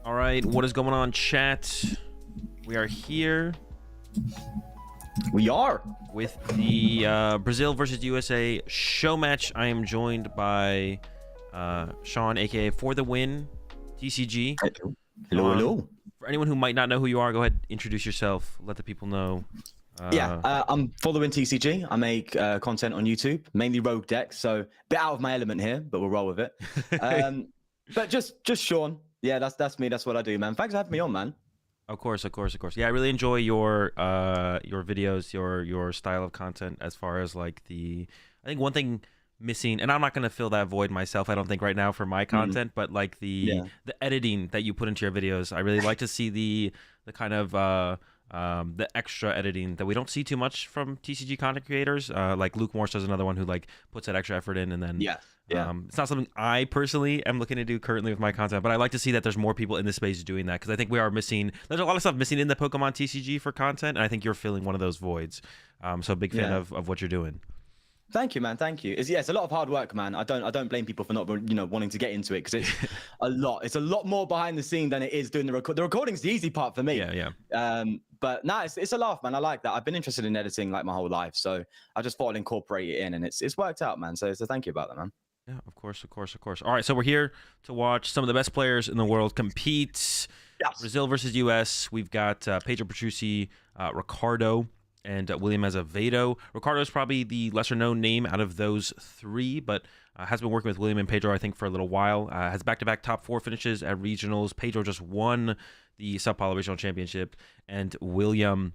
All right, what is going on, chat? We are here We are with the Brazil versus USA show match. I am joined by Sean, aka For the Win TCG. hello, hello. For anyone who might not know who you are, go ahead, introduce yourself, let the people know. I'm following TCG. I make content on YouTube, mainly rogue decks, so a bit out of my element here, but we'll roll with it. But just Sean. Yeah, that's me. That's what I do, man. Thanks for having me on, man. Of course. Yeah, I really enjoy your videos, your style of content. As far as like I think one thing missing, and I'm not gonna fill that void myself, I don't think right now for my content, but like the editing that you put into your videos, I really like to see the kind of the extra editing that we don't see too much from TCG content creators. Like Luke Morse does another one who like puts that extra effort in, and then it's not something I personally am looking to do currently with my content, but I like to see that there's more people in the space doing that, because I think we are missing. There's a lot of stuff missing in the Pokemon TCG for content, and I think you're filling one of those voids. So big fan of what you're doing. Thank you, man. Thank you. It's a lot of hard work, man. I don't blame people for not wanting to get into it, because it's a lot. It's a lot more behind the scene than it is doing the record. The recording's the easy part for me. But no, it's a laugh, man. I like that. I've been interested in editing like my whole life, so I just thought I'd incorporate it in, and it's worked out, man. So thank you about that, man. Yeah, of course. All right, so we're here to watch some of the best players in the world compete. Yes. Brazil versus US. We've got Pedro Petrucci, Ricardo, and William Azevedo. Ricardo is probably the lesser-known name out of those three, but has been working with William and Pedro, I think, for a little while. Has back-to-back top 4 finishes at regionals. Pedro just won the Sao Paulo Regional Championship, and William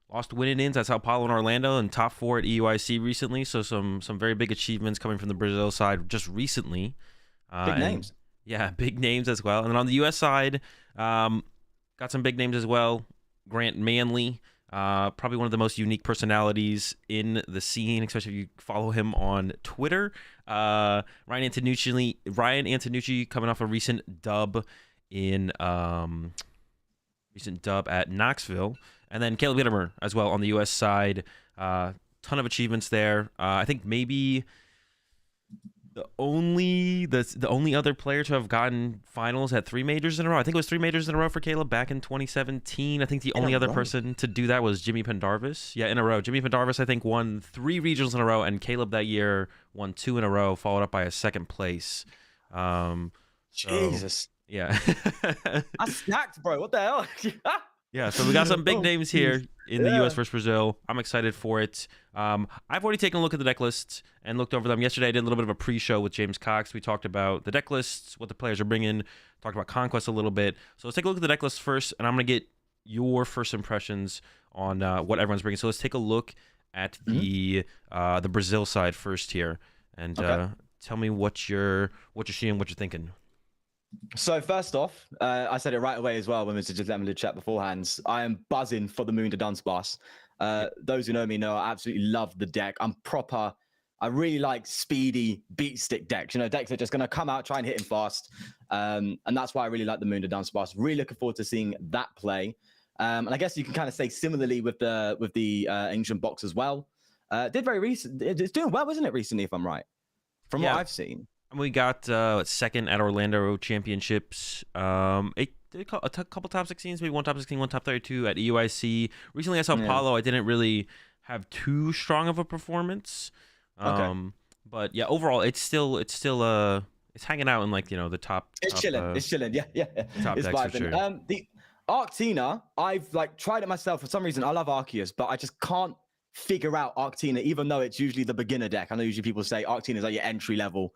lost win-ins at Sao Paulo and Orlando, and top 4 at EUIC recently. So some very big achievements coming from the Brazil side just recently. Big names. Yeah, big names as well. And then on the US side, got some big names as well. Grant Manley, probably one of the most unique personalities in the scene, especially if you follow him on Twitter. Ryan Antonucci coming off a recent dub at Knoxville. And then Caleb Whittemer as well on the U.S. side. Ton of achievements there. I think maybe the only other player to have gotten finals at 3 majors in a row. I think it was 3 majors in a row for Caleb back in 2017. I think the only other person to do that was Jimmy Pendarvis. Yeah, in a row. Jimmy Pendarvis, I think, won 3 regionals in a row, and Caleb that year won 2 in a row, followed up by a 2nd place. Jesus. Yeah. I snacked, bro. What the hell? Yeah, so we got some big names here in the U.S. versus Brazil. I'm excited for it. I've already taken a look at the deck lists and looked over them. Yesterday, I did a little bit of a pre-show with James Cox. We talked about the deck lists, what the players are bringing, talked about Conquest a little bit. So let's take a look at the deck lists first, and I'm going to get your first impressions on what everyone's bringing. So let's take a look at the Brazil side first here, and tell me what you're seeing, what you're thinking. So first off, I said it right away as well when we just let me chat beforehand. I am buzzing for the Moon to Dunsparce. Those who know me know I absolutely love the deck. I really like speedy beat stick decks. Decks that are just going to come out, try and hit him fast. And that's why I really like the Moon to Dunsparce. Really looking forward to seeing that play. And I guess you can kind of say similarly with the Ancient Box as well. Did very recent. It's doing well, isn't it, recently, if I'm right? From what I've seen. We got 2nd at Orlando Championships. A couple top 16s, maybe 1 top 16, 1 top 32 at EUIC. Recently at Sao Paulo, I didn't really have too strong of a performance. But yeah, overall, it's still it's hanging out in like the top. It's chilling. It's chilling. Yeah. Top it's decks for sure. The Arctina, I've like tried it myself. For some reason, I love Arceus, but I just can't figure out Arctina, even though it's usually the beginner deck. I know usually people say Arctina is like your entry level.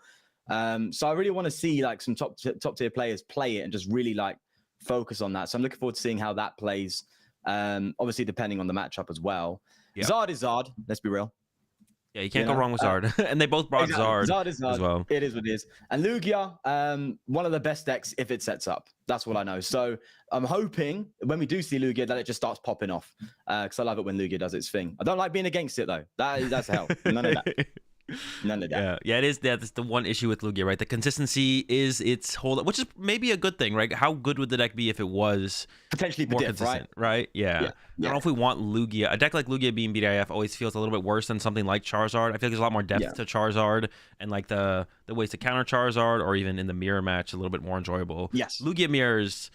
So I really want to see like some top tier players play it and just really like focus on that. So I'm looking forward to seeing how that plays. Obviously depending on the matchup as well. Yeah. Zard is Zard. Let's be real. Yeah, you can't go wrong with Zard. And they both brought Zard. Zard is Zard as well. It is what it is. And Lugia, one of the best decks if it sets up. That's what I know. So I'm hoping when we do see Lugia that it just starts popping off. Because I love it when Lugia does its thing. I don't like being against it though. That's hell. None of that. None of that. Yeah, it is. That's the one issue with Lugia, right? The consistency is its whole, which is maybe a good thing, right? How good would the deck be if it was Potentially more diff, right? consistent, right? Yeah. I don't know if we want Lugia. A deck like Lugia being BDIF always feels a little bit worse than something like Charizard. I feel like there's a lot more depth to Charizard, and like the ways to counter Charizard, or even in the mirror match, a little bit more enjoyable. Yes. Lugia mirrors,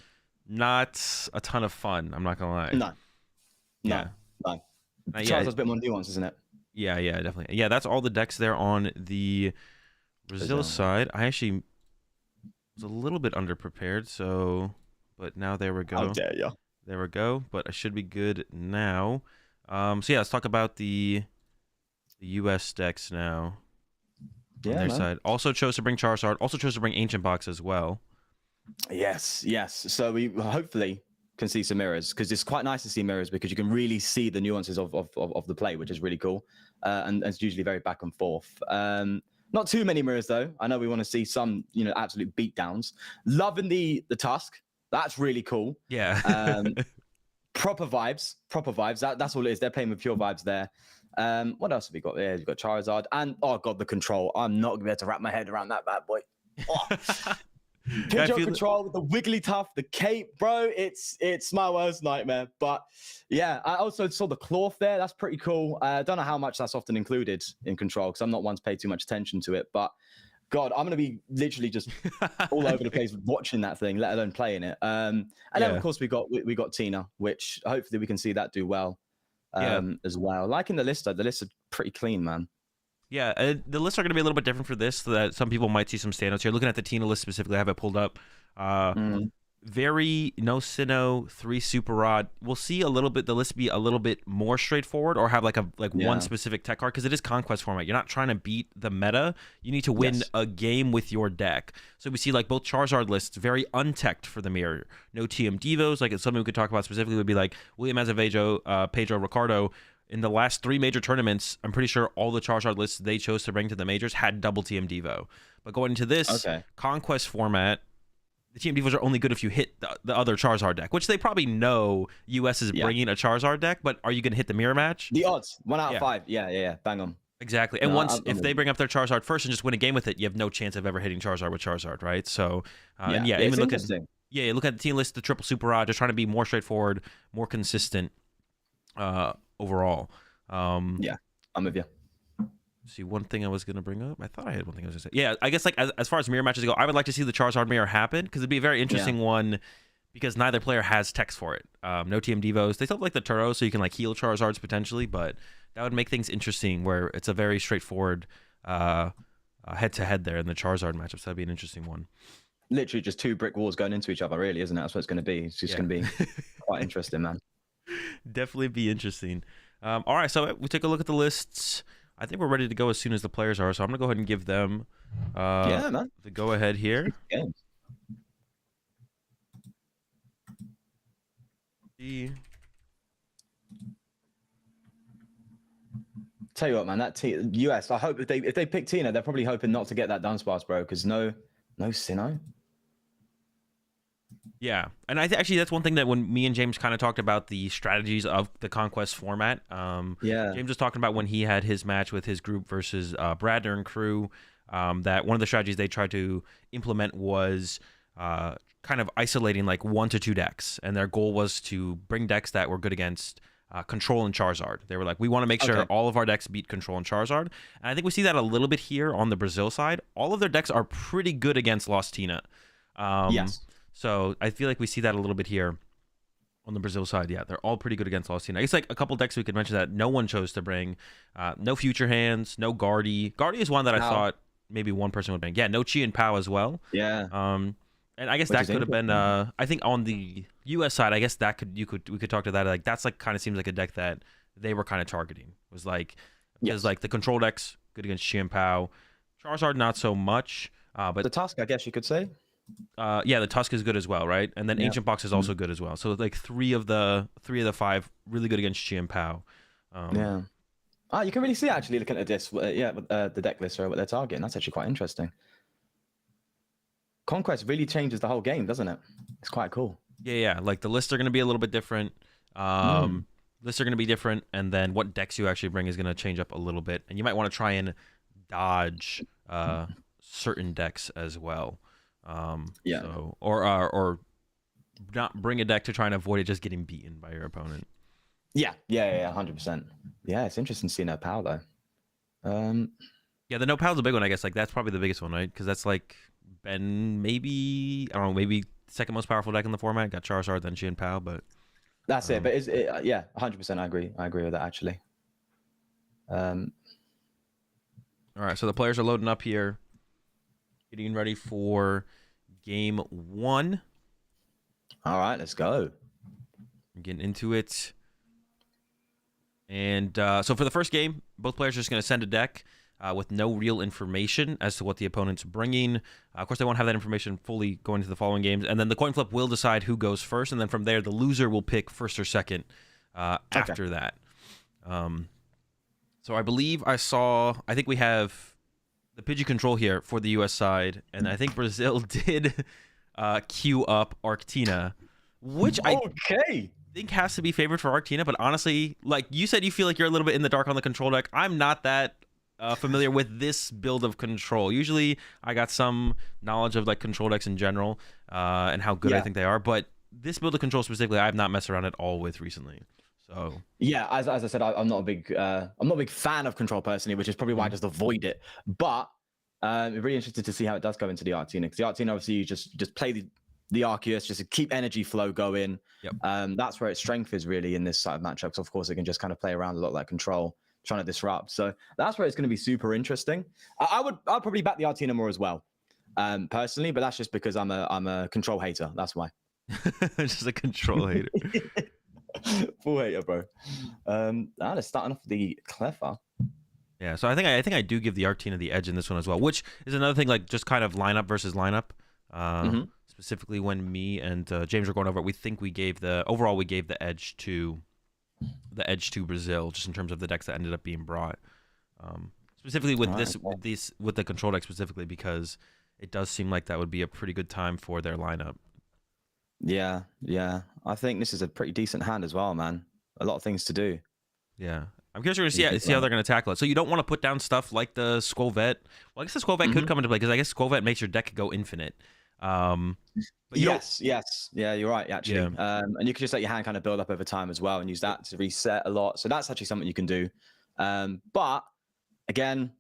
not a ton of fun. I'm not gonna lie. No. Yeah. No. Charizard's a bit more nuanced, isn't it? Yeah, definitely. Yeah, that's all the decks there on the Brazil side. I actually was a little bit underprepared, but now there we go. How dare you? There we go. But I should be good now. So yeah, let's talk about the US decks now. On their side. Also chose to bring Charizard. Also chose to bring Ancient Box as well. Yes. So we hopefully can see some mirrors, because it's quite nice to see mirrors because you can really see the nuances of the play, which is really cool. And it's usually very back and forth. Not too many mirrors though. I know we want to see some, absolute beatdowns. Loving the Tusk. That's really cool. Yeah. Proper vibes. That's all it is. They're playing with pure vibes there. What else have we got there? We've got Charizard and, oh god, the control. I'm not gonna be able to wrap my head around that bad boy. Oh. Picture control with the Wigglytuff, the cape, bro. It's my worst nightmare. But yeah, I also saw the cloth there. That's pretty cool. I don't know how much that's often included in control, because I'm not one to pay too much attention to it. But God, I'm gonna be literally just all over the place watching that thing, let alone playing it. And then of course we got Tina, which hopefully we can see that do well as well. Liking the list though. The lists are pretty clean, man. Yeah, the lists are going to be a little bit different for this, so that some people might see some standouts here. Looking at the Tina list specifically, I have it pulled up. Very no Sinnoh, 3 Super Rod. We'll see a little bit, the list be a little bit more straightforward, or have like one specific tech card, because it is Conquest format. You're not trying to beat the meta. You need to win a game with your deck. So we see like both Charizard lists, very unteched for the mirror. No TM Devos, like it's something we could talk about specifically would be like William Azevedo, Pedro Ricardo. In the last 3 major tournaments, I'm pretty sure all the Charizard lists they chose to bring to the majors had double TM Devo. But going into this Conquest format, the TM Devos are only good if you hit the other Charizard deck, which they probably know US is bringing a Charizard deck, but are you going to hit the mirror match? The odds, 1 out of 5. Yeah. Bang on. Exactly. And if they bring up their Charizard first and just win a game with it, you have no chance of ever hitting Charizard with Charizard, right? So, even look at the team list, the triple Super Rod, just trying to be more straightforward, more consistent. Overall. I'm with you. See, one thing I was going to bring up. I thought I had one thing I was going to say. Yeah, I guess like as far as mirror matches go, I would like to see the Charizard mirror happen, because it'd be a very interesting one, because neither player has text for it. No TM Devos. They still have like the Turo, so you can like heal Charizards potentially, but that would make things interesting where it's a very straightforward head-to-head there in the Charizard matchups. That'd be an interesting one. Literally just 2 brick walls going into each other, really, isn't it? That's what it's going to be. It's just going to be quite interesting, man. Definitely be interesting. All right, so we take a look at the lists. I think we're ready to go as soon as the players are, so I'm gonna go ahead and give them the go ahead here. Tell you what, man, that US. I hope if they pick Tina, they're probably hoping not to get that Dunsparce, bro, because no Sinnoh. Yeah, and actually that's one thing that when me and James kind of talked about the strategies of the Conquest format. James was talking about when he had his match with his group versus Bradner and crew, that one of the strategies they tried to implement was kind of isolating like 1 to 2 decks, and their goal was to bring decks that were good against Control and Charizard. They were like, we want to make sure all of our decks beat Control and Charizard, and I think we see that a little bit here on the Brazil side. All of their decks are pretty good against Lost Tina. So I feel like we see that a little bit here on the Brazil side. Yeah, they're all pretty good against Lost Tina. I guess like a couple decks we could mention that no one chose to bring. No Future Hands, no Guardy. Guardy is one that I thought maybe one person would bring. Yeah, no Chi and Pow as well. Yeah. And I guess that could have been. I think on the US side, I guess that we could talk to that. Like that's like kind of seems like a deck that they were kind of targeting. It was like because like the control decks good against Chi and Pow. Charizard not so much. But the Tusk, I guess you could say. The Tusk is good as well, right? And then Ancient Box is also good as well. So like 3 of the 5 really good against Chi and Pow. You can really see actually looking at this. The deck list or what they're targeting. That's actually quite interesting. Conquest really changes the whole game, doesn't it? It's quite cool. Yeah. Like the lists are going to be a little bit different. Lists are going to be different, and then what decks you actually bring is going to change up a little bit. And you might want to try and dodge certain decks as well. Yeah. So or not bring a deck to try and avoid it just getting beaten by your opponent. Yeah, 100%. Yeah, it's interesting seeing her power though. Yeah, the no pal's a big one, I guess. Like that's probably the biggest one, right? Because that's like been maybe I don't know, maybe second most powerful deck in the format. Got Charizard, then Shin Pal, but that's it. But yeah, 100%. I agree with that actually. All right, so the players are loading up here, getting ready for game 1. All right, let's go. I'm getting into it. And so for the first game, both players are just going to send a deck with no real information as to what the opponent's bringing. Of course, they won't have that information fully going into the following games. And then the coin flip will decide who goes first. And then from there, the loser will pick first or second after that. So I believe I think we have the Pidgey control here for the U.S. side. And I think Brazil did queue up Arctina, which I think has to be favored for Arctina. But honestly, like you said, you feel like you're a little bit in the dark on the control deck. I'm not that familiar with this build of control. Usually I got some knowledge of like control decks in general and how good I think they are. But this build of control specifically, I've not messed around at all with recently. So yeah, as I said, I'm not a big fan of control personally, which is probably why I just avoid it. But I'm really interested to see how it does go into the Arctina, because the Arctina obviously you just play the Arceus just to keep energy flow going. Yep. That's where its strength is really in this side of matchups. Of course, it can just kind of play around a lot like control, trying to disrupt. So that's where it's going to be super interesting. I'll probably back the Arctina more as well, personally, but that's just because I'm a control hater. That's why. Just a control hater. Full hater, bro. That is starting off the clever. Yeah, so I think I do give the Arctina the edge in this one as well, which is another thing, like just kind of lineup versus lineup. Specifically, when me and James were going over it, we think we gave the edge to Brazil, just in terms of the decks that ended up being brought. Specifically with with the control deck specifically, because it does seem like that would be a pretty good time for their lineup. Yeah. I think this is a pretty decent hand as well, man. A lot of things to do. Yeah. I'm curious to see how they're going to tackle it. So you don't want to put down stuff like the Skwovet. Well, I guess the Skwovet could come into play, because I guess Skwovet makes your deck go infinite. But yes. Yeah, you're right, actually. Yeah. And you can just let your hand kind of build up over time as well and use that to reset a lot. So that's actually something you can do. But again,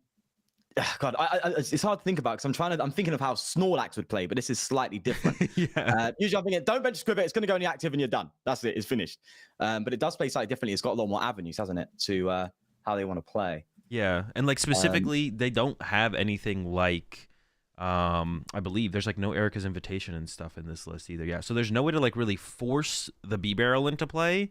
God, it's hard to think about, because I'm thinking of how Snorlax would play, but this is slightly different. Usually I'm thinking, don't bench Squibit, it's going to go in the active and you're done. That's it, it's finished. But it does play slightly differently. It's got a lot more avenues, hasn't it, to how they want to play. Yeah, and like specifically, they don't have anything like, I believe there's like no Erica's Invitation and stuff in this list either. Yeah, so there's no way to like really force the B-Barrel into play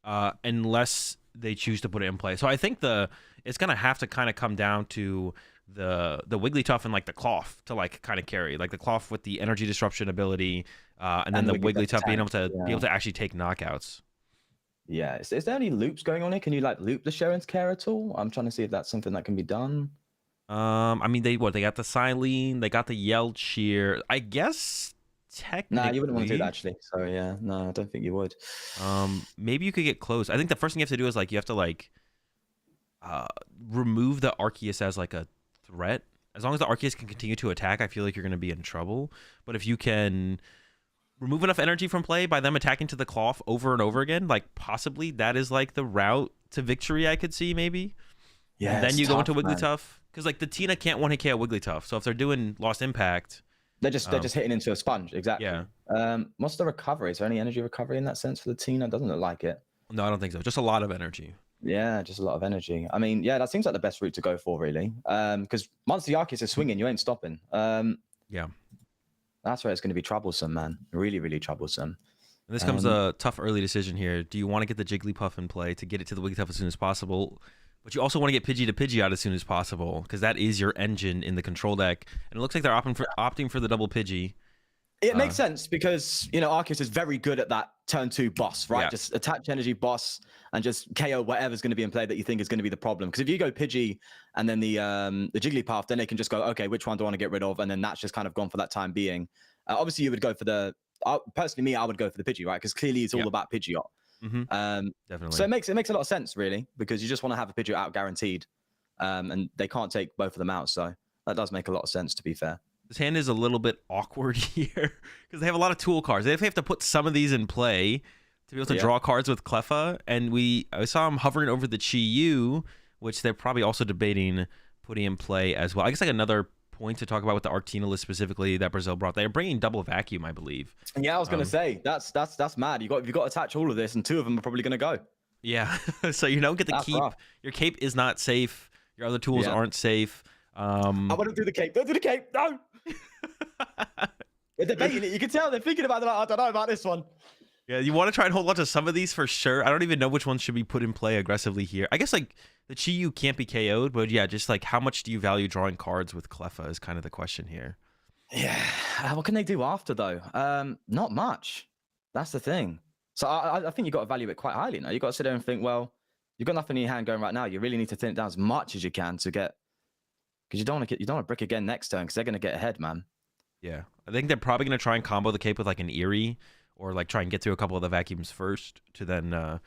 unless they choose to put it in play. So I think it's going to have to kind of come down to the Wigglytuff and like the Cloth to like kind of carry, like the Cloth with the energy disruption ability, and then the Wigglytuff being able to actually take knockouts. Yeah, is there any loops going on here? Can you like loop the Sharon's Care at all? I'm trying to see if that's something that can be done. I mean, they got the Silene, they got the Yell Cheer. I guess technically, nah, you wouldn't want to do that actually. So yeah, no, I don't think you would. Maybe you could get close. I think the first thing you have to do is like you have to like remove the Arceus as like a threat. As long as the Arceus can continue to attack, I feel like you're going to be in trouble. But if you can remove enough energy from play by them attacking to the Cloth over and over again, like possibly that is like the route to victory I could see maybe. Yeah. Then you go into Wigglytuff, because like the Tina can't one hit KO Wigglytuff. So if they're doing Lost Impact, they're just hitting into a sponge. Exactly. Yeah. What's the recovery? Is there any energy recovery in that sense for the Tina? Doesn't look like it. No, I don't think so. Just a lot of energy. Yeah, just a lot of energy. I mean, yeah, that seems like the best route to go for, really. Because once the Arceus is swinging, you ain't stopping. Yeah. That's where it's going to be troublesome, man. Really, really troublesome. And this comes a tough early decision here. Do you want to get the Jigglypuff in play to get it to the Wigglytuff as soon as possible? But you also want to get Pidgey to Pidgey out as soon as possible, because that is your engine in the control deck. And it looks like they're opting for the double Pidgey. It makes sense, because, you know, Arceus is very good at that turn 2 boss, right? Yeah. Just attach energy boss and just KO whatever's going to be in play that you think is going to be the problem. Because if you go Pidgey and then the Jigglypuff, then they can just go, okay, which one do I want to get rid of? And then that's just kind of gone for that time being. Obviously, you would go for personally, me, I would go for the Pidgey, right? Because clearly it's all about Pidgeot. Definitely. So it makes a lot of sense, really, because you just want to have a Pidgeot out guaranteed. and they can't take both of them out. So that does make a lot of sense, to be fair. This hand is a little bit awkward here because they have a lot of tool cards. They have to put some of these in play to be able to draw cards with Cleffa. And I saw him hovering over the Chi-Yu, which they're probably also debating putting in play as well. I guess like another point to talk about with the Arctina list specifically that Brazil brought. They're bringing double vacuum, I believe. Yeah, I was gonna say that's mad. You've got to attach all of this, and 2 of them are probably gonna go. Yeah, so you don't get to keep rough. Your cape is not safe. Your other tools aren't safe. I want to do the cape. Don't do the cape. No. They're debating it. You can tell they're thinking about it. Like, I don't know about this one. Yeah, you want to try and hold on to some of these for sure. I don't even know which ones should be put in play aggressively here. I guess like the Chi-Yu can't be KO'd, but yeah, just like how much do you value drawing cards with Cleffa is kind of the question here. Yeah, what can they do after though? Not much. That's the thing. So I think you've got to value it quite highly now. You've got to sit there and think, well, you've got nothing in your hand going right now. You really need to thin it down as much as you can to get, because you don't want to brick again next turn because they're going to get ahead, man. Yeah, I think they're probably going to try and combo the cape with like an Eerie, or like try and get through a couple of the vacuums first to then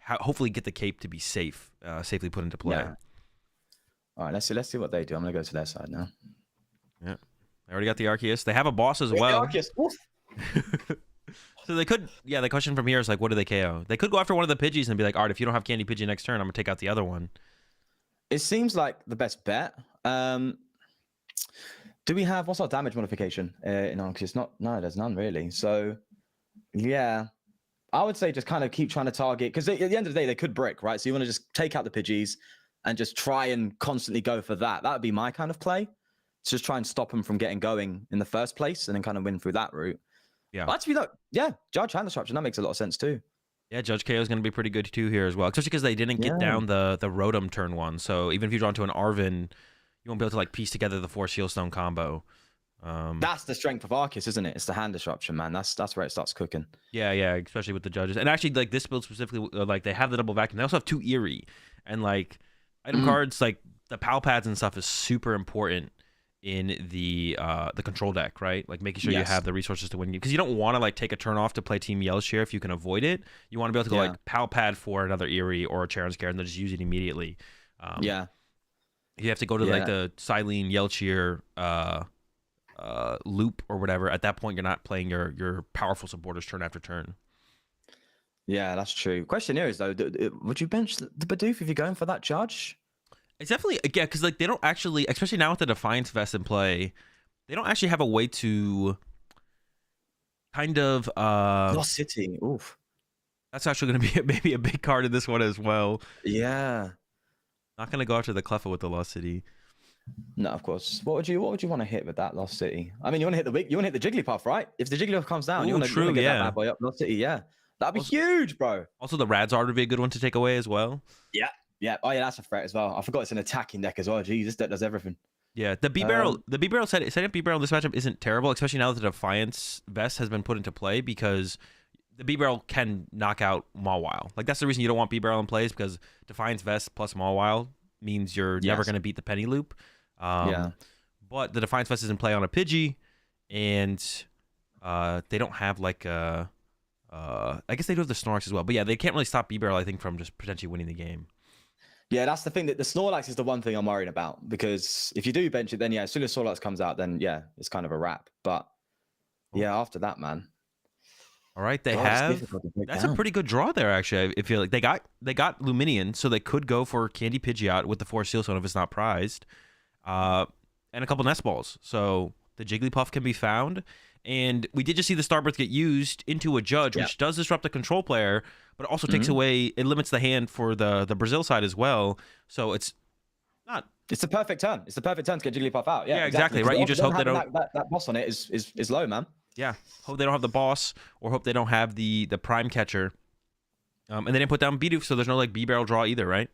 hopefully get the cape to be safely put into play. Yeah. All right, let's see what they do. I'm gonna go to their side now. Yeah, they already got the Arceus. They have a boss as well. The Arceus. So they could, yeah. The question from here is like, what do they KO? They could go after one of the Pidgeys and be like, all right, if you don't have Candy Pidgey next turn, I'm gonna take out the other one. It seems like the best bet. Do we have, what's our damage modification in Arceus? No, there's none really. So yeah, I would say just kind of keep trying to target, because at the end of the day, they could brick, right? So you want to just take out the Pidgeys and just try and constantly go for that. That would be my kind of play. To just try and stop them from getting going in the first place and then kind of win through that route. Yeah. But actually, though, yeah, Judge Hand Disruption, that makes a lot of sense too. Yeah, Judge KO is going to be pretty good too here as well, especially because they didn't get down the Rotom turn 1. So even if you draw into an Arven, you won't be able to like piece together the 4 Shieldstone combo. That's the strength of Arceus, isn't it? It's the hand disruption, man. That's where it starts cooking. Yeah, especially with the judges. And actually, like this build specifically, like they have the double vacuum. They also have 2 Eerie, and like item cards, like the Pal Pads and stuff is super important in the control deck, right? Like making sure you have the resources to win, because you don't want to like take a turn off to play Team Yellshare if you can avoid it. You want to be able to go like Pal Pad for another Eerie or a Charon Scare and then just use it immediately. You have to go to like the Silene Yellshare loop or whatever. At that point, you're not playing your powerful supporters turn after turn. Yeah, that's true. Question here is though, would you bench the Bidoof if you're going for that Judge? It's definitely, yeah, because like they don't actually, especially now with the Defiance Vest in play, they don't actually have a way to kind of Lost City. Oof. That's actually going to be maybe a big card in this one as well. Yeah. Not going to go after the Cleffa with the Lost City. No, of course. What would you want to hit with that Lost City? I mean, you want to hit the Jigglypuff, right? If the Jigglypuff comes down, you want to get that bad boy up Lost City. Yeah, that'd be huge, bro. Also, the Radzard would be a good one to take away as well. Yeah. Oh yeah, that's a threat as well. I forgot it's an attacking deck as well. Jeez, this deck does everything. Yeah, the B-Barrel setting up B-Barrel in this matchup isn't terrible, especially now that the Defiance Vest has been put into play, because the B-Barrel can knock out Mawile. Like that's the reason you don't want B-Barrel in play, is because Defiance Vest plus Mawile means you're never going to beat the Penny Loop. But the Defiance Vest is in play on a Pidgey, and they don't have like a I guess they do have the Snorlax as well, but yeah, they can't really stop B-Barrel, I think, from just potentially winning the game. Yeah, that's the thing, that the Snorlax is the one thing I'm worried about, because if you do bench it, then yeah, as soon as Snorlax comes out, then yeah, it's kind of a wrap. But yeah, after that, man. All right, that's a pretty good draw there, actually. I feel like they got Luminion, so they could go for Candy Pidgeot with the 4 Sealstone if it's not prized, and a couple Nest Balls. So the Jigglypuff can be found, and we did just see the Starbirth get used into a Judge, which does disrupt the control player, but it also takes away, it limits the hand for the Brazil side as well. So it's not. It's the perfect turn. It's the perfect turn to get Jigglypuff out. Yeah, exactly. Right. You just hope they don't. That boss on it is low, man. Yeah, hope they don't have the boss, or hope they don't have the prime catcher. And they didn't put down Bidoof, so there's no like B-Barrel draw either, right?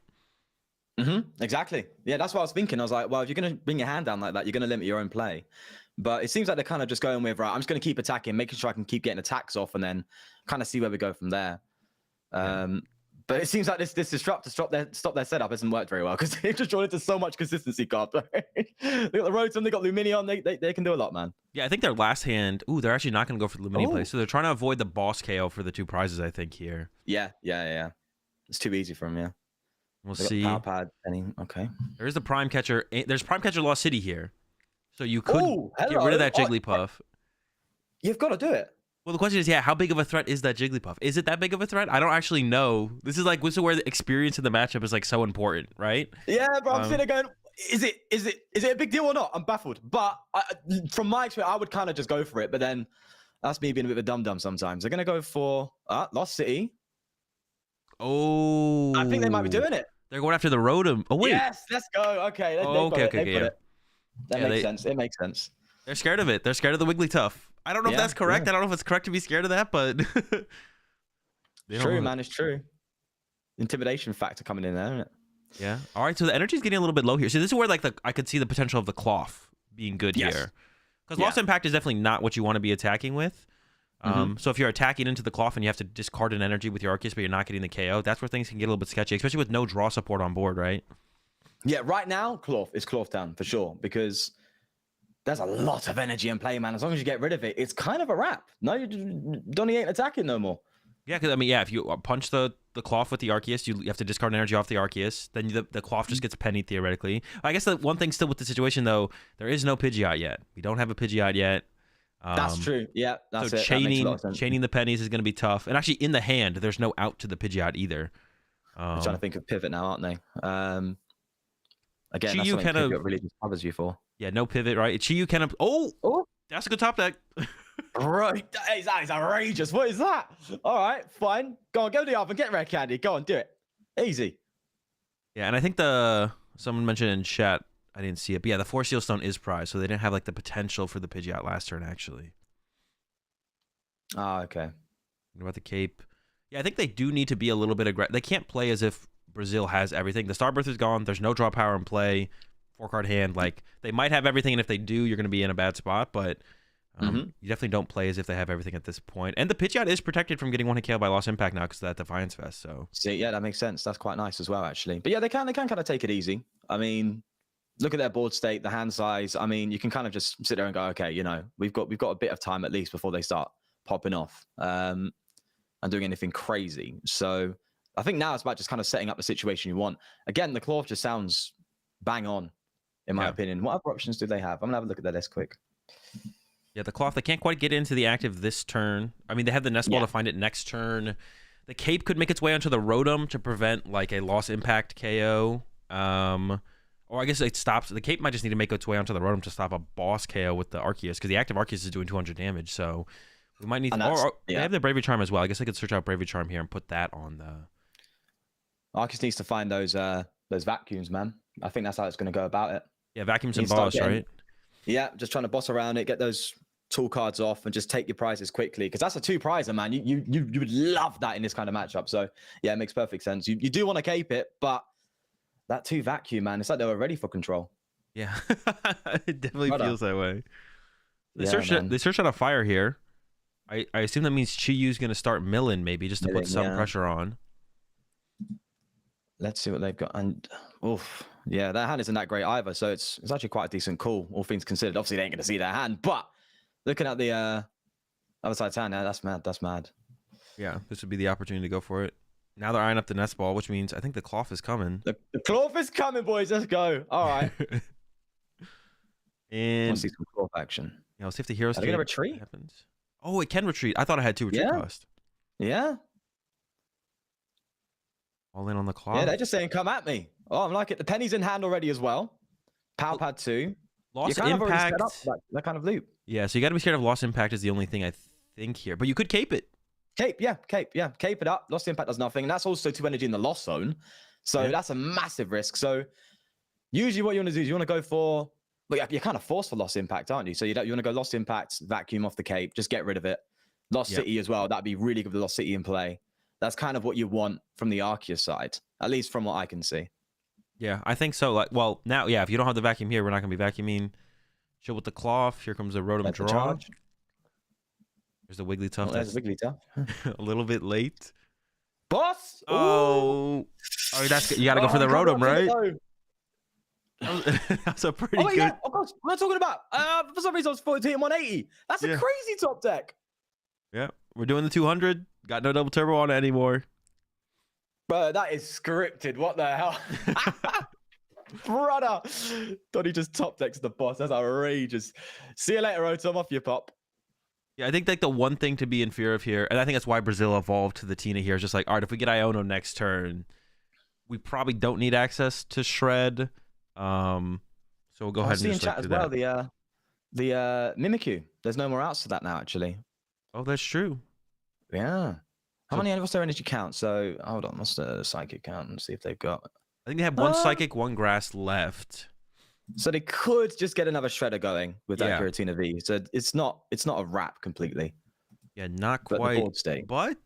Exactly. Yeah, that's what I was thinking. I was like, well, if you're going to bring your hand down like that, you're going to limit your own play. But it seems like they're kind of just going with, right, I'm just going to keep attacking, making sure I can keep getting attacks off, and then kind of see where we go from there. But it seems like this disrupt to stop their setup hasn't worked very well, because they've just drawn into so much consistency card. They got the Rotom, they got Luminion, they can do a lot, man. Yeah, I think their last hand, they're actually not going to go for the Luminion play, so they're trying to avoid the boss KO for the 2 prizes, I think, here. Yeah. It's too easy for them, yeah. We'll They got see. Power Pad. Okay. There is the Prime Catcher. There's Prime Catcher Lost City here, so you could Oh, get rid of that hello. Jigglypuff. You've got to do it. Well, the question is, yeah, how big of a threat is that Jigglypuff? Is it that big of a threat? I don't actually know. This is where the experience in the matchup is like so important, right? Yeah, bro. I'm sitting there going, is it a big deal or not? I'm baffled. But from my experience, I would kind of just go for it. But then that's me being a bit of a dum-dum sometimes. They're going to go for Lost City. Oh. I think they might be doing it. They're going after the Rotom. Oh, wait. Yes, let's go. Okay. Okay. That makes sense. It makes sense. They're scared of it. They're scared of the Wigglytuff. I don't know if that's correct. Yeah. I don't know if it's correct to be scared of that, but... True, man. It's true. Intimidation factor coming in there, isn't it? Yeah. All right, so the energy's getting a little bit low here. So this is where like I could see the potential of the Cloth being good here. Because Lost Impact is definitely not what you want to be attacking with. So if you're attacking into the Cloth and you have to discard an energy with your Arceus, but you're not getting the KO, that's where things can get a little bit sketchy, especially with no draw support on board, right? Yeah, right now, Cloth is Cloth down for sure, because there's a lot of energy in play, man. As long as you get rid of it, it's kind of a wrap. No, Donnie ain't attacking no more. Yeah, because I mean, yeah, if you punch the Cloth with the Arceus, you have to discard energy off the Arceus. Then the Cloth just gets pennied theoretically. I guess the one thing still with the situation though, there is no Pidgeot yet. We don't have a Pidgeot yet. That's true. Yeah, that's so it. chaining the pennies is going to be tough. And actually, in the hand, there's no out to the Pidgeot either. I'm trying to think of pivot now, aren't they? Again, that's something Pivot really just covers you for. Yeah, no pivot, right? Chiyu can... Oh, that's a good top deck. Right, that is outrageous. What is that? All right, fine. Go on, go to the oven, get Red Candy. Go on, do it. Easy. Yeah, and I think someone mentioned in chat, I didn't see it, but yeah, the Force Seal Stone is prized, so they didn't have like the potential for the Pidgeot last turn, actually. Oh, okay. What about the Cape? Yeah, I think they do need to be a little bit aggressive. They can't play as if Brazil has everything. The Starbirth is gone. There's no draw power in play. 4-card hand. Like, they might have everything, and if they do, you're going to be in a bad spot, but you definitely don't play as if they have everything at this point. And the Pidgeot is protected from getting 1-hit KO by Lost Impact now because of that Defiance Vest, so... See, yeah, that makes sense. That's quite nice as well, actually. But yeah, they can kind of take it easy. I mean... Look at their board state, the hand size. I mean, you can kind of just sit there and go, okay, you know, we've got a bit of time at least before they start popping off and doing anything crazy. So I think now it's about just kind of setting up the situation you want. Again, the Cloth just sounds bang on, in my opinion. What other options do they have? I'm gonna have a look at their list quick. Yeah, the Cloth, they can't quite get into the active this turn. I mean, they have the Nest Ball to find it next turn. The Cape could make its way onto the Rotom to prevent like a Lost Impact KO. Or I guess it stops. The Cape might just need to make its way onto the Rotom to stop a boss KO with the Arceus, because the active Arceus is doing 200 damage. So we might need to. They have the Bravery Charm as well. I guess I could search out Bravery Charm here and put that on the. Arceus needs to find those vacuums, man. I think that's how it's going to go about it. Yeah, vacuums and boss, right? Yeah, just trying to boss around it, get those tool cards off, and just take your prizes quickly, because that's a 2-prizer, man. You would love that in this kind of matchup. So yeah, it makes perfect sense. You do want to cape it, but that 2 vacuum, man, it's like they were ready for control. Yeah, it definitely feels that way. They Yeah, searched out a fire here. I assume that means Chiyu's going to start milling, maybe, just to put some pressure on. Let's see what they've got. And yeah, their hand isn't that great either. So it's actually quite a decent call, all things considered. Obviously, they ain't going to see their hand, but looking at the other side's hand, that's mad. That's mad. Yeah, this would be the opportunity to go for it. Now they're eyeing up the Nest Ball, which means I think the Cloth is coming. The Cloth is coming, boys. Let's go. All right. And let's see some Cloth action. You know, see if the Hero's Are they going to retreat? Happens. Oh, it can retreat. I thought I had 2 retreat cost. Yeah. All in on the Cloth. Yeah, they're just saying, come at me. Oh, I'm like it. The penny's in hand already as well. Power Pad 2. Lost You're kind Impact. Of set up that kind of loop. Yeah, so you got to be scared of Lost Impact is the only thing I think here. But you could cape it. Cape it up. Lost Impact does nothing. And that's also 2 energy in the Lost Zone. So that's a massive risk. So usually what you want to do is you want to go for, but you're kind of forced for Lost Impact, aren't you? So you want to go Lost Impact, vacuum off the Cape, just get rid of it. Lost City as well. That'd be really good with Lost City in play. That's kind of what you want from the Arceus side, at least from what I can see. Yeah, I think so. Like, well, now, yeah, if you don't have the vacuum here, we're not going to be vacuuming. Chill with the Cloth. Here comes the Rotom draw. There's the Wigglytuff. There's Wigglytuff. A little bit late. Boss! Oh, that's you got to go for the Rotom, right? That's a pretty good. Yeah, of course. What am I talking about? For some reason, I was 42 and 180. That's a crazy top deck. Yeah, we're doing the 200. Got no double turbo on it anymore. Bro, that is scripted. What the hell? Brother. Donnie just top decks the boss. That's outrageous. See you later, Rotom. Off your pop. Yeah, I think like the one thing to be in fear of here, and I think that's why Brazil evolved to the Tina here, is just like, all right, if we get Iono next turn, we probably don't need access to Shred. So we'll go ahead and just chat like, as do well. that. The Mimikyu. There's no more outs to that now, actually. Oh, that's true. Yeah. What's their energy count? So hold on, what's the psychic count? And see if they've got. I think they have one Psychic, one Grass left. So they could just get another Shredder going with that Yeah. Giratina V. So it's not a wrap completely. Yeah, not But the quite. board state. But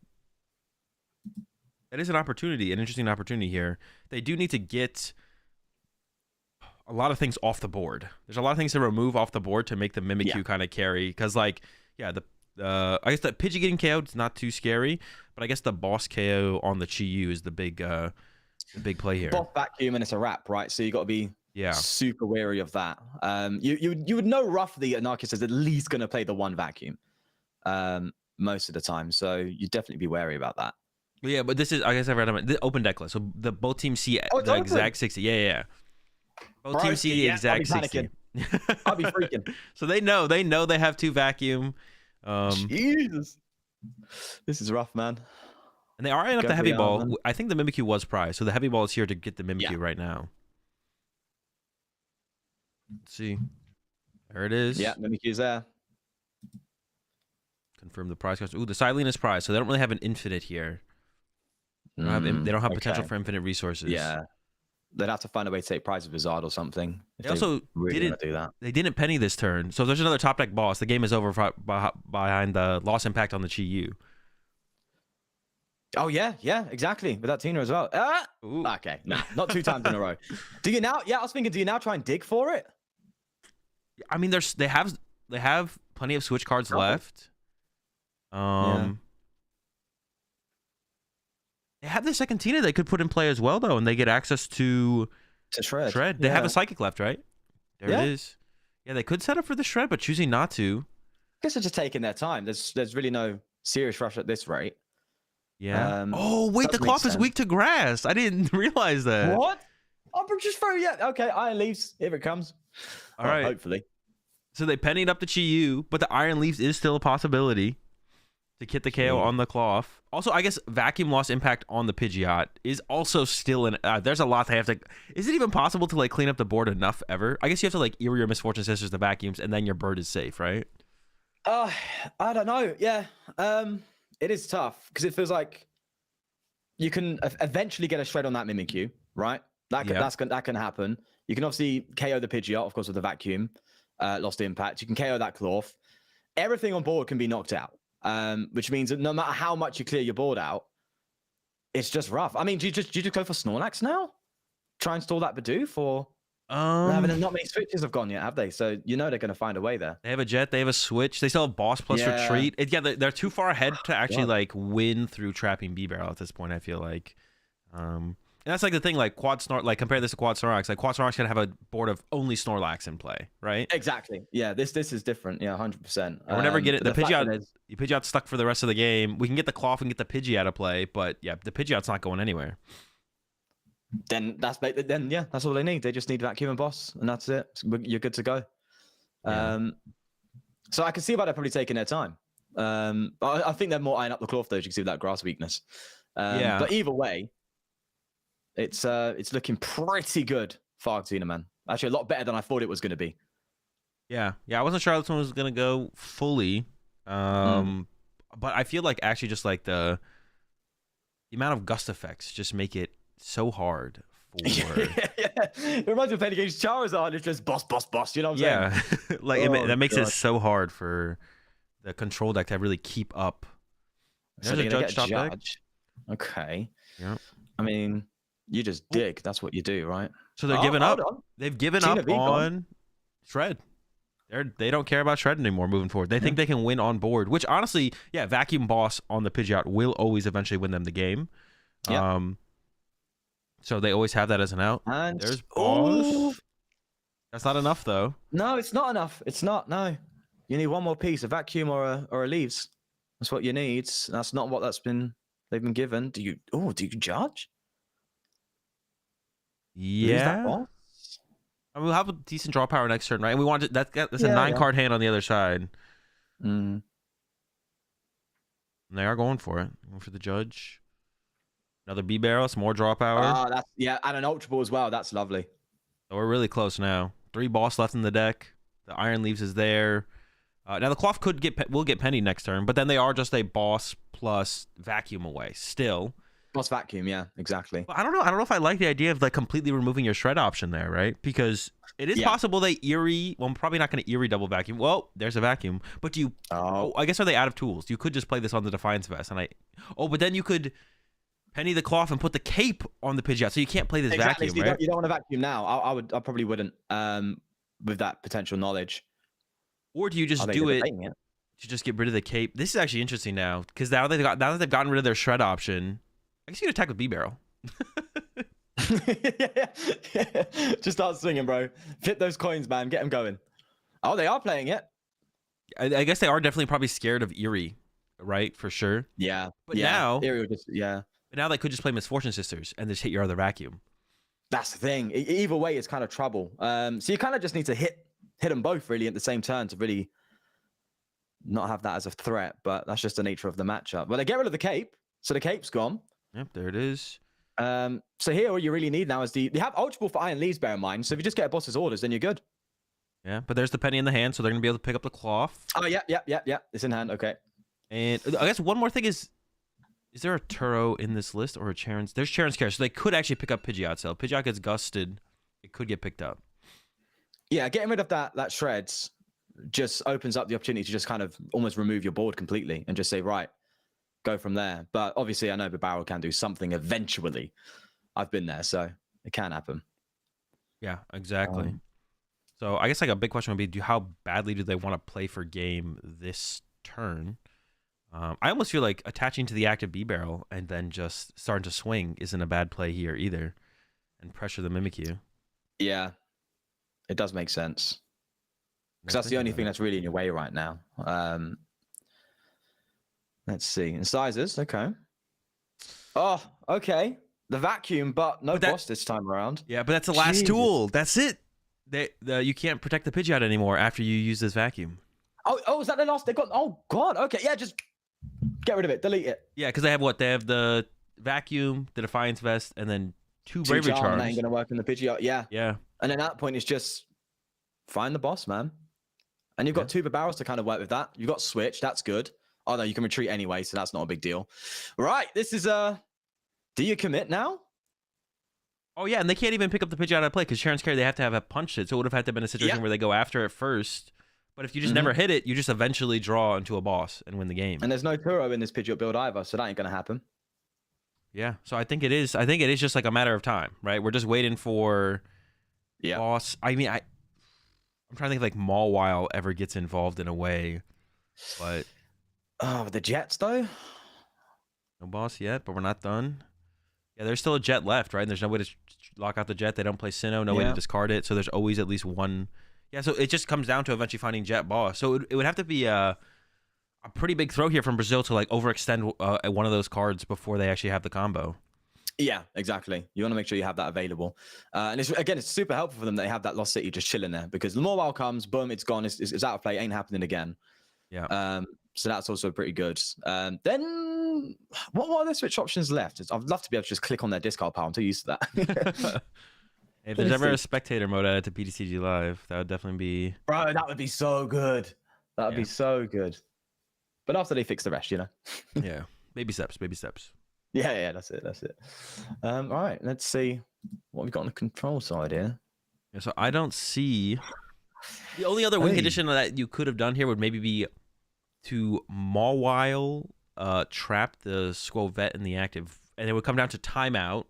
that is an opportunity, an interesting opportunity here. They do need to get a lot of things off the board. There's a lot of things to remove off the board to make the Mimikyu kind of carry. Because, like, yeah, I guess the Pidgey getting KO'd is not too scary, but I guess the boss KO on the Chi-Yu is the big play here. Boss vacuum and it's a wrap, right? So you got to be super wary of that. You would know roughly Anarchist is at least going to play the one vacuum most of the time, so you'd definitely be wary about that. Yeah, but this is, I guess I read the open deck list, so both teams see the exact 60. Yeah. Both teams see the exact 60. I'll be freaking. So they know they have two vacuum. Jesus, this is rough, man. And they are eyeing up the heavy ball. I think the Mimikyu was prized, so the heavy ball is here to get the Mimikyu right now. Let's see. There it is. Yeah, Mimikyu's there. Confirm the prize cost. Ooh, the Silene is prized, so they don't really have an infinite here. They don't have potential for infinite resources. Yeah. They'd have to find a way to take prize of Bizarre or something. They also didn't do that. They didn't penny this turn. So if there's another top deck boss, the game is over behind the loss impact on the Chi-Yu. Oh, yeah, exactly. With that Tina as well. Okay, nah, not 2 times in a row. Do you now? Yeah, I was thinking, do you now try and dig for it? I mean, they have plenty of switch cards left. They have the second Tina they could put in play as well, though, and they get access to Shred. They have a Psychic left, right? There it is. Yeah, they could set up for the Shred, but choosing not to. I guess they're just taking their time. There's really no serious rush at this rate. Yeah. Oh, wait, the cloth is weak to grass. I didn't realize that. What? I'm just throwing. Yeah. Okay. Iron Leaves. Here it comes. All right. Hopefully. So they pennied up the Chi-Yu, but the Iron Leaves is still a possibility to get the KO on the cloth. Also, I guess vacuum loss impact on the Pidgeot is also still an. There's a lot they have to. Is it even possible to like clean up the board enough ever? I guess you have to like Eerie or Misfortune Sisters the vacuums, and then your bird is safe, right? I don't know. Yeah. It is tough because it feels like you can eventually get a Shred on that Mimikyu, right? That can happen. You can obviously KO the Pidgeot, of course, with the vacuum, lost impact. You can KO that cloth. Everything on board can be knocked out, which means that no matter how much you clear your board out, it's just rough. I mean, do you just go for Snorlax now? Try and stall that Bidoof, or not many switches have gone yet, have they? So you know they're going to find a way there. They have a Jet. They have a Switch. They still have Boss plus Retreat. They're too far ahead to actually like win through trapping B-Barrel at this point. I feel like, and that's like the thing. Like compare this to Quad Snorlax. Like Quad Snorlax can have a board of only Snorlax in play, right? Exactly. Yeah. This is different. Yeah, 100%. We're never getting the Pidgeot. The Pidgeot's stuck for the rest of the game. We can get the Cloth and get the Pidgey out of play, but yeah, the Pidgeot's not going anywhere. Then that's all they need. They just need vacuum and boss, and that's it. You're good to go. So I can see why they're probably taking their time. But I think they're more eyeing up the cloth though. As you can see with that grass weakness. But either way, it's looking pretty good for Argentina, man. Actually, a lot better than I thought it was going to be. Yeah. I wasn't sure how this one was going to go fully, but I feel like actually just like the amount of gust effects just make it so hard for It reminds me of playing against Charizard. It's just boss. You know what I'm saying? Like that makes it so hard for the control deck to really keep up. There's a Judge top deck. Okay. Yeah. I mean, you just dig. That's what you do, right? So they're giving up. They've given up on Shred. They don't care about Shred anymore moving forward. They think they can win on board, which honestly, vacuum boss on the Pidgeot will always eventually win them the game. So they always have that as an out. And there's boss. That's not enough though. No, it's not enough. It's not. No, you need one more piece, a vacuum or a leaves. That's what you need. That's not what that's been they've been given. Do you judge? Lose that Yeah. boss? I mean, we'll have a decent draw power next turn, right? And we want that's a Yeah, 9-card hand on the other side. Mm. And they are going for it. Going for the judge. Another B barrel, some more draw power. That's and an Ultra Ball as well. That's lovely. So we're really close now. 3 boss left in the deck. The Iron Leaves is there. Now the cloth will get penny next turn, but then they are just a boss plus vacuum away still. Boss vacuum, yeah, exactly. But I don't know if I like the idea of like completely removing your shred option there, right? Because it is possible they Eerie. Well, I'm probably not going to Eerie double vacuum. Well, there's a vacuum, but do you? Oh, I guess are they out of tools? You could just play this on the Defiance Vest, and but then you could penny the cloth and put the cape on the Pidgeot, so you can't play this vacuum, so right? You don't want to vacuum now. I probably wouldn't. With that potential knowledge. Or do you just do it to just get rid of the cape? This is actually interesting now because now that they've gotten rid of their shred option. I guess you could attack with B-Barrel. Just start swinging, bro. Flip those coins, man. Get them going. Oh, they are playing it. I guess they are definitely probably scared of Eerie, right? For sure. Yeah. But now, Eerie would just, But now they could just play Misfortune Sisters and just hit your other vacuum. That's the thing. Either way, it's kind of trouble. So you kind of just need to hit them both really at the same turn to really not have that as a threat. But that's just the nature of the matchup. But they get rid of the cape, so the cape's gone. Yep, there it is. So here, what you really need now is they have Ultra Ball for Iron Leaves, bear in mind. So if you just get a boss's orders, then you're good. Yeah, but there's the penny in the hand, so they're gonna be able to pick up the cloth. Oh yeah. It's in hand. Okay. And I guess one more thing is there a Turo in this list or a Charon's? There's Charon's Care, so they could actually pick up Pidgeot. So if Pidgeot gets gusted, it could get picked up. Yeah, getting rid of that shreds just opens up the opportunity to just kind of almost remove your board completely and just say, right, go from there. But obviously, I know the barrel can do something eventually. I've been there, so it can happen. Yeah, exactly. So I guess like a big question would be, how badly do they want to play for game this turn? I almost feel like attaching to the active B barrel and then just starting to swing isn't a bad play here either, and pressure the Mimikyu. Yeah, it does make sense because that's the only thing that's really in your way right now. Let's see. Incisors, okay. Oh, okay. The vacuum, but no boss this time around. Yeah, but that's the last tool. That's it. You can't protect the Pidgeot anymore after you use this vacuum. Oh, is that the last? They got. Oh God. Okay, yeah, just get rid of it. Delete it. Yeah, because they have what? They have the vacuum, the Defiance Vest, and then two Bravery Charms. That ain't gonna work in the Pidgeot. Yeah. Yeah. And at that point, it's just find the boss, man. And you've got two barrels to kind of work with that. You've got Switch. That's good. Oh no, you can retreat anyway, so that's not a big deal. Right. This is do you commit now? Oh yeah, and they can't even pick up the Pidgeot out of play because Charon's Care, they have to have punched it. So it would have had to have been a situation where they go after it first. But if you just never hit it, you just eventually draw into a boss and win the game. And there's no Turo in this Pidgeot build either, so that ain't gonna happen. Yeah, so I think it is just like a matter of time, right? We're just waiting for boss. I mean, I'm trying to think if like Mawile ever gets involved in a way, but with the Jets though, no boss yet. But we're not done. Yeah, there's still a Jet left, right? And there's no way to lock out the Jet. They don't play Sinnoh, no way to discard it. So there's always at least one. Yeah, so it just comes down to eventually finding Jet boss. So it would have to be a pretty big throw here from Brazil to like overextend one of those cards before they actually have the combo. Yeah, exactly. You want to make sure you have that available. And it's super helpful for them that they have that Lost City just chilling there because the Mawile comes, boom, it's gone. It's out of play. Ain't happening again. Yeah. So that's also pretty good. Then what are the Switch options left? I'd love to be able to just click on their discard pile. I'm too used to that. If there's ever a spectator mode added to PTCG Live, that would definitely be... Bro, that would be so good. That would be so good. But after they fix the rest, you know? Yeah. Baby steps, baby steps. Yeah, that's it. All right, let's see what we've got on the control side here. Yeah, so I don't see... The only other win condition that you could have done here would maybe be to Mawile trap the Squall Vet in the active, and it would come down to timeout,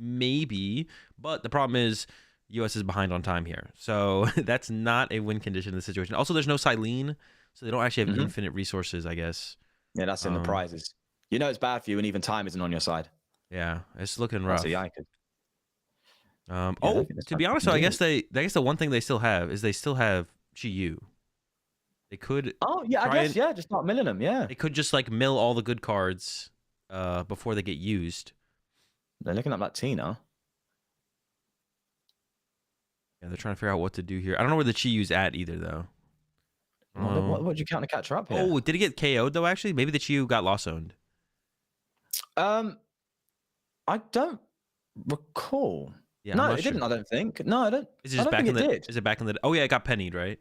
maybe, but the problem is US is behind on time here, so that's not a win condition in this situation. Also, there's no Silene, so they don't actually have infinite resources, I guess. Yeah, that's in the prizes. You know it's bad for you, and even time isn't on your side. Yeah, it's looking rough. Yeah, I could. To be honest, though, I guess the one thing they still have is they still have Chi-Yu. They could. Oh yeah, I guess just not milling them. Yeah, they could just like mill all the good cards before they get used. They're looking up that Tina. Yeah, they're trying to figure out what to do here. I don't know where the Chiyu's at either, though. What did you count to catch her up here? Oh, did he get KO'd, though, actually? Maybe the Chiyu got lost owned. I don't recall. Yeah, no, it didn't. I don't think. No, I don't. Is it just back in the? Did. Is it back in the? Oh yeah, it got pennied, right?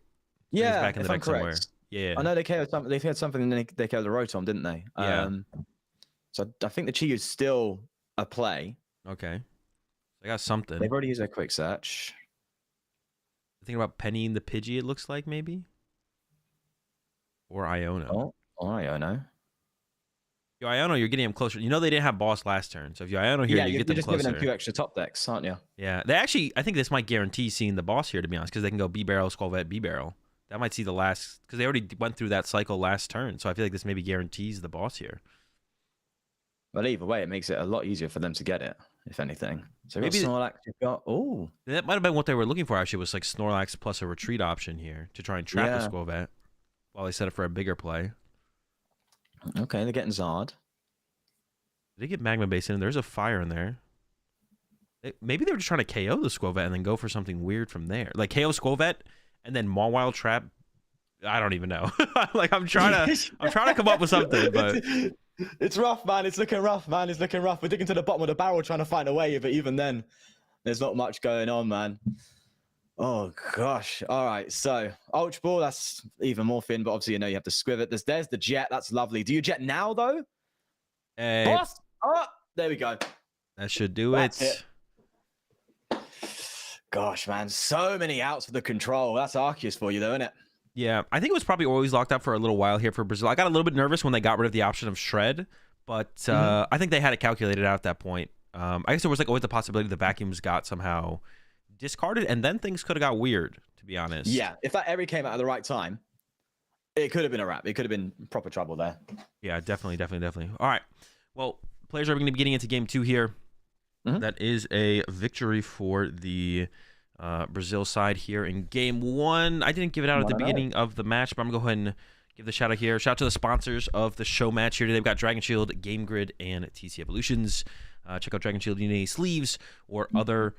Yeah, back in the deck somewhere. Yeah, I know they KO'd something. They had something, and then they KO'd the Rotom, didn't they? Yeah. So I think the Chiyu's still a play. Okay. I got something. They've already used a quick search. Thinking about pennying the Pidgey. It looks like maybe. Or Iono. Oh, Iono. Yo, Iono, you're getting him closer. You know they didn't have boss last turn, so if you Iono here, you get them just closer. Giving them a few extra top decks, aren't you? Yeah, they actually. I think this might guarantee seeing the boss here, to be honest, because they can go B barrel, Skullvet, B barrel. That might see the last, because they already went through that cycle last turn, so I feel like this maybe guarantees the boss here. But either way, it makes it a lot easier for them to get it, if anything. So maybe Snorlax, you've got that might have been what they were looking for. Actually, was like Snorlax plus a retreat option here to try and trap the Skullvet while they set it for a bigger play. Okay, they're getting Zard. Did they get Magma Base in? There's a fire in there. Maybe they were just trying to KO the Skullvet and then go for something weird from there. Like KO Skullvet and then Mawile trap. I don't even know. Like I'm trying to come up with something, but it's rough, man. It's looking rough, man. It's looking rough. We're digging to the bottom of the barrel trying to find a way, but even then, there's not much going on, man. Oh gosh. All right. So Ultra Ball, that's even more thin, but obviously you know you have to squiv it. There's the jet. That's lovely. Do you jet now though? Hey, boss. Oh, there we go. That should do it. Gosh, man, so many outs for the control. That's Arceus for you, though, isn't it? Yeah, I think it was probably always locked up for a little while here for Brazil. I got a little bit nervous when they got rid of the option of Shred, but I think they had it calculated out at that point. I guess there was like always the possibility the vacuums got somehow discarded, and then things could have got weird, to be honest. Yeah, if that Eri came out at the right time, it could have been a wrap. It could have been proper trouble there. Yeah, definitely. All right. Well, players are going to be getting into game 2 here. That is a victory for the Brazil side here in game 1. I didn't give it out at the beginning of the match, but I'm going to go ahead and give the shout out here. Shout out to the sponsors of the show match here today. They've got Dragon Shield, Game Grid, and TC Evolutions. Check out Dragon Shield. You need any sleeves or other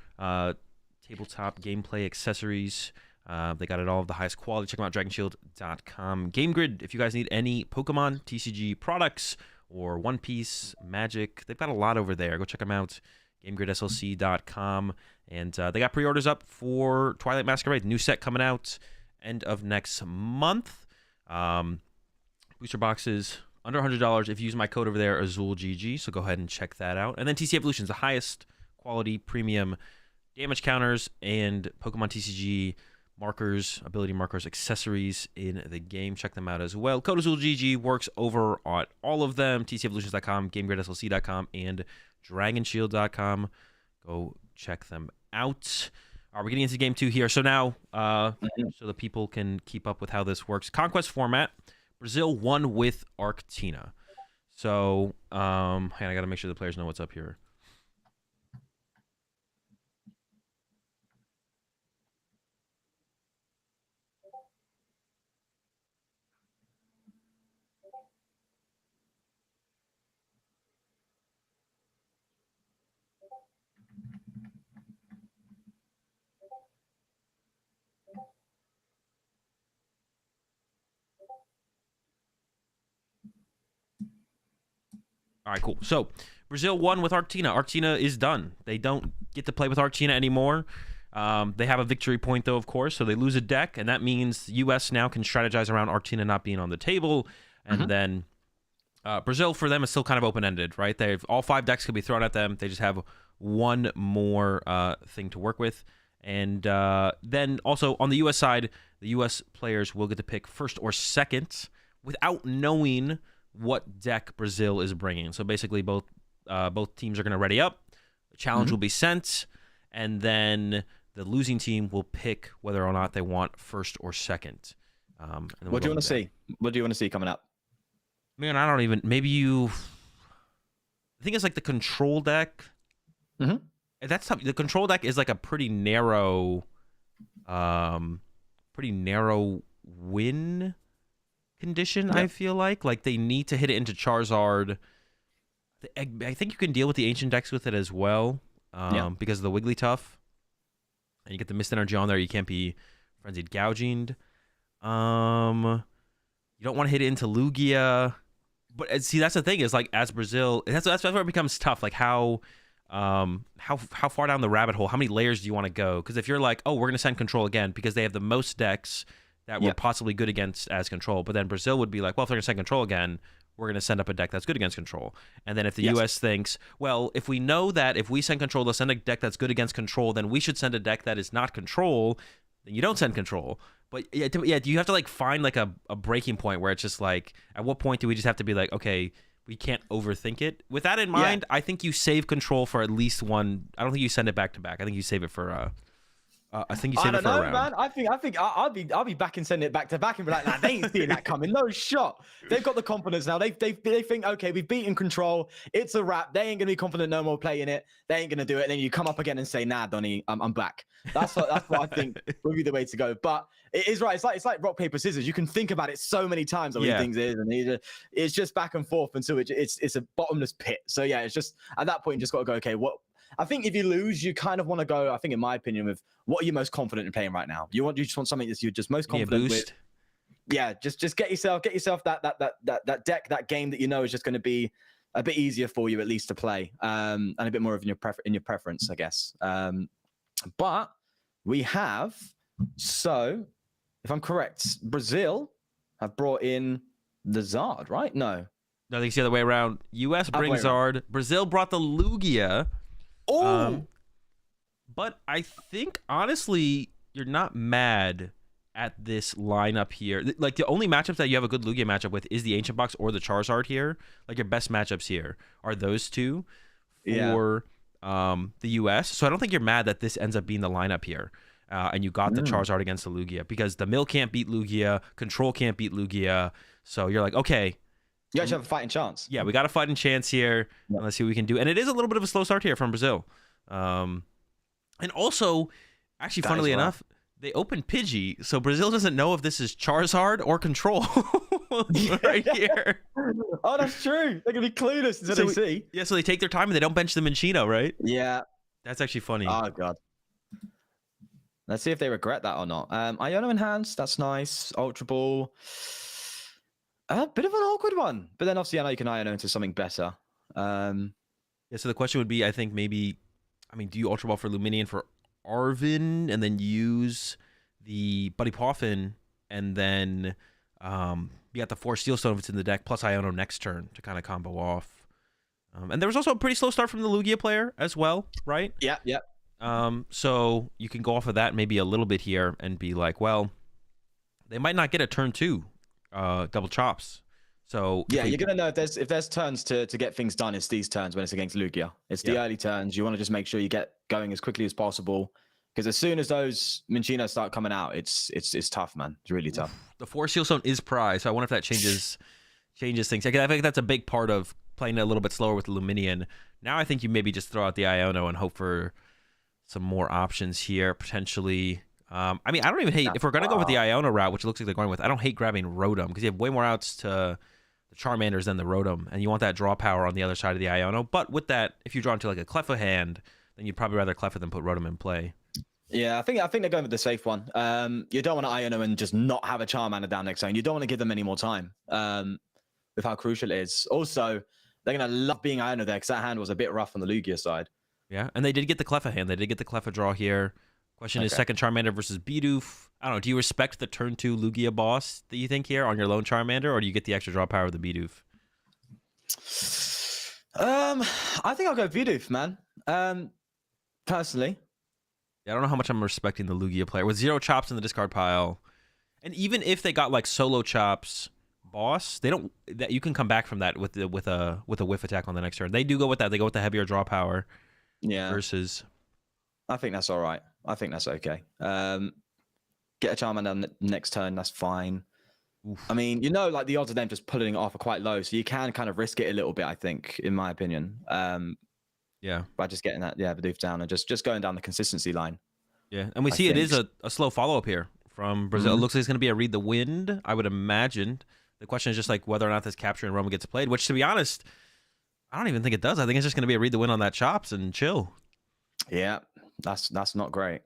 tabletop gameplay accessories. They got it all of the highest quality. Check them out, dragonshield.com. Game Grid, if you guys need any Pokemon TCG products or One Piece, Magic, they've got a lot over there. Go check them out, GameGridSLC.com. And they got pre-orders up for Twilight Masquerade, new set coming out end of next month. Booster boxes under $100 if you use my code over there, AzulGG. So go ahead and check that out. And then TC Evolutions, the highest quality premium damage counters and Pokemon TCG markers, ability markers, accessories in the game. Check them out as well. Code AzulGG works over on all of them. TCEvolutions.com, GameGridSLC.com, and DragonShield.com. Go check them out. All right, we're getting into game 2 here. So now, so the people can keep up with how this works. Conquest format. Brazil won with Arctina. So, hang on, I got to make sure the players know what's up here. All right, cool. So Brazil won with Arctina. Arctina is done. They don't get to play with Arctina anymore. They have a victory point, though, of course, so they lose a deck, and that means U.S. now can strategize around Arctina not being on the table. And then Brazil, for them, is still kind of open-ended, right? They've all 5 decks could be thrown at them. They just have one more thing to work with. And then also on the U.S. side, the U.S. players will get to pick first or second without knowing what deck Brazil is bringing. So basically, both teams are going to ready up. The challenge will be sent, and then the losing team will pick whether or not they want first or second. What do you want to see? What do you want to see coming up? Man, I don't even. Maybe you. I think it's like the control deck. That's tough. The control deck is like a pretty narrow win condition. I feel like they need to hit it into Charizard. I think you can deal with the ancient decks with it as well, because of the Wigglytuff, and you get the Mist Energy on there. You can't be Frenzied Gouging. You don't want to hit it into Lugia, but see, that's the thing is like as Brazil, that's where it becomes tough. Like how far down the rabbit hole, how many layers do you want to go? Because if you're like, oh, we're gonna send Control again because they have the most decks that were possibly good against as Control, but then Brazil would be like, well, if they're gonna send Control again, we're going to send up a deck that's good against Control. And then if the US thinks, well, if we know that if we send Control, they'll send a deck that's good against Control, then we should send a deck that is not Control, then you don't send Control. But yeah, you have to like find like a breaking point where it's just like, at what point do we just have to be like, okay, we can't overthink it? With that in mind, I think you save Control for at least one. I don't think you send it back to back. I think you save it for I think you save it for a round. Man. I think I'll be back and sending it back to back and be like, nah, they ain't seeing that coming. No shot. They've got the confidence now. They think, okay, we've beaten Control. It's a wrap. They ain't gonna be confident no more playing it. They ain't gonna do it. And then you come up again and say, nah, Donnie, I'm back. That's what I think would be the way to go. But it is right. It's like rock paper scissors. You can think about it so many times. What things is, and it's just back and forth until it's a bottomless pit. So yeah, it's just at that point you just got to go, okay, what? I think if you lose, you kind of want to go, I think in my opinion, with what are you most confident in playing right now? You just want something that you're just most confident with. Yeah, just get yourself that deck, that game that you know is just going to be a bit easier for you at least to play, and a bit more of in your preference, I guess. But we have, so if I'm correct, Brazil have brought in the Zard, right? No, I think it's the other way around. US brings Zard. Brazil brought the Lugia. Oh, but I think honestly, you're not mad at this lineup here. Like the only matchups that you have a good Lugia matchup with is the Ancient Box or the Charizard here. Like your best matchups here are those two for the US. So I don't think you're mad that this ends up being the lineup here. And you got the Charizard against the Lugia because the Mill can't beat Lugia, Control can't beat Lugia. So you're like, okay. You actually have a fighting chance. Yeah, we got a fighting chance here. Let's see what we can do. And it is a little bit of a slow start here from Brazil. And also, actually, funnily enough, they opened Pidgey, so Brazil doesn't know if this is Charizard or Control right here. Oh, that's true. They're going to be clueless until they see. Yeah, so they take their time and they don't bench the Minchino, right? Yeah. That's actually funny. Oh, God. Let's see if they regret that or not. Iono Enhanced, that's nice. Ultra Ball. A bit of an awkward one, but then obviously I know you can Iono into something better. Yeah, so the question would be, I think maybe, do you Ultra Ball for Luminion for Arvin and then use the Buddy Poffin and then you got the 4 Steel Stone if it's in the deck plus Iono next turn to kind of combo off. And there was also a pretty slow start from the Lugia player as well, right? Yeah. So you can go off of that maybe a little bit here and be like, well, they might not get a turn 2. Double chops. So yeah, you're gonna know if there's turns to get things done. It's these turns when it's against Lugia. It's the early turns. You want to just make sure you get going as quickly as possible because as soon as those Minchinos start coming out, it's tough, man. It's really tough. The 4 Steel Stone is prize, so I wonder if that changes things. I think that's a big part of playing it a little bit slower with Luminion. Now I think you maybe just throw out the Iono and hope for some more options here potentially. I don't even hate if we're gonna go with the Iono route, which it looks like they're going with. I don't hate grabbing Rotom because you have way more outs to the Charmanders than the Rotom, and you want that draw power on the other side of the Iono. But with that, if you draw into like a Cleffa hand, then you'd probably rather Cleffa than put Rotom in play. Yeah, I think they're going with the safe one. You don't want to Iono and just not have a Charmander down next turn. You don't want to give them any more time. With how crucial it is. Also, they're gonna love being Iono there because that hand was a bit rough on the Lugia side. Yeah, and they did get the Cleffa hand. They did get the Cleffa draw here. Question is second Charmander versus Bidoof. I don't know. Do you respect the turn 2 Lugia boss that you think here on your lone Charmander, or do you get the extra draw power of the Bidoof? I think I'll go Bidoof, man. Personally. Yeah, I don't know how much I'm respecting the Lugia player with 0 chops in the discard pile, and even if they got like solo chops boss, they don't. That you can come back from that with a whiff attack on the next turn. They do go with that. They go with the heavier draw power. Yeah. Versus. I think that's all right. I think that's okay. Get a Charmander next turn, that's fine. Oof. Like the odds of them just pulling it off are quite low, so you can kind of risk it a little bit, I think, in my opinion. Yeah. By just getting that, Bidoof down and just going down the consistency line. Yeah, and we see it is a slow follow-up here from Brazil. It looks like it's going to be a Read the Wind, I would imagine. The question is just like whether or not this Capture and Roam gets played, which, to be honest, I don't even think it does. I think it's just going to be a read the win on that chops and chill. Yeah, that's not great.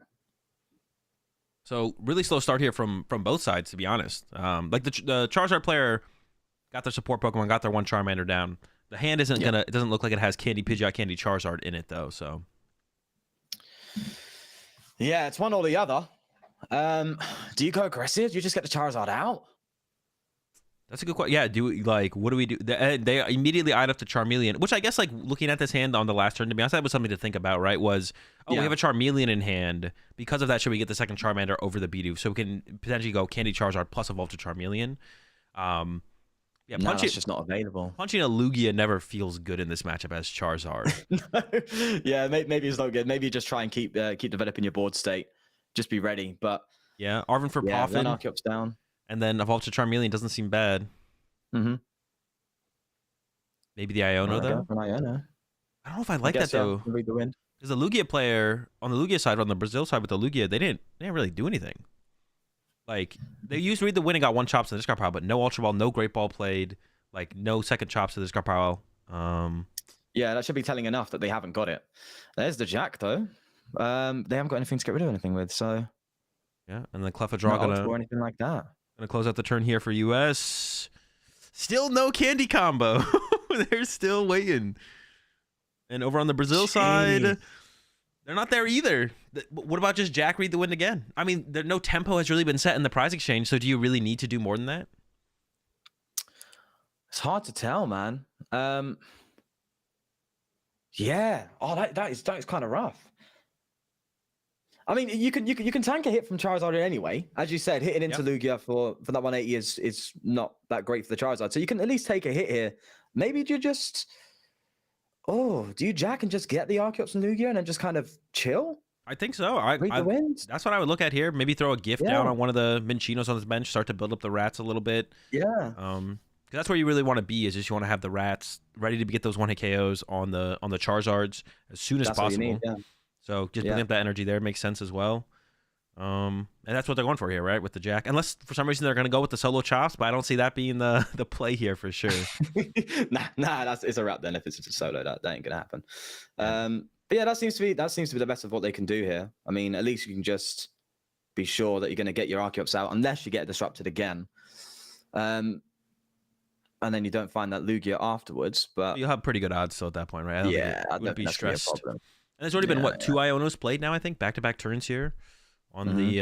So really slow start here from both sides, to be honest. Like the Charizard player got their support Pokemon, got their one Charmander down. The hand isn't gonna. It doesn't look like it has Candy Pidgeot, Candy Charizard in it though. So yeah, it's one or the other. Do you go aggressive? Do you just get the Charizard out? that's a good question. Yeah, what do we do? They immediately eyed up to Charmeleon, which I guess like looking at this hand on the last turn, to be honest, that was something to think about, right? Was we have a Charmeleon in hand. Because of that, should we get the second Charmander over the Bidoof so we can potentially go Candy Charizard plus evolve to Charmeleon? Yeah, no, that's just not available. Punching a Lugia never feels good in this matchup as Charizard. Yeah, maybe it's not good. Maybe just try and keep developing your board state. Just be ready. But yeah, Arven for Poffin. Then Archeop's down. And then evolve to Charmeleon doesn't seem bad. Mm-hmm. Maybe the Iono, though? Iono. I don't know if I like that, though. Read the wind. Because the Lugia player, on the Lugia side, on the Brazil side with the Lugia, they didn't really do anything. Like, they used Read the Wind and got one chops in the discard pile, but no Ultra Ball, no Great Ball played, like, no second chops to the discard pile. Yeah, that should be telling enough that they haven't got it. There's the Jack, though. They haven't got anything to get rid of anything with, so... Yeah, and then Clefairy or anything like that. Gonna close out the turn here for US. Still no candy combo. They're still waiting. And over on the Brazil side, they're not there either. What about just Jack Read the Wind again? I mean, no tempo has really been set in the prize exchange, so do you really need to do more than that? It's hard to tell, man. Yeah. Oh, that is kind of rough. I mean, you can tank a hit from Charizard anyway. As you said, hitting into Lugia for that 180 is not that great for the Charizard. So you can at least take a hit here. Maybe you just... Oh, do you Jack and just get the Archeops and Lugia and then just kind of chill? I think so. Read the wind? That's what I would look at here. Maybe throw a gift down on one of the Minchinos on his bench, start to build up the rats a little bit. Yeah. Because that's where you really want to be, is just you want to have the rats ready to get those one-hit KOs on the Charizards as soon as possible. What you need, So just building up that energy there makes sense as well. And that's what they're going for here, right? With the Jack. Unless for some reason they're going to go with the solo chops, but I don't see that being the play here for sure. nah, it's a wrap then if it's just a solo. That ain't going to happen. But yeah, that seems to be the best of what they can do here. I mean, at least you can just be sure that you're going to get your Archeops out unless you get disrupted again. And then you don't find that Lugia afterwards. But you'll have pretty good odds still at that point, right? I wouldn't be stressed. Be a problem. And there's already been two Ionos played now, I think, back-to-back turns here on the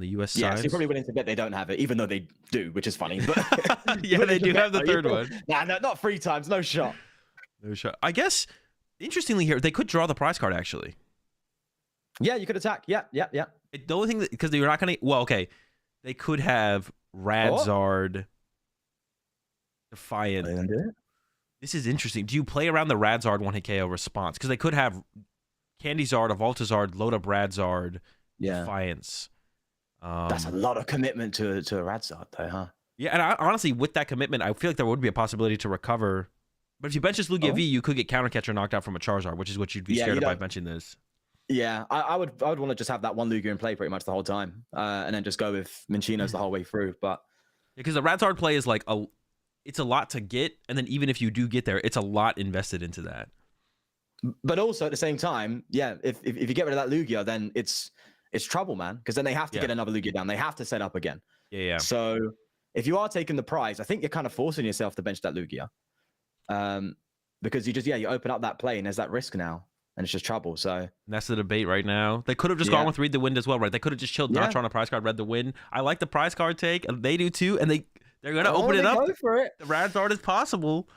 US side. Yeah, so you're probably willing to bet they don't have it, even though they do, which is funny. But yeah, they do have the third one. Nah, no, not 3 times, no shot. No shot. I guess interestingly here, they could draw the prize card actually. Yeah, you could attack. Yeah. The only thing because you're not gonna. Well, okay, they could have Radzard, Defiant. This is interesting. Do you play around the Radzard one-hit KO response? Because they could have Candyzard, Evoltazard, load up Radzard, Defiance. That's a lot of commitment to a Radzard, though, huh? Yeah, and honestly, with that commitment, I feel like there would be a possibility to recover. But if you bench this Lugia V, you could get Counter Catcher knocked out from a Charizard, which is what you'd be scared of by benching this. Yeah, I would want to just have that one Lugia in play pretty much the whole time, and then just go with Minchinos the whole way through. But because the Radzard play is like it's a lot to get, and then even if you do get there, it's a lot invested into that. But also at the same time, if you get rid of that Lugia, then it's trouble, man. Because then they have to get another Lugia down. They have to set up again. Yeah. So if you are taking the prize, I think you're kind of forcing yourself to bench that Lugia, because you just you open up that play and there's that risk now, and it's just trouble. So and that's the debate right now. They could have just gone with Read the Wind as well, right? They could have just chilled Notch on a prize card, read the Wind. I like the prize card take, and they do too, and they're gonna open it up. Go for it. The Radzard is possible.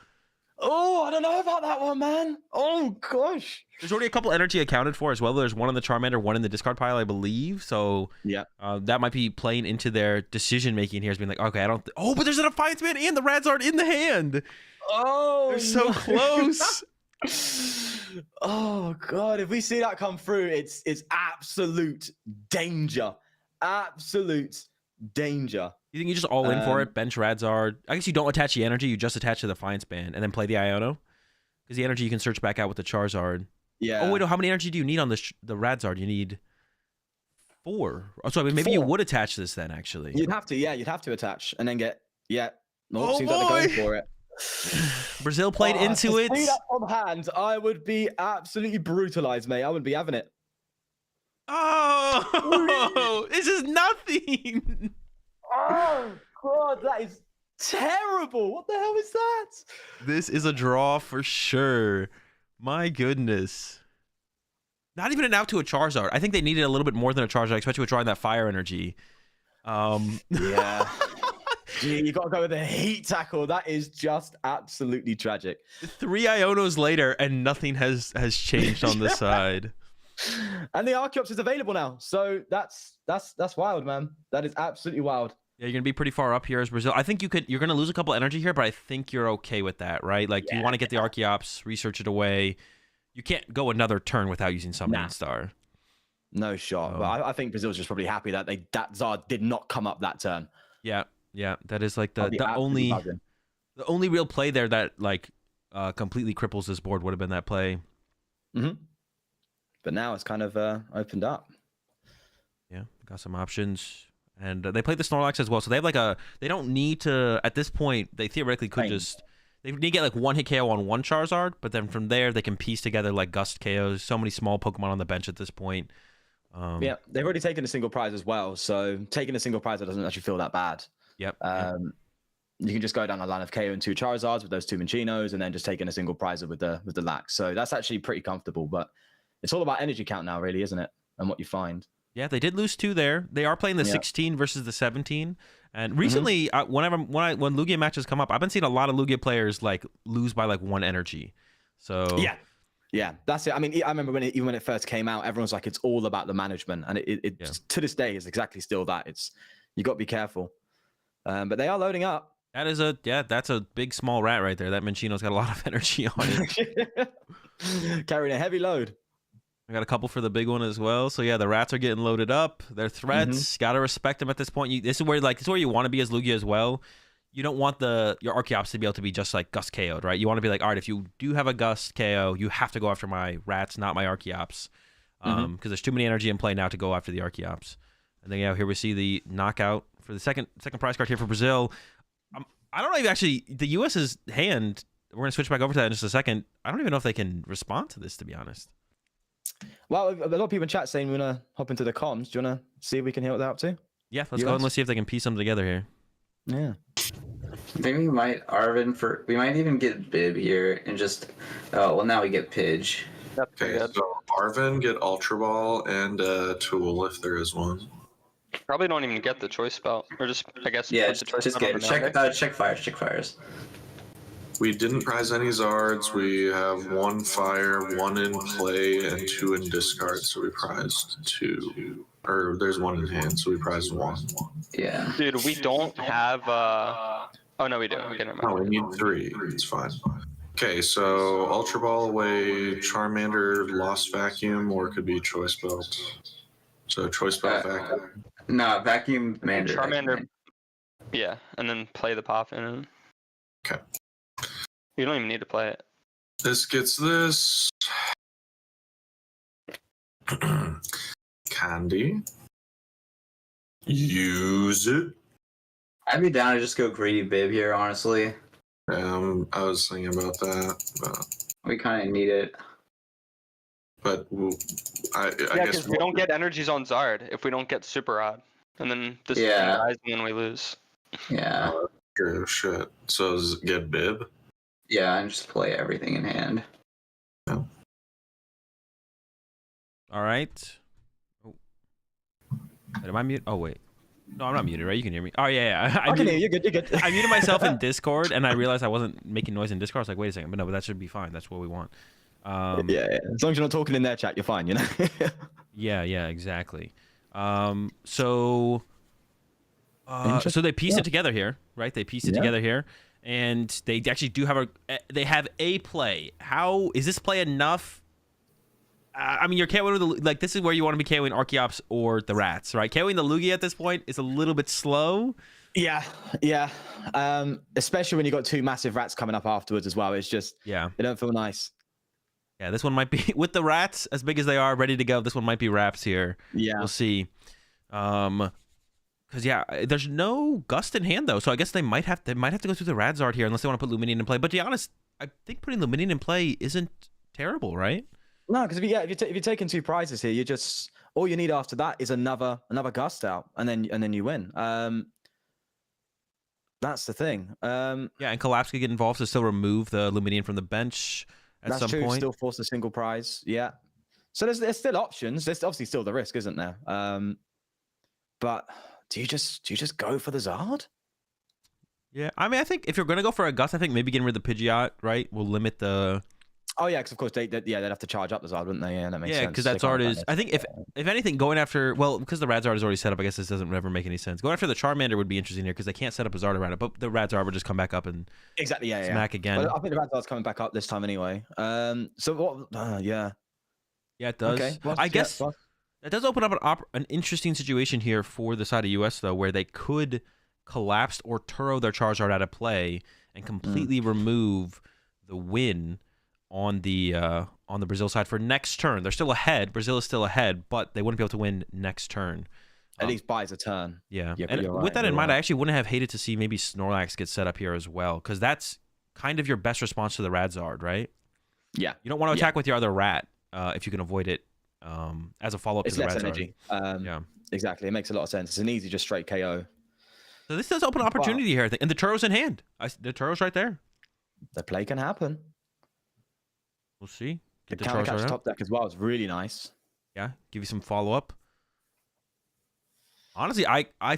Oh, I don't know about that one, man. Oh gosh. There's already a couple energy accounted for as well. There's one in the Charmander, one in the discard pile, I believe. So that might be playing into their decision making here, as being like, okay, I don't. But there's an Defiance Man and the Radzard in the hand. Oh, they're so close. Oh god, if we see that come through, it's absolute danger. Absolute danger. You think you just all in for it? Bench Radzard. I guess you don't attach the energy. You just attach the Defiance Band and then play the Iono. Because the energy you can search back out with the Charizard. Yeah. Oh, wait, no, how many energy do you need on the Radzard? You need 4. Oh, so I mean, maybe you would attach this then, actually. You'd have to, you'd have to attach and then get, seems like they're going for it. Brazil played into it. To see that from hand, I would be absolutely brutalized, mate. I wouldn't be having it. Oh, this is nothing. Oh God, that is terrible. What the hell is that? This is a draw for sure. My goodness. Not even an out to a Charizard. I think they needed a little bit more than a Charizard, especially with drawing that fire energy. Yeah. Gee, you got to go with a heat tackle. That is just absolutely tragic. 3 Ionos later, and nothing has changed on this side. And the Archeops is available now, so that's wild, man. That is absolutely wild. Yeah, you're gonna be pretty far up here as Brazil. I think you're gonna lose a couple energy here, but I think you're okay with that, right? Like, you want to get the Archeops, research it away. You can't go another turn without using Summoning Star. No shot. But I think Brazil's just probably happy that that Zard did not come up that turn. Yeah, that is like the only real play there that like completely cripples this board would have been that play. But now it's kind of opened up. Yeah, got some options. And they played the Snorlax as well, so they have like they don't need to, at this point, they theoretically could they need to get like 1-hit KO on one Charizard, but then from there they can piece together like Gust KOs. So many small Pokemon on the bench at this point. Yeah, they've already taken a single prize as well, so taking a single prize that doesn't actually feel that bad. Yep. You can just go down a line of KO and 2 Charizards with those 2 Minchinos, and then just taking a single prize with the Lax. So that's actually pretty comfortable, but it's all about energy count now, really, isn't it? And what you find. Yeah, they did lose 2 there. They are playing the 16 versus the 17. And recently, when Lugia matches come up, I've been seeing a lot of Lugia players like lose by like 1 energy. So yeah, that's it. I mean, I remember even when it first came out, everyone's like, it's all about the management, and it to this day is exactly still that. It's you got to be careful. But they are loading up. That is that's a big small rat right there. That Minchino's got a lot of energy on it. Carrying a heavy load. I got a couple for the big one as well. So yeah, the rats are getting loaded up. They're threats. Gotta respect them at this point. This is where you want to be as Lugia as well. You don't want your Archeops to be able to be just like Gust KO'd, right? You want to be like, all right, if you do have a Gust KO, you have to go after my rats, not my Archeops. Because there's too many energy in play now to go after the Archeops. And then here we see the knockout for the second prize card here for Brazil. I don't know if actually the US's hand, we're going to switch back over to that in just a second. I don't even know if they can respond to this, to be honest. Well, a lot of people in chat saying we want to hop into the comms. Do you want to see if we can hear what they're up to? Yeah, let's go and let's see if they can piece them together here. Yeah. I think we might we might even get Bib here and just now we get Pidge. Okay, so Arvin, get Ultra Ball and Tool if there is one. Probably don't even get the choice spell, or just I guess Yeah, put the choice just spell get check fires. We didn't prize any Zards. We have 1 fire, 1 in play, and 2 in discard. So we prized 2. Or there's 1 in hand, so we prized 1. Yeah. Dude, we don't have. Oh no, we do. Okay, never mind. No, we need 3. It's fine. Okay, so Ultra Ball away, Charmander, Lost Vacuum, or it could be Choice Belt. So Choice Belt Vacuum. No, Vacuum Mander. Charmander. Yeah, and then play the pop in. Okay. You don't even need to play it. This gets this. Candy. Use it. I'd be down to just go greedy Bib here, honestly. I was thinking about that, but we kind of need it. But I Yeah, guess because we don't get energies on Zard if we don't get Super Odd, and then this thing dies and then we lose. Yeah. Sure, shit. So get Bib. Yeah, and just play everything in hand. No. All right. Oh. Am I muted? Oh, wait. No, I'm not muted, right? You can hear me. Oh, yeah. I can hear you. You're good. I muted myself in Discord, and I realized I wasn't making noise in Discord. I was like, wait a second. But no, but that should be fine. That's what we want. Yeah. As long as you're not talking in their chat, you're fine, you know? Yeah, exactly. So they piece it together here, right? They piece it together here. And they actually do have a play. How is this play enough? I mean, you're KOing with this is where you want to be KOing Archeops or the rats, right? KOing the Lugia at this point is a little bit slow. Yeah. Especially when you got 2 massive rats coming up afterwards as well. It's just they don't feel nice. Yeah, this one might be with the rats as big as they are, ready to go. This one might be wraps here. Yeah, we'll see. Because Because yeah, there's no Gust in hand though, so I guess they might have to go through the Radzard here unless they want to put Luminion in play. But to be honest, I think putting Luminion in play isn't terrible, right? No, because if you're taking 2 prizes here, you just all you need after that is another Gust out, and then you win. That's the thing. Yeah, and Collapse could get involved to still remove the Luminion from the bench at some point. Still force a single prize. Yeah. So there's still options. There's obviously still the risk, isn't there? But do you just go for the Zard? Yeah, I mean, I think if you're gonna go for a Gust, I think maybe getting rid of the Pidgeot, right, will limit the. Oh yeah, because of course they'd have to charge up the Zard, wouldn't they? Yeah, that makes sense. Yeah, because that Zard is. I think if anything, going after because the Radzard is already set up, I guess this doesn't ever make any sense. Going after the Charmander would be interesting here because they can't set up a Zard around it, but the Radzard would just come back up and smack again. Well, I think the Radzard's coming back up this time anyway. So what? Yeah. Yeah, it does. Okay. I guess that does open up an interesting situation here for the side of US though, where they could collapse or Turo their Charizard out of play and completely remove the win on the Brazil side for next turn. They're still ahead. Brazil is still ahead, but they wouldn't be able to win next turn. At least buys a turn. Yeah. And with that in mind, I actually wouldn't have hated to see maybe Snorlax get set up here as well, because that's kind of your best response to the Radzard, right? Yeah. You don't want to attack with your other rat if you can avoid it as a follow-up to the Radzard. Energy. Yeah. Exactly. It makes a lot of sense. It's an easy, just straight KO. So this does open an opportunity here, I think. And the Turo's in hand. The Turo's right there. The play can happen. We'll see. The Counter Catch top deck as well is really nice. Yeah, give you some follow-up. Honestly, I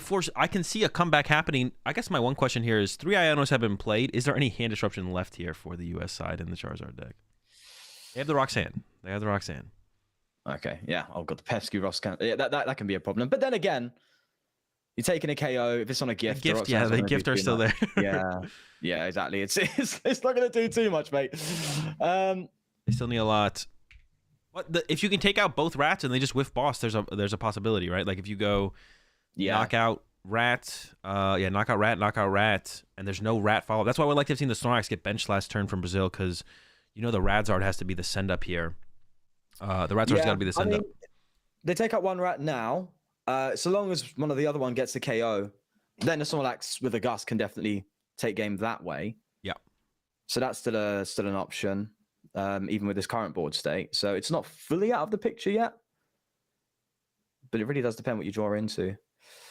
can see a comeback happening. I guess my one question here is 3 Ionos have been played. Is there any hand disruption left here for the US side in the Charizard deck? They have the Roxanne. Okay, yeah. I've got the Pesky Roxanne. Yeah, that can be a problem. But then again, you're taking a KO. If it's on a gift, the gift are still there. yeah, exactly. It's not going to do too much, mate. They still need a lot. If you can take out both rats and they just whiff boss, there's a possibility, right? Like if you go knock out rat, knock out rat, and there's no rat follow. That's why I would like to have seen the Snorlax get benched last turn from Brazil, because the Radzard has to be the send up here. The Radzard's got to be the send up. They take out one rat now. So long as one of the other one gets the KO, then the Snorlax with a Gust can definitely take game that way. Yeah. So that's still an option, even with this current board state. So it's not fully out of the picture yet, but it really does depend what you draw into.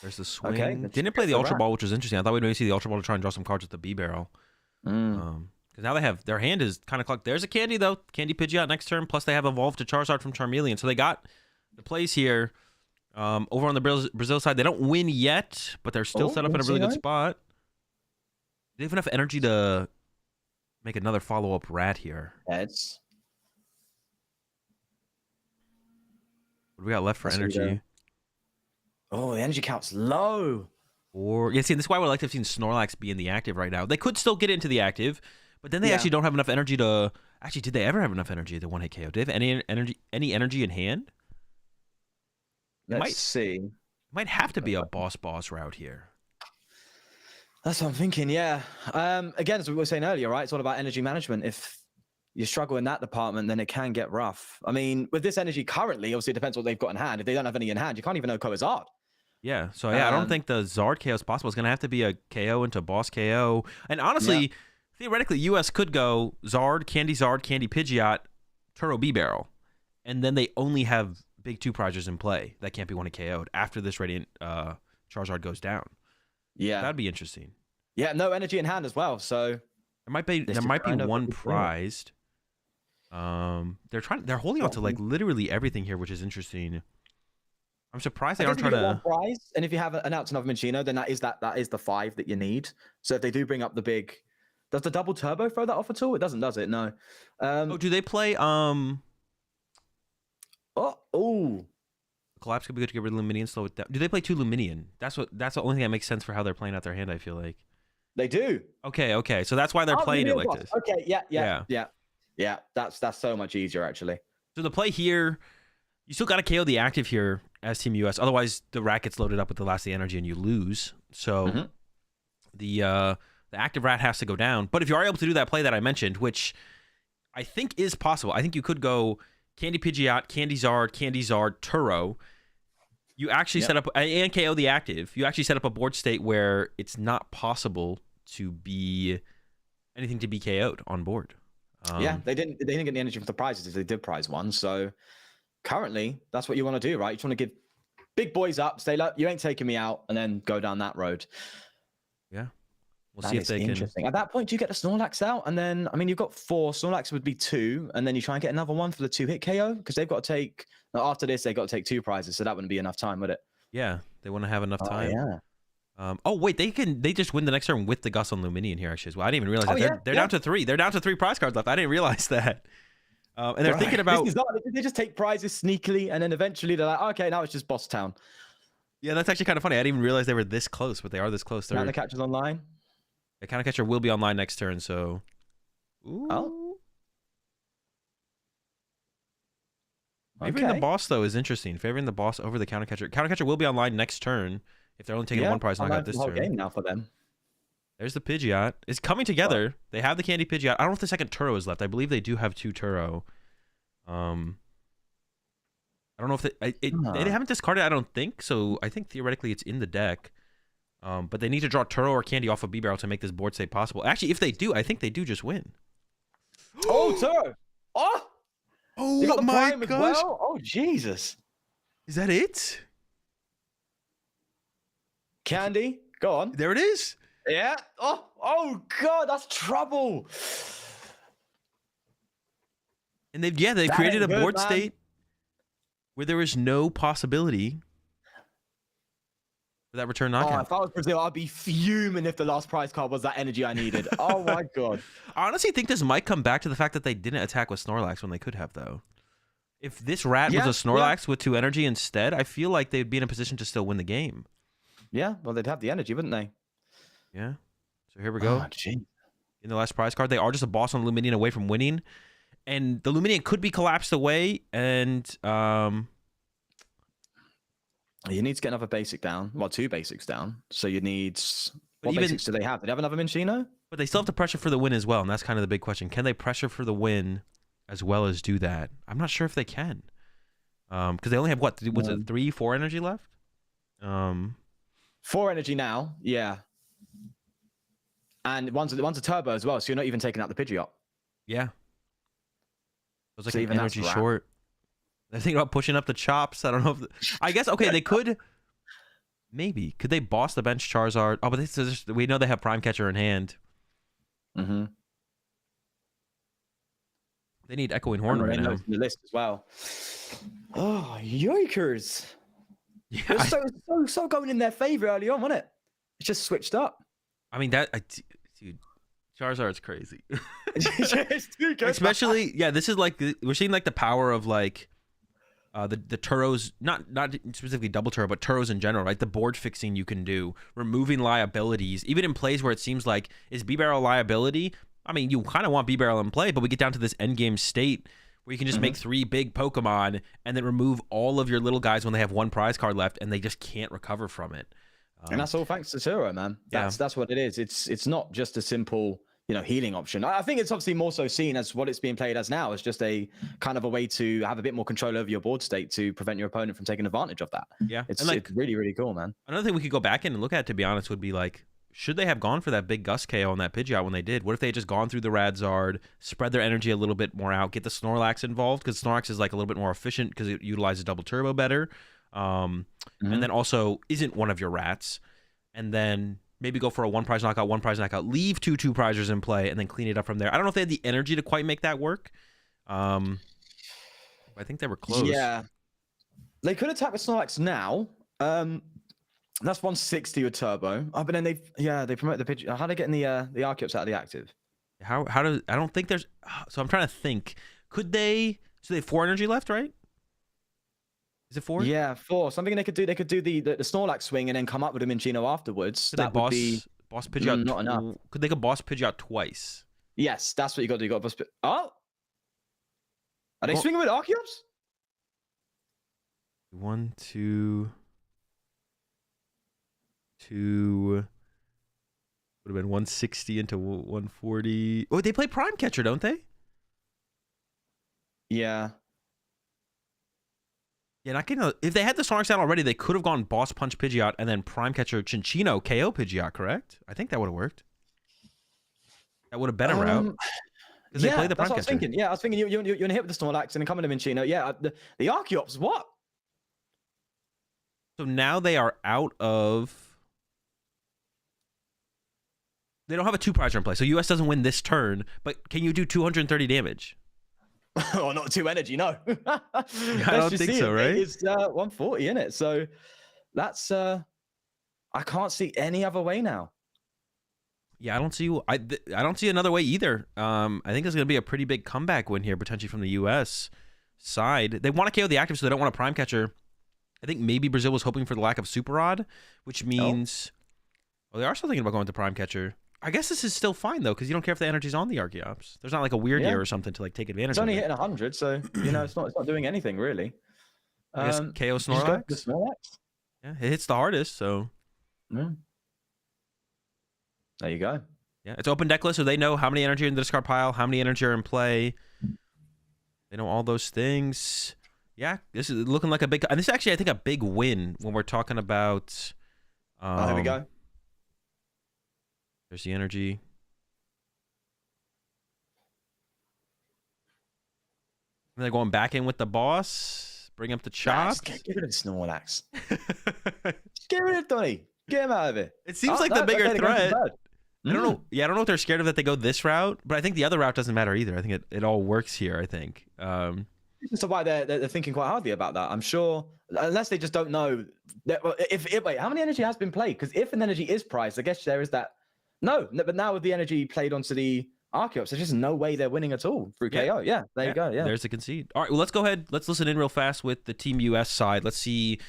There's the swing. Okay, didn't play the Ultra Ball, which was interesting. I thought we'd maybe see the Ultra Ball to try and draw some cards with the B Barrel. Because now their hand is kind of clocked. There's a Candy though. Candy Pidgeot next turn. Plus they have evolved to Charizard from Charmeleon. So they got the plays here. Over on the Brazil side, they don't win yet, but they're still set up in a really good spot. They have enough energy to make another follow-up rat here. Heads. What do we got left for energy? Oh, the energy count's low. See, this is why I would like to have seen Snorlax be in the active right now. They could still get into the active, but then they actually don't have enough energy to. Actually, did they ever have enough energy to one-hit KO? Did they have any energy in hand? Let's see. Might have to be a boss route here. That's what I'm thinking, yeah. Again, as we were saying earlier, right? It's all about energy management. If you struggle in that department, then it can get rough. I mean, with this energy currently, obviously it depends what they've got in hand. If they don't have any in hand, you can't even know Charizard. Yeah, so I don't think the Zard KO is possible. It's going to have to be a KO into boss KO. And honestly, theoretically, US could go Zard, Candy Pidgeot, Turo B Barrel. And then they only have big 2 prizes in play that can't be one KO'd after this Radiant Charizard goes down. Yeah, that'd be interesting. Yeah, no energy in hand as well. So there might be one prized. They're holding on to like literally everything here, which is interesting. I'm surprised they aren't trying to. One prize, and if you have an out another Minccino, then that is the 5 that you need. So if they do bring up the big, does the double turbo throw that off at all? It doesn't, does it? No. Do they play Collapse could be good to get rid of Luminion, slow it down. Do they play 2 Luminion? That's the only thing that makes sense for how they're playing out their hand, I feel like. They do. Okay. So that's why they're playing it like this. Okay, yeah. That's so much easier, actually. So the play here, you still got to KO the active here as Team US. Otherwise, the rat gets loaded up with the last of the energy and you lose. So the active rat has to go down. But if you are able to do that play that I mentioned, which I think is possible, I think you could go Candy Pidgeot, Candy Zard, Turo, You actually set up and KO the active. You actually set up a board state where it's not possible to be anything to be KO'd on board. Yeah, they didn't get the energy from the prizes if they did prize one. So currently, that's what you want to do, right? You just want to give big boys up, stay low. You ain't taking me out, and then go down that road. Yeah, we'll That see if is they interesting. can. At that point, do you get the Snorlax out, and then I mean, you've got 4. Snorlax would be 2, and then you try and get another one for the 2-hit KO because they've got to take. After this, they've got to take 2 prizes, so that wouldn't be enough time, would it? Yeah, they want to have enough time. Yeah. Oh wait, they just win the next turn with the Gus on Luminion here actually as well. I didn't even realize that. They're down to 3. They're down to 3 prize cards left. I didn't realize that. And they're thinking about. They just take prizes sneakily, and then eventually they're like, okay, now it's just Boss Town. Yeah, that's actually kind of funny. I didn't even realize they were this close, but they are this close. Counter Catcher's online. The Counter Catcher will be online next turn, so. Ooh. Oh. Favoring the boss though is interesting. Favoring the boss over the Counter Catcher. Counter Catcher will be online next turn if they're only taking 1 prize knockout this turn. Game now for them. There's the Pidgeot. It's coming together. They have the Candy Pidgeot. I don't know if the second Turo is left. I believe they do have 2 Turo. I don't know if they haven't discarded. I don't think so. I think theoretically it's in the deck. But they need to draw Turo or Candy off of B-Barrel to make this board state possible. Actually, if they do, I think they do just win. Oh, Turo! Oh my gosh! Well? Oh, Jesus! Is that it? Candy, go on. There it is. Yeah. Oh God, that's trouble. And they've created a board state where there is no possibility for that return knockout. If I was Brazil, I'd be fuming if the last prize card was that energy I needed. Oh my God. I honestly think this might come back to the fact that they didn't attack with Snorlax when they could have, though. If this rat was a Snorlax with 2 energy instead, I feel like they'd be in a position to still win the game. Yeah, well, they'd have the energy, wouldn't they? Yeah. So here we go. Oh, gee. In the last prize card, they are just a boss on Luminion away from winning. And the Luminion could be collapsed away, and you need to get another basic down. Well, 2 basics down. So you need. What basics do they have? Do they have another Minchino? But they still have to pressure for the win as well, and that's kind of the big question. Can they pressure for the win as well as do that? I'm not sure if they can. Because they only have, what, was it 3, 4 energy left? 4 energy now, yeah. And one's a turbo as well, so you're not even taking out the Pidgeot. Yeah. It was like an energy short. They're thinking about pushing up the chops. I don't know if... I guess, okay, they could... Maybe. Could they boss the bench Charizard? Oh, but we know they have Prime Catcher in hand. Mm-hmm. They need Echoing Horn right now. The list as well. Oh, yikers. Yeah, it was so going in their favor early on, wasn't it? It's just switched up. I mean, dude, Charizard's crazy. It's too good. Especially, yeah, this is like, we're seeing like the power of like the Turos, not specifically double Turo, but Turos in general, right? The board fixing you can do, removing liabilities, even in plays where it seems like, is B-Barrel liability? I mean, you kind of want B-Barrel in play, but we get down to this endgame state where you can just make 3 big Pokemon and then remove all of your little guys when they have 1 prize card left and they just can't recover from it. And that's all thanks to Turo, man. That's what it is. It's not just a simple, healing option. I think it's obviously more so seen as what it's being played as now. It's just a kind of a way to have a bit more control over your board state to prevent your opponent from taking advantage of that. Yeah. It's really, really cool, man. Another thing we could go back in and look at, to be honest, would be like, should they have gone for that big Gus KO on that Pidgeot when they did? What if they had just gone through the Radzard, spread their energy a little bit more out, get the Snorlax involved, because Snorlax is like a little bit more efficient because it utilizes double turbo better, and then also isn't one of your rats, and then maybe go for a 1 prize knockout, 1 prize knockout, leave 2 prizers in play, and then clean it up from there. I don't know if they had the energy to quite make that work. I think they were close. Yeah, they could attack with Snorlax now. That's 160 with turbo. But then they promote the Pidgeot. How are they getting the Archeops out of the active? How do I don't think there's. So I'm trying to think. Could they? So they have 4 energy left, right? Is it 4? Yeah, 4. Something they could do. They could do the Snorlax swing and then come up with a Minchino afterwards. Could that would be boss Pidgeot. Not enough. Could they boss Pidgeot twice? Yes, that's what you got to do. You got to boss. Oh, are they swinging with Archeops? 1, 2. 2 would have been 160 into 140. Oh, they play Prime Catcher, don't they? Yeah. Yeah, not getting if they had the Snorlax out already, they could have gone Boss Punch Pidgeot and then Prime Catcher Chinchino KO Pidgeot, correct? I think that would have worked. That would have been a route. Because they played the Prime that's what I Catcher. was thinking. Yeah, I was thinking you're going to hit with the Snorlax and then come in the Minchino. Yeah, the Archeops, what? So now they are out of... They don't have a 2-prizer in play. So US doesn't win this turn, but can you do 230 damage? Oh, not 2 energy, no. I don't think so, right? It's 140 in it. So that's I can't see any other way now. Yeah, I don't see another way either. I think there's going to be a pretty big comeback win here potentially from the US side. They want to KO the active, so they don't want a Prime Catcher. I think maybe Brazil was hoping for the lack of Super Rod, which means well, they are still thinking about going to Prime Catcher. I guess this is still fine though, because you don't care if the energy's on the Archeops. There's not like a weird year or something to like take advantage. It's only of hitting 100, so it's not KO anything really. I guess KO Snorlax. Snorlax. Yeah, it hits the hardest, so. Yeah. There you go. Yeah, it's open deck list, so they know how many energy are in the discard pile, how many energy are in play. They know all those things. Yeah, this is looking like a big. And this is actually, I think, a big win when we're talking about. There we go. There's the energy. And they're going back in with the boss. Bring up the chops. Get rid of Snorlax. Get rid of Donny. Get him out of it. It seems like the bigger threat. I don't know. Yeah, I don't know if they're scared of that they go this route, but I think the other route doesn't matter either. I think it all works here, I think. So why they're thinking quite hardly about that. I'm sure, unless they just don't know. Wait, how many energy has been played? Because if an energy is priced, I guess there is that. No, but now with the energy played onto the Archeops, there's just no way they're winning at all through KO. Yeah, there you go. Yeah, there's the concede. All right, well, let's go ahead. Let's listen in real fast with the Team US side. Let's see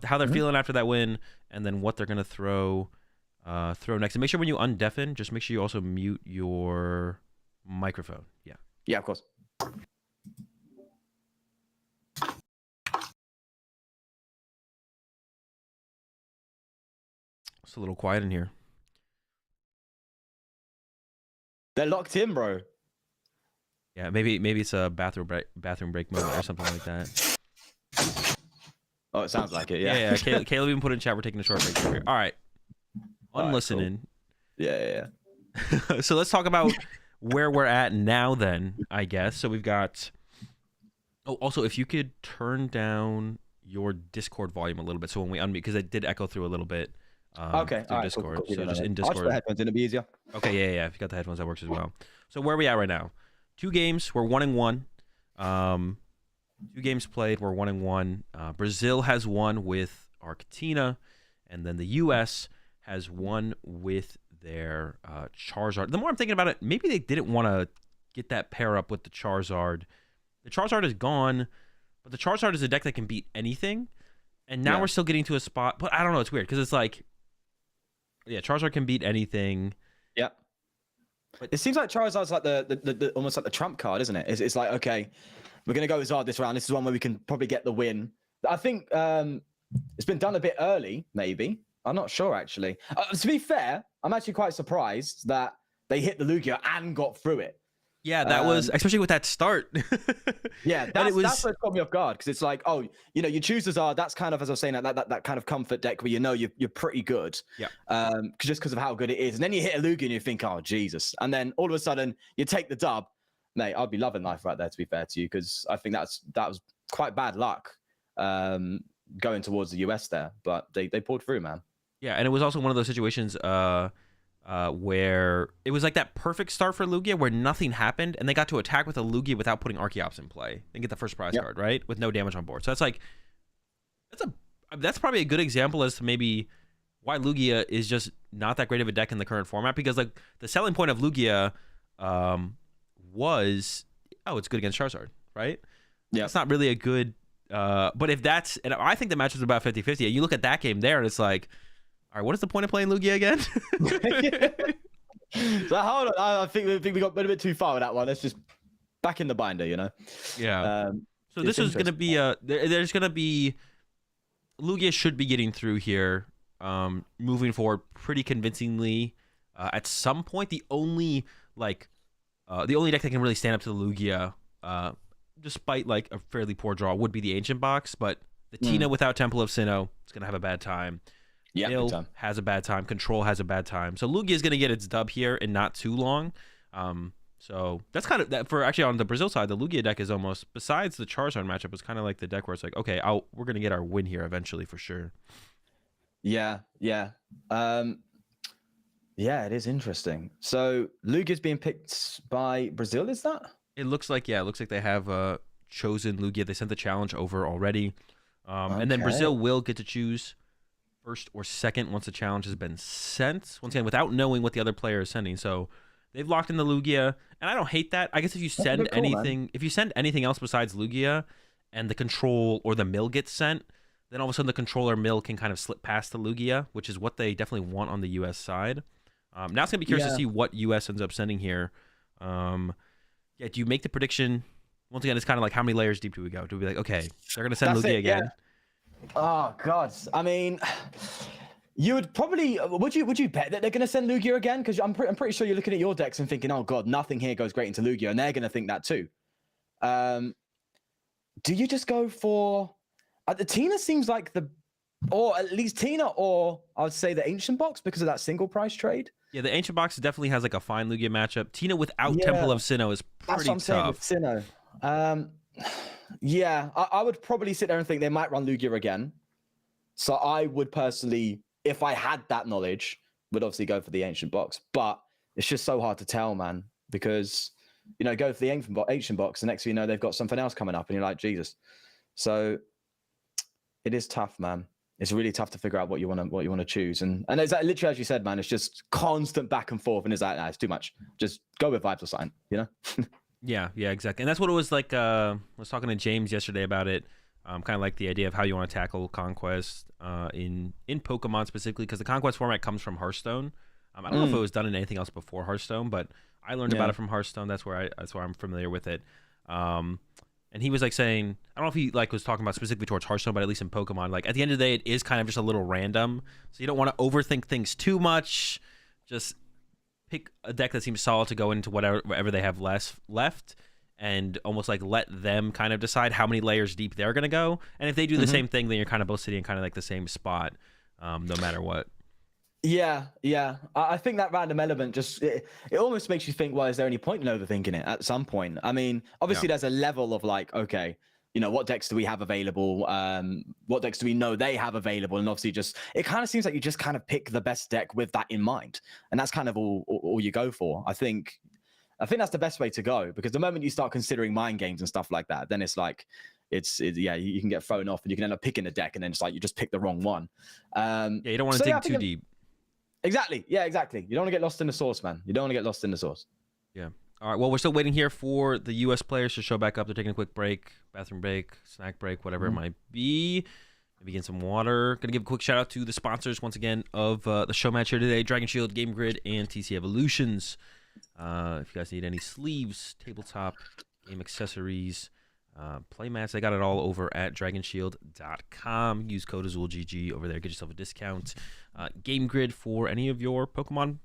how they're feeling after that win, and then what they're gonna throw next. And make sure when you undeafen, just make sure you also mute your microphone. Yeah. Yeah, of course. It's a little quiet in here. They're locked in, bro. Yeah, maybe it's a bathroom break moment or something like that. Oh, it sounds like it. Yeah. Yeah. Caleb even put in chat. We're taking a short break here. All right. Unlistening. Cool. Yeah. So let's talk about where we're at now then, I guess. So we've got... Oh, also, if you could turn down your Discord volume a little bit. So when we unmute, because it did echo through a little bit. Okay. Through Discord. Cool. So just in Discord. I'll put the headphones in, it'll be easier. Okay, yeah. If you got the headphones, that works as well. So where are we at right now? 2 games. We're 1-1. 2 games played. We're 1-1. Brazil has won with Argentina, and then the U.S. has won with their Charizard. The more I'm thinking about it, maybe they didn't want to get that pair up with the Charizard. The Charizard is gone, but the Charizard is a deck that can beat anything. And now we're still getting to a spot, but I don't know. It's weird because it's like, yeah, Charizard can beat anything. Yep. But it seems like Charizard's like the almost like the trump card, isn't it? It's like, okay, we're gonna go Zard this round. This is one where we can probably get the win. I think it's been done a bit early, maybe. I'm not sure actually. To be fair, I'm actually quite surprised that they hit the Lugia and got through it. Yeah, that was, especially with that start. Yeah, that's what caught me off guard, because it's like, oh, you choose the Zard. That's kind of, as I was saying, that kind of comfort deck where you're pretty good. Yeah. Just because of how good it is. And then you hit a Lugia and you think, oh, Jesus. And then all of a sudden you take the dub. Mate, I'd be loving life right there, to be fair to you, because I think that was quite bad luck going towards the US there. But they pulled through, man. Yeah, and it was also one of those situations where it was like that perfect start for Lugia where nothing happened and they got to attack with a Lugia without putting Archeops in play and get the first prize card, right? With no damage on board. So that's like, that's probably a good example as to maybe why Lugia is just not that great of a deck in the current format, because like the selling point of Lugia was, oh, it's good against Charizard, right? Yeah. It's not really a good, but if that's, and I think the match was about 50-50, and you look at that game there and it's like, all right, what is the point of playing Lugia again? So hold on, I think we got a bit too far with that one. Let's just back in the binder, Yeah. So this is going to be there's going to be, Lugia should be getting through here, moving forward pretty convincingly. At some point, the only deck that can really stand up to the Lugia, despite like a fairly poor draw, would be the Ancient Box. But The Tina without Temple of Sinnoh is going to have a bad time. Yeah, Bill has a bad time. Control has a bad time. So Lugia is going to get its dub here in not too long. So that's kind of that for actually on the Brazil side. The Lugia deck is almost, besides the Charizard matchup, it's kind of like the deck where it's like, okay, we're going to get our win here eventually for sure. Yeah. Yeah, it is interesting. So Lugia's being picked by Brazil, is that? It looks like, yeah, it looks like they have chosen Lugia. They sent the challenge over already. And then Brazil will get to choose first or second once the challenge has been sent. Once again, without knowing what the other player is sending. So they've locked in the Lugia, and I don't hate that. I guess if you send anything else besides Lugia, and the control or the mill gets sent, then all of a sudden the controller mill can kind of slip past the Lugia, which is what they definitely want on the US side. Now it's gonna be curious to see what US ends up sending here. Do you make the prediction? Once again, it's kind of like how many layers deep do we go? Do we be like, okay, they're gonna send Lugia again? Yeah. Oh God, I mean, you would probably would you bet that they're gonna send Lugia again? Because I'm pretty sure you're looking at your decks and thinking, oh God, nothing here goes great into Lugia, and they're gonna think that too. Do you just go for the Tina? Seems like or at least Tina, or I would say the Ancient Box because of that single price trade. Yeah, the Ancient Box definitely has like a fine Lugia matchup. Tina without Temple of Sinnoh is pretty tough. That's what I'm saying with Sinnoh. Yeah, I would probably sit there and think they might run Lugia again. So I would personally, if I had that knowledge, would obviously go for the Ancient Box. But it's just so hard to tell, man, because, go for the Ancient Box, the next thing you know, they've got something else coming up, and you're like, Jesus. So it is tough, man. It's really tough to figure out what you want to choose, and it's like, literally as you said, man. It's just constant back and forth, and it's like, nah, it's too much. Just go with vibes or something, Yeah, exactly. And that's what it was like. I was talking to James yesterday about it. Kind of like the idea of how you want to tackle Conquest in Pokemon specifically, because the Conquest format comes from Hearthstone. I don't know if it was done in anything else before Hearthstone, but I learned about it from Hearthstone. That's where I'm familiar with it. And he was like saying, I don't know if he like was talking about specifically towards Hearthstone, but at least in Pokemon, like at the end of the day, it is kind of just a little random. So you don't want to overthink things too much. Just pick a deck that seems solid to go into whatever they have left, and almost like let them kind of decide how many layers deep they're gonna go. And if they do the same thing, then you're kind of both sitting in kind of like the same spot, no matter what. Yeah. I think that random element just it almost makes you think, well, is there any point in overthinking it at some point? I mean, obviously there's a level of like, okay, what decks do we have available? What decks do we know they have available? And obviously just it kind of seems like you just kind of pick the best deck with that in mind. And that's kind of all you go for. I think that's the best way to go, because the moment you start considering mind games and stuff like that, then it's like you can get thrown off and you can end up picking a deck, and then it's like you just pick the wrong one. You don't want to dig too deep. Exactly. Yeah, exactly. You don't want to get lost in the sauce, man. You don't want to get lost in the sauce. Yeah. All right. Well, we're still waiting here for the U.S. players to show back up. They're taking a quick break, bathroom break, snack break, whatever it might be. Maybe getting some water. Going to give a quick shout out to the sponsors once again of the show match here today: Dragon Shield, Game Grid, and TC Evolutions. If you guys need any sleeves, tabletop, game accessories, playmats, they got it all over at dragonshield.com. Use code AzulGG over there. Get yourself a discount. Game Grid for any of your Pokemon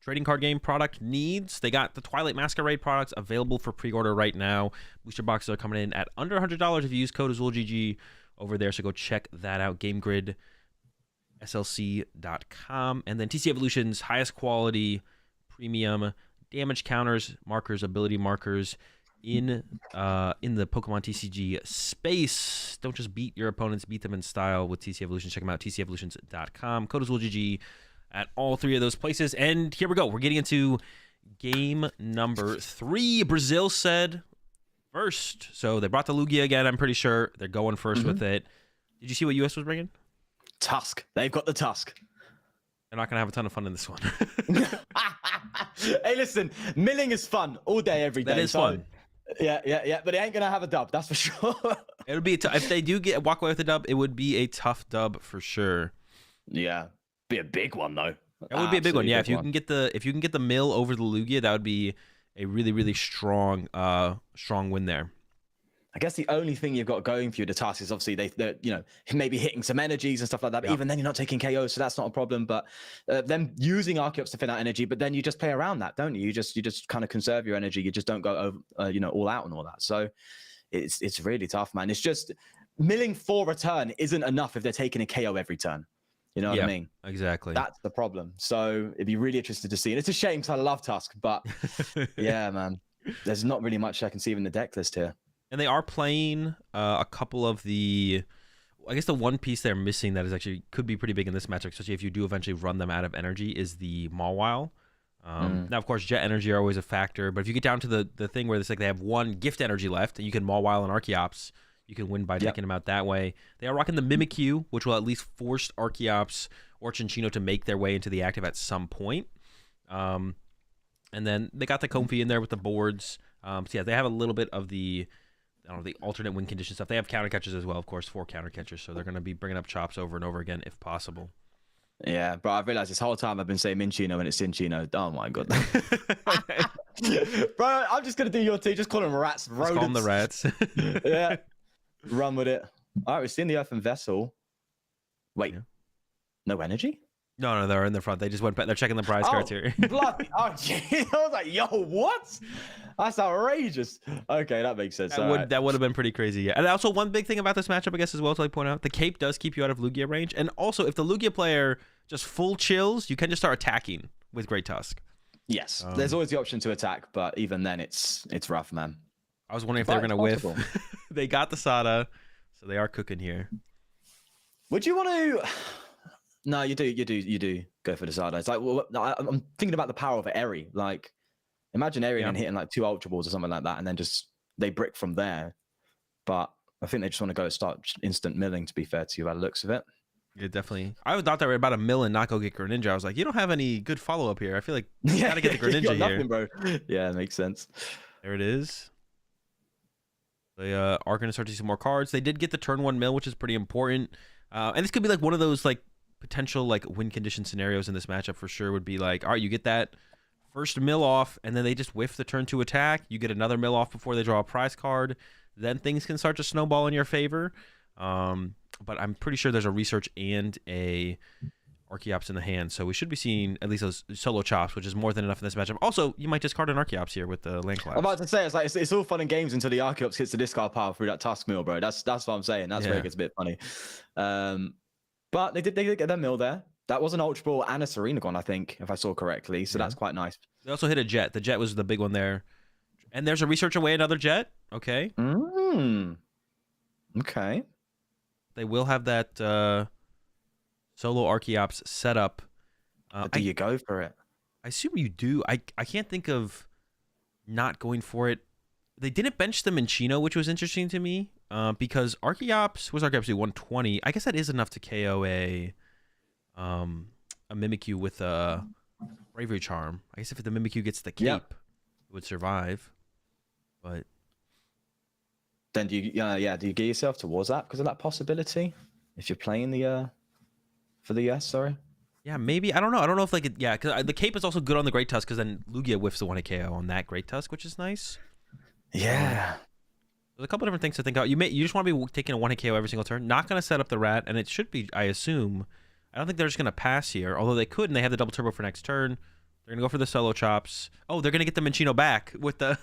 trading card game product needs. They got the Twilight Masquerade products available for pre-order right now. Booster boxes are coming in at under $100 if you use code AzulGG over there. So go check that out. GameGrid, slc.com. And then TC Evolution's highest quality premium damage counters, markers, ability markers in the PokemonTCG space. Don't just beat your opponents, beat them in style with TC Evolution. Check them out, tcevolutions.com. Code AzulGG at all three of those places. And here we go. We're getting into game number 3. Brazil said first. So they brought the Lugia again, I'm pretty sure. They're going first with it. Did you see what US was bringing? Tusk. They've got the Tusk. They're not going to have a ton of fun in this one. Hey, listen, milling is fun all day, every day. That is fun. Yeah, but it ain't gonna have a dub, that's for sure. It would be if they do walk away with a dub, it would be a tough dub for sure. Yeah, be a big one though. That would be a big one. Yeah, if you can get the mill over the Lugia, that would be a really, really strong win there. I guess the only thing you've got going for you, the Tusk, is obviously they're maybe hitting some energies and stuff like that. But even then, you're not taking KOs, so that's not a problem. But them using Archeops to thin out energy, but then you just play around that, don't you? You just kind of conserve your energy. You just don't go over, all out and all that. So it's really tough, man. It's just milling for return isn't enough if they're taking a KO every turn. You know what I mean? Exactly. That's the problem. So it'd be really interesting to see. And it's a shame because I love Tusk, but yeah, man, there's not really much I can see in the deck list here. And they are playing a couple of the, I guess the one piece they're missing that is actually could be pretty big in this matchup, especially if you do eventually run them out of energy, is the Mawile. Now, of course, Jet Energy are always a factor, but if you get down to the thing where it's like they have one Gift Energy left, and you can Mawile and Archeops, you can win by taking them out that way. They are rocking the Mimikyu, which will at least force Archeops or Chinchino to make their way into the active at some point. And then they got the Comfey in there with the boards. So yeah, they have a little bit of the, I don't know, the alternate win condition stuff. They have counter catches as well, of course, 4 counter catchers. So they're going to be bringing up chops over and over again if possible. Yeah, but I've realized this whole time I've been saying Minchino and it's Cinchino. Oh my god. Bro, I'm just going to do your two. Just call them rats. Let's call them the rats. Yeah. Run with it. All right, we've seen the Earthen Vessel. Wait, no energy? No, they're in the front. They just went. They're checking the prize cards here. Bloody! Oh, gee. I was like, yo, what? That's outrageous. Okay, that makes sense. That would have been pretty crazy. Yeah. And also one big thing about this matchup, I guess, as well, to like point out, the cape does keep you out of Lugia range, and also if the Lugia player just full chills, you can just start attacking with Great Tusk. Yes, there's always the option to attack, but even then, it's rough, man. I was wondering if they were going to whiff. They got the Sada, so they are cooking here. Would you want to? No, you do go for the Sada. It's like, well, I'm thinking about the power of Eri. Like, imagine Eri and hitting like 2 Ultra Balls or something like that, and then just they brick from there. But I think they just want to go start instant milling, to be fair to you, by the looks of it. Yeah, definitely. I thought they were about a mill and not go get Greninja. I was like, you don't have any good follow-up here. I feel like you got to get the Greninja here. Bro. Yeah, makes sense. There it is. They are going to start to see some more cards. They did get the turn 1 mill, which is pretty important. And this could be like one of those like potential like win condition scenarios in this matchup for sure. Would be like, all right, you get that first mill off, and then they just whiff the turn 2 attack. You get another mill off before they draw a prize card. Then things can start to snowball in your favor. But I'm pretty sure there's a research and a Archeops in the hand, so we should be seeing at least those solo chops, which is more than enough in this matchup. Also, you might discard an Archeops here with the land collapse. I'm about to say, it's all fun and games until the Archeops hits the discard pile through that Tusk mill, bro. That's what I'm saying. That's where it gets a bit funny. But they did get their mill there. That was an Ultra Ball and a Serenagon, I think, if I saw correctly. So that's quite nice. They also hit a Jet. The Jet was the big one there. And there's a research away, another Jet. Okay. Okay. They will have that solo Archeops set up. Do you go for it? I assume you do. I can't think of not going for it. They didn't bench them in Chino, which was interesting to me because Archeops was Archeops 120. I guess that is enough to KO a Mimikyu with a Bravery Charm. I guess if the Mimikyu gets the cape, it would survive. But then do you gear yourself towards that because of that possibility? If you're playing the for the sorry. Yeah, maybe. I don't know. I don't know if like because the cape is also good on the Great Tusk because then Lugia whiffs the 1 KO on that Great Tusk, which is nice. Yeah. There's a couple different things to think about. You just want to be taking a 1 KO every single turn. Not going to set up the rat, and it should be, I assume. I don't think they're just going to pass here, although they could, and they have the double turbo for next turn. They're going to go for the solo chops. Oh, they're going to get the Minchino back with the...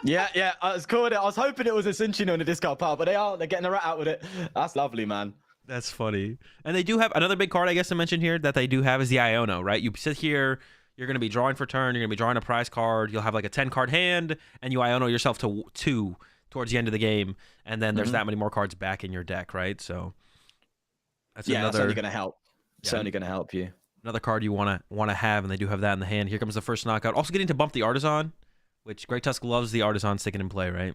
yeah. I was cool with it. I was hoping it was a Cinchino in the discard pile, but they're getting the rat out with it. That's lovely, man. That's funny. And they do have another big card, I guess, to mention here that they do have is the Iono, right? You sit here, you're going to be drawing for turn, you're going to be drawing a prize card, you'll have like a 10-card hand, and you Iono yourself to 2 towards the end of the game, and then there's that many more cards back in your deck, right? So that's another... that's only going to help. It's only going to help you. Another card you want to have, and they do have that in the hand. Here comes the first knockout. Also getting to bump the Artisan, which Great Tusk loves the Artisan sticking in play, right?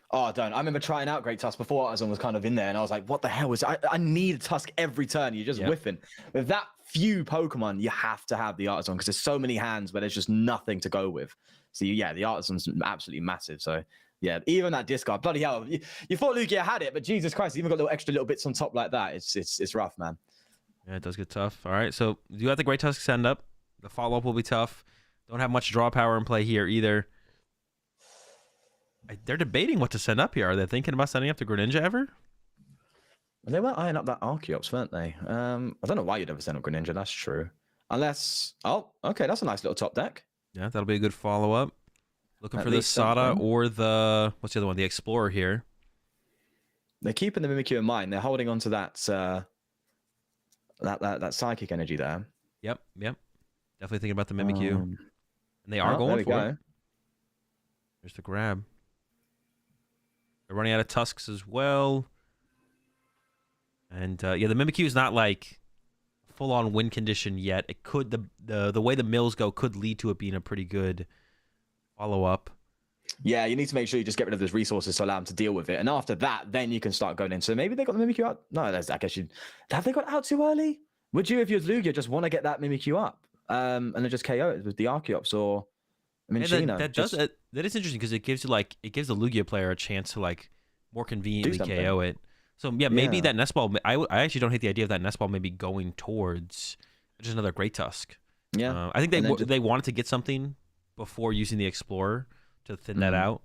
Oh, I don't. I remember trying out Great Tusk before Artisan was kind of in there, and I was like, what the hell was I need a Tusk every turn. You're just whiffing. With that few Pokemon, you have to have the Artisan because there's so many hands where there's just nothing to go with. So, yeah, the Artisan's absolutely massive. So, yeah, even that discard, bloody hell. You thought Lugia had it, but Jesus Christ, even got little bits on top like that. It's rough, man. Yeah, it does get tough. All right, so you have the Great Tusk send up. The follow-up will be tough. Don't have much draw power in play here either. They're debating what to send up here. Are they thinking about sending up the Greninja ever? They weren't eyeing up that Archeops, weren't they? I don't know why you'd ever send up Greninja. That's true. Unless... Oh, okay. That's a nice little top deck. Yeah, that'll be a good follow-up. Looking for the Sada or the... What's the other one? The Explorer here. They're keeping the Mimikyu in mind. They're holding on to that that psychic energy there. Yep. Definitely thinking about the Mimikyu. And they are there going we for go. it. There's the grab. They're running out of Tusks as well. And yeah, the Mimikyu is not like full-on win condition yet. It could the way the mills go could lead to it being a pretty good follow-up. Yeah, you need to make sure you just get rid of those resources to allow them to deal with it. And after that, then you can start going in. So maybe they got the Mimikyu out. No, I guess have they got out too early? Would you, if you're Lugia, just want to get that Mimikyu up and then just KO it with the Archeops or Minccino? That is interesting because it gives the Lugia player a chance to like more conveniently KO it. So yeah, maybe that Nest Ball. I actually don't hate the idea of that Nest Ball maybe going towards just another Great Tusk. Yeah, I think they wanted to get something before using the Explorer to thin that out.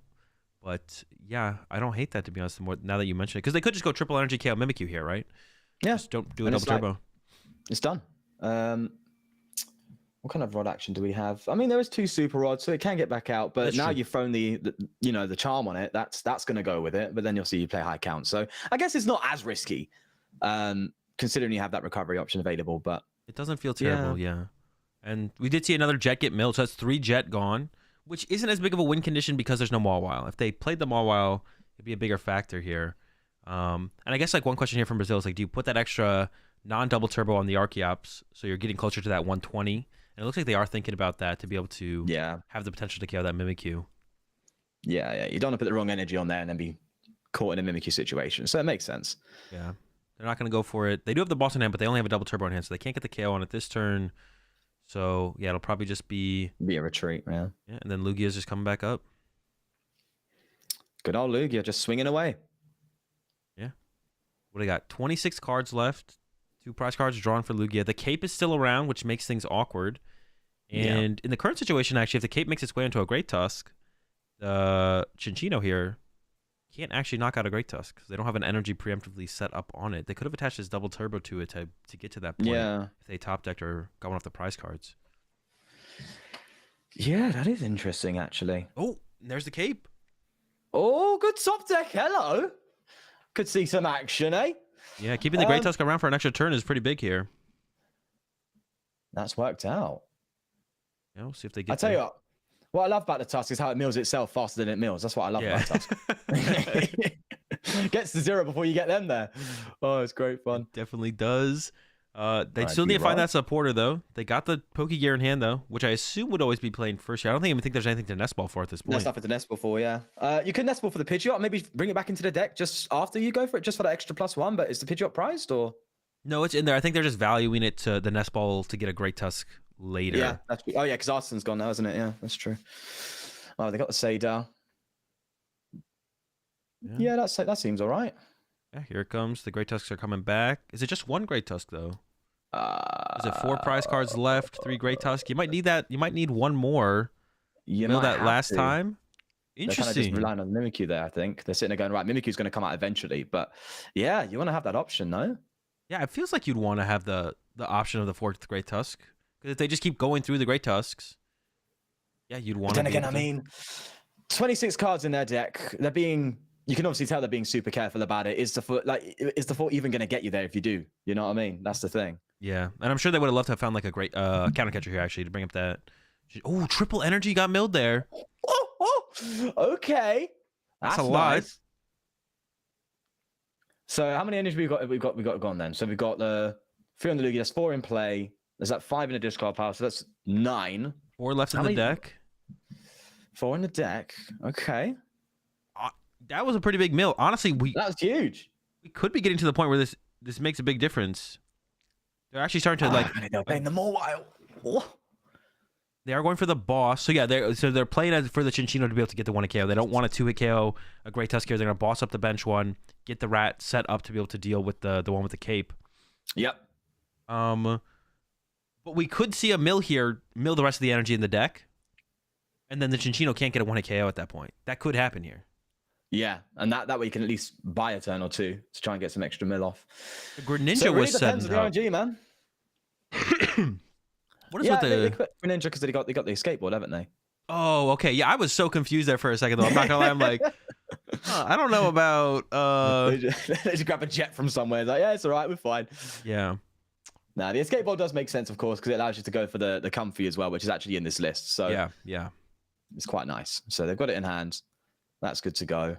But yeah, I don't hate that, to be honest. Now that you mention it, because they could just go triple energy KO Mimikyu here, right? Yeah, just don't do a double turbo. It's done. What kind of rod action do we have? I mean, there is 2 super rods, so it can get back out. But That's now true. you've thrown the charm on it. That's going to go with it. But then you'll see you play high count. So I guess it's not as risky, considering you have that recovery option available. But it doesn't feel terrible, yeah. And we did see another Jet get milled, so that's 3 Jet gone, which isn't as big of a win condition because there's no Mawile. If they played the Mawile, it'd be a bigger factor here. And I guess like one question here from Brazil is like, do you put that extra non-double turbo on the Archeops so you're getting closer to that 120? And it looks like they are thinking about that to be able to have the potential to KO that Mimikyu. Yeah. You don't want to put the wrong energy on there and then be caught in a Mimikyu situation. So it makes sense. Yeah. They're not going to go for it. They do have the boss in hand, but they only have a double turbo in hand, so they can't get the KO on it this turn. So yeah, it'll probably just be a retreat, man. Yeah, and then Lugia's just coming back up. Good old Lugia just swinging away. Yeah. What do they got? 26 cards left. 2 prize cards drawn for Lugia. The cape is still around, which makes things awkward. And in the current situation, actually, if the cape makes its way into a Great Tusk, Cinccino here can't actually knock out a Great Tusk because they don't have an energy preemptively set up on it. They could have attached his double turbo to it to get to that point if they top decked or got one off the prize cards. Yeah, that is interesting, actually. Oh, there's the cape. Oh, good top deck. Hello. Could see some action, eh? Yeah, keeping the Great Tusk around for an extra turn is pretty big here. That's worked out. Yeah, we'll see if they get I tell you what I love about the Tusk is how it mills itself faster than it mills. That's what I love about Tusk. Gets to 0 before you get them there. Oh, it's great fun. It definitely does. They still need to find that supporter, though. They got the Pokegear in hand, though, which I assume would always be playing first here. I don't even think there's anything to Nest Ball for at this point. There's nothing to Nest Ball for, yeah. You can Nest Ball for the Pidgeot. Maybe bring it back into the deck just after you go for it, just for that extra +1. But is the Pidgeot prized, or? No, it's in there. I think they're just valuing it to the Nest Ball to get a Great Tusk later. Yeah, that's true. Oh, yeah, because Arsenal's gone now, isn't it? Yeah, that's true. Oh, they got the Sadar. Yeah, that seems all right. Yeah, here it comes. The Great Tusks are coming back. Is it just 1 Great Tusk, though? Is it 4 prize cards left? 3 Great Tusk? You might need that. You might need 1 more. You know that last time? Interesting. They're kind of just relying on Mimikyu there, I think. They're sitting there going, right, Mimikyu's going to come out eventually. But yeah, you want to have that option, no? Yeah, it feels like you'd want to have the option of the 4th Great Tusk. Because if they just keep going through the Great Tusks, yeah, you'd want to. Then again, I mean, 26 cards in their deck. You can obviously tell they're being super careful about it. Is the 4 even going to get you there if you do? You know what I mean? That's the thing. Yeah, and I'm sure they would have loved to have found like a great counter catcher here actually to bring up that. Oh, triple energy got milled there. Okay, that's a lot. Nice. So how many energy we've got gone then? So we've got the 3 on the Lugia. That's 4 in play. There's that 5 in the discard pile. So that's 9. 4 left in the deck. 4 in the deck. Okay. That was a pretty big mill. Honestly, that was huge. We could be getting to the point where this makes a big difference. They're actually starting to they're playing the Mawile. They are going for the boss. So yeah, they're playing for the Cinccino to be able to get the 1 KO. They don't want a 2 KO, a Great Tusk here. They're gonna boss up the bench one, get the rat set up to be able to deal with the one with the cape. Yep. But we could see a mill here, mill the rest of the energy in the deck, and then the Cinccino can't get a 1 KO at that point. That could happen here. Yeah, and that way you can at least buy a turn or 2 to try and get some extra mill off. The Greninja so it really was depends setting on the RNG, man. What is with the they quit Greninja because they got the skateboard, haven't they? Oh, okay. Yeah, I was so confused there for a second though. I'm not gonna lie. I'm like, I don't know about. They just grab a jet from somewhere. Like, yeah, it's all right, we're fine. Yeah. Now the escape ball does make sense, of course, because it allows you to go for the comfy as well, which is actually in this list. So Yeah. it's quite nice. So they've got it in hand. That's good to go.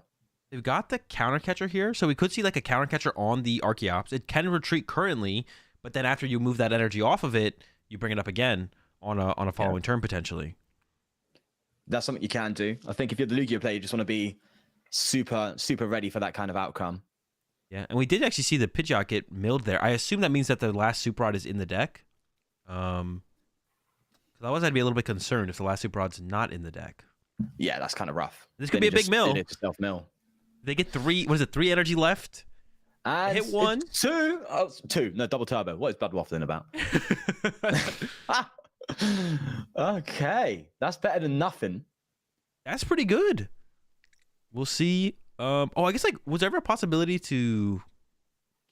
They've got the counter catcher here, so we could see like a counter catcher on the Archeops. It can retreat currently, but then after you move that energy off of it, you bring it up again on a following turn potentially. That's something you can do. I think if you're the Lugia player, you just want to be super ready for that kind of outcome. Yeah, and we did actually see the Pidgeot get milled there. I assume that means that the last Super Rod is in the deck. Because otherwise I'd be a little bit concerned if the last Super Rod's not in the deck. Yeah, that's kind of rough. This could be a big mill. Self-mill. They get 3. What is it? 3 energy left. And hit 1. 2. Oh, 2. No, double turbo. What is Blood Waffling about? Okay, that's better than nothing. That's pretty good. We'll see. I guess like was there ever a possibility to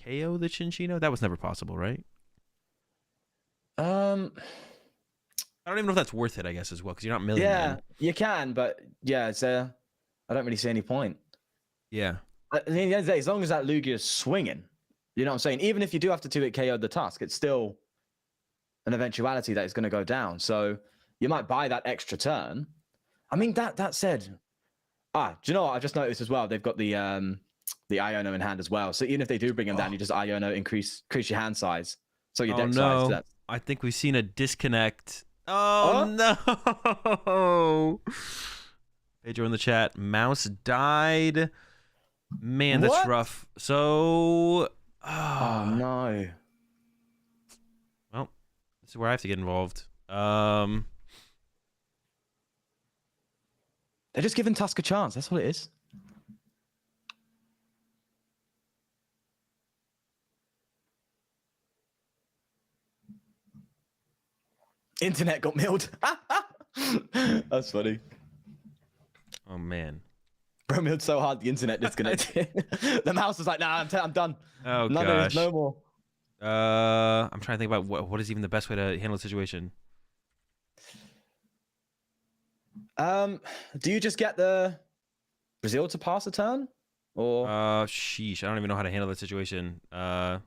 KO the Chinchino? That was never possible, right? I don't even know if that's worth it. I guess as well because you're not milling. Yeah, you can, but yeah, it's I don't really see any point. Yeah. At the end of the day, as long as that Lugia is swinging, you know what I'm saying? Even if you do have to 2-hit KO the Tusk, it's still an eventuality that is going to go down. So you might buy that extra turn. I mean, that said, do you know what? I just noticed as well, they've got the Iono in hand as well. So even if they do bring him down, you just Iono increase your hand size. So your deck size. That's... I think we've seen a disconnect. Oh, no. Pedro in the chat. Mouse died. Man, that's rough. So... Oh, no. Well, this is where I have to get involved. They're just giving Tusk a chance. That's what it is. Internet got milled. That's funny. Oh, man. Bro milled so hard the internet disconnected. The mouse was like, nah, I'm done. Oh, gosh. No more. I'm trying to think about what is even the best way to handle the situation. Do you just get the Brazil to pass a turn? Or sheesh, I don't even know how to handle that situation. But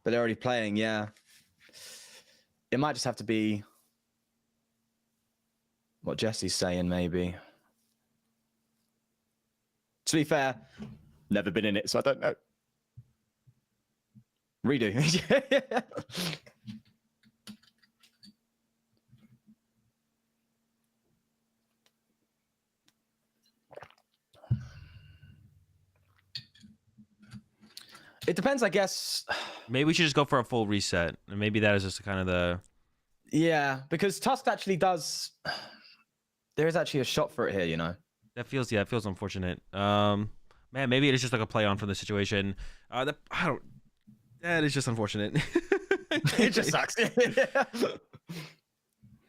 they're already playing, yeah. It might just have to be what Jesse's saying, maybe. To be fair, never been in it, so I don't know. Redo. It depends, I guess. Maybe we should just go for a full reset. And maybe that is just kind of the... Yeah, because Tusk actually does... There is actually a shot for it here, you know? That feels unfortunate. Man, maybe it is just like a play on from the situation. That is just unfortunate. It just sucks.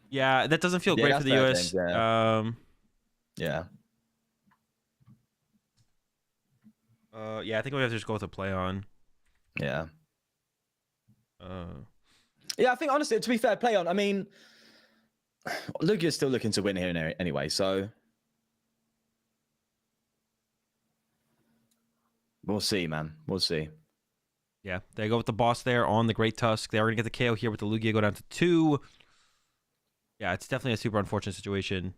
Yeah, that doesn't feel great for the US. Yeah. Yeah, I think we have to just go with a play on. Yeah. Yeah, I think honestly, to be fair, play on. I mean, Lugia's still looking to win here anyway, so we'll see, man. We'll see. Yeah, they go with the boss there on the Great Tusk. They are going to get the KO here with the Lugia go down to 2. Yeah, it's definitely a super unfortunate situation.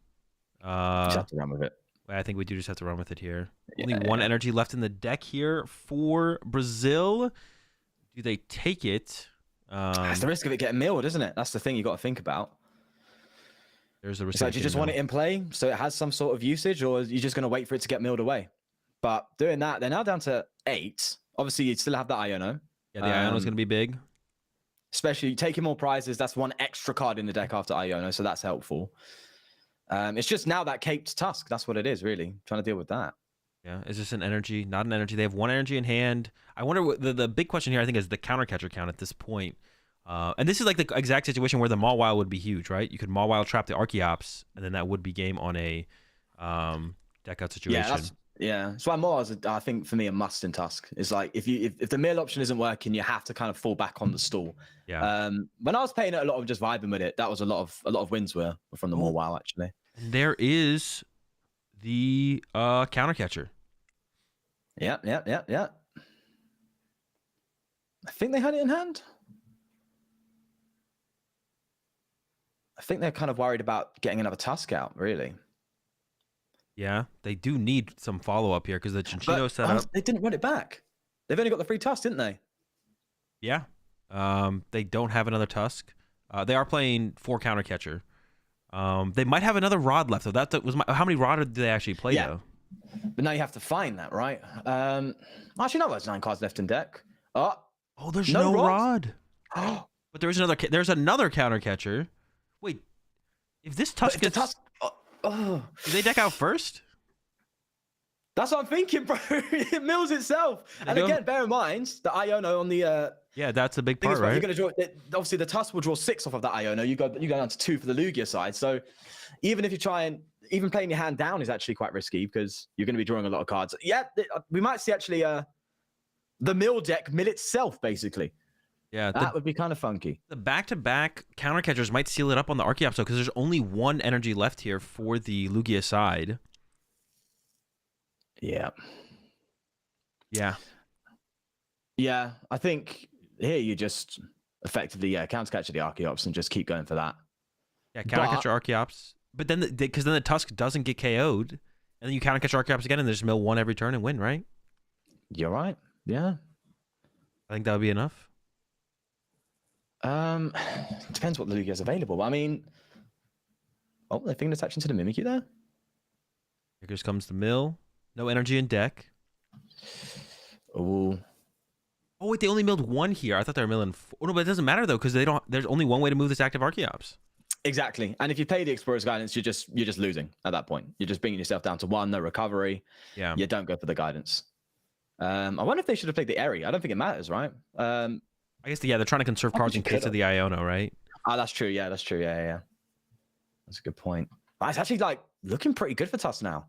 Just have to run with it. I think we do just have to run with it here. Only one energy left in the deck here for Brazil. Do they take it? That's the risk of it getting milled, isn't it? That's the thing you got to think about. There's a risk. So do you just want it in play so it has some sort of usage, or are you just going to wait for it to get milled away? But doing that, they're now down to 8. Obviously, you still have that Iono. Yeah, the Iono's going to be big. Especially taking more prizes. That's one extra card in the deck after Iono, so that's helpful. It's just now that caped Tusk. That's what it is, really. Trying to deal with that. Yeah, is this an energy? Not an energy. They have 1 energy in hand. I wonder what the big question here, I think, is the counter catcher count at this point. And this is like the exact situation where the Mawile would be huge, right? You could Mawile trap the Archeops, and then that would be game on a deck out situation. Yeah, that's why Mawile is, I think, for me, a must in Tusk. It's like if the mill option isn't working, you have to kind of fall back on the stall. Yeah. When I was playing it, a lot of just vibing with it. That was a lot of wins were from the Mawile, actually. And there is the counter catcher. Yeah. I think they had it in hand. I think they're kind of worried about getting another Tusk out, really. Yeah, they do need some follow-up here because the Chinchino setup. They didn't run it back. They've only got the 3 Tusk, didn't they? Yeah. They don't have another Tusk. They are playing 4 counter catcher. They might have another Rod left, though. That was how many Rod did they actually play, though? But now you have to find that, right? Actually, no, there's 9 cards left in deck. Oh, there's no Rod. But there's another counter catcher. Wait, if this Tusk gets... do they deck out first? That's what I'm thinking, bro. It mills itself. And again, bear in mind the Iono on the... yeah, that's a big part, right? You're gonna draw, obviously, the Tusk will draw 6 off of that Iono. You go down to 2 for the Lugia side. So even if you try and... Even playing your hand down is actually quite risky because you're going to be drawing a lot of cards. Yeah, we might see actually the mill deck mill itself, basically. Yeah, that would be kind of funky. The back-to-back counter catchers might seal it up on the Archeops, because there's only 1 energy left here for the Lugia side. Yeah. Yeah. Yeah, I think here you just effectively counter catcher the Archeops and just keep going for that. Yeah, counter catcher Archeops. But then, because then the Tusk doesn't get KO'd, and then you counter catch Archeops again, and there's mill 1 every turn and win, right? You're right. Yeah. I think that would be enough. Depends what the Lugia is available. I mean, they're finger attaching to the Mimikyu there. Here just comes the mill. No energy in deck. Oh wait, they only milled 1 here. I thought they were milling 4. Oh, no, but it doesn't matter though, because there's only 1 way to move this active Archeops. Exactly. And if you play the Explorer's Guidance, you're just losing at that point. You're just bringing yourself down to 1, no recovery. Yeah. You don't go for the guidance. I wonder if they should have played the Eri. I don't think it matters, right? I guess, they're trying to conserve cards in case of the Iono, right? Oh, that's true. Yeah, that's true. Yeah. That's a good point. But it's actually looking pretty good for Tusk now.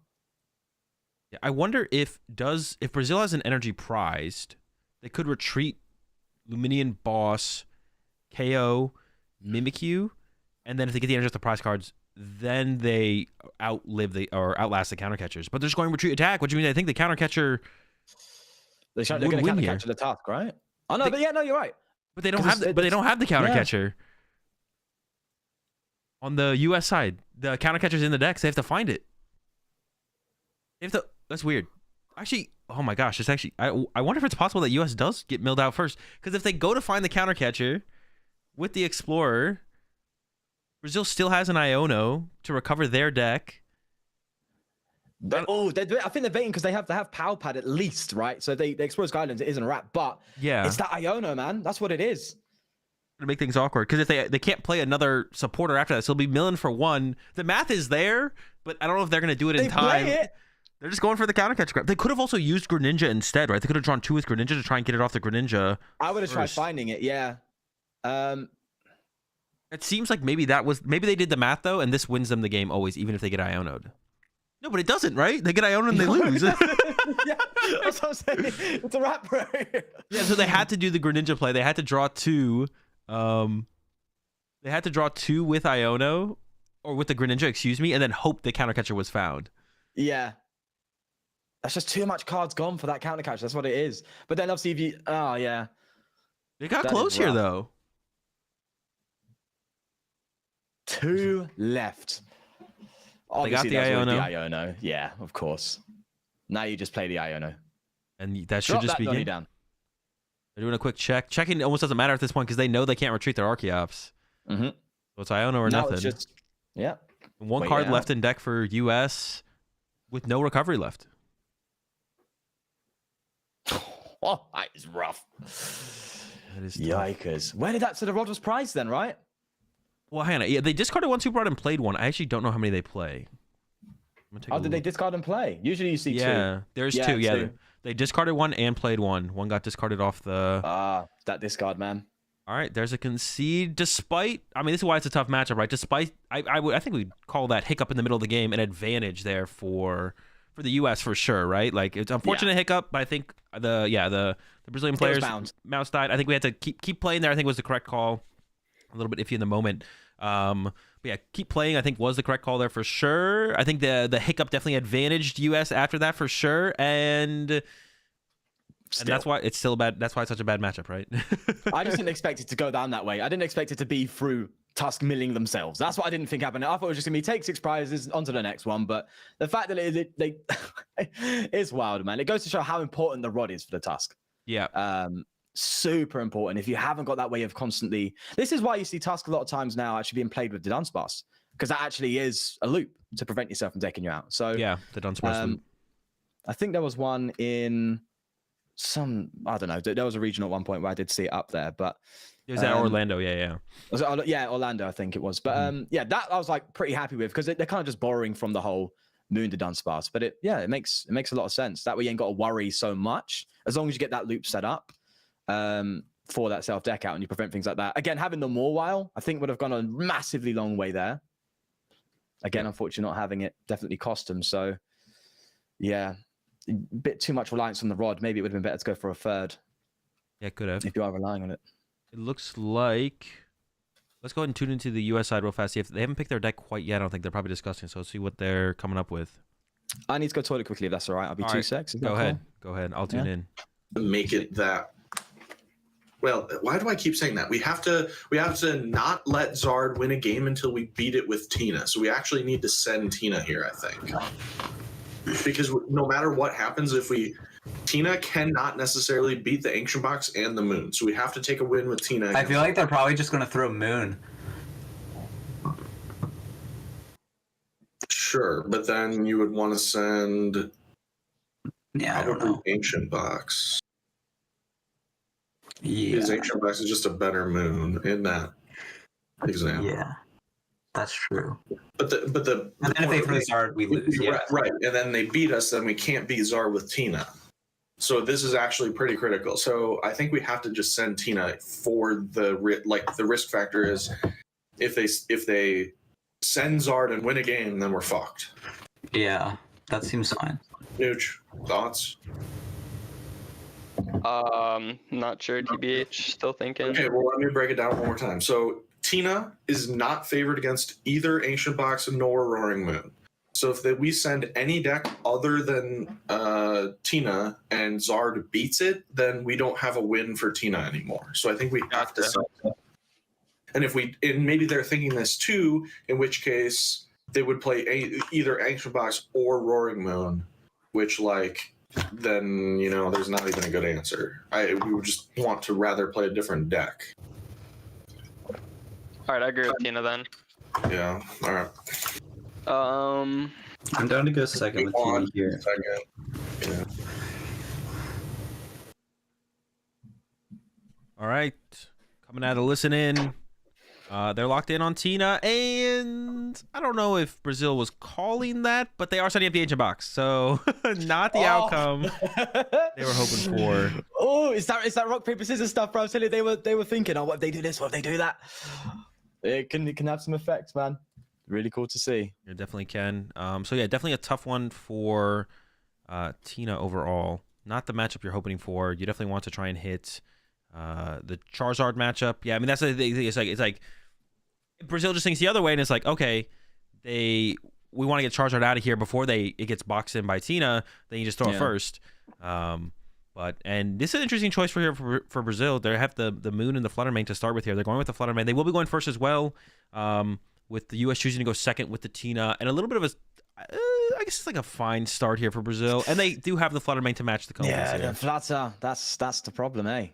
Yeah, I wonder if Brazil has an energy prized, they could retreat Luminian Boss, KO, Mimikyu, and then if they get the energy off the prize cards, then they outlast the counter catchers. But they're just going retreat attack, which means I think the counter catcher they're going to counter catcher the Tusk, right? Oh no, you're right. But they don't have the counter catcher. On the US side, the counter catcher's in the deck, so they have to find it. That's weird. Actually, oh my gosh, I wonder if it's possible that US does get milled out first. Because if they go to find the counter catcher with the Explorer, Brazil still has an Iono to recover their deck. I think they're waiting because they have to have Power Pad at least, right? So the Explorer's Guidance, it isn't a wrap, but yeah, it's that Iono, man. That's what it is. To make things awkward, because if they can't play another supporter after that, so they'll be milling for 1. The math is there, but I don't know if they're going to do it in time. They're just going for the counter catcher grab. They could have also used Greninja instead, right? They could have drawn 2 with Greninja to try and get it off the Greninja. I would have tried finding it, yeah. It seems like maybe they did the math though, and this wins them the game always, even if they get Iono'd. No, but it doesn't, right? They get Iono and they lose. Yeah, that's what I'm saying. It's a wrap, bro. Yeah, so they had to do the Greninja play. They had to draw 2. They had to draw 2 with Iono, or with the Greninja, excuse me, and then hope the counter catcher was found. Yeah. That's just too much cards gone for that counter catcher. That's what it is. But then obviously if you... Oh, yeah. They got close here, though. 2 left. Obviously, they got the Iono. The Iono. Yeah, of course. Now you just play the Iono. And that should just be game. Down. They're doing a quick check. Checking almost doesn't matter at this point because they know they can't retreat their Archeops. Mm-hmm. So it's Iono or nothing. It's just, yeah. 1 card left in deck for US with no recovery left. Oh, that is rough. That is yikers. Where did that... So the rod was prized then, right? Well, hang on. Yeah, they discarded 1 Super Rod and played 1. I actually don't know how many they play. Oh, did they discard and play? Usually you see 2. Yeah, there's 2. Yeah, they discarded 1 and played 1. 1 got discarded off the... that discard, man. All right, there's a concede. Despite... I mean, this is why it's a tough matchup, right? Despite... I think we'd call that hiccup in the middle of the game an advantage there for the US for sure, right? Like, it's unfortunate hiccup, but I think the Brazilian players... Mouse died. I think we had to keep playing there. I think it was the correct call. A little bit iffy in the moment. yeah, keep playing, I think, was the correct call there for sure. I think the hiccup definitely advantaged US after that for sure. And that's why it's still bad. That's why it's such a bad matchup, right? I just didn't expect it to go down that way. I didn't expect it to be through Tusk milling themselves. That's what I didn't think happened. I thought it was just going to be take 6 prizes, on to the next one. But the fact that it's wild, man. It goes to show how important the rod is for the Tusk. Yeah. Super important. If you haven't got that way of constantly... This is why you see Tusk a lot of times now actually being played with the Dunsparce, because that actually is a loop to prevent yourself from decking you out. So yeah, the Dunsparce loop. I think there was one in I don't know. There was a regional at one point where I did see it up there, but... It was at Orlando, yeah. Yeah, Orlando, I think it was. But yeah, that I was like pretty happy with, because they're kind of just borrowing from the whole Moon to Dunsparce. But it makes a lot of sense. That way you ain't got to worry so much. As long as you get that loop set up for that self deck out and you prevent things like that. Again, having the Mawile, I think would have gone a massively long way there. Again, unfortunately, not having it definitely cost them. So yeah, a bit too much reliance on the rod. Maybe it would have been better to go for a third. Yeah, could have. If you are relying on it. It looks like... Let's go ahead and tune into the US side real fast. See if they haven't picked their deck quite yet. I don't think they're probably discussing. So let's see what they're coming up with. I need to go toilet quickly if that's all right. I'll be 2 secs. Go ahead. Go ahead. I'll tune in. Make it that... Well, why do I keep saying that? We have to not let Zard win a game until we beat it with Tina. So we actually need to send Tina here, I think. Because no matter what happens, Tina cannot necessarily beat the Ancient Box and the Moon. So we have to take a win with Tina. I feel like they're probably just going to throw Moon. Sure, but then you would want to send... Yeah, I don't know. Ancient Box. Yeah. His Ancient Box is just a better Moon in that example. Yeah, that's true. But the and then if they throw Zard, we lose. Yeah. Right, and then they beat us, then we can't beat Zard with Tina. So this is actually pretty critical. So I think we have to just send Tina for the risk factor is if they send Zard and win a game, then we're fucked. Yeah, that seems fine. Nooch, thoughts? Not sure. TBH, still thinking. Okay, well let me break it down one more time. So Tina is not favored against either Ancient Box nor Roaring Moon. So if we send any deck other than Tina and Zard beats it, then we don't have a win for Tina anymore. So I think we have to send it. And maybe they're thinking this too, in which case they would play either Ancient Box or Roaring Moon, which then there's not even a good answer. We would just want to rather play a different deck. All right, I agree with Tina then. Yeah. All right. I'm down to go second with Tina here. Yeah. All right. Coming out to listen in. They're locked in on Tina, and I don't know if Brazil was calling that, but they are setting up the Ancient Box, so not the outcome they were hoping for. Oh, is that rock paper scissors stuff, bro? I was telling you, they were thinking, what if they do this? What if they do that? It can have some effects, man. Really cool to see. It definitely can. So yeah, definitely a tough one for Tina overall. Not the matchup you're hoping for. You definitely want to try and hit the Charizard matchup. Yeah, I mean that's the thing. It's like Brazil just thinks the other way, and it's like, okay, we want to get Charizard out of here before it gets boxed in by Tina. Then you just throw it first. And this is an interesting choice for Brazil. They have the Moon and the Fluttermane to start with here. They're going with the Fluttermane. They will be going first as well. With the U.S. choosing to go second with the Tina, and a little bit of I guess it's like a fine start here for Brazil, and they do have the Fluttermane to match the Conquest. Yeah, here. the Flutter, that's the problem, eh?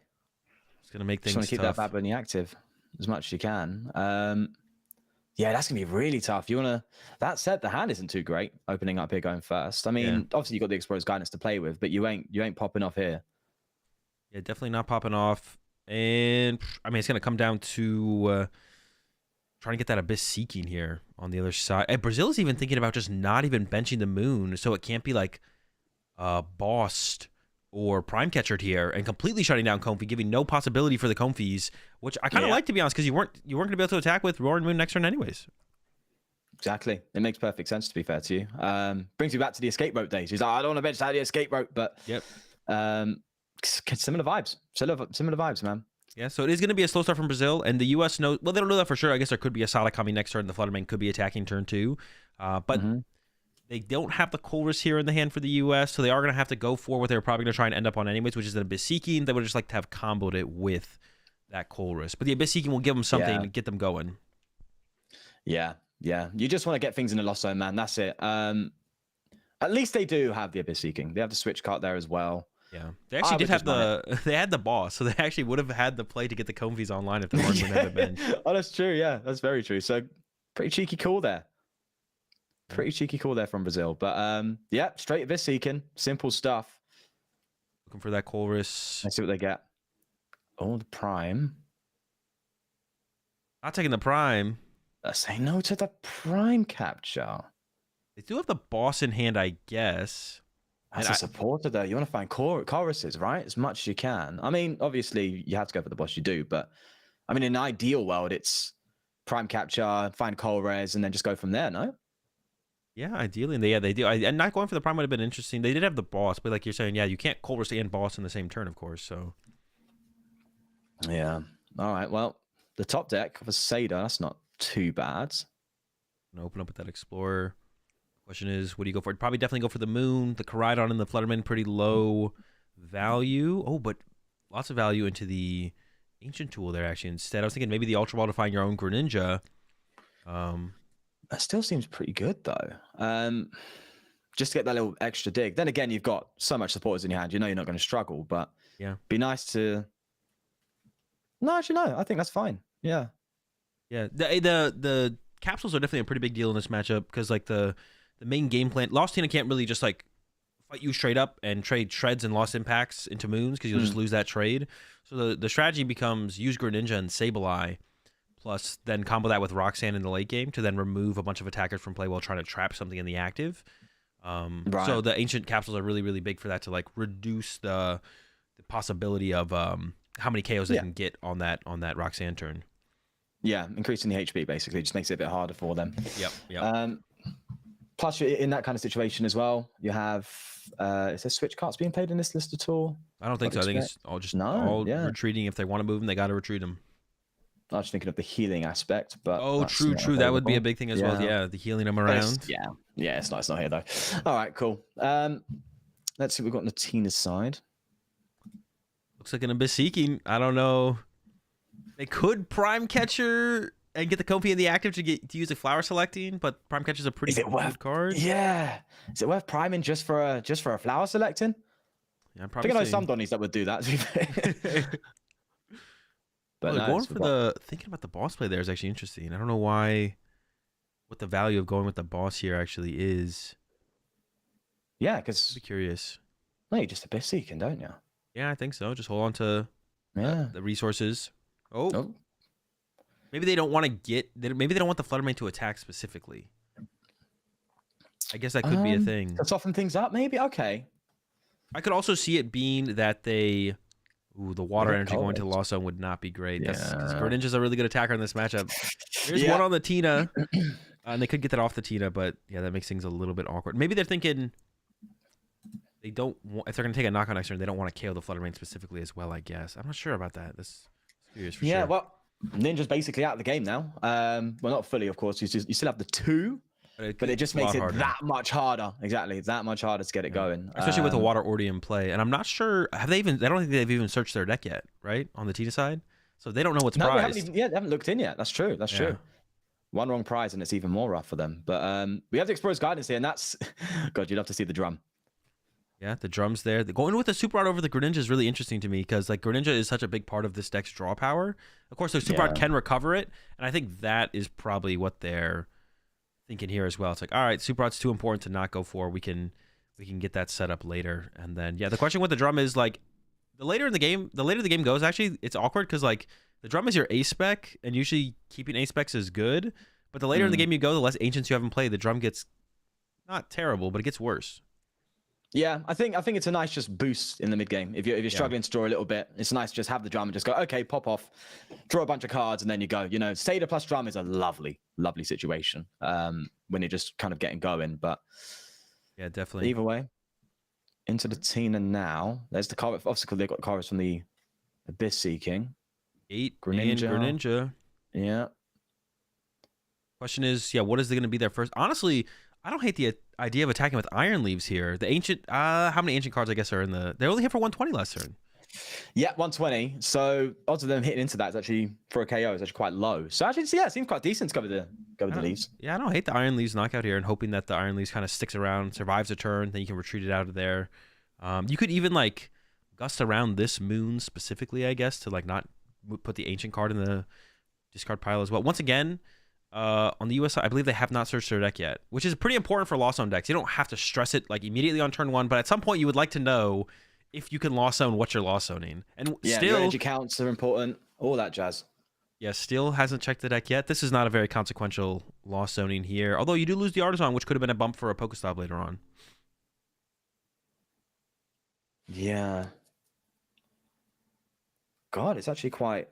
It's gonna make things Just want to keep tough. that bad bunny active as much as you can. Yeah, that's gonna be really tough. That said, the hand isn't too great opening up here going first. I mean, obviously you got the Explorer's Guidance to play with, but you ain't popping off here. Yeah, definitely not popping off, and I mean it's gonna come down to. Trying to get that Abyss Seeking here on the other side. And Brazil is even thinking about just not even benching the Moon, so it can't be like bossed or prime catchered here and completely shutting down Comfy, giving no possibility for the Comfies, which I kind of like, to be honest, because you weren't going to be able to attack with Roaring Moon next turn anyways. Exactly. It makes perfect sense, to be fair to you. Brings you back to the escape rope days. He's like, I don't want to bench out the escape rope, but yep. Similar vibes. Similar vibes, man. Yeah, so it is going to be a slow start from Brazil, and the U.S. knows. Well, they don't know that for sure. I guess there could be a Sala coming next turn. The Fluttermane could be attacking turn 2, but they don't have the Colress here in the hand for the U.S., so they are going to have to go for what they're probably going to try and end up on anyways, which is an Abyss Seeking. They would just like to have comboed it with that Colress, but the Abyss Seeking will give them something to get them going. Yeah. You just want to get things in the lost zone, man. That's it. At least they do have the Abyss Seeking. They have the switch card there as well. Yeah, they actually did have they had the boss, so they actually would have had the play to get the Comfies online if the Martin would have been. Oh, that's true. Yeah, that's very true. So pretty cheeky call there. Pretty cheeky call there from Brazil. But yeah, straight Abyss Seeking. Simple stuff. Looking for that Colress. Let's see what they get. Oh, the Prime. Not taking the Prime. Say no to the Prime capture. They do have the boss in hand, I guess. As a supporter, though, you want to find choruses, right? As much as you can. I mean, obviously, you have to go for the boss, you do. But, I mean, in an ideal world, it's Prime capture, find Colress, and then just go from there, no? Yeah, ideally. And they do. And not going for the Prime would have been interesting. They did have the boss, but like you're saying, yeah, you can't Colress and boss in the same turn, of course. So, yeah. All right, well, the top deck of a Seda, that's not too bad. I'm gonna open up with that Explorer. Question is, what do you go for? I'd probably definitely go for the Moon. The Charizard and the Fluttermane, pretty low value. Oh, but lots of value into the Ancient Tool there, actually, instead. I was thinking maybe the Ultra Ball to find your own Greninja. That still seems pretty good, though. Just to get that little extra dig. Then again, you've got so much supporters in your hand. You know you're not going to struggle, but yeah, be nice to... No, actually, no. I think that's fine. Yeah. Yeah, the capsules are definitely a pretty big deal in this matchup because, like, the main game plan, Lost Tina can't really just like fight you straight up and trade shreds and lost impacts into moons because you'll just lose that trade. So the strategy becomes use Greninja and Sableye, plus then combo that with Roxanne in the late game to then remove a bunch of attackers from play while trying to trap something in the active. Right. So the ancient capsules are really, really big for that to like reduce the possibility of how many KOs they can get on that Roxanne turn. Yeah, increasing the HP basically just makes it a bit harder for them. Yep. Plus, you're in that kind of situation as well. You have, is there switch cards being played in this list at all? I don't think so. I think it's all just retreating. If they want to move them, they got to retreat them. I was thinking of the healing aspect, but true. That would be a big thing as well. Yeah, the healing them around. It's not here though. All right, cool. Let's see what we've got on the Tina's side. Looks like an Abyss Seeking. I don't know. They could Prime Catcher and get the Comfy in the active to use a flower selecting, but Prime Catcher is a pretty good card. Yeah. Is it worth priming just for a flower selecting? Yeah, I think I know some Donnies that would do that. But going for thinking about the boss play there is actually interesting. I don't know what the value of going with the boss here actually is. Yeah, because I'm curious. No, you just Abyss Seeking, don't you? Yeah, I think so. Just hold on to the resources. Oh. Maybe they don't want to maybe they don't want the Fluttermane to attack specifically. I guess that could be a thing. To soften things up, maybe? Okay. I could also see it being that the water energy going to the Lost Zone would not be great. Because Greninja's a really good attacker in this matchup. There's one on the Tina. And they could get that off the Tina, but yeah, that makes things a little bit awkward. Maybe they're thinking they don't want, if they're going to take a knock-on next turn, they don't want to KO the Fluttermane specifically as well, I guess. I'm not sure about that. That's curious for sure. Well, Ninja's basically out of the game now. Well, not fully, of course. You still have the 2, but it just makes it that much harder. Exactly, that much harder to get it going. Especially with the Water Ordi in play. And I'm not sure, I don't think they've even searched their deck yet, right? On the Tina side. So they don't know what's prized. They haven't looked in yet. That's true. That's true. One wrong prize and it's even more rough for them. But we have the Explorer's Guidance here, and that's... God, you'd love to see the drum. Yeah, the drums there. Going with the Super Art over the Greninja is really interesting to me because like Greninja is such a big part of this deck's draw power. Of course, the Super Art can recover it, and I think that is probably what they're thinking here as well. It's like, all right, Super Art's too important to not go for. We can get that set up later, and then the question with the drum is like the later the game goes. Actually, it's awkward because like the drum is your A spec, and usually keeping A specs is good. But the later in the game you go, the less ancients you haven't played, the drum gets not terrible, but it gets worse. Yeah, I think it's a nice just boost in the mid game. If you're struggling to draw a little bit, it's nice to just have the drum and just go, okay, pop off, draw a bunch of cards, and then you go. You know, Seda plus drum is a lovely, lovely situation when you're just kind of getting going. But yeah, definitely. Either way, into the Tina now. There's the Chorus. Obviously, they've got Chorus from the Abyss Seeking. 8 Greninja. and Greninja. Yeah. Question is, yeah, what is going to be their first? Honestly, I don't hate the idea of attacking with Iron Leaves here. The ancient, how many ancient cards I guess are in the? They're only hit for 120 last turn. Yeah, 120. So odds of them hitting into that is actually for a KO is actually quite low. So actually, yeah, it seems quite decent to go with the leaves. Yeah, I don't hate the Iron Leaves knockout here, and hoping that the Iron Leaves kind of sticks around, survives a turn, then you can retreat it out of there. You could even like gust around this moon specifically, I guess, to like not put the ancient card in the discard pile as well. Once again, on the US side, I believe they have not searched their deck yet, which is pretty important for Lost Zone decks. You don't have to stress it like immediately on turn 1, but at some point you would like to know if you can Lost Zone what you're Lost Zoning. And Yeah, still, your energy counts are important, all that jazz. yeah, still hasn't checked the deck yet. This is not a very consequential Lost Zoning here, although you do lose the Artisan, which could have been a bump for a Pokestop later on. Yeah. God, it's actually quite...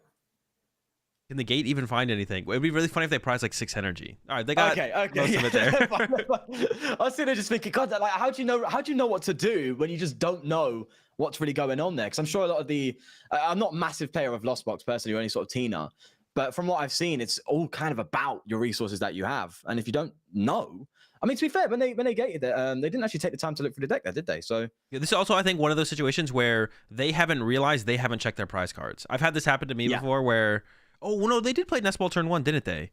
Can the gate even find anything? It'd be really funny if they prize like 6 energy. All right, they got okay. most of it there. I was sitting there just thinking, God, like, how do you know what to do when you just don't know what's really going on there? Because I'm sure a lot of the... I'm not a massive player of Lost Box personally, or any sort of Tina, but from what I've seen, it's all kind of about your resources that you have. And if you don't know... I mean, to be fair, when they gated it, they didn't actually take the time to look through the deck there, did they? So yeah, this is also, I think, one of those situations where they haven't realized they haven't checked their prize cards. I've had this happen to me before where... Oh, well, no, they did play Nest Ball turn 1, didn't they?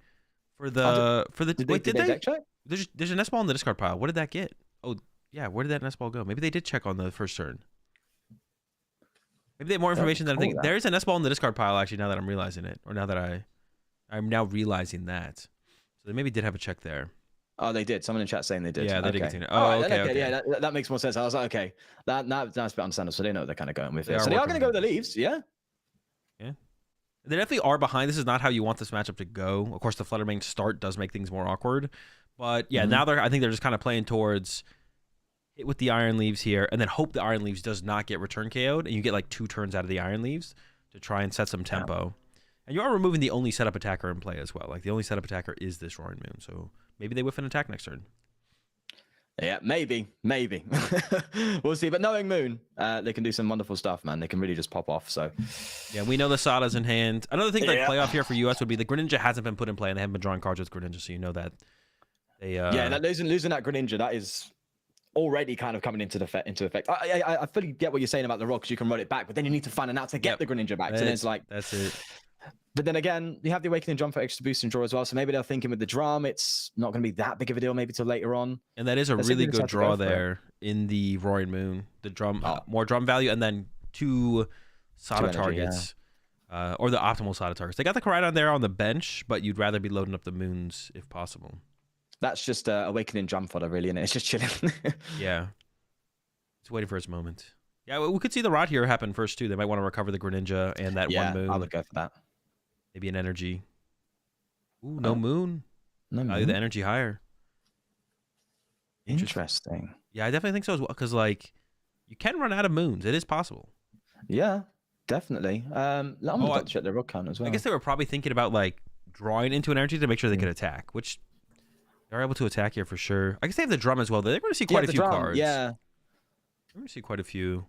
Did they deck check? There's a Nest Ball in the discard pile. What did that get? Oh, yeah, where did that Nest Ball go? Maybe they did check on the first turn. Maybe they have more information than I think. There is a Nest Ball in the discard pile, actually, now that I'm realizing it. Or now that I'm now realizing that. So they maybe did have a check there. Oh, they did. Someone in chat saying they did. Yeah, they did continue. Oh, right, okay. Yeah, that makes more sense. I was like, okay, that's a bit understandable. So they know what they're kind of going with it. So they are going to go with the leaves, yeah. Yeah. They definitely are behind. This is not how you want this matchup to go. Of course, the Fluttermane start does make things more awkward. But yeah, now I think they're just kind of playing towards hit with the Iron Leaves here, and then hope the Iron Leaves does not get return KO'd, and you get like 2 turns out of the Iron Leaves to try and set some tempo. And you are removing the only setup attacker in play as well. Like the only setup attacker is this Roaring Moon. So maybe they whiff an attack next turn. Yeah, maybe. We'll see. But knowing Moon, they can do some wonderful stuff, man. They can really just pop off. So yeah, we know the Sada's in hand. Another thing like playoff here for US would be the Greninja hasn't been put in play, and they haven't been drawing cards with Greninja, so you know that they that losing that Greninja, that is already kind of coming into effect. I fully get what you're saying about the rock, because you can run it back, but then you need to find an out to get the Greninja back. So then it's like that's it. But then again, you have the Awakening Drum for extra boost and draw as well. So maybe they're thinking with the drum, it's not going to be that big of a deal maybe till later on. And that is a really good draw there in the Roaring Moon. The drum, more drum value, and then 2 Sada targets, or the optimal Sada targets. They got the Koraidon there on the bench, but you'd rather be loading up the moons if possible. That's just Awakening Drum fodder, really, and it's just chilling. Yeah, it's waiting for its moment. Yeah, we could see the Rod here happen first too. They might want to recover the Greninja and that 1 moon. I would go for that. Maybe an energy. Ooh, no moon. No Value moon. the energy higher. Interesting. Yeah, I definitely think so as well. Because like, you can run out of moons. It is possible. Yeah, definitely. I'm gonna check their rock count as well. I guess they were probably thinking about like drawing into an energy to make sure they could attack, which they're able to attack here for sure. I guess they have the drum as well. They're going to see quite a few cards. Yeah, they're going to see quite a few.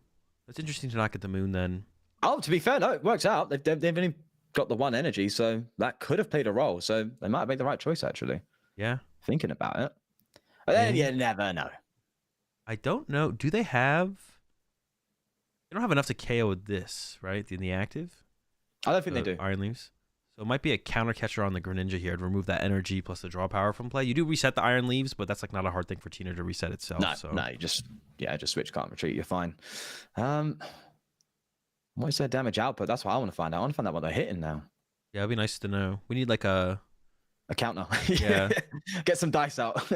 That's interesting to not get the moon then. Oh, to be fair, no, it works out. They've only got the 1 energy, so that could have played a role. So they might have made the right choice, actually. Yeah. Thinking about it. But then you never know. I don't know. Do they have... They don't have enough to KO this, right? In the active? I don't think they do. Iron Leaves. So it might be a counter catcher on the Greninja here to remove that energy plus the draw power from play. You do reset the Iron Leaves, but that's like not a hard thing for Tina to reset itself. No, you just switch, can't retreat. You're fine. What is their damage output? That's what I want to find out. I want to find out what they're hitting now. Yeah, it'd be nice to know. We need like a counter. Yeah. Get some dice out.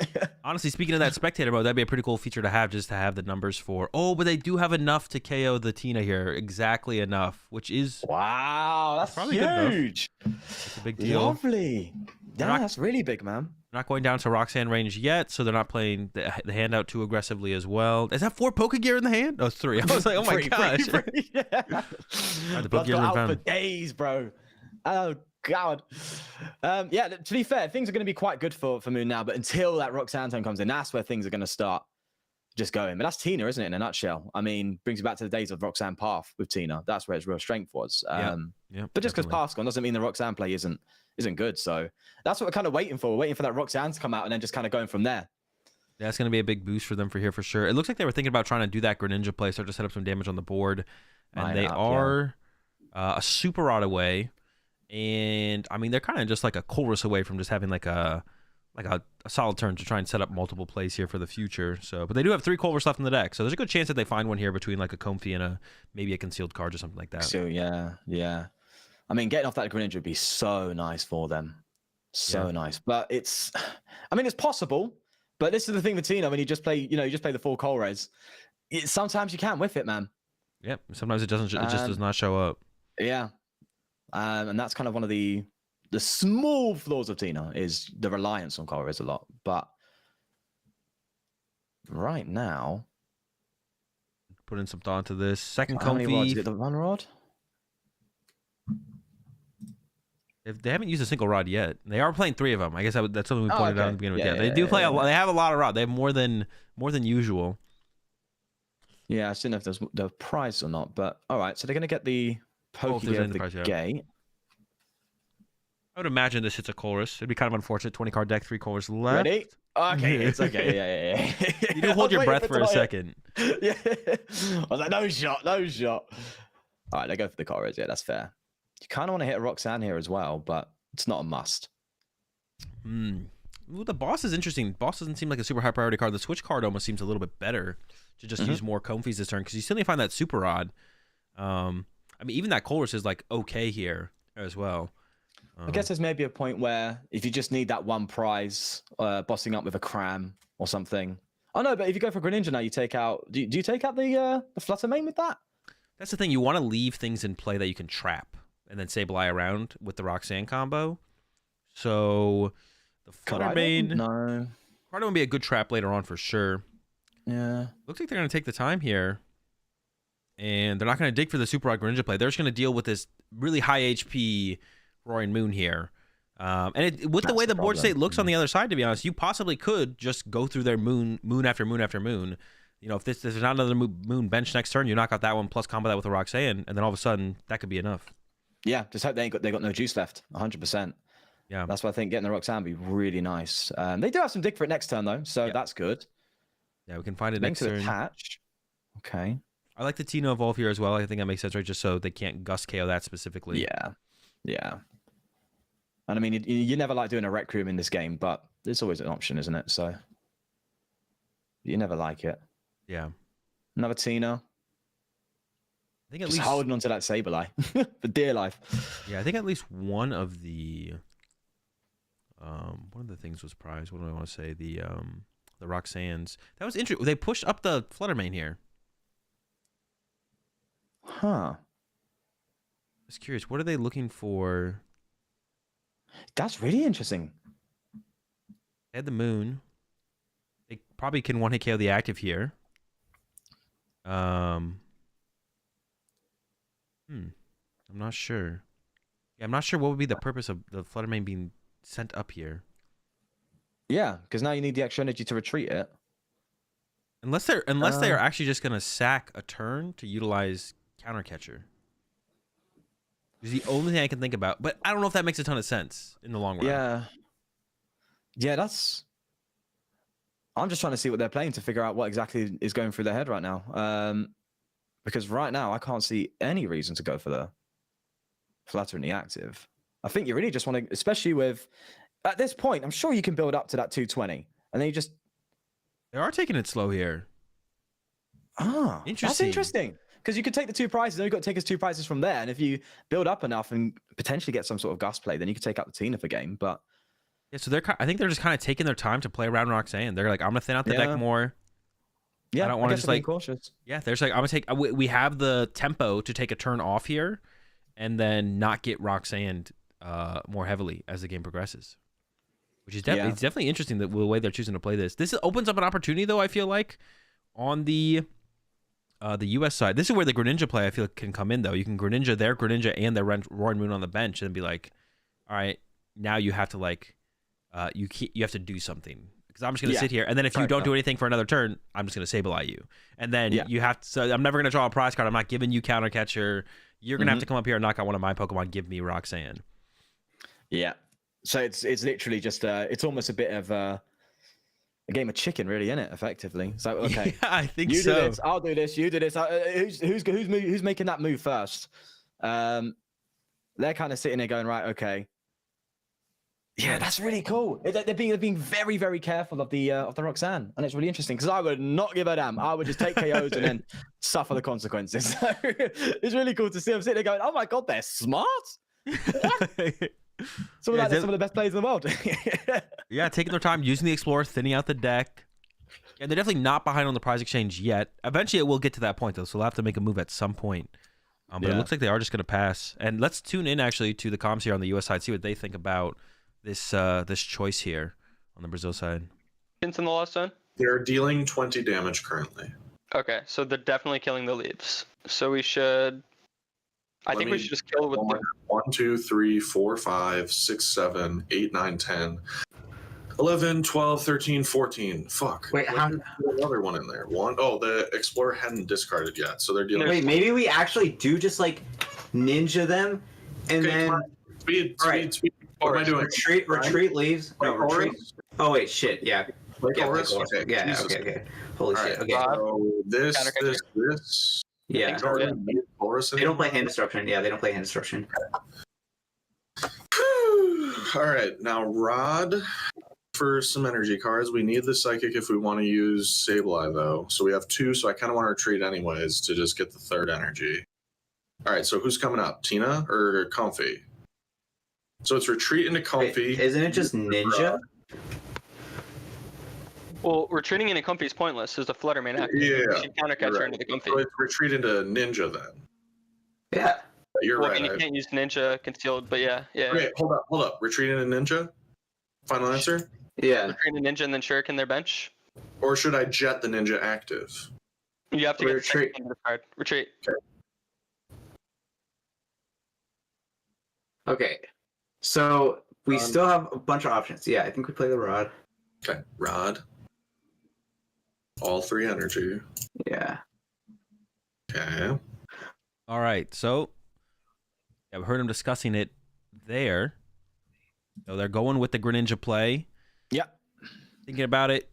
Honestly, speaking of that spectator mode, that'd be a pretty cool feature to have, just to have the numbers for. Oh, but they do have enough to KO the Tina here. Exactly enough, which is... Wow, that's probably huge. It's a big deal. Lovely. Yeah, that's really big, man. Not going down to Roxanne range yet, so they're not playing the hand out too aggressively as well. Is that 4 Pokegear in the hand? Oh, it's 3. I was like, oh my gosh. Yeah. The Pokegear out for days, bro. Oh, God. Yeah, to be fair, things are going to be quite good for Moon now, but until that Roxanne turn comes in, that's where things are going to start just going. But that's Tina, isn't it, in a nutshell? I mean, brings you back to the days of Roxanne Path with Tina. That's where its real strength was. But just because Path's gone doesn't mean the Roxanne play isn't good. So that's what we're kind of waiting for. We're waiting for that Roxanne to come out and then just kind of going from there. That's going to be a big boost for them for sure. It looks like they were thinking about trying to do that Greninja play, start to set up some damage on the board. And they are a Super Rod away. And, I mean, they're kind of just like a Chorus away from just having like a solid turn to try and set up multiple plays here for the future. So, but they do have 3 Culvers left in the deck. So there's a good chance that they find one here between like a Comfey and maybe a Concealed Card or something like that. So, yeah. I mean, getting off that Greninja would be so nice for them. So nice. But it's possible. But this is the thing with Tina, when you just play the full Colress, sometimes you can't whiff it, man. Yep. Sometimes it doesn't. It just does not show up. Yeah. And that's kind of one of the small flaws of Tina is the reliance on Colress a lot. But right now, put in some thought into this. Second how many rods? Is Comfey. it the 1 rod? If they haven't used a single rod yet, they are playing 3 of them. I guess that's something we pointed out at the beginning. Yeah, they do play a lot. They have a lot of rod. They have more than usual. Yeah, I didn't know if there's the price or not, but all right. So they're going to get the Pokegear at the gate. I would imagine this hits a Chorus. It'd be kind of unfortunate. 20 card deck, 3 Chorus left. Ready? Okay, it's okay. Yeah. You do hold your breath for a second. Yeah. I was like, no shot. All right, they go for the Chorus. Yeah, that's fair. You kind of want to hit a Roxanne here as well, but it's not a must. Well, the boss is interesting. Boss doesn't seem like a super high priority card. The Switch card almost seems a little bit better to just use more Comfeys this turn because you still need to find that Super Rod. I mean, even that Chorus is like okay here as well. I guess there's maybe a point where if you just need that one prize, bossing up with a Cram or something. Oh no, but if you go for Greninja now, you take out. Do you take out the Flutter Mane with that? That's the thing. You want to leave things in play that you can trap and then Sableye around with the Roxanne combo. So the Flutter Mane, no, probably would be a good trap later on for sure. Yeah, looks like they're going to take the time here, and they're not going to dig for the Super Rod Greninja play. They're just going to deal with this really high HP Roaring Moon here. With the way the board state looks on the other side, to be honest, you possibly could just go through their moon after moon after moon. You know, if there's not another moon bench next turn, you knock out that one plus combo that with a Roxanne, and then all of a sudden that could be enough. Yeah, just hope they got no juice left. 100%. Yeah, that's why I think getting the Roxanne would be really nice. They do have some dig for it next turn though, so that's good. Yeah, we can find it next turn. Attach. Okay. I like the Tina Evolve here as well. I think that makes sense, right? Just so they can't Gust KO that specifically. Yeah. And I mean, you never like doing a Rec Room in this game, but there's always an option, isn't it? So you never like it. Yeah. Another Tina. I think at least holding onto that Sableye for dear life. Yeah, I think at least one of the things was prized. What do I want to say? The Roxannes. That was interesting. They pushed up the Flutter Mane here. Huh. I was curious. What are they looking for? That's really interesting. They had the Moon. They probably can one-hit KO the active here. I'm not sure. Yeah, I'm not sure what would be the purpose of the Flutter Mane being sent up here. Yeah, because now you need the extra energy to retreat it. Unless they are actually just gonna sack a turn to utilize Counter Catcher. Is the only thing I can think about, but I don't know if that makes a ton of sense in the long run. Yeah, that's. I'm just trying to see what they're playing to figure out what exactly is going through their head right now. Because right now I can't see any reason to go for the Flutter in the active. I think you really just want to, especially with at this point, I'm sure you can build up to that 220, and then you just. They are taking it slow here. Interesting. That's interesting. Because you could take the 2 prizes, and you've got to take his 2 prizes from there. And if you build up enough and potentially get some sort of Gust play, then you could take out the Tina for game. But yeah, so I think they're just kind of taking their time to play around Roxanne. They're like, I'm gonna thin out the deck more. Yeah, I don't want to just like cautious. Yeah, there's like I'm gonna take. We have the tempo to take a turn off here, and then not get Roxanne more heavily as the game progresses. Which is definitely it's definitely interesting that the way they're choosing to play this. This opens up an opportunity though. I feel like on the US side, this is where the Greninja play I feel can come in though. You can Greninja and their Roaring Moon on the bench and be like, all right, now you have to like you have to do something because I'm just going to sit here. And then if you don't do anything for another turn, I'm just going to Sableye you. And then you have to, so I'm never going to draw a prize card. I'm not giving you Counter Catcher. You're going to have to come up here and knock out one of my Pokemon. Give me Roxanne. Yeah. So it's literally just, it's almost a bit of a game of chicken, really, isn't it? Effectively. So, okay. Yeah, I think you so. do this, I'll do this, you do this. Who's making that move first? They're kind of sitting there going, right, okay. Yeah, that's really cool. They're being very, very careful of the Roxanne, and it's really interesting because I would not give a damn. I would just take KOs and then suffer the consequences. So it's really cool to see them sitting there going, "Oh my god, they're smart." Some of the best players in the world. Yeah, taking their time, using the Explorer, thinning out the deck. Yeah, they're definitely not behind on the prize exchange yet. Eventually, it will get to that point though, so they'll have to make a move at some point. But it looks like they are just going to pass. And let's tune in actually to the comms here on the US side, see what they think about this this choice here on the Brazil side. Hints in the last turn? They're dealing 20 damage currently. Okay, so they're definitely killing the leaves. So we should... I think we should just kill it with the... 1, 2, 3, 4, 5, 6, 7, 8, 9, 10, 11, 12, 13, 14. Fuck. Wait, how... another one in there. Oh, the Explorer hadn't discarded yet, so they're dealing... Wait, maybe we actually do just, like, ninja them, and then... Speed. What am I doing? Retreat leaves. No, retreat. Oh wait, shit. Yeah. Okay. Okay. Holy shit. Okay. So this. Yeah. They don't play hand destruction. Yeah, they don't play hand destruction. All right, now Rod for some energy cards. We need the Psychic if we want to use Sableye though. So we have 2. So I kind of want to retreat anyways to just get the 3rd energy. All right. So who's coming up? Tina or Comfy? So it's retreat into Comfy. Wait, isn't it just ninja? Well, retreating into Comfy is pointless. There's a Flutter Mane active. Yeah. You should counter catcher into the Comfy. So it's retreat into Ninja then. Yeah. You're right. I mean, you can't use Ninja concealed, but yeah. Okay, hold up. Retreat into Ninja? Final answer? Yeah. Retreat into Ninja and then Shuriken their bench? Or should I jet the Ninja active? You have to get retreat. the card. Retreat. Okay. So we still have a bunch of options. Yeah, I think we play the Rod. Okay, Rod. All 3 energy. Yeah. Okay. All right, so I've heard him discussing it there. So they're going with the Greninja play. Yep. Thinking about it.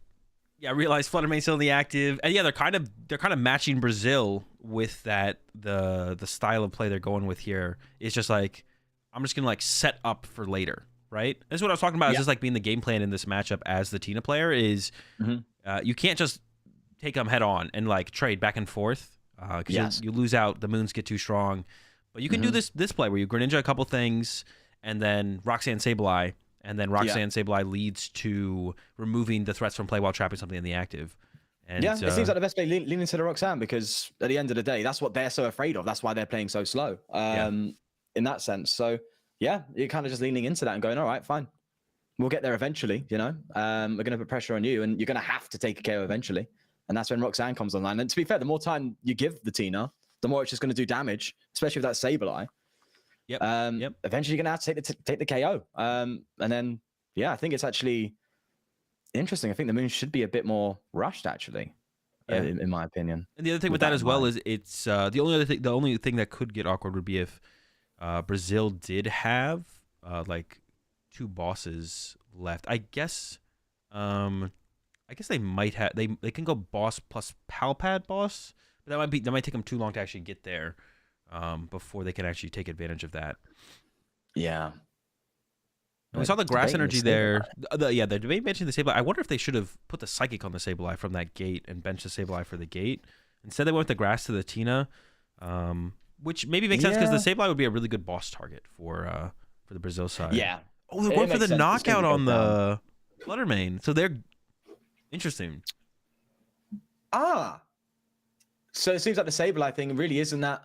Yeah, I realize Flutter Mane's still in the active. And yeah, they're kind of matching Brazil with that the style of play they're going with here. It's just like I'm just gonna like set up for later, right? That's what I was talking about. Is just like being the game plan in this matchup as the Tina player is you can't just take them head on and like trade back and forth because you lose out. The moons get too strong, but you can do this play where you Greninja a couple things and then Roxanne Sableye, and then Roxanne Sableye leads to removing the threats from play while trapping something in the active. And, it seems like the best play lean into the Roxanne because at the end of the day, that's what they're so afraid of. That's why they're playing so slow. In that sense. So yeah, you're kind of just leaning into that and going, all right, fine. We'll get there eventually, you know. We're going to put pressure on you and you're going to have to take a KO eventually. And that's when Roxanne comes online. And to be fair, the more time you give the Tina, the more it's just going to do damage, especially with that Sableye. Eventually you're going to have to take the KO. And then, yeah, I think it's actually interesting. I think the moon should be a bit more rushed, actually, in my opinion. And the other thing with that as well is it's the only thing that could get awkward would be if Brazil did have like 2 bosses left. I guess they might have they can go boss plus Palpad boss, but that might take them too long to actually get there before they can actually take advantage of that. Yeah. And we saw the grass energy there. The debate mentioned the Sableye. I wonder if they should have put the Psychic on the Sableye from that gate and benched the Sableye for the gate. Instead, they went with the grass to the Tina, which maybe makes sense because the Sableye would be a really good boss target for the Brazil side. Yeah. Oh, they're going for the knockout on the Flutter Mane. So they're interesting. So it seems like the Sableye thing really isn't that.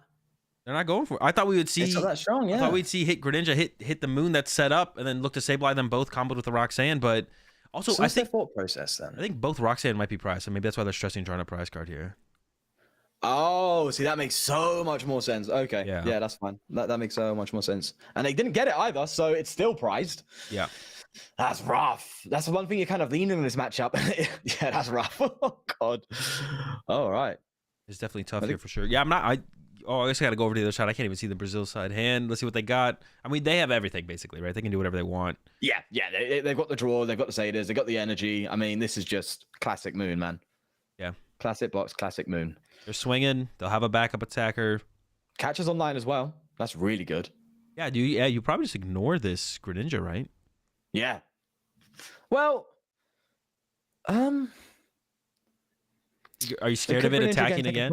They're not going for it. I thought we would see. It's not that strong, yeah. I thought we'd see Greninja hit the moon that's set up, and then look to Sableye them both comboed with the Roxanne. But also, so I think thought process then. I think both Roxanne might be priced, so maybe that's why they're stressing drawing a prize card here. Oh, see, that makes so much more sense. Okay, Yeah. yeah, that's fine. That makes so much more sense. And they didn't get it either, so it's still prized. Yeah. That's rough. That's the one thing you're kind of leaning in this matchup. Yeah, that's rough. Oh God. All right. It's definitely tough here for sure. Yeah, I'm not. I guess I got to go over to the other side. I can't even see the Brazil side hand. Let's see what they got. I mean, they have everything basically, right? They can do whatever they want. Yeah, they've got the draw, they've got the Saders, they've got the energy. I mean, this is just classic Moon, man. Yeah. Classic box, classic Moon. They're swinging. They'll have a backup attacker. Catches online as well. That's really good. Yeah, you probably just ignore this Greninja, right? Yeah. Well, Are you scared of it attacking again?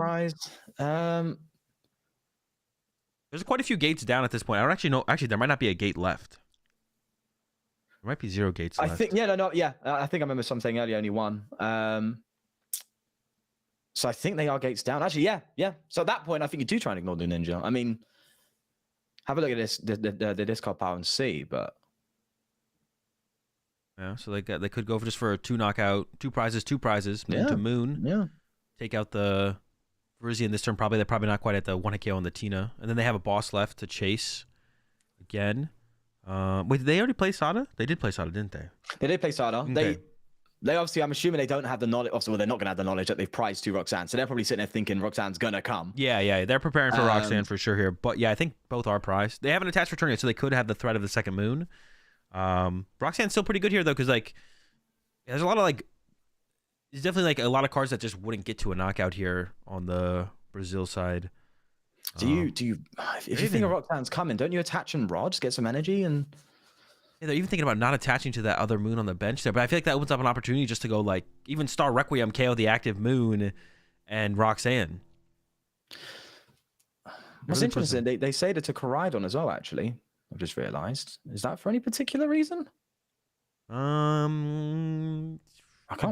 There's quite a few gates down at this point. I don't actually know. Actually, there might not be a gate left. There might be 0 gates left. I think, I think I remember something earlier, only one. So I think they are gates down. Actually, yeah. So at that point, I think you do try and ignore the Ninja. I mean, have a look at this, the discard power and see, but. Yeah, so they could go for a 2 knockout, 2 prizes, moon to moon. Yeah. Take out the Virizion this turn. They're probably not quite at the 1 KO on the Tina. And then they have a boss left to chase again. Wait, did they already play Sada? They did play Sada, didn't they? They did play Sada. Okay. They obviously, I'm assuming they don't have the knowledge. Also, well, they're not going to have the knowledge that they've prized to Roxanne. So they're probably sitting there thinking Roxanne's going to come. Yeah. They're preparing for Roxanne for sure here. But yeah, I think both are prized. They haven't attached return yet, so they could have the threat of the second moon. Roxanne's still pretty good here, though, because, like, there's a lot of, like, there's definitely, like, a lot of cards that just wouldn't get to a knockout here on the Brazil side. Do you if you think a Roxanne's coming, don't you attach and rod, just get some energy and... Yeah, they're even thinking about not attaching to that other moon on the bench there, but I feel like that opens up an opportunity just to go, like, even Star Requiem, KO the active moon, and Roxanne. What's interesting, they say that to Coridon as well, actually. I've just realized. Is that for any particular reason?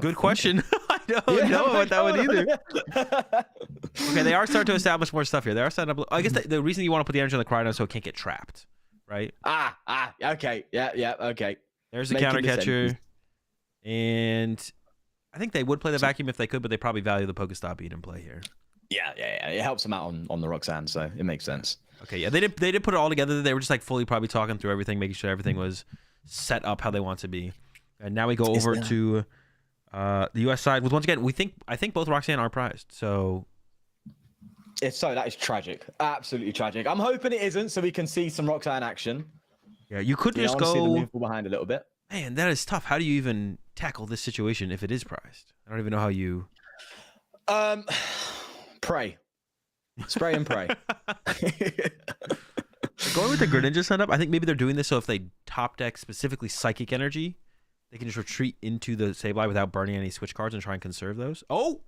Good question. I don't know about that one either. Okay, they are starting to establish more stuff here. They are setting up. I guess the reason you want to put the energy on the Coridon is so it can't get trapped, right? Okay. Yeah, okay. There's the counter catcher. And I think they would play the vacuum if they could, but they probably value the Pokestop being in play here. Yeah. It helps them out on the Roxanne, so it makes sense. Okay, yeah, they did put it all together. They were just like fully probably talking through everything, making sure everything was set up how they want to be. And now we go over to the US side with, once again, I think both Roxanne are prized. So if so, that is tragic. Absolutely tragic. I'm hoping it isn't, so we can see some Roxanne action. Yeah, you could just go see the move behind a little bit. Man, that is tough. How do you even tackle this situation if it is prized? I don't even know how you pray. Spray and pray. Going with the Greninja setup, I think maybe they're doing this so if they top deck specifically Psychic Energy, they can just retreat into the Sableye without burning any switch cards and try and conserve those. Oh!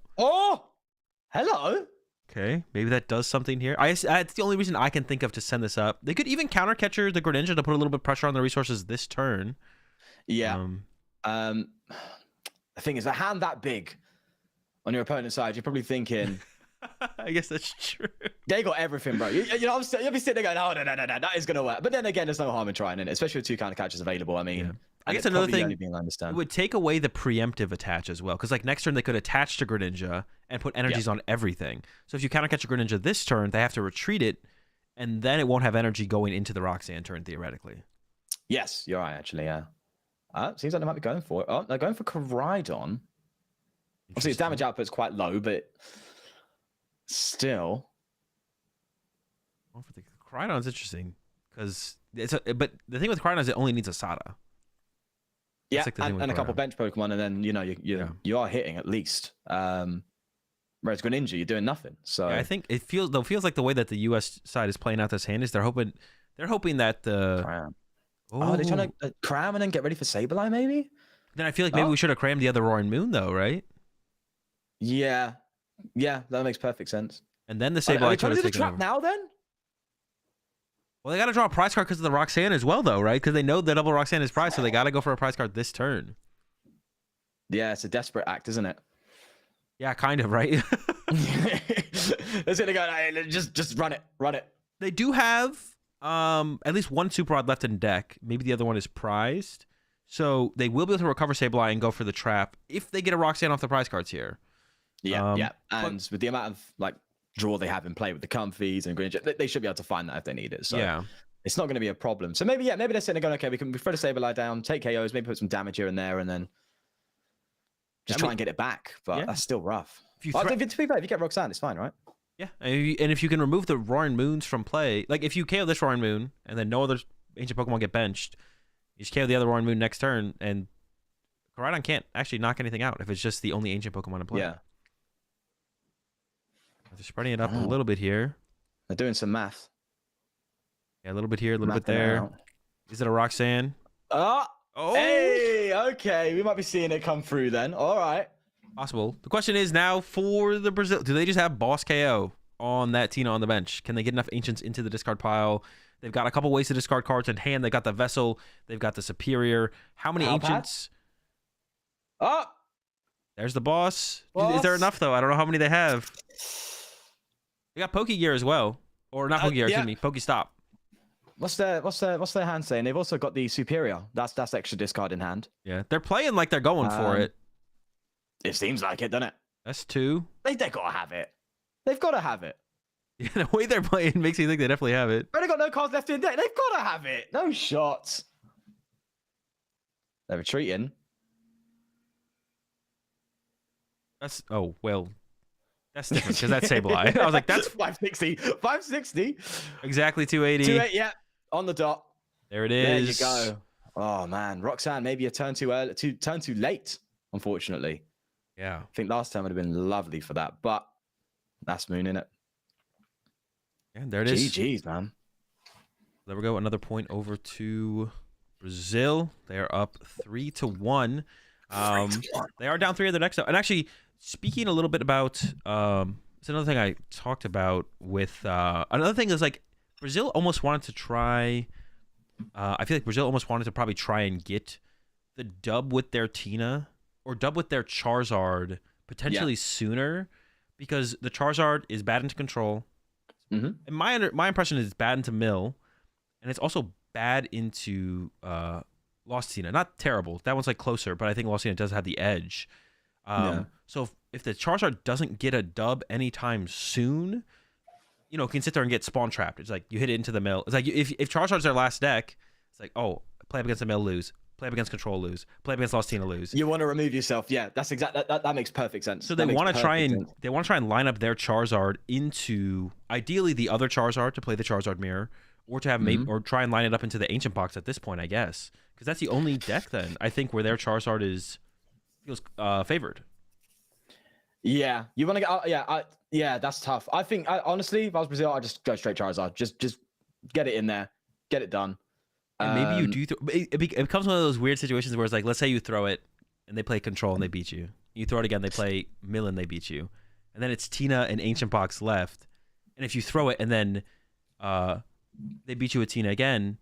Hello? Okay, maybe that does something here. That's the only reason I can think of to send this up. They could even counter catcher the Greninja to put a little bit of pressure on the resources this turn. Yeah. The thing is, a hand that big on your opponent's side, you're probably thinking... I guess that's true. They got everything, bro. You'll be sitting there going, oh, no, that is going to work. But then again, there's no harm in trying it, especially with 2 counter catchers available. I mean, I guess another thing, it would take away the preemptive attach as well. Because like next turn, they could attach to Greninja and put energies on everything. So if you counter catch a Greninja this turn, they have to retreat it, and then it won't have energy going into the Roxanne turn, theoretically. Yes, you're right, actually, yeah. Seems like they might be going for it. Oh, they're going for Coridon. Obviously, its damage output's quite low, but... Still, the Coridon's interesting because but the thing with Coridon is it only needs a Sada. Yeah, like and a couple bench Pokemon, and then you are hitting at least. Whereas Greninja, you're doing nothing. So I think it feels like the way that the US side is playing out this hand is they're hoping that the Cram. They're trying to cram and then get ready for Sableye, maybe. Then I feel like maybe we should have crammed the other Roaring Moon though, right? Yeah, that makes perfect sense. And then the Sableye trying to do the trap now, then? Well, they got to draw a prize card because of the Roxanne as well, though, right? Because they know the double Roxanne is prized, so they got to go for a prize card this turn. Yeah, it's a desperate act, isn't it? Yeah, kind of, right? That's gonna go. Just run it. They do have at least one Super Rod left in deck. Maybe the other one is prized, so they will be able to recover Sableye and go for the trap if they get a Roxanne off the prize cards here. Yeah. And with the amount of like draw they have in play with the Comfies and Green. They should be able to find that if they need it. So Yeah. it's not going to be a problem. So maybe they're sitting there going, okay, we can throw the Sableye down, take KOs, maybe put some damage here and there, and then just try and get it back. But that's still rough. If you, to be fair, if you get Roxanne, it's fine, right? Yeah, and if you can remove the Roaring Moons from play, like if you KO this Roaring Moon and then no other ancient Pokemon get benched, you just KO the other Roaring Moon next turn, and Koraidon can't actually knock anything out if it's just the only ancient Pokemon in play. Yeah. They're spreading it up a little bit here. They're doing some math. Yeah, a little bit here, a little bit there. Is it a Roxanne? Oh, oh, hey, okay, we might be seeing it come through then. All right. Possible. The question is now for the Brazil, do they just have boss KO on that Tina on the bench? Can they get enough ancients into the discard pile? They've got a couple ways to discard cards in hand. They got the Vessel. They've got the Superior. How many ancients? Oh, there's the boss. Is there enough though? I don't know how many they have. They got Pokegear as well, or not Pokegear. Excuse me, Pokestop. What's their hand saying? They've also got the Superior. That's extra discard in hand. Yeah, they're playing like they're going for it. It seems like it, doesn't it? That's 2. They gotta have it. They've gotta have it. Yeah, the way they're playing makes me think they definitely have it. But they got no cards left in deck. They've gotta have it. No shots. They're retreating. That's that's different because that's Sableye. I was like, that's 560. 560. Exactly 280. 280. Yeah, on the dot. There it is. There you go. Oh man, Roxanne, maybe a turn too early, turn too late. Unfortunately. Yeah. I think last time would have been lovely for that, but that's Moon in it. Yeah, there it is. GG's, man. There we go. Another point over to Brazil. They are up 3-1. They are down 3 of their decks though. And actually, speaking a little bit about it's another thing I talked about with another thing is like Brazil almost wanted to try. I feel like Brazil almost wanted to probably try and get the dub with their Tina or dub with their Charizard potentially sooner, because the Charizard is bad into control. And my impression is it's bad into mill, and it's also bad into Lost Tina. Not terrible. That one's like closer, but I think Lost Tina does have the edge. So if the Charizard doesn't get a dub anytime soon, you know, it can sit there and get spawn trapped. It's like you hit it into the mill. It's like if Charizard's their last deck, it's like, oh, play up against the mill, lose. Play up against control, lose. Play up against Lost Tina, lose. You want to remove yourself. Yeah, that's exactly that makes perfect sense. So they want to try and line up their Charizard into ideally the other Charizard to play the Charizard mirror, or to have or try and line it up into the Ancient Box at this point, I guess, because that's the only deck then I think where their Charizard feels favored. Yeah, you want to get yeah, that's tough. I think honestly, if I was Brazil, I'd just go straight Charizard. Just get it in there, get it done. And maybe you do. It becomes one of those weird situations where it's like, let's say you throw it and they play control and they beat you. You throw it again, they play mill and they beat you. And then it's Tina and Ancient Box left. And if you throw it and then they beat you with Tina again,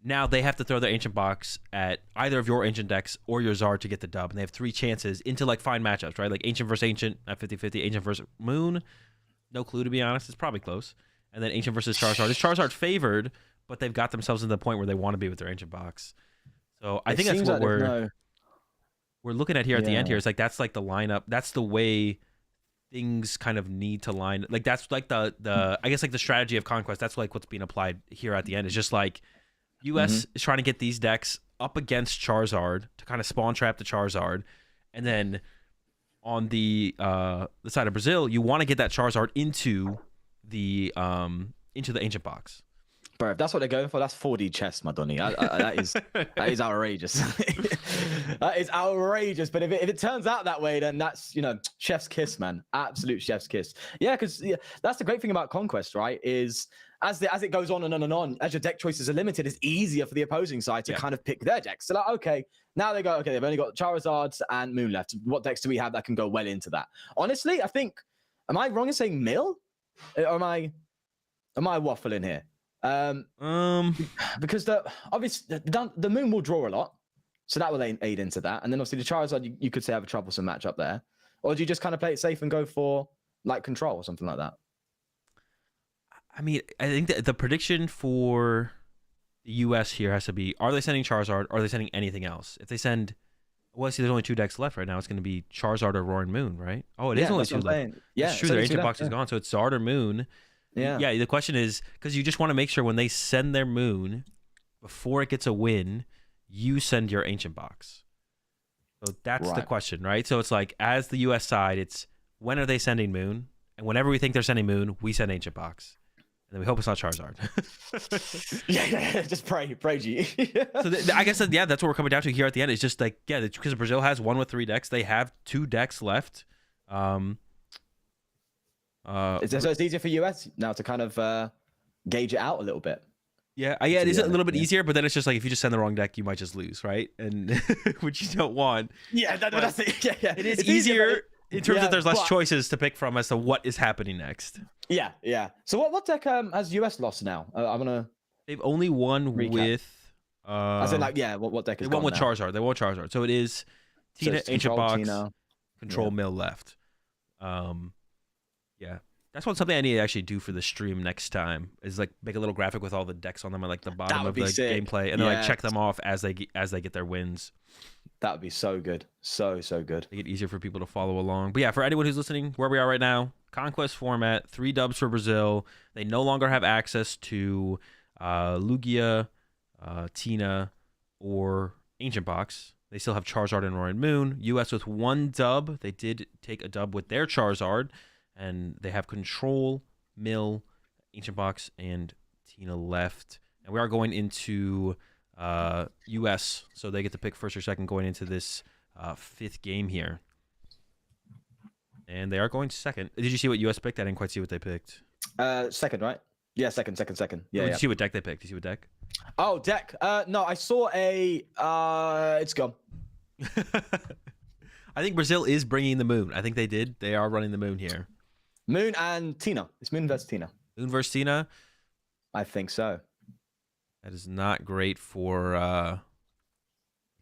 now they have to throw their Ancient Box at either of your Ancient decks or your Zard to get the dub. And they have 3 chances into like fine matchups, right? Like Ancient versus Ancient at 50-50, Ancient versus Moon. No clue, to be honest. It's probably close. And then Ancient versus Charizard. Is Charizard favored? But they've got themselves to the point where they want to be with their Ancient Box. So I think that's what we're looking at here at the end here. It's like that's like the lineup. That's the way things kind of need to line. Like that's like the I guess like the strategy of Conquest. That's like what's being applied here at the end. It's just like US is trying to get these decks up against Charizard to kind of spawn trap the Charizard, and then on the side of Brazil, you want to get that Charizard into the Ancient Box. Bro, if that's what they're going for, that's 4D chess, Madoni. That is outrageous. That is outrageous. But if it turns out that way, then that's, you know, chef's kiss, man. Absolute chef's kiss. Yeah, because that's the great thing about Conquest, right? Is as it goes on and on and on, as your deck choices are limited, it's easier for the opposing side to kind of pick their decks. So like, okay, now they go, okay, they've only got Charizards and Moon left. What decks do we have that can go well into that? Honestly, I think, am I wrong in saying mill? Or am I waffling here? Because the Moon will draw a lot, so that will aid into that, and then obviously the Charizard you could say have a troublesome matchup there, or do you just kind of play it safe and go for like control or something like that? I mean, I think that the prediction for the US here has to be: are they sending Charizard? Are they sending anything else? If they send Well, see, there's only 2 decks left right now. It's going to be Charizard or Roaring Moon, right? Oh, it is only that's 2 what I'm left. saying. Yeah, it's true. it's Their only ancient 2 box left, is gone, so it's Zard or Moon. Yeah. Yeah. The question is because you just want to make sure when they send their Moon, before it gets a win, you send your ancient box. So that's the question, right? So it's like as the U.S. side, it's when are they sending Moon, and whenever we think they're sending Moon, we send ancient box. And then we hope it's not Charizard. yeah, just pray, G. So I guess that's what we're coming down to here at the end. It's just like, yeah, because Brazil has 1 with 3 decks. They have 2 decks left. So it's easier for US now to kind of gauge it out a little bit. Yeah, it is a little bit easier, but then it's just like if you just send the wrong deck, you might just lose, right? And which you don't want. Yeah, that's it. Yeah. It is easier in terms of there's less choices to pick from as to what is happening next. Yeah. So what deck has US lost now? I'm gonna. They've only won with. I said what deck is? They won with now? Charizard. They won with Charizard. So it is Tina, Ancient Box, Control Mill left. Yeah. That's something I need to actually do for the stream next time is like make a little graphic with all the decks on them at like the bottom of the gameplay, and then like check them off as they get their wins. That would be so good, so good. Make it easier for people to follow along. But yeah, for anyone who's listening, where we are right now, Conquest format, 3 dubs for Brazil. They no longer have access to Lugia, Tina, or Ancient Box. They still have Charizard and Roaring Moon. US with 1 dub. They did take a dub with their Charizard. And they have Control, Mill, Ancient Box, and Tina left. And we are going into US, so they get to pick first or second going into this 5th game here. And they are going second. Did you see what US picked? I didn't quite see what they picked. Second, right? Yeah, second. Yeah. Did you see what deck they picked? Did you see what deck? Oh, deck. No, I saw a. It's gone. I think Brazil is bringing the Moon. I think they did. They are running the Moon here. Moon and Tina. It's Moon versus Tina. Moon versus Tina? I think so. That is not great for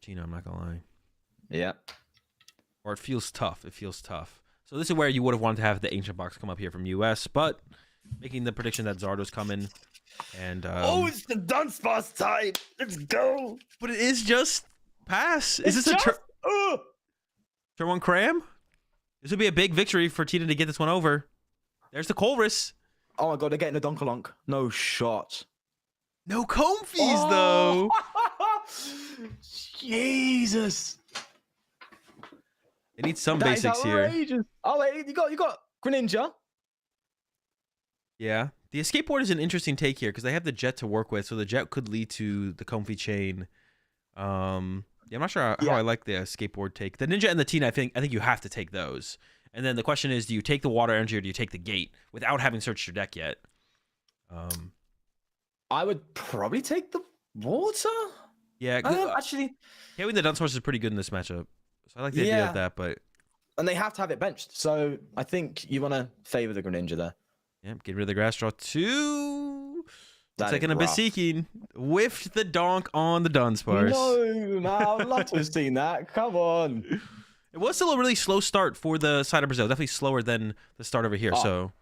Tina, I'm not going to lie. Yeah. Or it feels tough. So this is where you would have wanted to have the Ancient Box come up here from US, but making the prediction that Zardo's coming. And it's the Dunsparce time. Let's go. But it is just pass. Is this a turn 1 cram? This would be a big victory for Tina to get this one over. There's the Colress. Oh my god, they're getting a Donkalonk. No shot. No Comfies though. Jesus. They need some basics here. Oh wait, you got Greninja. Yeah. The escape board is an interesting take here because they have the jet to work with, so the jet could lead to the Comfy chain. Yeah, I'm not sure how I like the skateboard take. The Ninja and the Tina, I think you have to take those. And then the question is, do you take the water energy or do you take the gate without having searched your deck yet? I would probably take the water. Yeah, actually, Kevin the Dunsparce is pretty good in this matchup. So I like the idea of that, but and they have to have it benched. So I think you want to favor the Greninja there. Yeah, get rid of the grass draw 2. Second a Beseeching. Whiffed the donk on the Dunsparce. No, man, I would love to have seen that. Come on. It was still a really slow start for the side of Brazil. Definitely slower than the start over here. So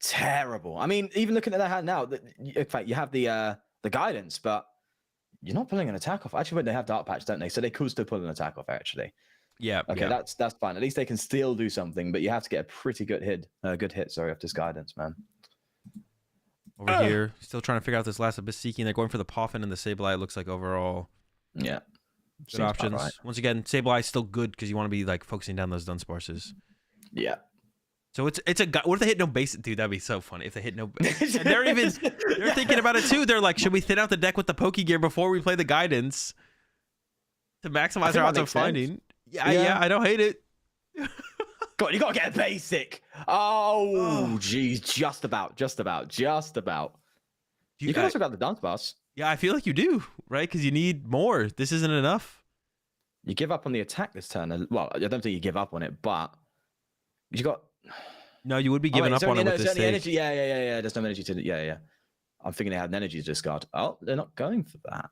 terrible. I mean, even looking at their hand now, in fact, you have the guidance, but you're not pulling an attack off. Actually, when they have Dark Patch, don't they? So they could still pull an attack off, actually. Yeah. Okay, that's fine. At least they can still do something, but you have to get a pretty good hit. Off this guidance, man. Over here, still trying to figure out this last Abyss Seeking. They're going for the Poffin and the Sableye. It looks like overall. Yeah. Good options. Right. Once again, Sableye still good because you want to be like focusing down those Dunsparces. Yeah. So it's a what if they hit no base? Dude, that'd be so funny if they hit no base. And they're thinking about it too. They're like, should we thin out the deck with the Pokegear before we play the guidance to maximize our odds of finding? Yeah, I don't hate it. God, you gotta get a basic. Oh, geez, just about. You can also grab the Dunsparce. Yeah, I feel like you do, right? Because you need more. This isn't enough. You give up on the attack this turn. Well, I don't think you give up on it, but you got. No, you would be giving up on it with this take. Energy. Yeah. There's no energy to. Yeah. I'm thinking they had an energy to discard. Oh, they're not going for that.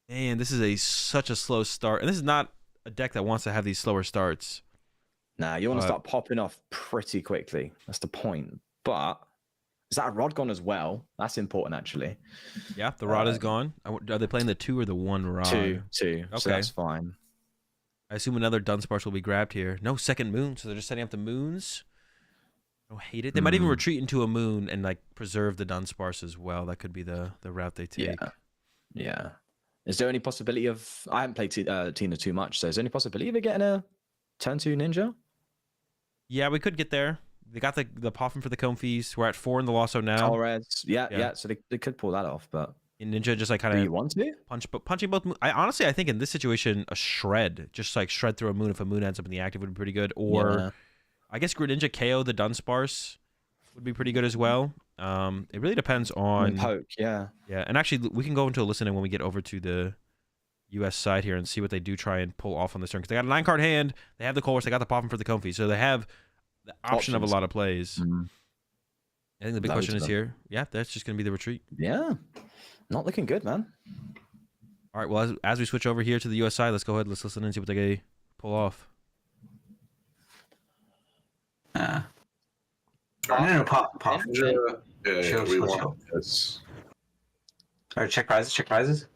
Man, this is such a slow start, and this is not a deck that wants to have these slower starts. Nah, you want to start popping off pretty quickly. That's the point. But is that a rod gone as well? That's important, actually. Yeah, the rod is gone. Are they playing the 2 or the 1 rod? 2. Okay. So that's fine. I assume another Dunsparce will be grabbed here. No second moon, so they're just setting up the moons. I don't hate it. They might even retreat into a moon and like preserve the Dunsparce as well. That could be the route they take. Yeah. Is there any possibility of? I haven't played Tina too much, so is there any possibility of it getting a turn 2 ninja? Yeah, we could get there. They got the Poffin for the Comfies. We're at 4 in the Losso now. Torres. Yeah. So they could pull that off, but in Ninja, just like kind do of you want to punching both. I think in this situation, a shred, just like shred through a moon if a moon ends up in the active would be pretty good. Or I guess Greninja KO the Dunsparce would be pretty good as well. It really depends on poke. Yeah. And actually, we can go into a listening when we get over to the U.S. side here and see what they do try and pull off on this turn, because they got a 9-card hand. They have the Colress. They got the Poffin for the Comfy, so they have the option of a lot of plays. I think the big question is here. Yeah, that's just going to be the retreat. Yeah. Not looking good, man. All right, well, as we switch over here to the U.S. side, let's go ahead. Let's listen and see what they pull off. I'm gonna pop. Yeah, we want this. All right, check prizes.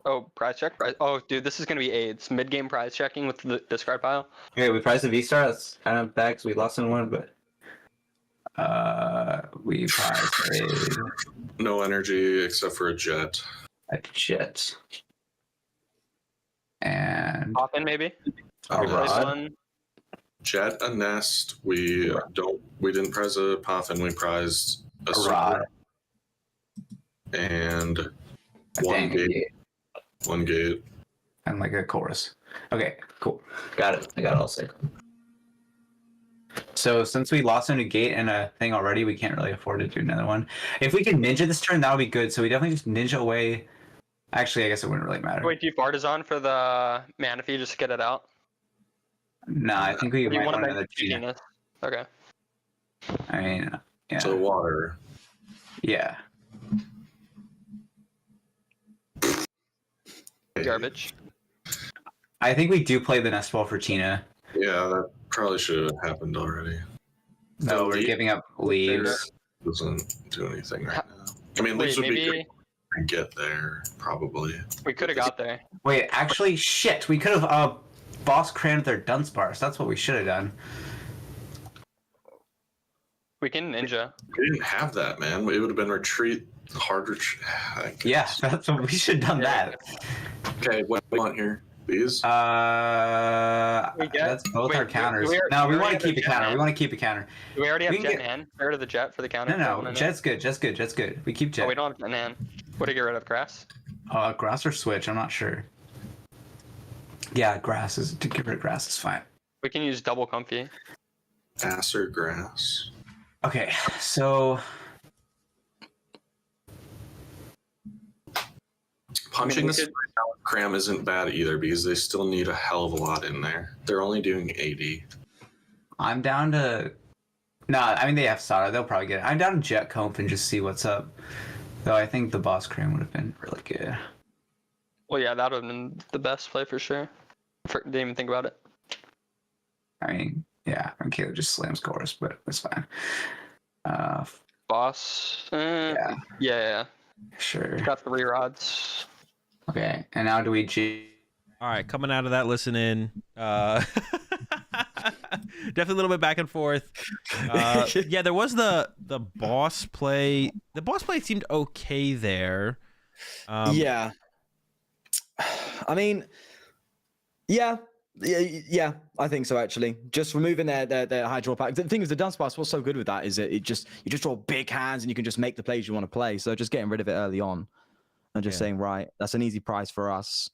Oh, prize check. Oh, dude, this is gonna be AIDS. Mid-game prize checking with the discard pile. Okay, we prized the V-Star. That's kind of bad because we lost in one, but we prized no energy except for a jet. a jet. And Poffin maybe. a rod. One. Jet, a nest. We didn't prize a Poffin. We prized a rod. And one gate. One gate. And like a chorus. Okay, cool. Got it. I got it all sick. So since we lost in a gate and a thing already, we can't really afford to do another one. If we can ninja this turn, that would be good. So we definitely just ninja away. Actually, I guess it wouldn't really matter. Wait, do you Bartizan for the Manaphy just to get it out? No, I think we might want another Tina. Genius. Okay. I mean, yeah. So water. Yeah. Garbage. I think we do play the nest ball for Tina. Yeah, that probably should have happened already. No, we're giving up leaves. Doesn't do anything right now. I mean, leaves would be good to get there, probably. We could have got there. Wait, actually, shit. We could have boss crammed their Dunsparce. That's what we should have done. We can ninja. We didn't have that, man. It would have been retreat, hard retreat. Yeah, that's what we should have done. That. Okay, what do you want here? These? That's both our counters. No, we want to keep a counter. We want to keep a counter. Do we already have jet in hand? Get rid of the jet for the counter. No, Jet's good. Jet's good. Jet's good. We keep Jet. Oh, we don't have jet in hand. What do you get rid of? Grass? Grass or switch? I'm not sure. Yeah, grass is to get rid of grass is fine. We can use double comfy. Ass or grass? Okay, so punching this cram isn't bad either because they still need a hell of a lot in there. They're only doing 80. I'm down to. No, I mean they have Sada. They'll probably get it. I'm down to Jet Comp and just see what's up. Though I think the boss cram would have been really good. Well, yeah, that would have been the best play for sure. Didn't even think about it. I mean, yeah, Caleb just slams chorus, but it's fine. Boss. Yeah. Sure. Got 3 rods. Okay, and now do we G? All right, coming out of that listening, definitely a little bit back and forth. Yeah, there was the boss play. The boss play seemed okay there. Yeah. I mean, yeah, I think so actually. Just removing their high draw pack. The thing is, the Dunsparce, what's so good with that is that you just draw big hands and you can just make the plays you want to play. So just getting rid of it early on and just saying, right, that's an easy prize for us.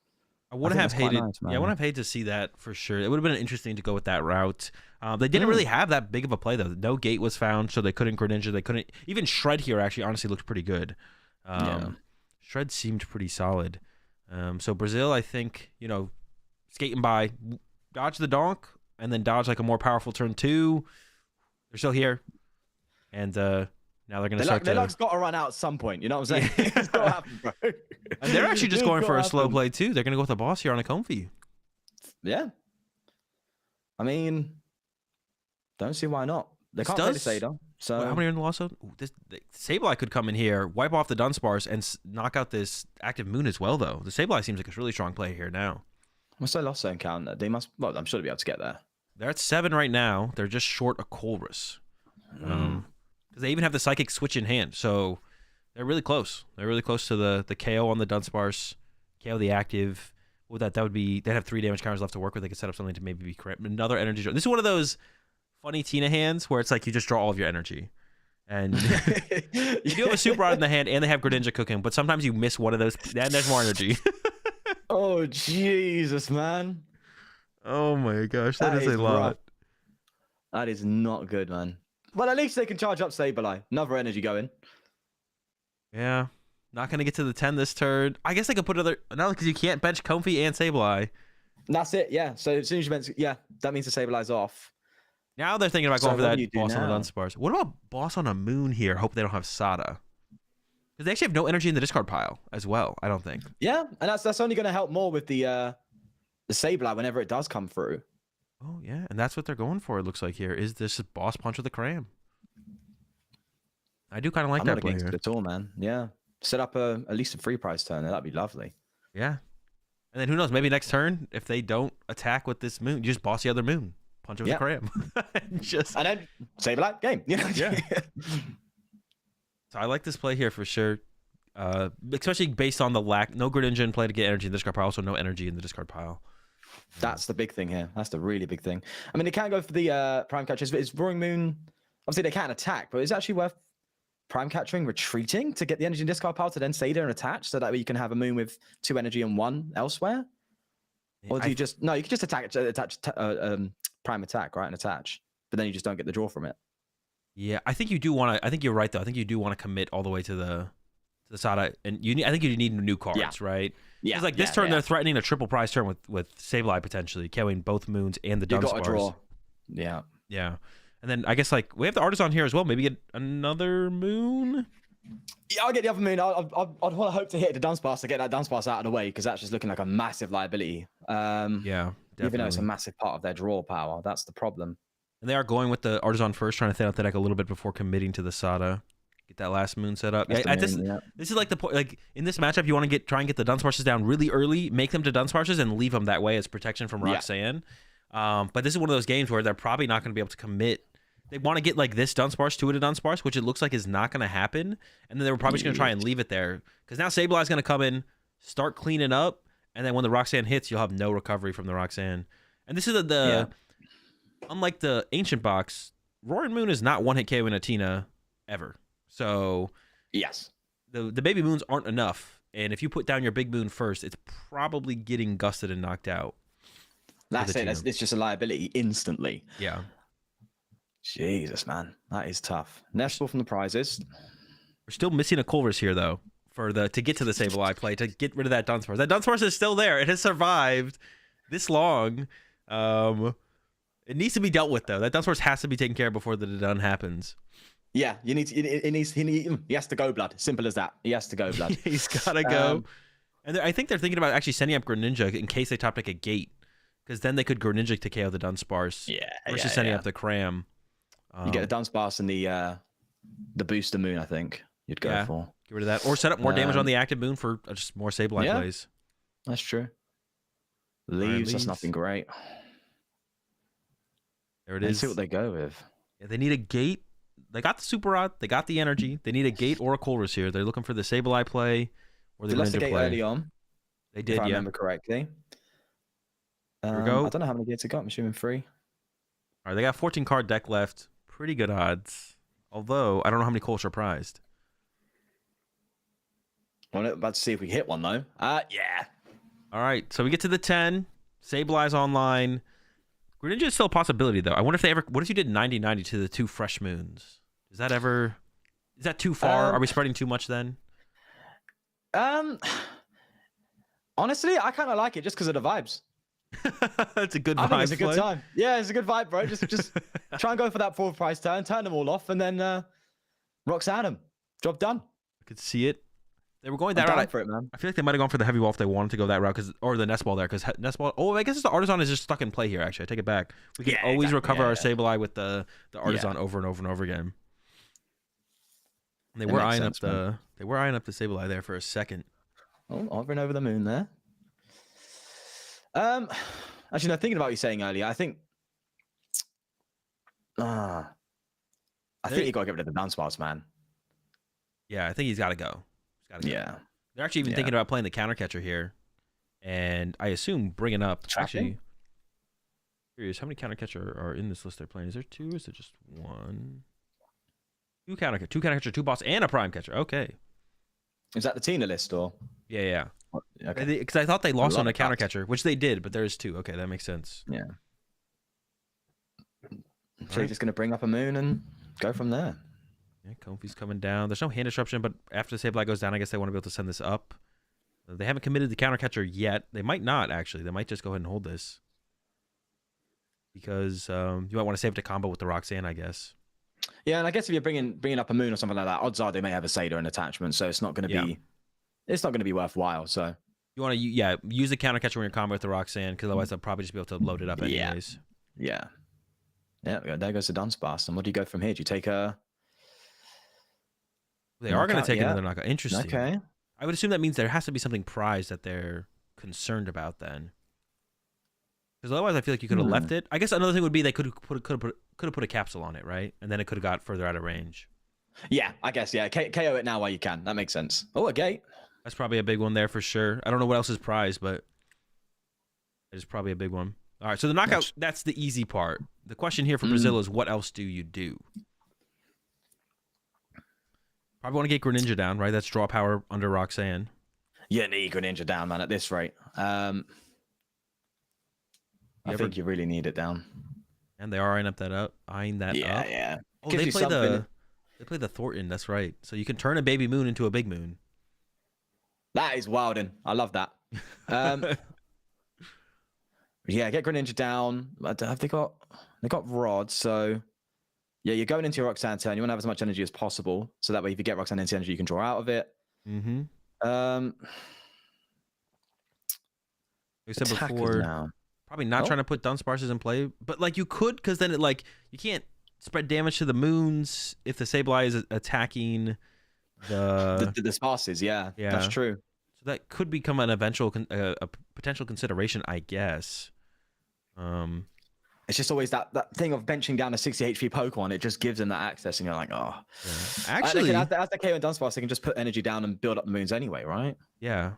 I wouldn't have hated. I wouldn't have hated to see that for sure. It would have been interesting to go with that route. They didn't really have that big of a play though. No gate was found, so they couldn't Greninja. They couldn't even Shred here. Actually, honestly, looked pretty good. Shred seemed pretty solid. So Brazil, I think, skating by, dodge the donk, and then dodge like a more powerful turn 2. They're still here, and now they're gonna start. Their luck's got to run out at some point. You know what I'm saying? It's got to happen, bro. And they're actually just going for a slow play too. They're gonna go with the boss here on a Comfy. Yeah. I mean, don't see why not. They can't play the Sader. So how many are in the Losso? Sableye could come in here, wipe off the Dunsparce, and knock out this active Moon as well, though. The Sableye seems like a really strong play here now. What's their lost zone count? They must. Well, I'm sure they'll be able to get there. They're at 7 right now. They're just short a Colress. Because they even have the Psychic Switch in hand, so they're really close. They're really close to the KO on the Dunsparce, KO the active. With that would be they'd have 3 damage counters left to work with. They could set up something to maybe be correct. Another energy draw. This is one of those funny Tina hands where it's like you just draw all of your energy. And you do have a Super Rod in the hand, and they have Greninja cooking, but sometimes you miss one of those, and there's more energy. Oh, Jesus, man. Oh, my gosh. That is a lot. Rough. That is not good, man. Well, at least they can charge up Sableye. Another energy going. Yeah. Not going to get to the 10 this turn. I guess they could put another... No, because you can't bench Comfy and Sableye. That's it, yeah. So as soon as you bench... Yeah, that means the Sableye's off. Now they're thinking about going for that boss now? on the Dunsparce. What about boss on a Moon here? Hope they don't have Sada. Because they actually have no energy in the discard pile as well, I don't think. Yeah, and that's only going to help more with the Sableye whenever it does come through. Oh, yeah. And that's what they're going for, it looks like here. Is this boss punch with a cram? I do kind of like that play here. At all, man. Yeah. Set up at least a free prize turn. That'd be lovely. Yeah. And then who knows? Maybe next turn, if they don't attack with this Moon, you just boss the other Moon. Punch it with a cram. And then Sableye, game. You know? Yeah. So I like this play here for sure. Especially based on the lack. No Greninja in play to get energy in the discard pile. Also no energy in the discard pile. That's the big thing here. That's the really big thing. I mean, they can go for the prime catchers, but it's Roaring Moon. Obviously, they can't attack, but it's actually worth prime catching, retreating to get the energy in discard pile to then stay there and attach, so that way you can have a Moon with 2 energy and 1 elsewhere. Or do you just... No, you can just attach prime attack, right, and attach, but then you just don't get the draw from it. Yeah, I think you do want to... I think you're right, though. I think you do want to commit all the way to the Sada, and you need... I think you need new cards, right? Yeah. Because like this turn, they're threatening a triple prize turn with Sableye potentially, killing both Moons and the Dunsparce. You got to draw. Yeah. Yeah. And then I guess like we have the Artisan here as well. Maybe get another Moon. Yeah, I'll get the other Moon. I'd want to hope to hit the Dunsparce to get that Dunsparce out of the way, because that's just looking like a massive liability. Yeah, definitely. Even though it's a massive part of their draw power, that's the problem. And they are going with the Artisan first, trying to thin out the deck a little bit before committing to the Sada. Get that last Moon set up. Yeah, this is like the point. Like in this matchup, you want to try and get the Dunsparces down really early, make them to Dunsparces, and leave them that way as protection from Roxanne. But this is one of those games where they're probably not going to be able to commit. They want to get like this Dunsparce to a Dunsparce, which it looks like is not going to happen. And then they were probably just going to try and leave it there, because now Sableye's going to come in, start cleaning up, and then when the Roxanne hits, you'll have no recovery from the Roxanne. And this is unlike the Ancient Box, Roaring Moon is not one-hit KOing a Tina ever. So yes, the baby Moons aren't enough, and if you put down your big Moon first, it's probably getting gusted and knocked out. That's it. It's just a liability instantly. Yeah. Jesus, man, that is tough. Nestable from the prizes. We're still missing a Colress here though, to get to the Sableye play, to get rid of that Dunsparce. That Dunsparce is still there. It has survived this long. It needs to be dealt with though. That Dunsparce has to be taken care of before the done happens. Yeah, you need to. He has to go blood. Simple as that. He has to go blood. He's gotta go. And I think they're thinking about actually sending up Greninja in case they top deck a gate, because then they could Greninja to KO the Dunsparce. Versus sending up the Cram. You get the Dunsparce and the booster Moon. I think you'd go for. Get rid of that, or set up more damage on the active Moon for just more Sableye plays. That's true. Leaves. That's nothing great. There it Let's is. see what they go with. Yeah, they need a gate. They got the Super Rod. They got the energy. They need a gate or a Colress here. They're looking for the Sableye play or the Greninja play. Early on. They did, if I remember correctly. Here we go. I don't know how many gates they got. I'm assuming 3. All right, they got 14 card deck left. Pretty good odds. Although, I don't know how many Colress are prized. I'm about to see if we hit one, though. Yeah. All right, so we get to the 10. Sableye's online. Greninja is still a possibility, though. I wonder if they ever... What if you did 90-90 to the 2 fresh Moons? Is that ever... Is that too far? Are we spreading too much then? Honestly, I kind of like it just because of the vibes. It's a good vibe. I think it's a good time. Yeah, it's a good vibe, bro. Just try and go for that 4th prize turn them all off, and then Roxanne them. Job done. I could see it. They were going that route. For it, man. I feel like they might have gone for the heavy wall if they wanted to go that route, or the nest ball there, because nest ball. Oh, I guess the Artisan is just stuck in play here. Actually, I take it back. We can always recover our Sableye with the Artisan over and over and over again. And they were eyeing up the Sableye there for a second. Oh, hovering over the Moon there. Actually, no. Thinking about what you saying earlier, I think. I think you got to get rid of the Dunsparce, man. Yeah, I think he's got to go. Yeah. They're actually even thinking about playing the counter catcher here, and I assume bringing up actually. Curious, how many counter catcher are in this list they're playing? Is there 2? Is it just 1? 2 counter catcher, 2 boss, and a prime catcher. Okay. Is that the Tina list or? Yeah. Okay. Because I thought they lost on a counter catcher, which they did, but there's 2. Okay, that makes sense. Yeah. So you're just gonna bring up a moon and go from there. Yeah, Comfy's coming down. There's no hand disruption, but after the Sableye goes down, I guess they want to be able to send this up. They haven't committed the counter catcher yet. They might not actually. They might just go ahead and hold this. Because you might want to save it to combo with the Roxanne, I guess. Yeah, and I guess if you're bringing up a moon or something like that, odds are they may have a Sada and attachment, so it's not going to be worthwhile. So you want to use the counter catcher when you're combo with the Roxanne, because otherwise they'll probably just be able to load it up anyways. Yeah. There goes the Dunsparce. And what do you go from here? Do you take a? They are going to take another knockout. Interesting. Okay. I would assume that means there has to be something prized that they're concerned about then. Because otherwise, I feel like you could have left it. I guess another thing would be they could have put a capsule on it, right? And then it could have got further out of range. Yeah, I guess. Yeah, KO it now while you can. That makes sense. Oh, a gate. That's probably a big one there for sure. I don't know what else is prized, but it's probably a big one. All right, so the knockout, that's the easy part. The question here for Brazil is, what else do you do? Probably want to get Greninja down, right? That's draw power under Roxanne. Yeah, need Greninja down, man, at this rate. I think you really need it down. And they are eyeing that up. Yeah. Oh, they play the Thornton, that's right. So you can turn a baby moon into a big moon. That is wildin'. I love that. Yeah, get Greninja down. Have they got Rod, so yeah, you're going into your Roxanne turn. You want to have as much energy as possible, so that way if you get Roxanne into energy, you can draw out of it. Mm-hmm. We said before, probably not trying to put Dunsparces in play, but like you could, because then you can't spread damage to the moons if the Sableye is attacking the Sparces. Yeah, that's true. So that could become an eventual a potential consideration, I guess. It's just always that thing of benching down a 60 HP Pokemon. It just gives them that access, and you're like, oh. Yeah. Actually, as the KO and Dunsparce, they can just put energy down and build up the moons anyway, right? Yeah.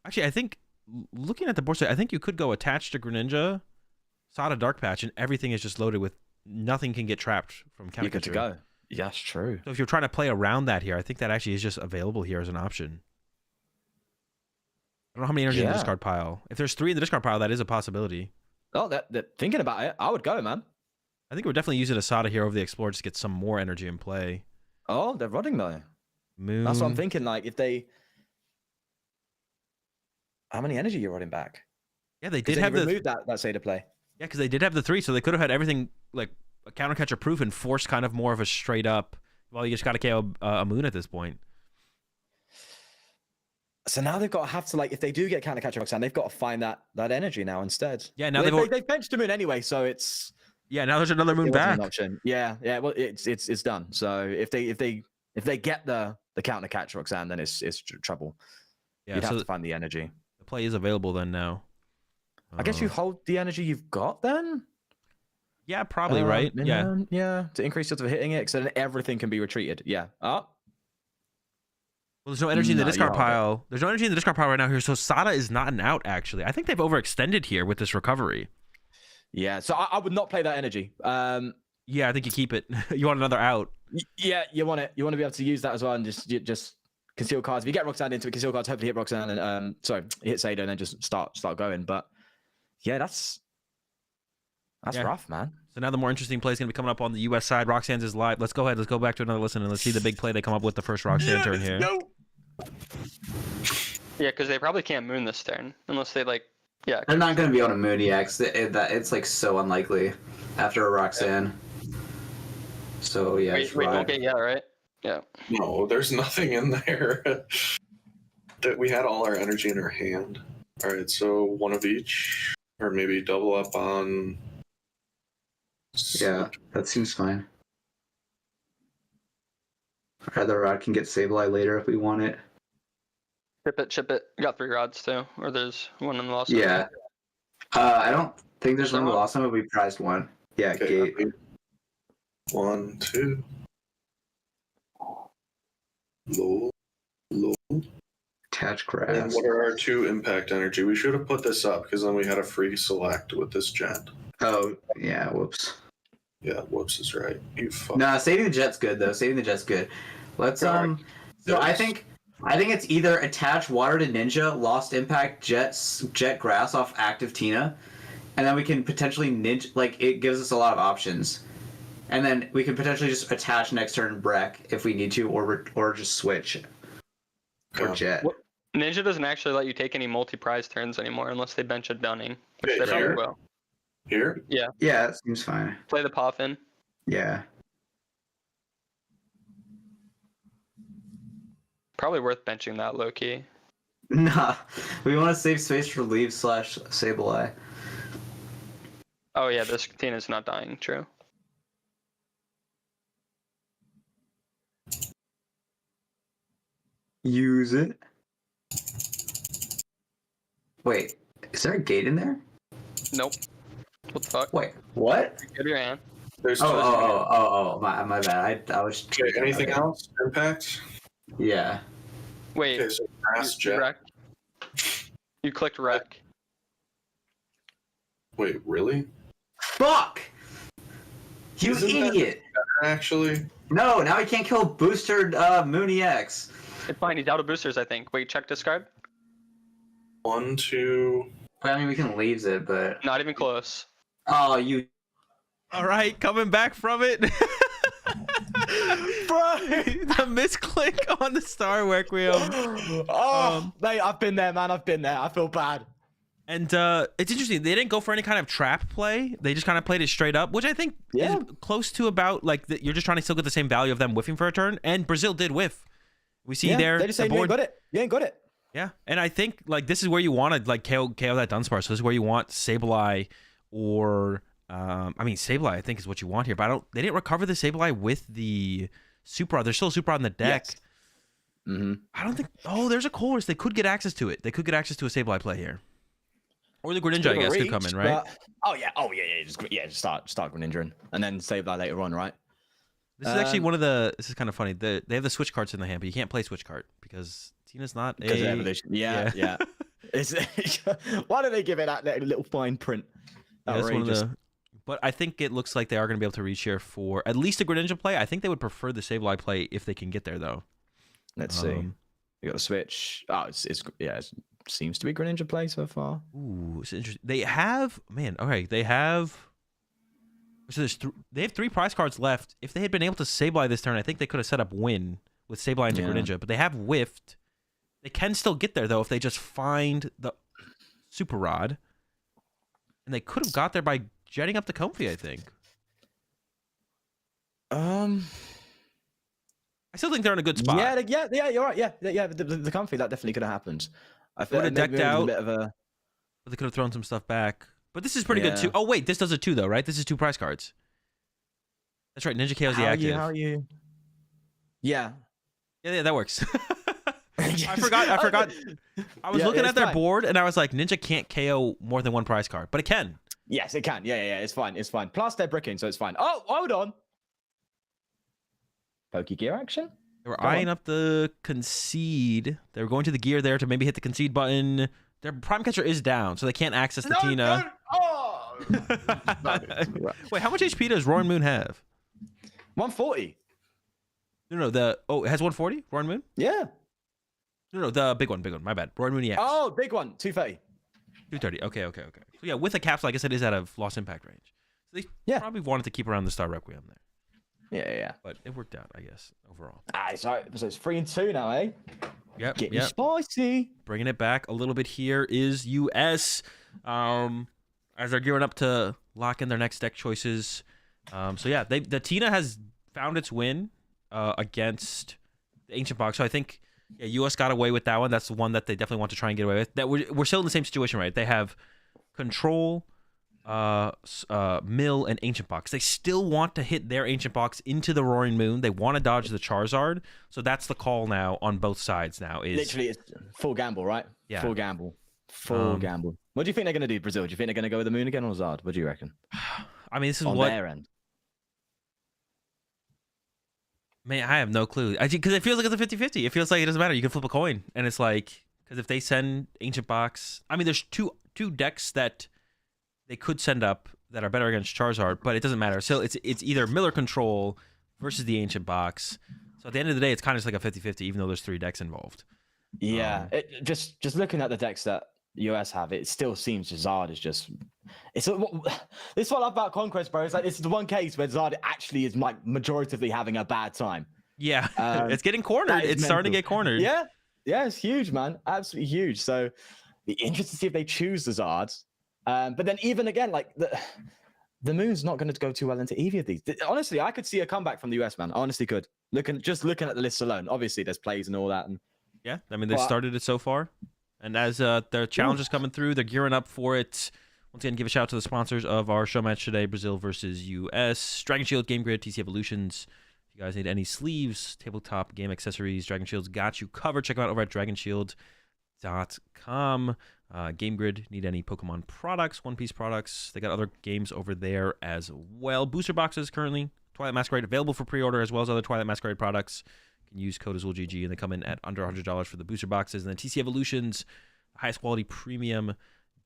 Actually, I think looking at the board state, I think you could go attached to Greninja, Sada Dark Patch, and everything is just loaded with nothing can get trapped from counter. You're good to go. Yeah, that's true. So if you're trying to play around that here, I think that actually is just available here as an option. I don't know how many energy in the discard pile. If there's 3 in the discard pile, that is a possibility. Oh, thinking about it, I would go, man. I think we're definitely using a Sada here over the Explorer just to get some more energy in play. Oh, they're running though. Moon. That's what I'm thinking. Like, if they, how many energy you're running back? Yeah, they did have remove that Sada play. Yeah, because they did have the 3, so they could have had everything like a counter catcher proof and forced kind of more of a straight up. Well, you just got to KO a moon at this point. So now they've got to have to, like, if they do get counter catcher Roxanne, they've got to find that energy now instead. Yeah, now they've benched the moon anyway, so it's now there's another moon back. An option. Yeah. Well, it's done. So if they get the counter catcher Roxanne, then it's trouble. Yeah, you'd have to find the energy. The play is available then now. I guess you hold the energy you've got then. Yeah, probably right. Yeah, to increase sort of hitting it, so then everything can be retreated. Yeah. Well, there's no energy in the discard pile. There's no energy in the discard pile right now here, so Sada is not an out, actually. I think they've overextended here with this recovery. Yeah, so I would not play that energy. Yeah, I think you keep it. You want another out. Yeah, you want it. You want to be able to use that as well and just conceal cards. If you get Roxanne into it, conceal cards, hopefully hit Roxanne and hit Sada and then just start going. But yeah, that's rough, man. So now the more interesting play is going to be coming up on the US side. Roxanne's is live. Let's go ahead. Let's go back to another listen and let's see the big play they come up with the first Roxanne turn here. Yeah, because they probably can't moon this turn unless they they're not going to be able to moon EX. It's like so unlikely after a Roxanne. So yeah. Wait, okay, right? Yeah. No, there's nothing in there. That we had all our energy in our hand. All right, so one of each, or maybe double up on. Yeah, that seems fine. Either Rod can get Sableye later if we want it. Chip it. We got 3 rods too, or there's one in the lost. Yeah. I don't think there's one the last time, but we prized one. Yeah, Okay, gate. 1, 2. Low. Attach And grass. what are our 2 impact energy? We should have put this up because then we had a free select with this jet. Oh, yeah, whoops. Yeah, whoops is right. You fuck. No, saving the jet's good though. Saving the jet's good. Let's Correct. So I Yes. think it's either attach water to ninja, lost impact jet grass off active Tina, and then we can potentially ninja, like it gives us a lot of options. And then we can potentially just attach next turn Breck if we need to, or just switch. Or Okay. jet. What- Ninja doesn't actually let you take any multi-prize turns anymore unless they bench a Dunning, which Okay, they probably sure. will. Here? Yeah, that seems fine. Play the Poffin. Yeah. Probably worth benching that low key. Nah. We want to save space for leave / Sableye. Oh yeah, this Tina's not dying. True. Use it. Wait, is there a gate in there? Nope. What the fuck? Wait, what? Go to your hand. There's My bad. I was. Okay, anything okay. else? Impact? Yeah. Wait. Okay, so grass you jet. wreck. You clicked wreck. Wait, really? Fuck! You Isn't that idiot! Actually? No, now he can't kill Booster Mooney X. It's fine. He's out of boosters, I think. Wait, check discard. 1, 2. I mean, we can leave it, but Not even close. oh, you. All right, coming back from it. Bro, the misclick on the Star Requiem. Mate, I've been there, man. I've been there. I feel bad. And it's interesting. They didn't go for any kind of trap play. They just kind of played it straight up, which I think Yeah. is close to about like you're just trying to still get the same value of them whiffing for a turn. And Brazil did whiff. We see there They just the say you ain't board. got it. You ain't got it. Yeah, and I think like this is where you want to like KO that Dunsparce. So this is where you want Sableye or I mean Sableye I think is what you want here. But they didn't recover the Sableye with the Super Rod. There's still a Super Rod in the deck. Yes. Mm-hmm. I don't think. Oh, there's a Colress. They could get access to it. They could get access to a Sableye play here, or the Greninja I guess could come in, right? Just start Greninja and then save that later on, right? This is actually one of the. This is kind of funny. They have the switch cards in the hand, but you can't play switch card because Tina's not Because of a. evolution. Yeah. It's, why do they give it that little fine print? Yeah, that's one of Outrageous. the. But I think it looks like they are going to be able to reach here for at least a Greninja play. I think they would prefer the Sableye play if they can get there, though. Let's see. You got the switch. Oh, it seems to be Greninja play so far. Ooh, it's interesting. They have Okay, they have. So they have 3 prize cards left. If they had been able to Sableye this turn, I think they could have set up win with Sableye into Yeah. Greninja. But they have whiffed. They can still get there though if they just find the Super Rod, and they could have got there by jetting up the Comfy. I think. I still think they're in a good spot. Yeah, you're right. Yeah. The comfy that definitely could have happened. I Would have decked maybe it was out. a bit of a. But they could have thrown some stuff back. But this is pretty good Yeah. too. Oh wait, this does it too though, right? This is 2 prize cards. That's right. Ninja KO's the active. How are you? Yeah. Yeah, that works. I forgot. I was looking it's at their fine. board and I was like, Ninja can't KO more than 1 prize card, but it can. Yes, it can. Yeah. It's fine. Plus they're bricking, so it's fine. Oh, hold on. Pokegear action. They were Go on. eyeing up the concede. They were going to the gear there to maybe hit the concede button. Their prime catcher is down, so they can't access the Tina. Oh. Wait, how much HP does Roaring Moon have? 140. No, it has 140? Roaring Moon? Yeah. No, the big one. My bad. Roaring Moon EX. Oh, big one. 230. 230. Okay. So yeah, with a capsule, I guess it is out of lost impact range. So they probably wanted to keep around the Star Requiem there. Yeah. But it worked out, I guess, overall. So it's 3-2 now, eh? Yep. Getting spicy. Bringing it back a little bit here is US. As they're gearing up to lock in their next deck choices. So yeah, the Tina has found its win against the Ancient Box. So I think US got away with that one. That's the one that they definitely want to try and get away with. That we're still in the same situation, right? They have Control, Mill, and Ancient Box. They still want to hit their Ancient Box into the Roaring Moon. They want to dodge the Charizard. So that's the call now on both sides now. Is Literally, it's full gamble, right? Yeah. Full gamble. Full gamble. What do you think they're going to do, Brazil? Do you think they're going to go with the moon again or Zard? What do you reckon? I mean, this is On what their end. Man, I have no clue. Because it feels like it's a 50-50. It feels like it doesn't matter. You can flip a coin, and it's like, because if they send Ancient Box, I mean, there's two decks that they could send up that are better against Charizard, but it doesn't matter. So it's either Miller Control versus the Ancient Box. So at the end of the day, it's kind of just like a 50-50, even though there's 3 decks involved. Yeah, just looking at the decks that US have, it still seems Zard is just. This is what I love about Conquest, bro. It's like this is the one case where Zard actually is like majoritively having a bad time. Yeah, it's getting cornered. It's starting to get cornered. Yeah, it's huge, man. Absolutely huge. So, be interested to see if they choose the Zards. But then even again, like the moon's not going to go too well into either of these. Honestly, I could see a comeback from the US, man. I honestly could. Looking at the list alone, obviously there's plays and all that, and yeah, I mean they started it so far, and as their challenge is coming through, they're gearing up for it. Once again, give a shout out to the sponsors of our show match today: Brazil versus US, Dragon Shield, Game Grid, TC Evolutions. If you guys need any sleeves, tabletop game accessories, Dragon Shield's got you covered. Check them out over at dragonshield.com. Game Grid, need any Pokemon products, One Piece products. They got other games over there as well. Booster boxes currently. Twilight Masquerade available for pre-order, as well as other Twilight Masquerade products. You can use code AzulGG, and they come in at under $100 for the booster boxes. And then TC Evolutions, highest quality premium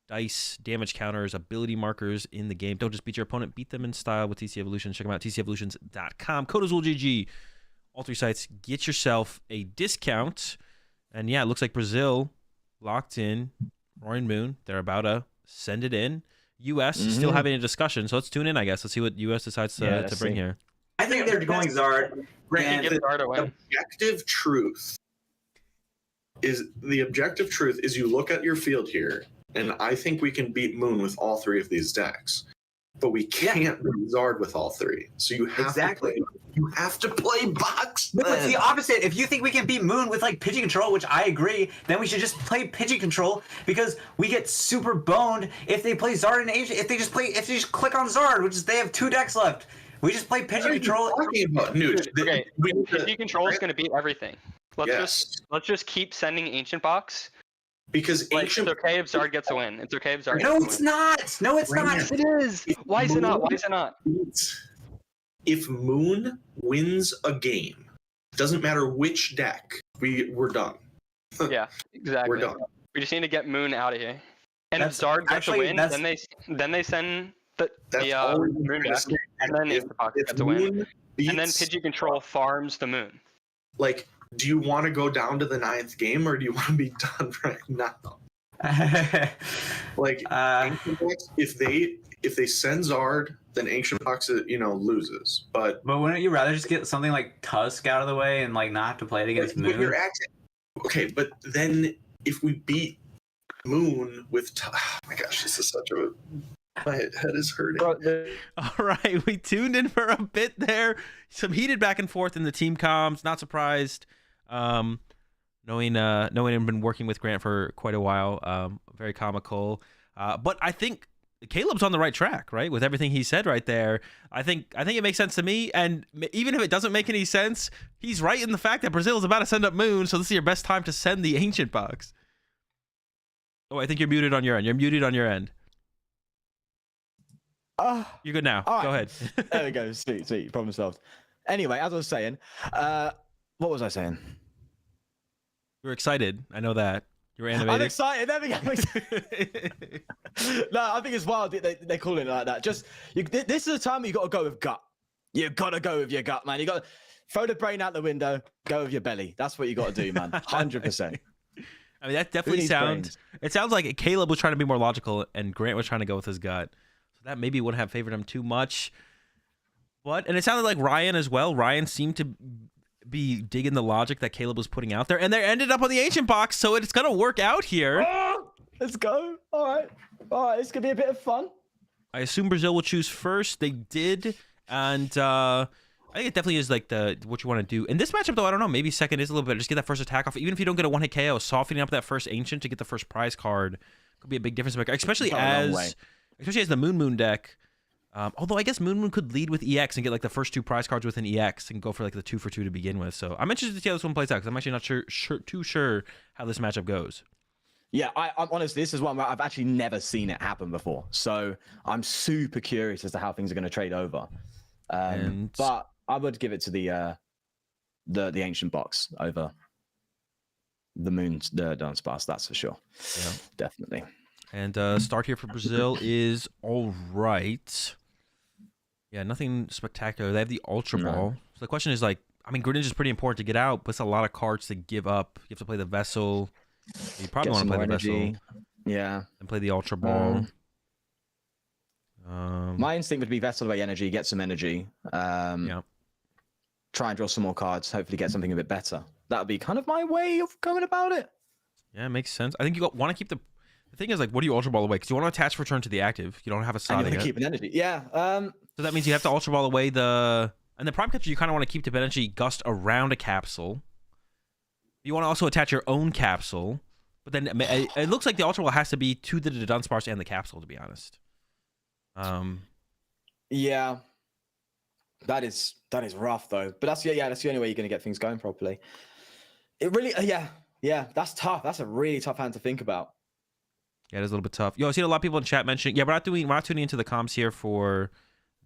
dice, damage counters, ability markers in the game. Don't just beat your opponent, beat them in style with TC Evolutions. Check them out, tcevolutions.com. Code AzulGG. All 3 sites. Get yourself a discount. And yeah, it looks like Brazil locked in. Roaring Moon, they're about to send it in. US still having a discussion, so let's tune in, I guess. Let's see what US decides to bring here. I think they're going Zard. And get Zard away. Objective truth is you look at your field here, and I think we can beat Moon with all 3 of these decks. But we can't beat Zard with all 3. So you have to play box. No, it's the opposite. If you think we can beat Moon with like Pidgey Control, which I agree, then we should just play Pidgey Control because we get super boned if they play Zard and Ancient. If they just click on Zard, which is they have 2 decks left. We just play Pidgey Control. Okay, Pidgey Control is going to beat everything. Let's just keep sending Ancient Box. Because it's okay if Zard gets a win. It's okay if Zard No, gets it's a win. not. No, it's not. Yes, it is. Why is it not? Why is it not? If Moon wins a game, doesn't matter which deck, we're done. Yeah, exactly. We're done. We just need to get Moon out of here. And if That's- Zard gets a actually, win, that's- then they send the all we're Moon gonna deck, say. and then If- Ancient Box if gets a win. Moon And then beats- Pidgey Control farms the Moon. Like, do you want to go down to the 9th game, or do you want to be done right now? Like, Ancient Box, if they send Zard, then Ancient Box loses. But wouldn't you rather just get something like Tusk out of the way and like not have to play it against but Moon? you're okay, but then if we beat Moon with oh my gosh, this is such a my head is hurting. All right, we tuned in for a bit there. Some heated back and forth in the team comms. Not surprised. Knowing I've been working with Grant for quite a while. Very comical. But I think Caleb's on the right track, right? With everything he said right there. I think it makes sense to me. And even if it doesn't make any sense, he's right in the fact that Brazil is about to send up Moon. So this is your best time to send the Ancient Box. Oh, I think you're muted on your end. You're muted on your end. You're good now. Right. Go ahead. There we go. Sweet. Problem solved. Anyway, as I was saying, what was I saying? You're excited. I know that. You're animated. I'm excited. There we go. No, I think it's wild. They call it like that. This is the time you got to go with gut. You got to go with your gut, man. You got to throw the brain out the window. Go with your belly. That's what you got to do, man. 100%. I mean, that definitely sounds. It sounds like Caleb was trying to be more logical, and Grant was trying to go with his gut. So that maybe wouldn't have favored him too much. And it sounded like Ryan as well. Ryan seemed to be digging the logic that Caleb was putting out there, and they ended up on the Ancient Box, so it's gonna work out here. Oh, let's go. All right, it's gonna be a bit of fun. I assume Brazil will choose first. They did, and I think it definitely is like what you want to do in this matchup, though. I don't know, maybe second is a little bit. Just get that first attack off, even if you don't get a 1-hit KO. Softening up that first Ancient to get the first prize card could be a big difference maker, especially as the Moon deck. Although I guess Moon could lead with EX and get like the first 2 prize cards with an EX and go for like the 2 for 2 to begin with. So I'm interested to see how this one plays out because I'm actually not too sure how this matchup goes. Yeah, I'm honestly, this is one where I've actually never seen it happen before. So I'm super curious as to how things are going to trade over. But I would give it to the ancient box over the moon's the dance pass. That's for sure. Yeah, definitely. And start here for Brazil is all right. Yeah, nothing spectacular. They have the Ultra Ball. So the question is like, I mean, Greninja is pretty important to get out, but it's a lot of cards to give up. You have to play the Vessel. You probably want to play the Vessel. Yeah. And play the Ultra Ball. My instinct would be Vessel away energy, get some energy. Yeah. Try and draw some more cards. Hopefully get something a bit better. That would be kind of my way of going about it. Yeah, it makes sense. I think you want to keep the thing is like, what do you Ultra Ball away? Because you want to attach return to the active. You don't have a Sada yet. yet. Keep an energy. Yeah. So that means you have to Ultra Ball away and the Prime Catcher you kind of want to keep the energy gust around a capsule. You want to also attach your own capsule. But then it looks like the Ultra Ball has to be to the Dunsparce and the capsule, to be honest. Yeah. That is rough though. But that's the only way you're going to get things going properly. It really yeah, that's tough. That's a really tough hand to think about. Yeah, it is a little bit tough. Yo, I've seen a lot of people in chat mentioning, yeah, we're not tuning into the comms here for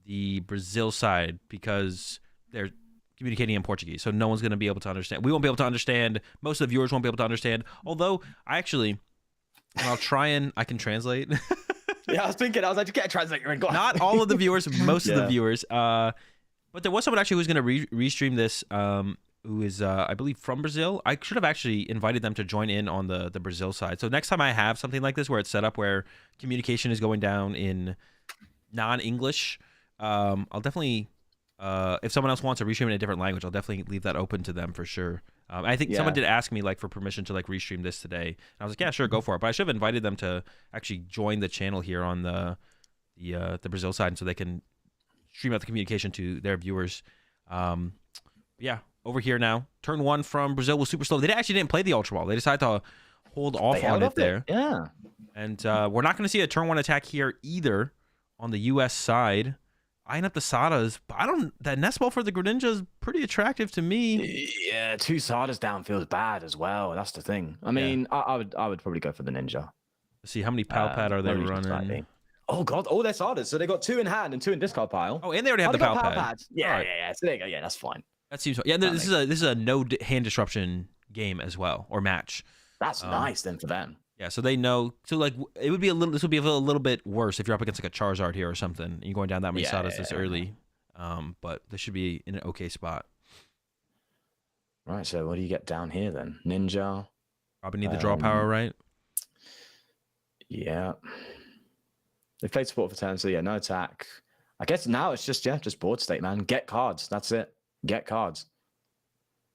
the Brazil side because they're communicating in Portuguese, so no one's going to be able to understand. We won't be able to understand. Most of the viewers won't be able to understand. Although I can translate. Yeah, I was like, get a translator and go. Not all of the viewers, most of the viewers. But there was someone actually who's going to restream this. Who is, I believe, from Brazil. I should have actually invited them to join in on the Brazil side. So next time I have something like this where it's set up where communication is going down in non-English, I'll definitely, if someone else wants to restream in a different language, I'll definitely leave that open to them for sure. I think someone did ask me like for permission to like restream this today. And I was like, yeah, sure, go for it. But I should have invited them to actually join the channel here on the Brazil side so they can stream out the communication to their viewers. Yeah. Over here now, turn one from Brazil was super slow. They actually didn't play the Ultra Ball. They decided to hold off on it there. Yeah. And we're not going to see a turn one attack here either on the U.S. side. Eyeing up the Sadas, but that Nest Ball for the Greninja is pretty attractive to me. Yeah, 2 Sadas down feels bad as well. That's the thing. I mean, I would probably go for the Ninja. Let's see, how many Palpad are they running? Slightly. Oh god, all their Sadas. So they got 2 in hand and 2 in discard pile. Oh, and they already have the Palpad. Yeah, yeah. So there you go. Yeah, that's fine. That seems yeah. This is a no hand disruption game as well, or match. That's nice then for them. Yeah, so they know. So like, it would be a little. This would be a little bit worse if you're up against like a Charizard here or something. And you're going down that many Sadas this early. But this should be in an okay spot. Right. So what do you get down here then? Ninja. Probably need the draw power, right? Yeah. They played support for turn, so yeah, no attack. I guess now it's just board state, man. Get cards. That's it. Get cards.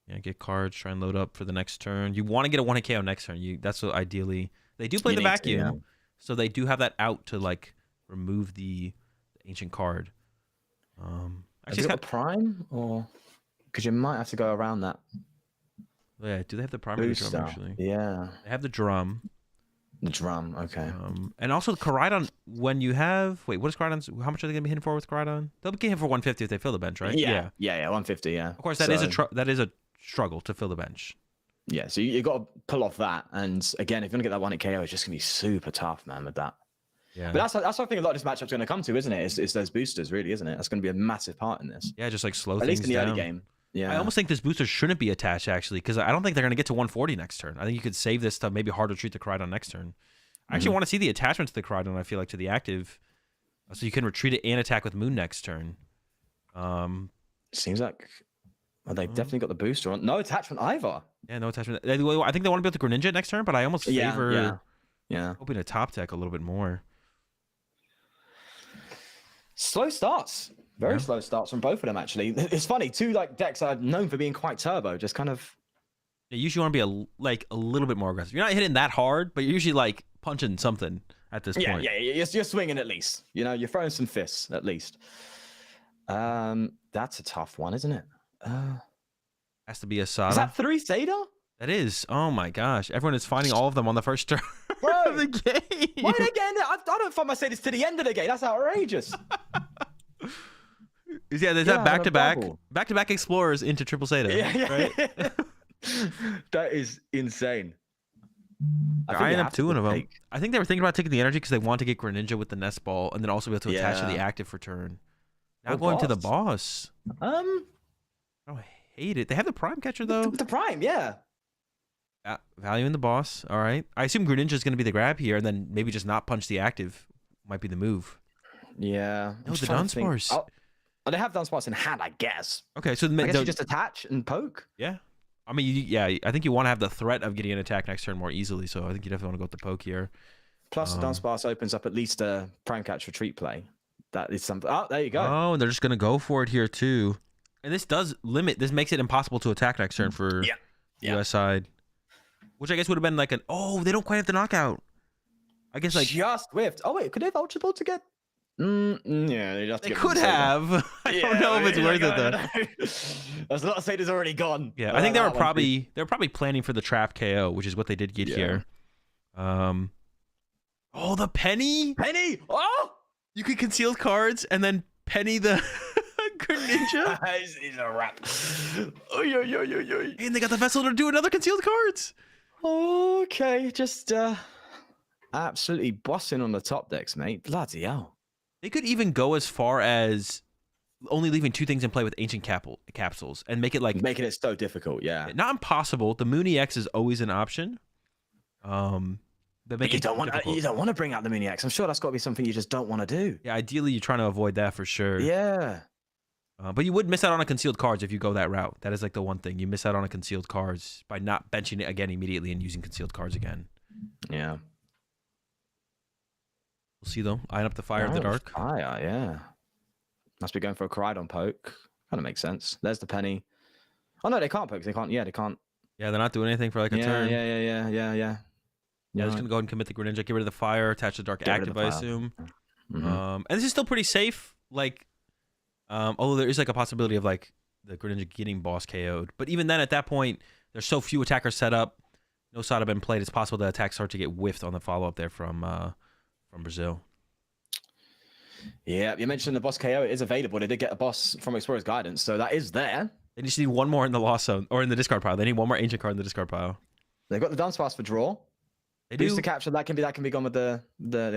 Yeah, get cards. Try and load up for the next turn. You want to get a 1 KO next turn. That's what ideally they do play the vacuum, so they do have that out to like remove the ancient card. Actually, got a prime or because you might have to go around that. Yeah, do they have the primary drum actually? Yeah, they have the drum. The drum, okay. And also Koraidon, when you have... Wait, what is Koraidon's... How much are they going to be hitting for with Koraidon? They'll be hitting for 150 if they fill the bench, right? Yeah, 150, yeah. Of course, that is a struggle to fill the bench. Yeah, so you got to pull off that. And again, if you're going to get that 1 KO, it's just going to be super tough, man, with that. Yeah. But that's what I think a lot of this matchup's going to come to, isn't it? It's those boosters, really, isn't it? That's going to be a massive part in this. Yeah, just like slow things down. At least in the early game. Yeah. I almost think this booster shouldn't be attached, actually, because I don't think they're going to get to 140 next turn. I think you could save this to maybe harder treat the Koraidon next turn. I actually want to see the attachment to the Koraidon, I feel like, to the active. So you can retreat it and attack with Moon next turn. Seems like they've definitely got the booster on. No attachment either. Yeah, no attachment. I think they want to be able to Greninja next turn, but I almost favor hoping to top deck a little bit more. Slow starts. Very slow starts from both of them, actually. It's funny. 2 like decks are known for being quite turbo, just kind of... You usually want to be a little bit more aggressive. You're not hitting that hard, but you're usually like punching something at this point. Yeah, you're swinging at least. You know, you're throwing some fists at least. That's a tough one, isn't it? Has to be a Sada. Is that 3 Sada? That is. Oh my gosh. Everyone is finding all of them on the first turn of the game. Why again? I don't find my Sadas to the end of the game. That's outrageous. Yeah, there's that back-to-back Explorers into Triple Sada. Yeah. Right? That is insane. I end up 2 of them. I think they were thinking about taking the energy because they want to get Greninja with the Nest Ball and then also be able to attach to the active for turn. Now going to the boss. I don't hate it. They have the Prime Catcher though. The Prime, yeah. Value in the boss. All right. I assume Greninja is going to be the grab here, and then maybe just not punch the active might be the move. Yeah. No, the Dunsparce. Oh, they have Dunsparce in hand, I guess. Okay, so I guess you just attach and poke. Yeah. I mean, I think you want to have the threat of getting an attack next turn more easily, so I think you definitely want to go with the poke here. Plus, the Dunsparce opens up at least a Prime Catch retreat play. That is something. Oh, there you go. Oh, and they're just going to go for it here, too. And this does limit. This makes it impossible to attack next turn for US side. Which I guess would have been like an... Oh, they don't quite have the knockout. I guess like... Just whiffed. Oh, wait. Could they have Ultra Ball to get... yeah, they could have. I don't know if it's worth it though. There's a lot of say it's already gone. Yeah, I think they were probably planning for the trap KO, which is what they did get here. Oh, the Penny. Oh, you could conceal cards and then Penny the Greninja. He's a rat. And they got the vessel to do another concealed cards. Okay, just absolutely bossing on the top decks, mate. Bloody hell. They could even go as far as only leaving 2 things in play with ancient capsules and make it like making it so difficult. Yeah, not impossible. The Mooney X is always an option. But you don't want to bring out the Mooney X. I'm sure that's got to be something you just don't want to do. Yeah, ideally you're trying to avoid that for sure. Yeah, but you would miss out on a concealed cards if you go that route. That is like the one thing you miss out on a concealed cards by not benching it again immediately and using concealed cards again. Yeah. We'll see though. Eyeing up the Fire of the Dark. Fire, yeah. Must be going for a Koraidon poke. Kind of makes sense. There's the Penny. Oh no, they can't poke. They can't. Yeah, they can't. Yeah, they're not doing anything for like a turn. Yeah. Yeah, just gonna go ahead and commit the Greninja, get rid of the Fire, attach the Dark active, I assume. And this is still pretty safe. Like, although there is like a possibility of like the Greninja getting boss KO'd. But even then, at that point, there's so few attackers set up. No Sada been played. It's possible the attacks start to get whiffed on the follow up there from Brazil. Yeah, you mentioned the boss KO. It is available. They did get a boss from Explorer's Guidance, so that is there. They just need one more in the lost zone or in the discard pile. They need one more ancient card in the discard pile. They've got the Dunsparce for draw. They Boost do. to capture. That can be gone with the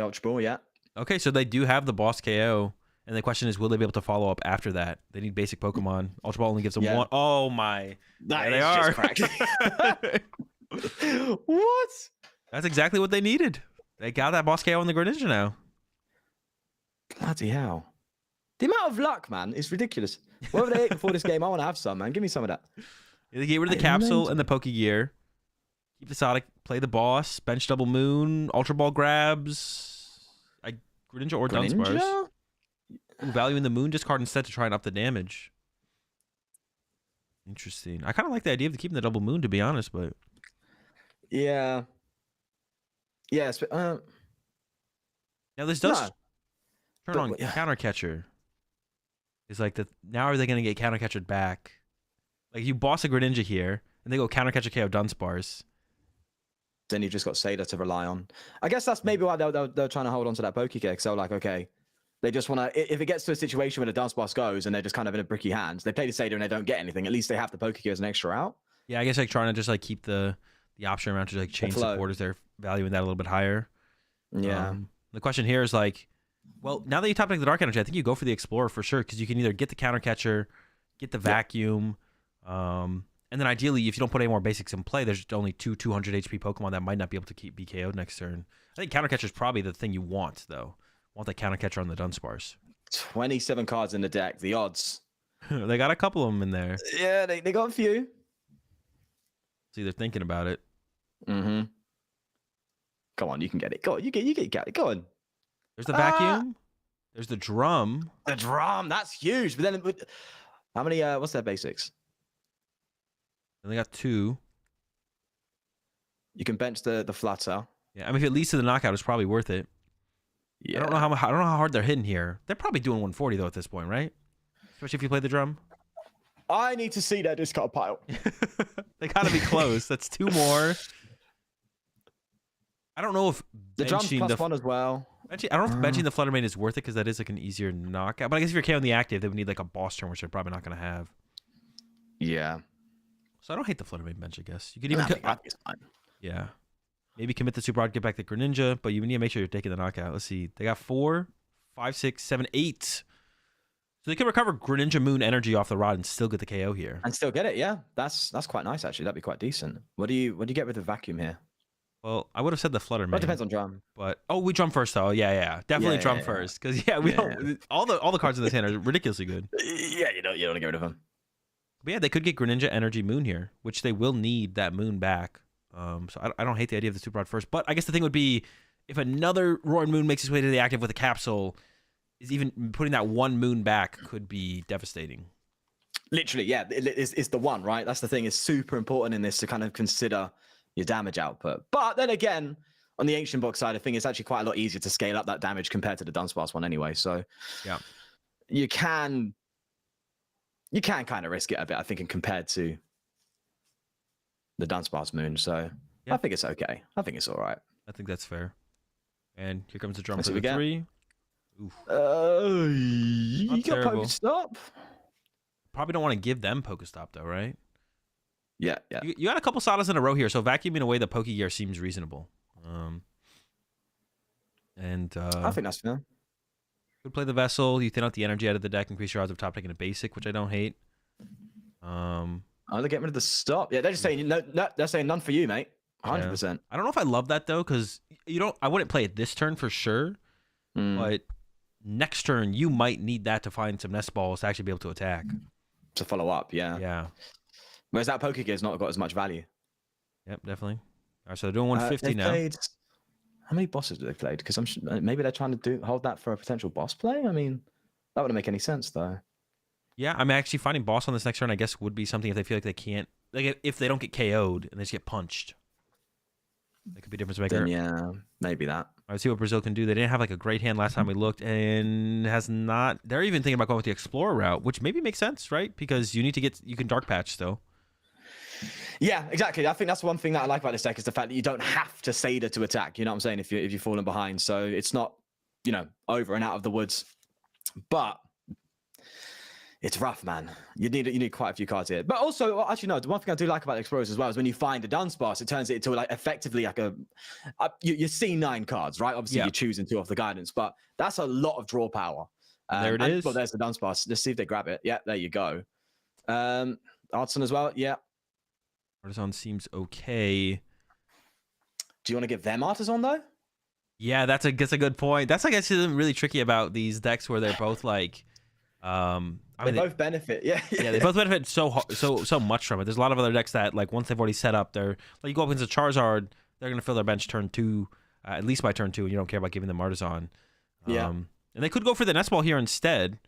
Ultra Ball. Yeah. Okay, so they do have the boss KO, and the question is, will they be able to follow up after that? They need basic Pokemon. Ultra Ball only gives them one. Oh my! That they is are. Just cracked. What? That's exactly what they needed. They got that boss KO on the Greninja now. Bloody hell. The amount of luck, man, is ridiculous. Whatever they ate before this game, I want to have some, man. Give me some of that. They get rid of the capsule and the Pokegear. Keep the Sonic, play the boss, bench double moon, Ultra Ball grabs. Greninja or Dunsparce. Value in the moon discard instead to try and up the damage. Interesting. I kind of like the idea of keeping the double moon, to be honest, but... Yeah. Yes, but... Now, this does turn on Counter Catcher. It's like, now are they going to get Counter Catchered back? Like, you boss a Greninja here, and they go Counter Catcher KO Dunsparce. Then you've just got Sada to rely on. I guess that's maybe why they're trying to hold on to that Pokegear, because they're like, okay, they just want to... If it gets to a situation where the Dunsparce goes, and they're just kind of in a bricky hands, they play the Sada and they don't get anything, at least they have the Pokegear as an extra out. Yeah, I guess like trying to just like keep the option around to like chain supporters, they're valuing that a little bit higher. Yeah. The question here is like, well, now that you top deck the Dark Energy, I think you go for the Explorer for sure, because you can either get the Counter Catcher, get the Vacuum, and then ideally, if you don't put any more basics in play, there's only 200 HP Pokemon that might not be able to keep BKO'd next turn. I think Counter Catcher is probably the thing you want, though. Want that Counter Catcher on the Dunsparce. 27 cards in the deck. The odds. They got a couple of them in there. Yeah, they got a few. See, they're thinking about it. Mm-hmm. Come on, you can get it. Go on, you get it. Go on. There's the Vacuum. There's the Drum. The Drum, that's huge. But then, how many? What's their basics? And they got 2. You can bench the Flutter. Yeah, I mean, if it leads to the knockout, it's probably worth it. Yeah. I don't know how hard they're hitting here. They're probably doing 140 though at this point, right? Especially if you play the Drum. I need to see that discard pile. They gotta be close. That's 2 more. I don't know if the Drum's +1 as well. I don't know if benching the Fluttermane is worth it, because that is like an easier knockout. But I guess if you're KOing the active, they would need like a boss turn, which they're probably not gonna have. Yeah. So I don't hate the Fluttermane bench, I guess. You could even... Fine. Yeah. Maybe commit the Super Rod, get back the Greninja, but you need to make sure you're taking the knockout. Let's see. They got 4, 5, 6, 7, 8. So they can recover Greninja Moon energy off the Rod and still get the KO here. And still get it, yeah. That's quite nice, actually. That'd be quite decent. What do you get with the vacuum here? Well, I would have said the Flutter Well, Mane. it depends on drum. But we drum first though. Yeah. Definitely drum first. Because we don't all the cards in this hand are ridiculously good. Yeah, you don't want to get rid of them. But yeah, they could get Greninja Energy Moon here, which they will need that Moon back. So I don't hate the idea of the Super Rod first. But I guess the thing would be if another Roaring Moon makes its way to the active with a capsule, is even putting that one Moon back could be devastating. Literally, yeah. It's the one, right? That's the thing. It's super important in this to kind of consider your damage output. But then again, on the Ancient Box side, I think it's actually quite a lot easier to scale up that damage compared to the Dunsparce one anyway. So yeah, you can kind of risk it a bit, I think, compared to the Dunsparce Moon. So yeah. I think it's okay. I think it's all right. I think that's fair. And here comes the drum Let's for see the what 3. Oof. You got Pokestop? Probably don't want to give them Pokestop though, right? Yeah. You got a couple Sadas in a row here, so vacuuming away the Pokegear seems reasonable. I think that's fair. Could play the Vessel. You thin out the energy out of the deck, increase your odds of top taking a basic, which I don't hate. Oh, they're getting rid of the stop. Yeah, they're just saying no. They're saying none for you, mate. 100%. Yeah. I don't know if I love that though, because I wouldn't play it this turn for sure. But next turn you might need that to find some nest balls to actually be able to attack. To follow up, yeah. Yeah. Whereas that Pokegear's not got as much value. Yep, definitely. All right, so they're doing 150 now. How many bosses do they played? Because maybe they're trying to hold that for a potential boss play. I mean, that wouldn't make any sense though. Yeah, I'm actually finding boss on this next turn. I guess would be something if they feel like they can't, like if they don't get KO'd and they just get punched. That could be a difference maker. Then yeah, maybe that. Let's see what Brazil can do. They didn't have like a great hand last time we looked, and has not. They're even thinking about going with the Explorer route, which maybe makes sense, right? Because you can Dark Patch still. Yeah, exactly. I think that's one thing that I like about this deck is the fact that you don't have to Sader to attack. You know what I'm saying? If you're falling behind, so it's not over and out of the woods, but it's rough, man. You need quite a few cards here. But also, actually, no. The one thing I do like about Explorers as well is when you find a Dunsparce, it turns it into like effectively like you see 9 cards, right? Obviously, you're choosing 2 off the guidance, but that's a lot of draw power. There it is. Well, there's the Dunsparce. Let's see if they grab it. Yeah, there you go. Artisan as well. Yeah. Artisan seems okay. Do you want to give them Artisan though? Yeah, that's a good point. That's I guess really tricky about these decks where they're both like, they both benefit. Yeah, they both benefit so much from it. There's a lot of other decks that like once they've already set up, they're like you go up against a Charizard, they're gonna fill their bench turn 2, at least by turn 2, and you don't care about giving them Artisan. Yeah, and they could go for the Nest Ball here instead.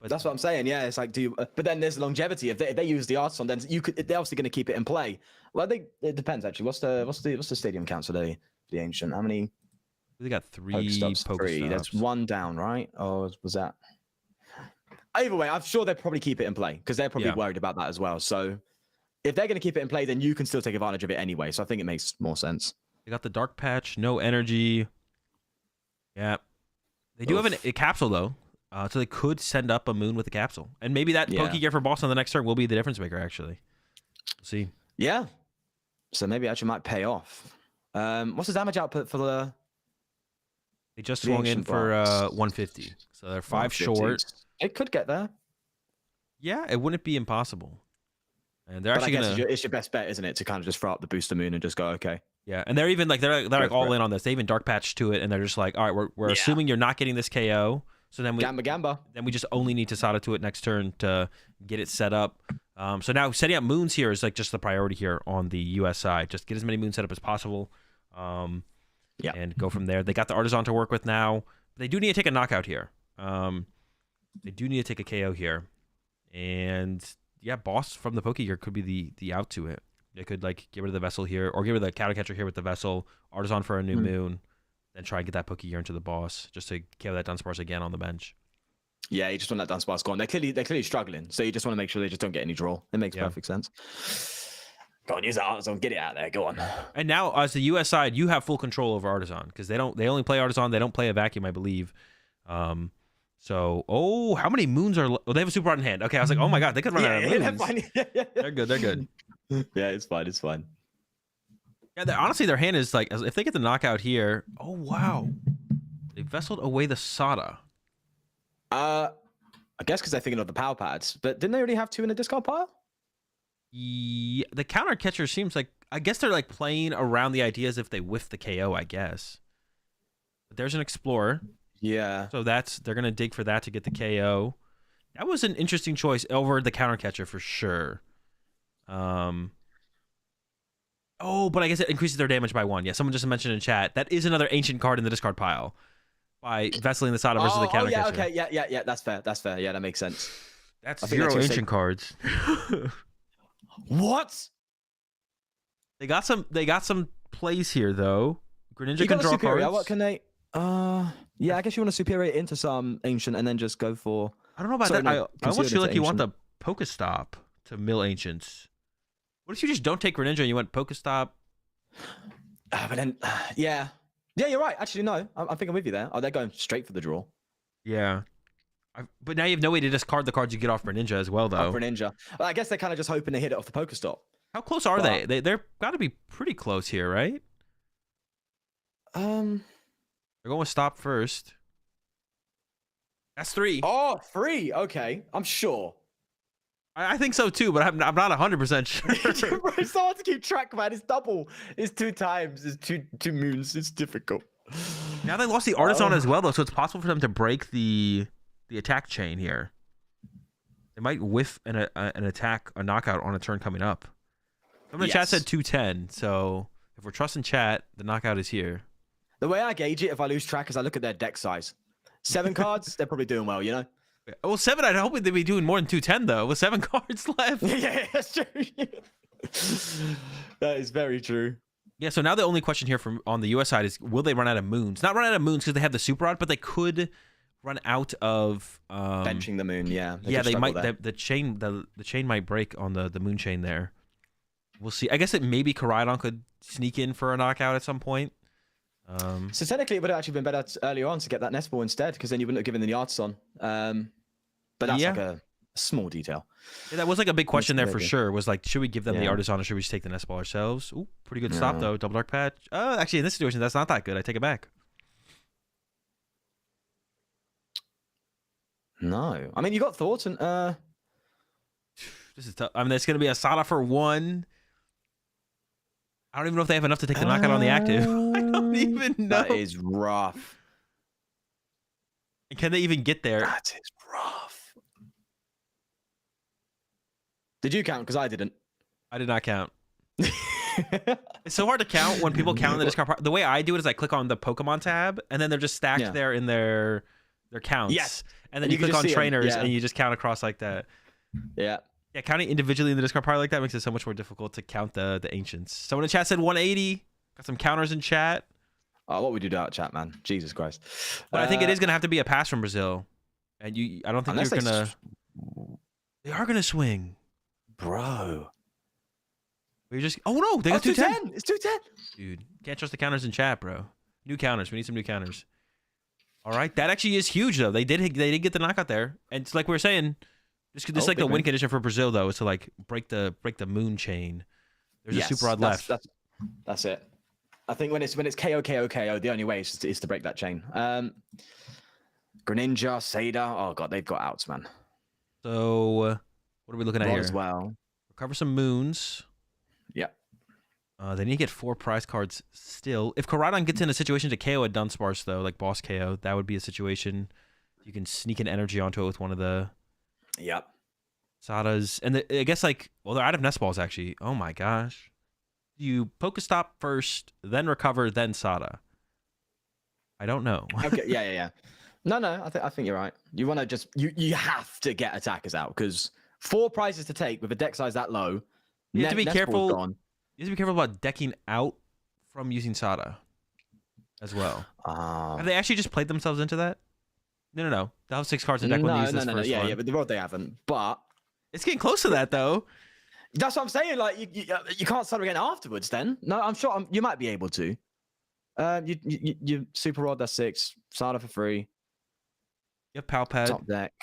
But that's what I'm saying. Yeah, it's like, but then there's longevity. If they use the Artisan, then they're obviously going to keep it in play. Well, it depends actually. What's the stadium count for the Ancient? How many? They got 3 Pokestops. 3. That's 1 down, right? Or was that? Either way, I'm sure they'll probably keep it in play because they're probably worried about that as well. So if they're going to keep it in play, then you can still take advantage of it anyway. So I think it makes more sense. They got the Dark Patch, no energy. Yeah, they do have a capsule though. So they could send up a Moon with a capsule. And maybe that Pokegear for boss on the next turn will be the difference maker, actually. We'll see. Yeah. So maybe it actually might pay off. What's the damage output for the... They just swung in for 150. So they're 5 short. It could get there. Yeah, it wouldn't be impossible. And they're actually going to... It's your best bet, isn't it? To kind of just throw up the Booster Moon and just go, okay. Yeah, and they're even like, they're like all in on this. They even Dark Patch to it, and they're just like, all right, we're assuming you're not getting this KO. So then Gamba. Then we just only need to Sada to it next turn to get it set up. So now setting up moons here is like just the priority here on the US side. Just get as many moons set up as possible. And go from there. They got the Artisan to work with now. They do need to take a knockout here. They do need to take a KO here. And yeah, boss from the Pokegear could be the out to it. They could like get rid of the Vessel here or get rid of the Cattle Catcher here with the Vessel, Artisan for a new moon. Then try and get that Pokegear into the boss just to kill that Dunsparce again on the bench. Yeah, you just want that Dunsparce gone. They're clearly struggling, so you just want to make sure they just don't get any draw. It makes perfect sense. Go on, use that Artisan, get it out there. Go on. And now, as the US side, you have full control over Artisan because they only play Artisan. They don't play a vacuum, I believe. So, how many moons are? They have a Super Rod in hand. Okay, I was like, oh my god, they could run out of moons. They're good. They're good. Yeah, it's fine. Yeah, honestly, their hand is like, if they get the knockout here. Oh wow, they vesseled away the Sada. I guess because they're thinking of the power pads, but didn't they already have 2 in the discard pile? Yeah, the counter catcher seems like, I guess they're like playing around the idea as if they whiff the KO. I guess. But there's an Explorer. Yeah. So they're gonna dig for that to get the KO. That was an interesting choice over the counter catcher for sure. Oh, but I guess it increases their damage by 1. Yeah, someone just mentioned in chat that is another ancient card in the discard pile by vesseling the Sada versus the counter yeah, catcher. okay, yeah. That's fair. Yeah, that makes sense. That's 0 ancient cards. What? They got some plays here though. Greninja You can got a draw superior. cards. What can they? Yeah, I guess you want to superior into some ancient and then just go for. I don't know about Sorry, that. no, I almost feel like you want the ancient. Pokestop to mill ancients. What if you just don't take Greninja and you went Pokestop? But then, yeah, you're right. Actually, no, I think I'm with you there. Oh, they're going straight for the draw. Yeah. But now you have no way to discard the cards you get off Greninja as well, though. For Ninja. Well, I guess they're kind of just hoping to hit it off the Pokestop. How close are they? They're got to be pretty close here, right? They're going with stop first. That's 3. Oh, 3. Okay, I'm sure. I think so too, but I'm not 100% sure. Bro, it's so hard to keep track, man. It's double. It's 2 times. It's two moons. It's difficult. Now they lost the Artisan as well, though, so it's possible for them to break the attack chain here. They might whiff an attack, a knockout on a turn coming up. Someone in chat said 210, so if we're trusting chat, the knockout is here. The way I gauge it, if I lose track, is I look at their deck size. 7 cards, they're probably doing well, you know? Well, 7, I'd hope they'd be doing more than 210, though, with 7 cards left. Yeah, that's true. That is very true. Yeah, so now the only question here on the US side is, will they run out of moons? Not run out of moons because they have the Super Rod, but they could run out of... benching the moon, yeah. They might. The chain might break on the moon chain there. We'll see. I guess it maybe Koraidon could sneak in for a knockout at some point. So technically, it would have actually been better earlier on to get that nest ball instead, because then you wouldn't have given them the Artisan. But that's like a small detail. Yeah, that was like a big question there for sure. Was like, should we give them the Yeah. Artisan or should we just take the nest ball ourselves? Ooh, pretty good stop though. Double dark patch. Actually, in this situation, that's not that good. I take it back. No, I mean, you got thoughts, and This is tough. I mean, there's gonna be a Sada for 1. I don't even know if they have enough to take the knockout on the active. I don't even know. That is rough. Can they even get there? That is rough. Did you count? Because I didn't. I did not count. It's so hard to count when people count in the discard. The way I do it is I click on the Pokemon tab, and then they're just stacked there in their counts. Yes. And then you click on trainers, and you just count across like that. Yeah. Yeah, counting individually in the discard pile like that makes it so much more difficult to count the ancients. Someone in chat said 180. Got some counters in chat. Oh, what would you do out chat, man? Jesus Christ. But I think it is going to have to be a pass from Brazil. And I don't think you're going to... They are going to swing. Bro. We're just... Oh, no. They got 210. It's 210. Dude, can't trust the counters in chat, bro. New counters. We need some new counters. All right. That actually is huge, though. They did get the knockout there. And it's like we were saying... This is like the win condition for Brazil, though, is to like break the moon chain. There's a Super Rod left. That's it. I think when it's KO, the only way is to break that chain. Greninja, Sada. Oh god, they've got outs, man. So what are we looking at here? As well. Recover some moons. Yeah. They need to get 4 prize cards still. If Koraidon gets in a situation to KO a Dunsparce, though, like boss KO, that would be a situation you can sneak an energy onto it with one of the... Yep. Sadas. And I guess, like, well, they're out of nest balls, actually. Oh, my gosh. You Pokestop first, then recover, then Sada. I don't know. Okay, yeah. No, I think you're right. You want to just... You have to get attackers out, because 4 prizes to take with a deck size that low... You have to be careful. You have to be careful about decking out from using Sada as well. Have they actually just played themselves into that? No. They'll have 6 cards in deck when they use this first one. Yeah, but the world they haven't. But it's getting close to that, though. That's what I'm saying. Like you can't start again afterwards. Then no, I'm sure you might be able to. You Super Rod, that's 6. Sada for 3. You have Power Pad. Top deck,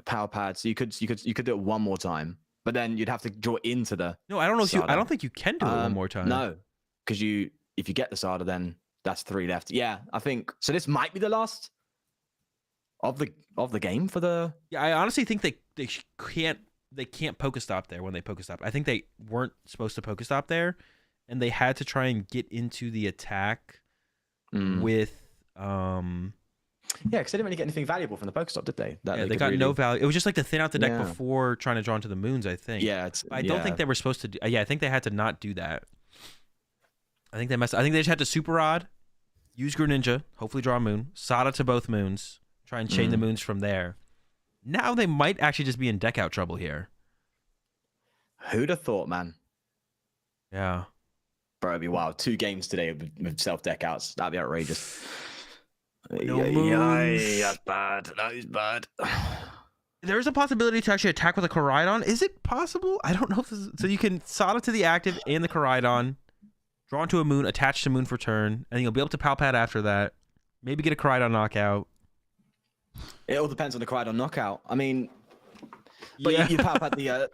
Power Pad. So you could do it one more time, but then you'd have to draw into the. No, I don't know if I don't think you can do it one more time. No, because if you get the Sada, then that's 3 left. Yeah, I think so. This might be the last of the game for the. Yeah, I honestly think they can't Pokestop there when they Pokestop. I think they weren't supposed to Pokestop there, and they had to try and get into the attack with Yeah, because they didn't really get anything valuable from the Pokestop, did they? Yeah, they got really... no value. It was just like to thin out the deck before trying to draw into the moons, I think. Yeah, I don't think they were supposed to do. Yeah, I think they had to not do that. I think they messed. I think they just had to Super Rod, use Greninja, hopefully draw a moon, Sada to both moons, try and chain the moons from there. Now they might actually just be in deck out trouble here. Who'd have thought, man? Yeah. Bro, it'd be wild. 2 games today with self deck outs. That'd be outrageous. No that's bad. That is bad. There is a possibility to actually attack with a Koraidon. Is it possible? I don't know if this is... So you can Sada to the active and the Koraidon, draw into a moon, attach to moon for turn, and you'll be able to Palpad after that. Maybe get a Koraidon knockout. It all depends on the Koraidon knockout. I mean, but you Palpad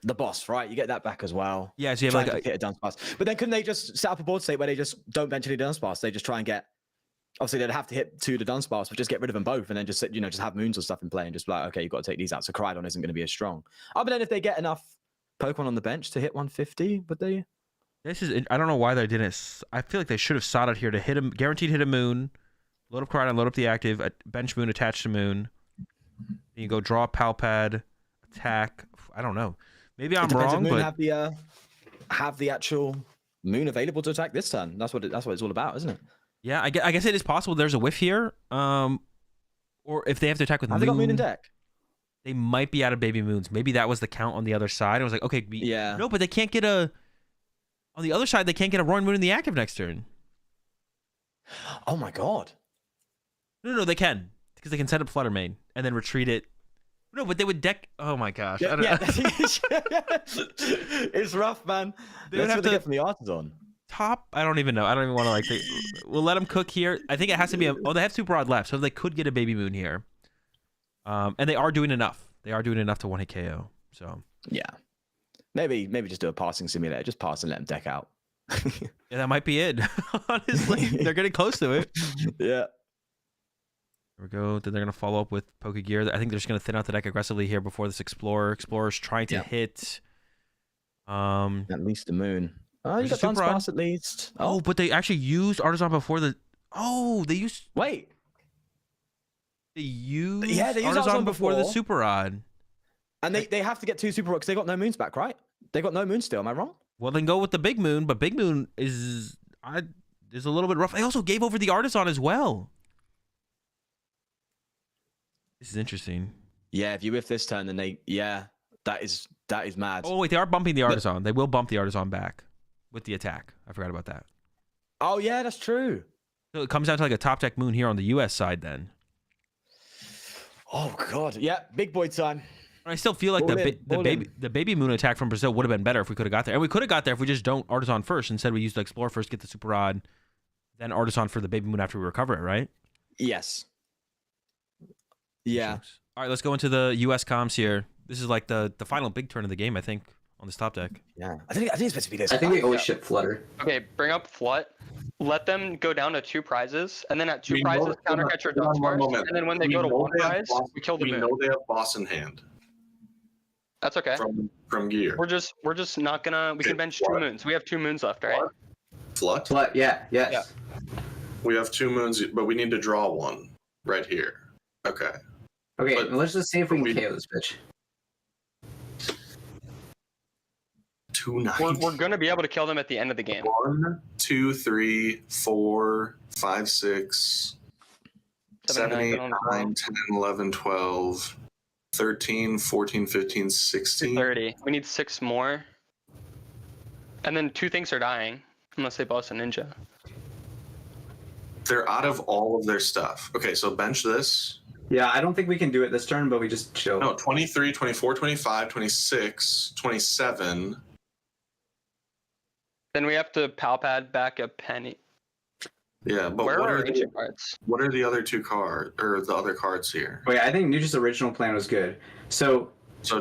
the boss, right? You get that back as well. Yeah, so you have hit a Dunsparce. But then couldn't they just set up a board state where they just don't bench any Dunsparce? They just try and get... Obviously, they'd have to hit 2 to Dunsparce, but just get rid of them both, and then just just have moons or stuff in play, and just be like, okay, you've got to take these out. So Koraidon isn't going to be as strong. But then if they get enough Pokemon on the bench to hit 150, would they? This is... I don't know why they didn't... I feel like they should have Sada here to hit him, guaranteed hit a moon, load up Koraidon, load up the active, bench moon, attach to moon. Then you go draw Palpad, attack. I don't know. Maybe I'm wrong, but have the actual moon available to attack this turn. That's what it's all about, isn't it? Yeah, I guess it is possible there's a whiff here. Or if they have to attack with Have they got moon in deck? They might be out of baby moons. Maybe that was the count on the other side. I was like, okay, no, but they can't get a... On the other side, they can't get a roaring moon in the active next turn. Oh my god. No, they can. Because they can set up Flutter Mane and then retreat it. No, but they would deck... Oh my gosh. It's rough, man. That's what they get from the Artisan. Top, I don't even know. I don't even want to like. We'll let them cook here. I think it has to be they have Super Rod left, so they could get a baby moon here. And they are doing enough. They are doing enough to 1-hit KO. So yeah, maybe just do a passing simulator. Just pass and let them deck out. Yeah, that might be it. Honestly, they're getting close to it. Yeah. There we go. Then they're gonna follow up with Pokegear. I think they're just gonna thin out the deck aggressively here before this Explorer. Explorer's trying to hit. At least the moon. Oh, you got Dunsparce at least. Oh, but they actually used Artisan before the... Oh, they used... Wait. They used Artisan before the Super Rod. And they have to get 2 Super Rods because they got no moons back, right? They got no moons still, am I wrong? Well, then go with the Big Moon, but Big Moon is a little bit rough. They also gave over the Artisan as well. This is interesting. Yeah, if you whiff this turn, then they... Yeah, that is mad. Oh, wait, they are bumping the Artisan. They will bump the Artisan back. With the attack. I forgot about that. Oh, yeah, that's true. So it comes down to like a top deck moon here on the US side then. Oh, God. Yeah, big boy time. I still feel like the baby moon attack from Brazil would have been better if we could have got there. And we could have got there if we just don't Artisan first. Instead, we used the Explorer first, get the Super Rod, then Artisan for the baby moon after we recover it, right? Yes. Yeah. All right, let's go into the US comms here. This is like the final big turn of the game, I think. On this top deck. Yeah. I think it's supposed to be this. I think we always ship Flutter. Okay, bring up Flut. Let them go down to 2 prizes, and then at 2 prizes, counter catch your Dunsparce, and then when they go to 1 prize, we kill the moon. We know they have boss in hand. That's okay. From gear. We're just not gonna... We can bench 2 moons. We have 2 moons left, right? Flut? Flut, yes. Yeah. We have 2 moons, but we need to draw 1 right here. Okay. Okay, let's just see if we can KO this bitch. 290. We're gonna be able to kill them at the end of the game. 1, 2, 3, 4, 5, 6, 7, 8, 9, 10, 11, 12, 13, 14, 15, 16. 30. We need 6 more. And then 2 things are dying, unless they boss a ninja. They're out of all of their stuff. Okay, so bench this. Yeah, I don't think we can do it this turn, but we just chill. No, 23, 24, 25, 26, 27. Then we have to Palpad back a penny. Yeah, but Where are ancient cards? What are the other 2 cards, or the other cards here? Wait, I think Nuja's original plan was good. So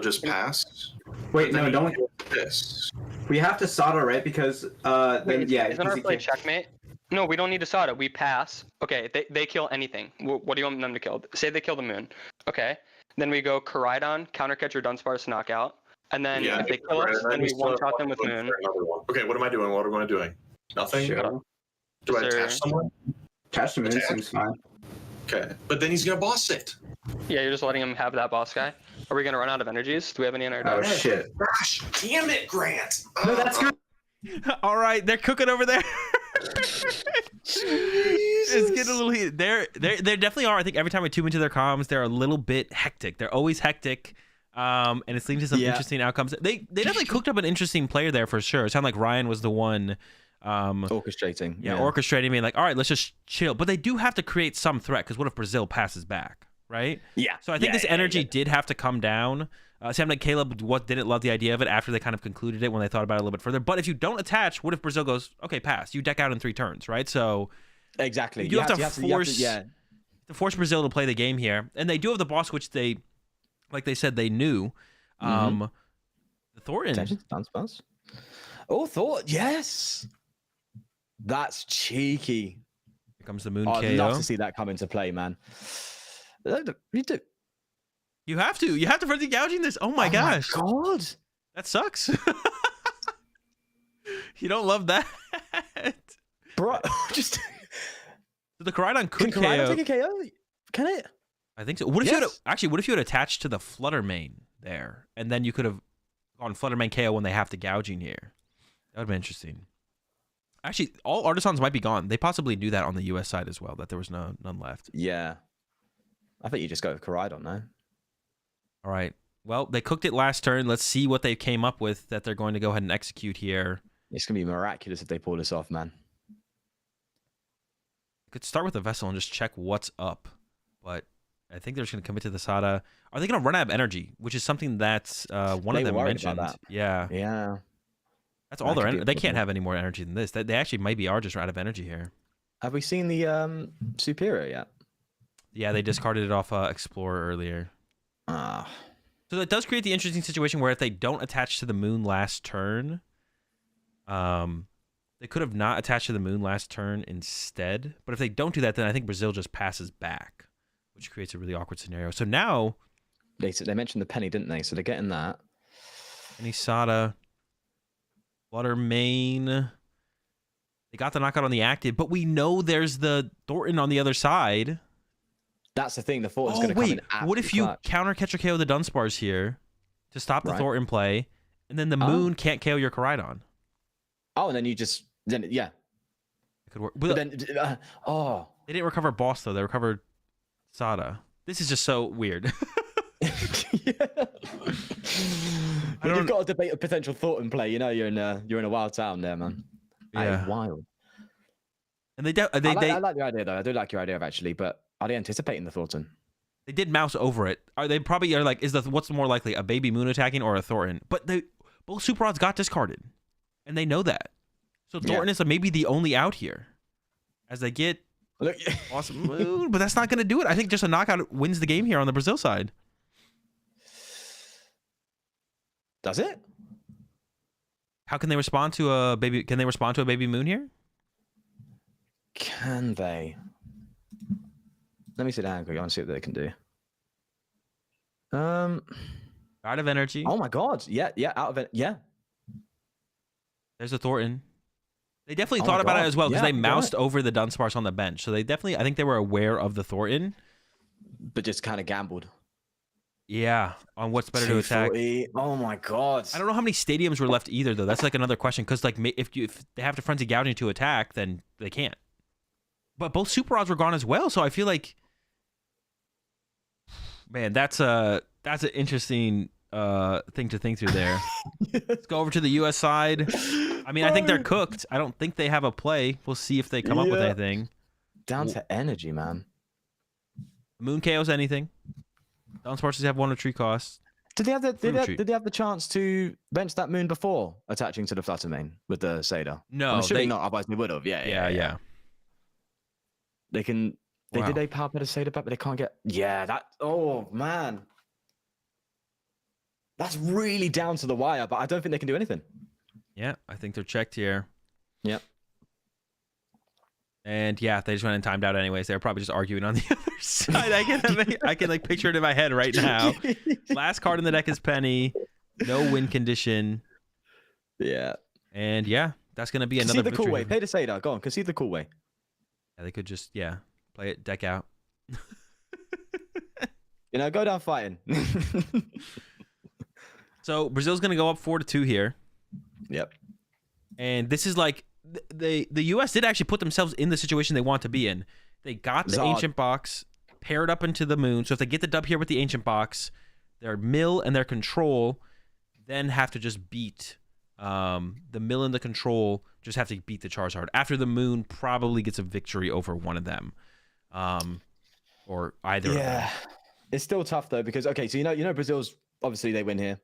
just pass? Wait, no, don't. this. We have to Sada, right? Because then yeah. Isn't our he play can't- checkmate? No, we don't need to Sada. We pass. Okay, they kill anything. What do you want them to kill? Say they kill the moon. Okay. Then we go Koraidon, Counter Catcher, Dunsparce, knockout. And then if they kill us, then we one-shot them with moon. Okay, what am I doing? What am I doing? Nothing? Sure. Do I Sir. attach someone? Attach to moon Attack. seems fine. Okay, but then he's gonna boss it. Yeah, you're just letting him have that boss guy. Are we gonna run out of energies? Do we have any in our Oh deck? shit. Gosh, damn it, Grant. No, that's good. All right, they're cooking over there. It's getting a little heated. They definitely are. I think every time I tune into their comms, they're a little bit hectic. They're always hectic. And it's leading to some interesting outcomes. They definitely cooked up an interesting player there for sure. It sounded like Ryan was the one orchestrating. orchestrating, being like, all right, let's just chill. But they do have to create some threat, because what if Brazil passes back, right? Yeah. So I think this energy did have to come down. Sam like Caleb didn't love the idea of it after they kind of concluded it when they thought about it a little bit further. But if you don't attach, what if Brazil goes, okay, pass? You deck out in 3 turns, right? So Exactly. you have to force Brazil to play the game here. And they do have the boss, which they, like they said, they knew. The Thornton. Dunsparce. Oh, Thought, yes. That's cheeky. Here comes the moon I'd KO. love to see that come into play, man. You do. You have to frenzy gouging this. Oh my gosh. My God. That sucks. You don't love that. Bro, just The Koraidon could can Koraidon KO. take a KO? Can it? I think so. What if you had Yes. what if you had attached to the Flutter Mane there, and then you could have gone Flutter Mane KO when they have the gouging here? That would have been interesting. Actually, all Artisans might be gone. They possibly knew that on the US side as well, that there was none left. Yeah. I think you just go with Koraidon now. All right. Well, they cooked it last turn. Let's see what they came up with that they're going to go ahead and execute here. It's going to be miraculous if they pull this off, man. Could start with a Vessel and just check what's up. But I think they're just going to commit to the Sada. Are they going to run out of energy? Which is something that one of them mentioned. Yeah. Yeah. That's all That their could be a They can't problem. have any more energy than this. They actually maybe are just out of energy here. Have we seen the Superior yet? Yeah, they discarded it off Explorer earlier. Ah. So that does create the interesting situation where if they don't attach to the moon last turn, they could have not attached to the moon last turn instead. But if they don't do that, then I think Brazil just passes back, which creates a really awkward scenario. So now They mentioned the penny, didn't they? So they're getting that. Anisada, Flutter Mane. They got the knockout on the active, but we know there's the Thornton on the other side. That's the thing. The Thornton's going to come in. What if you clutch. counter catcher KO the Dunsparce here to stop the Right. Thornton play, and then the moon can't KO your Koraidon? Oh, and then you just yeah. It could work. But But then they didn't recover boss though. They recovered Sada. This is just so weird. When you've got to debate a potential Thornton play, you know you're in a wild town there, man. That Yeah. is wild. And they I like the idea though. I do like your idea actually, but are they anticipating the Thornton? they did mouse over it. They probably are like, what's more likely, a baby moon attacking or a Thornton? But both Super Rods got discarded, and they know that. So Thornton is maybe the only out here, as they get Look, awesome moon. But that's not going to do it. I think just a knockout wins the game here on the Brazil side. does it? How can they respond to a baby? Can they respond to a baby moon here? Can they? Let me sit down quick. I want to see what they can do. Out of energy. Oh my God. Yeah. Out of it. Yeah. There's a Thornton. They definitely Oh thought my about it God. as well because Yeah, they you're moused over the Dunsparce on the bench. So they definitely, I think they were aware of the Thornton. But just kind of gambled. Yeah, on what's better to attack. 240. Oh my God. I don't know how many stadiums were left either, though. That's like another question because, like, if they have to frenzy gouging to attack, then they can't. But both Super Rods were gone as well, so I feel like, man, that's an interesting thing to think through there. Let's go over to the U.S. side. I mean, I think they're cooked. I don't think they have a play. We'll see if they come up with anything. Down to energy, man. Moon KOs anything. Dunsparces have 1 retreat cost. Did they have Retreat. did they have the chance to bench that moon before attaching to the Flutter Mane with the Seda? No, I'm assuming not. Otherwise they would have. Yeah. They can. Wow. Did they power put a Seda back, but they can't get. Yeah. That. Oh man. That's really down to the wire, but I don't think they can do anything. Yeah, I think they're checked here. Yep. And yeah, they just went and timed out anyways. They're probably just arguing on the other side. I can like picture it in my head right now. Last card in the deck is Penny. No win condition. Yeah. And yeah, that's gonna be another Concede the victory. cool way. Pay to say that. Go on. Concede the cool way. Yeah, they could just play it deck out. You know, go down fighting. So Brazil's gonna go up 4-2 here. Yep. And this is like the US did actually put themselves in the situation they want to be in. They got the ancient box paired up into the moon. So if they get the dub here with the ancient box, their mill and their control then have to just beat the mill and the control just have to beat the Charizard. After the moon probably gets a victory over one of them. Or either of them. Yeah. It's still tough though, because okay, so you know Brazil's obviously they win here.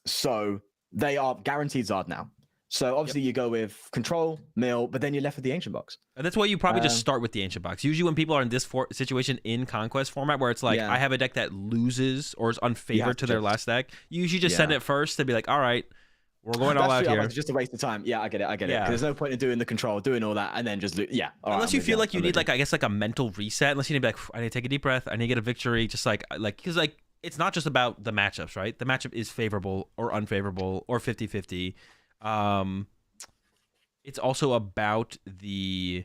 So they are guaranteed Zard now. So obviously you go with control, mill, but then you're left with the ancient box. And that's why you probably just start with the ancient box. Usually when people are in this situation in Conquest format where it's like, I have a deck that loses or is unfavored to their last deck, you usually just send it first to be like, all right, we're going all out here. It's just a waste of time. Yeah, I get it. Yeah. There's no point in doing the control, doing all that, and then just unless you feel like you need like I guess like a mental reset. Unless you need to be like, I need to take a deep breath. I need to get a victory. Just like because like it's not just about the matchups, right? The matchup is favorable or unfavorable or 50-50. It's also about the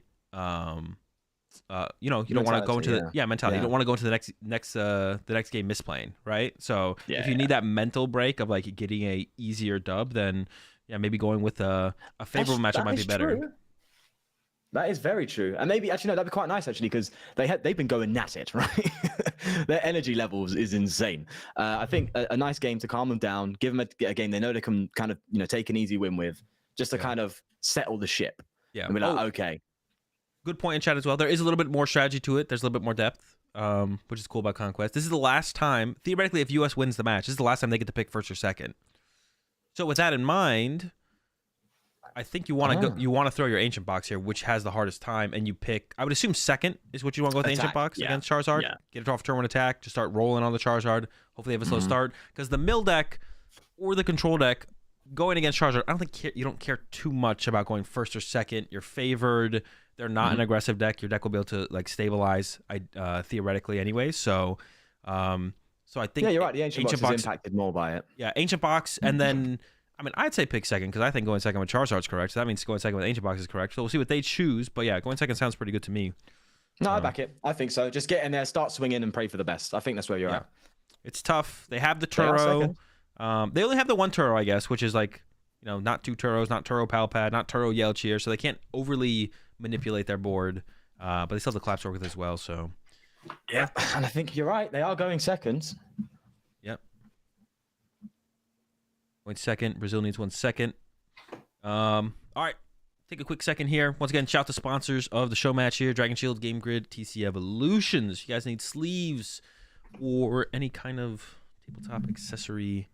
you don't want to go into the mentality. You don't want to go into the next game misplaying, right? So if you need that mental break of like getting a easier dub, then maybe going with a favorable matchup might be better. True. That is very true, and maybe actually no, that'd be quite nice actually because they've been going at it, right? Their energy levels is insane. I think a nice game to calm them down, give them a game they know they can kind of take an easy win with, just to kind of settle the ship. Yeah, and be like, okay. Good point in chat as well. There is a little bit more strategy to it. There's a little bit more depth, which is cool about Conquest. This is the last time, theoretically, if US wins the match, this is the last time they get to pick first or second. So with that in mind, I think you want to go. You want to throw your ancient box here, which has the hardest time, and you pick. I would assume second is what you want to go with the ancient box against Charizard. Yeah. Get it off turn one attack. Just start rolling on the Charizard. Hopefully, they have a slow start because the mill deck or the control deck going against Charizard, I don't think you don't care too much about going first or second. You're favored. They're not an aggressive deck. Your deck will be able to like stabilize, theoretically, anyway. So I think you're right. The ancient box is impacted more by it. Yeah, ancient box, and then I mean I'd say pick second because I think going second with Charizard's correct. So that means going second with ancient box is correct. So we'll see what they choose. But yeah, going second sounds pretty good to me. No, I back it. I think so. Just get in there, start swinging, and pray for the best. I think that's where you're at. It's tough. They have the Turo. They only have the one Turo, I guess, which is like, not two Turos, not Turo Palpad, not Turo Yelchier, so they can't overly manipulate their board. But they still have the Clapsor with as well, so. Yeah, and I think you're right. They are going second. Yep. Going second. Brazil needs 1 second. All right. Take a quick second here. Once again, shout to sponsors of the show match here. Dragon Shield, Game Grid, TC Evolutions. You guys need sleeves or any kind of tabletop accessory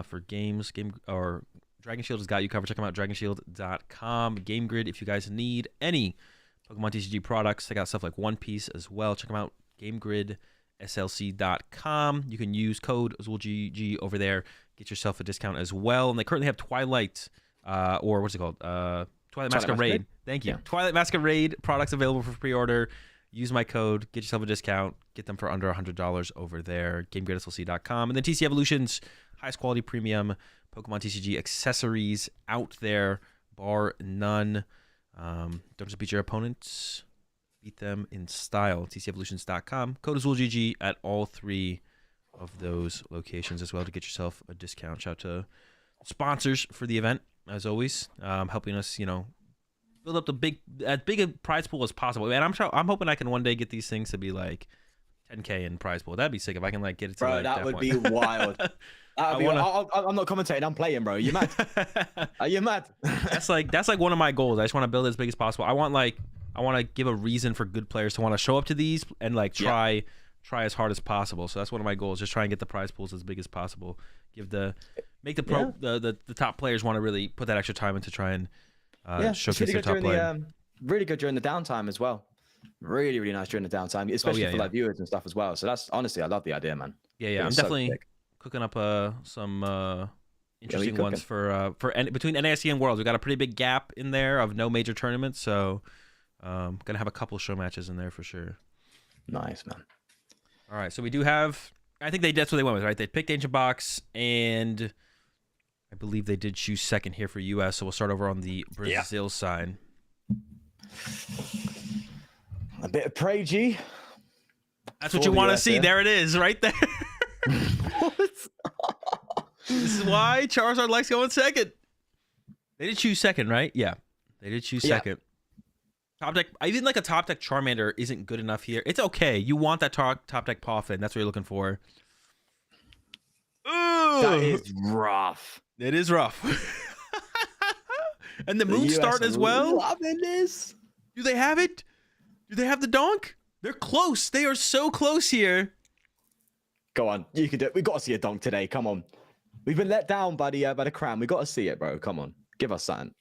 for games. Dragon Shield has got you covered. Check them out, dragonshield.com. Game Grid, if you guys need any PokemonTCG products. They got stuff like One Piece as well. Check them out, GameGridSLC.com. You can use code AzulGG over there. Get yourself a discount as well. And they currently have Twilight, or what's it called? Twilight Masquerade. Thank you. Yeah. Twilight Masquerade products available for pre-order. Use my code. Get yourself a discount. Get them for under $100 over there. GameGridSLC.com. And then TC Evolutions, highest quality premium Pokemon TCG accessories out there, bar none. Don't just beat your opponents. Beat them in style. TCEvolutions.com. Code AzulGG at all 3 of those locations as well to get yourself a discount. Shout out to sponsors for the event, as always, helping us, build up as big a prize pool as possible. Man, I'm hoping I can one day get these things to be like 10K in prize pool. That'd be sick if I can like get it to bro. Like, that would be wild. I'm not commentating. I'm playing, bro. You mad? Are you mad? That's like one of my goals. I just want to build it as big as possible. I want to give a reason for good players to want to show up to these and like try as hard as possible. So that's one of my goals. Just try and get the prize pools as big as possible. Make the top players want to really put that extra time into try and showcase their top player. Really good during the downtime as well. Really, really nice during the downtime, especially for like viewers and stuff as well. So that's honestly, I love the idea, man. Yeah. I'm definitely cooking up some interesting cooking? ones for between NASC and Worlds. We got a pretty big gap in there of no major tournaments, so gonna have a couple show matches in there for sure. Nice, man. All right, so we do have. I think that's what they went with, right? They picked Ancient Box, and I believe they did choose second here for US. So we'll start over on the Brazil side. A bit of Prey G. That's what you want to see. Yeah. There it is, right there. This is why Charizard likes going second. They did choose second, right? Yeah, they did choose second. Top deck, even like a top deck Charmander isn't good enough here. It's okay. You want that top deck Poffin. That's what you're looking for. Ooh, That is rough. it is rough. And the Moon start as well. Loving this. Do they have it? Do they have the donk? They're close. They are so close here. Go on, you can do it. We got to see a donk today. Come on. We've been let down by the crown. We got to see it, bro. Come on, give us something.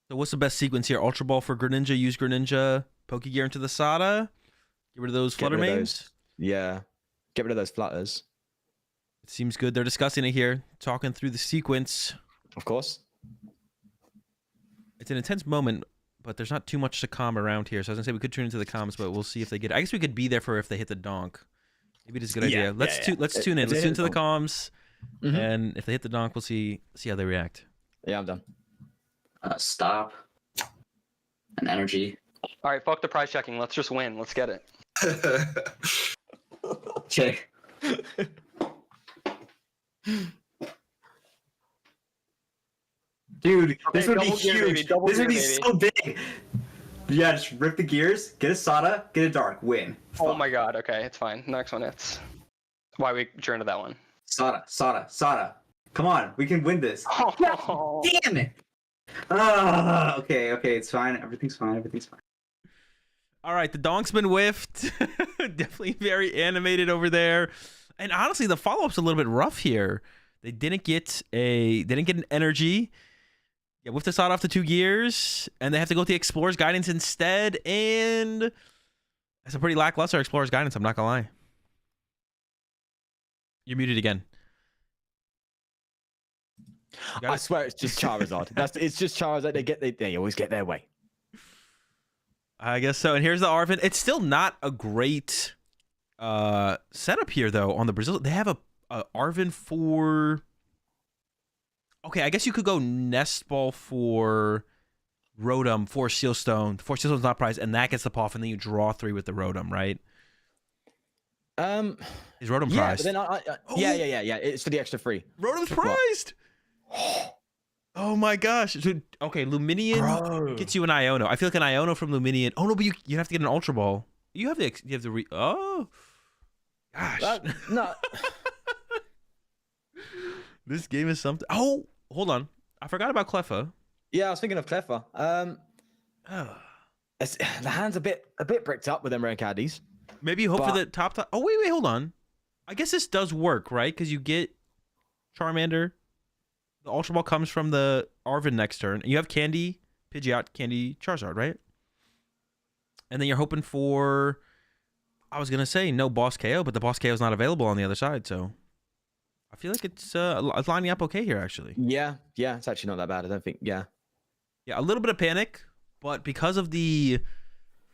So what's the best sequence here? Ultra Ball for Greninja. Use Greninja. Pokegear into the Sada. Get rid of those Flutter Mains. Yeah. Get rid of those flutters. It seems good. They're discussing it here. Talking through the sequence. Of course. It's an intense moment, but there's not too much to calm around here. So I was going to say we could tune into the comms, but we'll see if they get it. I guess we could be there for if they hit the donk. Maybe it's a good idea. Let's tune in. Let's tune into the comms. And if they hit the donk, we'll see how they react. Yeah, I'm done. Stop. And energy. All right, fuck the prize checking. Let's just win. Let's get it. Okay. Dude, this would be double gear, huge. baby, double This would be gear, so big. Yeah, just rip the gears, get a Sada, get a Dark, win. Oh my god. Okay, it's fine. Next one, it's why we adjourned to that one. Sada. Come on, we can win this. Oh. Damn it. Okay, it's fine. Everything's fine. All right, the donk's been whiffed. Definitely very animated over there. And honestly, the follow-up's a little bit rough here. They didn't get an energy. Yeah, whiffed the Sada off the 2 gears, and they have to go with the Explorer's Guidance instead. And that's a pretty lackluster Explorer's Guidance, I'm not gonna lie. You're muted again. I swear it's just Charizard. It's just Charizard. They always get their way. I guess so. And here's the Arven. It's still not a great setup here, though, on the Brazil. They have a Arven for... Okay, I guess you could go Nest Ball for Rotom for Sealstone. For Sealstone's not prized, and that gets the Poff, and then you draw 3 with the Rotom, right? Is Rotom prized? But then yeah. It's for the extra 3. Rotom's prized! Oh my gosh. So, okay, Luminion gets you an Iono. I feel like an Iono from Luminion. Oh no, but you have to get an Ultra Ball. You have the oh gosh. No. This game is something. Oh, hold on. I forgot about Cleffa. Yeah, I was thinking of Cleffa. The hand's a bit bricked up with them rare caddies. Maybe you hope for the top. Oh wait, hold on. I guess this does work, right? Because you get Charmander. The Ultra Ball comes from the Arven next turn. You have Candy, Pidgeot, Candy, Charizard, right? And then you're hoping for... I was going to say no Boss KO, but the Boss KO is not available on the other side, so... I feel like it's lining up okay here, actually. Yeah, it's actually not that bad, I don't think. Yeah, a little bit of panic, but because of the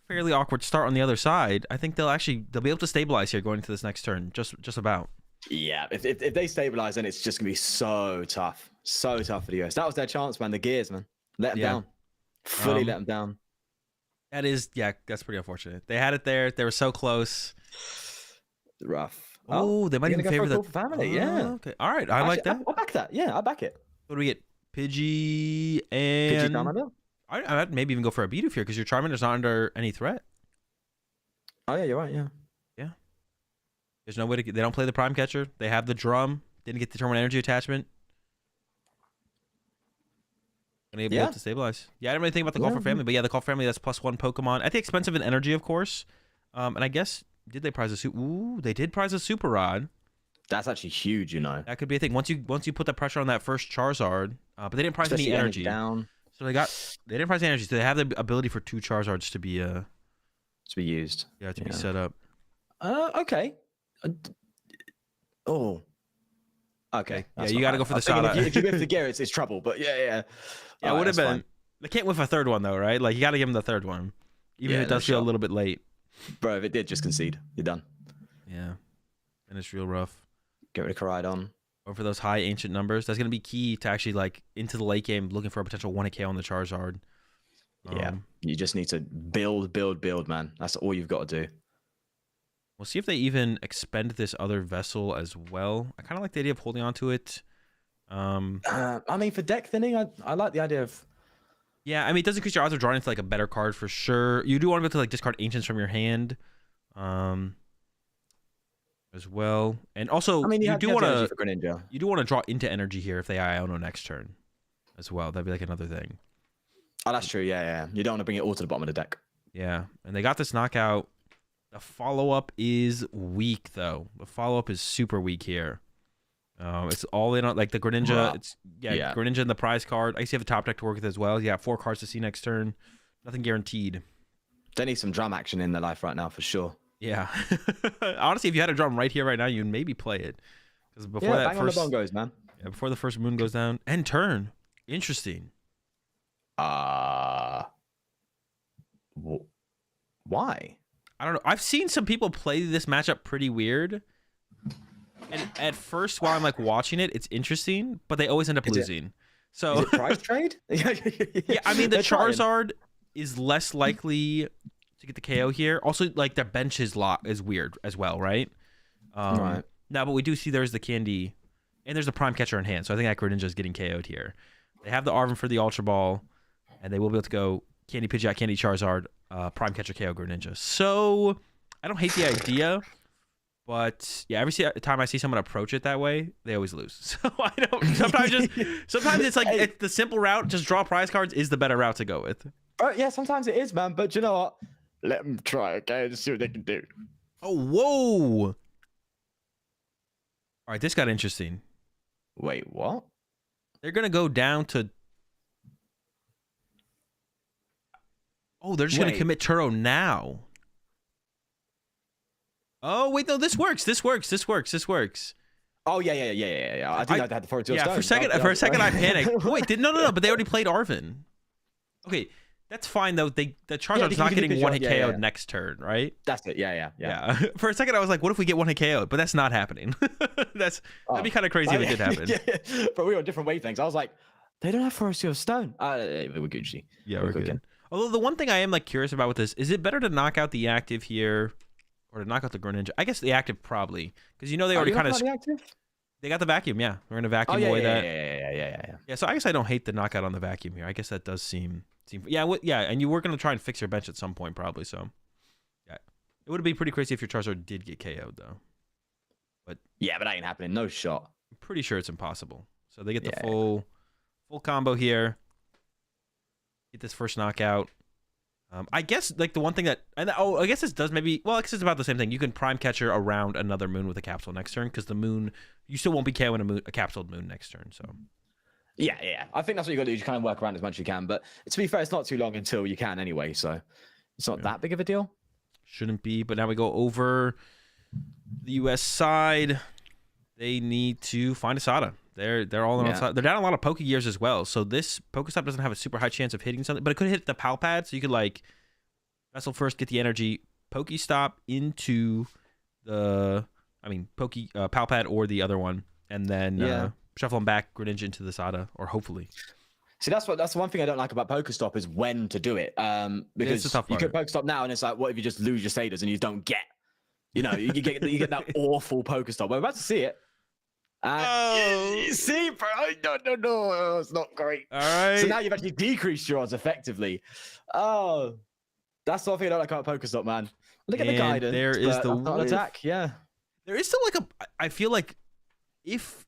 fairly awkward start on the other side, I think they'll be able to stabilize here going into this next turn, just about. Yeah, if they stabilize, then it's just going to be so tough. So tough for the US. That was their chance, man. The gears, man. Let them down. Fully let them down. That's pretty unfortunate. They had it there. They were so close. Rough. Oh, they might even favor the family. Yeah. Okay. All right. I like that. I back that. Yeah, I back it. What do we get? Pidgey and... Charmander? I'd maybe even go for a Bidoof here because your Charmander's not under any threat. Oh, yeah, you're right. Yeah. There's no way to... They don't play the Prime Catcher. They have the Drum. Didn't get the Terminal Energy attachment. And able to stabilize. Yeah, I didn't really think about the Golfer family, but yeah, the Golfer family, that's +1 Pokemon. At the expense of an energy, of course. And I guess, did they prize a super? Ooh, they did prize a Super Rod. That's actually huge, you know. That could be a thing. Once you put the pressure on that first Charizard, but they didn't prize any energy. Down. So they didn't prize any energy. So they have the ability for 2 Charizards to be used. Yeah, to be set up. Okay. Okay. Yeah, that's you not got to bad. go for I the was thinking Sada. If you whiff the gear, it's trouble. But yeah. Yeah, it Alright, would have that's been. fine. They can't whiff a third one though, right? Like you got to give them the third one, even Yeah, if it no does feel a shot. little bit late. Bro, if it did, just concede. You're done. Yeah, and it's real rough. Get rid of Koraidon. Or for those high ancient numbers, that's gonna be key to actually like into the late game, looking for a potential 1 KO on the Charizard. Yeah. You just need to build, man. That's all you've got to do. We'll see if they even expend this other vessel as well. I kind of like the idea of holding on to it. I mean, for deck thinning, I like the idea of. Yeah, I mean, it does increase your odds of drawing into like a better card for sure. You do want to be able to like discard ancients from your hand, as well. And also, I mean, you do want to for Greninja. you do want to draw into energy here if they Iono next turn, as well. That'd be like another thing. Oh, that's true. Yeah. You don't want to bring it all to the bottom of the deck. Yeah, and they got this knockout. The follow up is weak though. The follow up is super weak here. It's all in on like the Greninja. Wow. It's Greninja and the prize card. I guess you have a top deck to work with as well. You got 4 cards to see next turn. Nothing guaranteed. They need some drum action in their life right now for sure. Yeah. Honestly, if you had a drum right here, right now, you'd maybe play it. Because before that bang first, on the bongos, man. yeah, before the first moon goes down, end turn. Interesting. Why? I don't know. I've seen some people play this matchup pretty weird. And at first, while I'm like watching it, it's interesting, but they always end up losing. So Is it price trade? yeah, I mean the They're trying. Charizard is less likely to get the KO here. Also, like their bench is weird as well, right? Right. Now, but we do see there's the Candy, and there's the Prime Catcher in hand. So I think that Greninja is getting KO'd here. They have the Arvin for the Ultra Ball, and they will be able to go Candy Pidgeot, Candy Charizard, Prime Catcher KO Greninja. So I don't hate the idea, but yeah, every time I see someone approach it that way, they always lose. So I don't. Sometimes it's like it's the simple route. Just draw prize cards is the better route to go with. Yeah, sometimes it is, man. But you know what? Let them try, okay? Just see what they can do. Oh, whoa! All right, this got interesting. Wait, what? They're gonna go down to. Oh, they're just gonna commit Turo now. Oh wait, no, this works. Oh yeah. I think I had the 42 Yeah, stone. for a second I panicked. Wait, no, but they already played Arvin. Okay, that's fine though. The Charizard's not getting 1 hit KO'd next turn, right? That's it. Yeah. For a second I was like, what if we get 1 hit KO'd? But that's not happening. That'd be kind of crazy if it did happen. Yeah. But we were on different wavelengths. I was like, they don't have 42 stone. We're Gucci. Yeah, we're good. Although the one thing I am like curious about with this is it better to knock out the active here or to knock out the Greninja? I guess the active probably because they already kind of they got the vacuum. Yeah, we're gonna vacuum away that. Yeah. So I guess I don't hate the knockout on the vacuum here. I guess that does seem yeah. And you were gonna try and fix your bench at some point probably. So yeah, it would be pretty crazy if your Charizard did get KO'd though. But yeah, but that ain't happening. No shot. I'm pretty sure it's impossible. So they get the full combo here. Get this first knockout. I guess like the one thing that I guess this does maybe I guess it's about the same thing. You can Prime Catcher around another moon with a capsule next turn because the moon you still won't be KOing a capsuled moon next turn. So yeah. I think that's what you got to do. You kind of work around as much as you can. But to be fair, it's not too long until you can anyway. So it's not that big of a deal. Shouldn't be. But now we go over the US side. They need to find a Sada. They're all on outside. They're down a lot of Poke Gears as well. So this Pokestop doesn't have a super high chance of hitting something, but it could hit the Palpad. So you could like Vessel first, get the energy, Pokestop into the Palpad or the other one, and then shuffle them back, Greninja into the Sada, or hopefully. See, that's the one thing I don't like about Pokestop is when to do it. Because you could Pokestop now, and it's like, what if you just lose your Sadas and you don't get? You get that awful Pokestop. We're about to see it. See, bro, no, it's not great. All right. So now you've actually decreased your odds effectively. Oh, that's the one thing I don't like about Pokestop, man. Look at the guidance. There is the attack. Yeah. There is still like I feel like if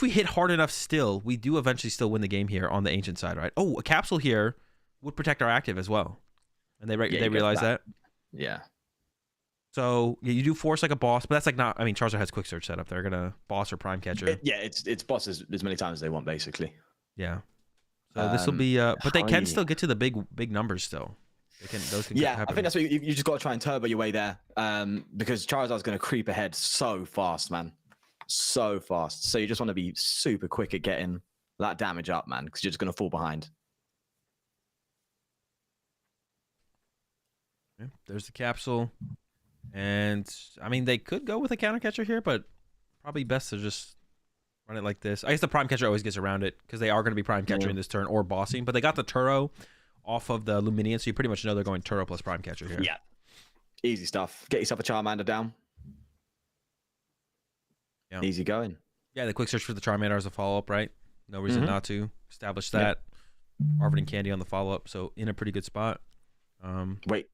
we hit hard enough still, we do eventually still win the game here on the ancient side, right? Oh, a capsule here would protect our active as well. And they realize that. Yeah. So yeah, you do force like a boss, but that's like not. I mean, Charizard has quick search set up. They're gonna boss or Prime Catcher. It's bosses as many times as they want, basically. Yeah. So this will be. But they can still get to the big numbers still. Those can happen. I think that's what you just got to try and turbo your way there. Because Charizard's gonna creep ahead so fast, man. so fast. So you just want to be super quick at getting that damage up, man, because you're just going to fall behind. Yeah, there's the capsule. And, I mean, they could go with a counter catcher here, but probably best to just run it like this. I guess the prime catcher always gets around it because they are going to be prime catchering this turn or bossing. But they got the Turo off of the Luminian, so you pretty much know they're going Turo plus prime catcher here. Yeah. Easy stuff. Get yourself a Charmander down. Yeah. Easy going. Yeah, the quick search for the Charmander as a follow-up, right? No reason not to. Establish that. Marvin and Candy on the follow-up, so in a pretty good spot. Wait.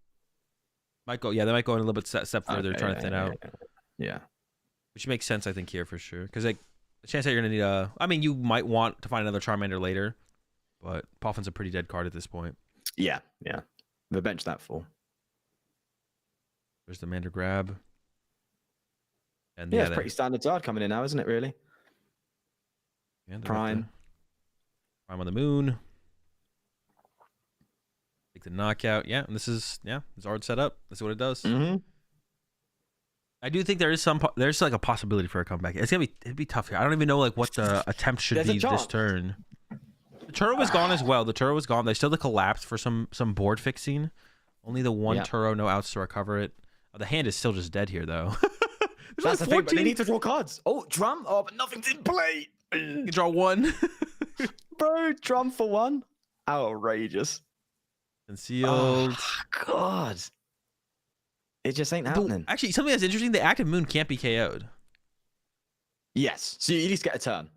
Might go, yeah, they might go in a little bit step further, trying to thin out. Yeah. Which makes sense, I think, here for sure. Because like, the chance that you're going to need a... I mean, you might want to find another Charmander later, but Poffin's a pretty dead card at this point. Yeah, yeah. The bench that full. There's the Mander grab. And Yeah, it's pretty standard Zard coming in now, isn't it, really? Yeah, Prime. Prime on the moon. Take the knockout. Yeah, and this is, Zard set up. This is what it does. I do think there is there's like a possibility for a comeback. It'd be tough here. I don't even know like what the attempt should be this turn. The Turo is gone as well. The Turo is gone. They still have the collapse for some board fixing. Only the one Turo, no outs to recover it. The hand is still just dead here though. That's the thing, but they need to draw cards. Oh, drum. Oh, but nothing's in play. You can draw one. Bro, drum for one. Outrageous. Concealed. Oh, God. It just ain't happening. Actually, something that's interesting, the active moon can't be KO'd. Yes. So you at least get a turn.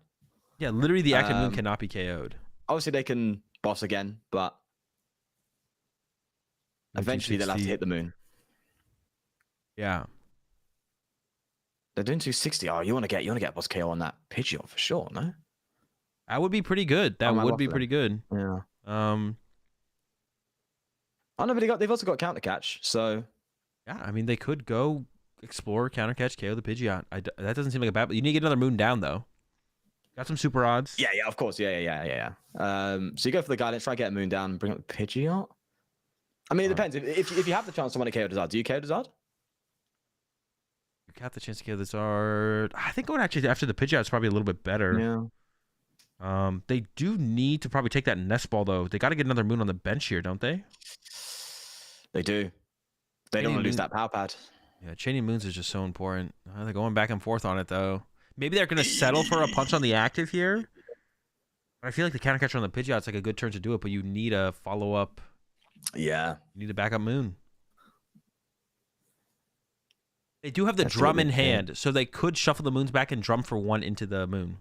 Yeah, literally the active moon cannot be KO'd. Obviously, they can boss again, but eventually they'll have to hit the moon. Yeah. They're doing 260. Oh, you want to get boss KO on that Pidgeot for sure, no? That would be pretty good. That would be pretty good. Yeah. Oh no, but they've also got counter catch, so yeah, I mean they could go explore, counter catch, KO the Pidgeot. That doesn't seem like a bad, but you need to get another moon down though. Got some super odds. Yeah, of course. Yeah. So you go for the guidance, try to get a moon down, and bring up the Pidgeot. I mean, it depends. If you have the chance to want to KO Zard, do you KO Zard? You got the chance to KO the Zard. I think going actually after the Pidgeot is probably a little bit better. Yeah. They do need to probably take that nest ball though. They got to get another moon on the bench here, don't they? They do. They don't want to lose that power pad. Yeah, chaining moons is just so important. They're going back and forth on it though. Maybe they're going to settle for a punch on the active here. But I feel like the counter catcher on the Pidgeot's like a good turn to do it, but you need a follow up. Yeah. You need a backup moon. They do have the drum in hand, so they could shuffle the moons back and drum for one into the moon.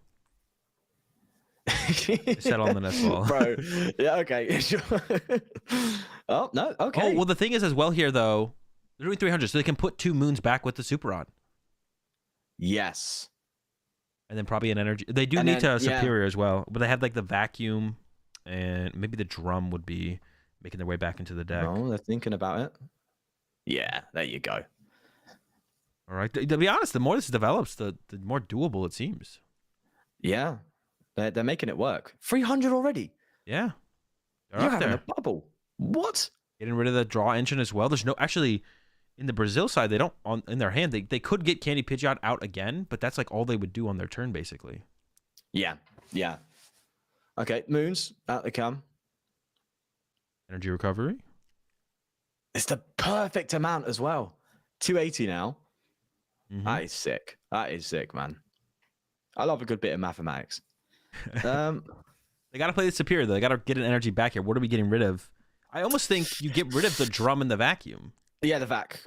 Settle on the nest ball. Bro. Yeah, okay. Oh, no, okay. Oh, well, the thing is as well here, though, they're doing 300, so they can put two moons back with the Super Rod. Yes. And then probably an energy. They do need to Superior as well, but they have like the vacuum, and maybe the drum would be making their way back into the deck. Oh, they're thinking about it. Yeah, there you go. All right. To be honest, the more this develops, the more doable it seems. Yeah. They're making it work. 300 already. Yeah. You're having a bubble. What? Getting rid of the draw engine as well. There's no actually in the Brazil side, they don't in their hand. They could get Candy Pidgeot out again, but that's like all they would do on their turn basically. Yeah. Okay, moons out they come. Energy recovery. It's the perfect amount as well. 280 now. Mm-hmm. That is sick. That is sick, man. I love a good bit of mathematics. They got to play the Superior, though. They got to get an energy back here. What are we getting rid of? I almost think you get rid of the drum and the vacuum. Yeah, the vac.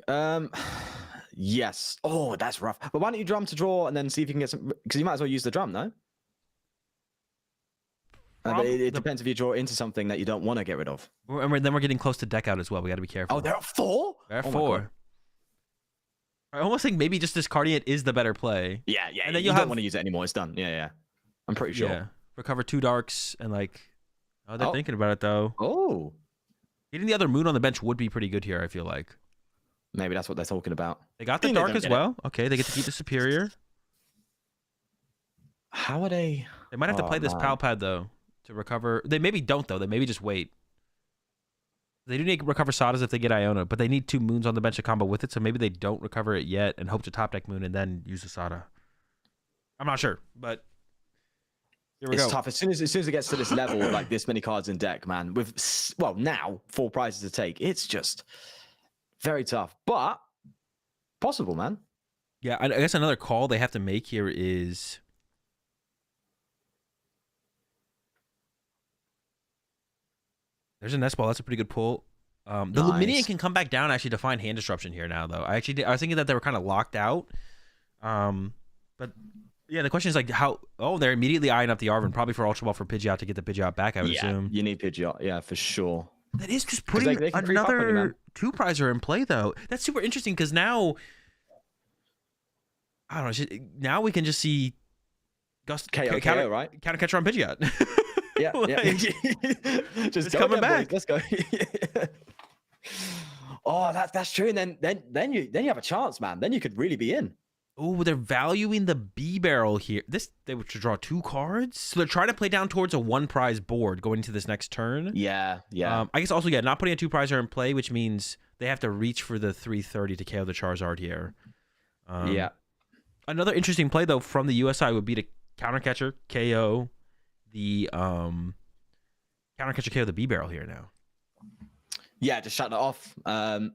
Yes. Oh, that's rough. But why don't you drum to draw and then see if you can get some... Because you might as well use the drum, no? But it depends if you draw into something that you don't want to get rid of. And then we're getting close to deck out as well. We got to be careful. Oh, they're at 4? They're at 4. I almost think maybe just discarding it is the better play. Yeah. And then you don't want to use it anymore. It's done. Yeah. I'm pretty sure. Yeah. Recover 2 darks and like... Oh, they're thinking about it, though. Oh. Getting the other moon on the bench would be pretty good here, I feel like. Maybe that's what they're talking about. They got the dark as well. Okay, they get to keep the Superior. How are they... They might have to play this Pal Pad, though, to recover... They maybe don't, though. They maybe just wait. They do need to recover Sadas if they get Iona, but they need 2 moons on the bench to combo with it, so maybe they don't recover it yet and hope to top deck moon and then use the Sada. I'm not sure, but here we It's go. tough. As soon as it gets to this level, like this many cards in deck, man, with now 4 prizes to take, it's just very tough, but possible, man. Yeah, I guess another call they have to make here is there's a nest ball. That's a pretty good pull. The Luminion can come back down actually to find hand disruption here now, though. I was thinking that they were kind of locked out. But yeah, the question is like how. Oh, they're immediately eyeing up the Arven, probably for Ultra Ball for Pidgeot to get the Pidgeot back. I would assume. You need Pidgeot, yeah, for sure. That is just putting they can creep up on you, another man. 2-prizer in play, though. That's super interesting because now, I don't know. Now we can just see Gust KO, counter, right? counter catcher on Pidgeot. Yeah, yeah. Just It's coming back. Boys. Let's go. Oh, that's true. And then you have a chance, man. Then you could really be in. Oh, they're valuing the B barrel here. They would draw 2 cards, so they're trying to play down towards a 1-prize board going into this next turn. Yeah. I guess also not putting a 2-prizer in play, which means they have to reach for the 330 to KO the Charizard here. Yeah. Another interesting play though from the US side would be to counter catcher KO the counter catcher KO the B barrel here now. Yeah, just shut it off. That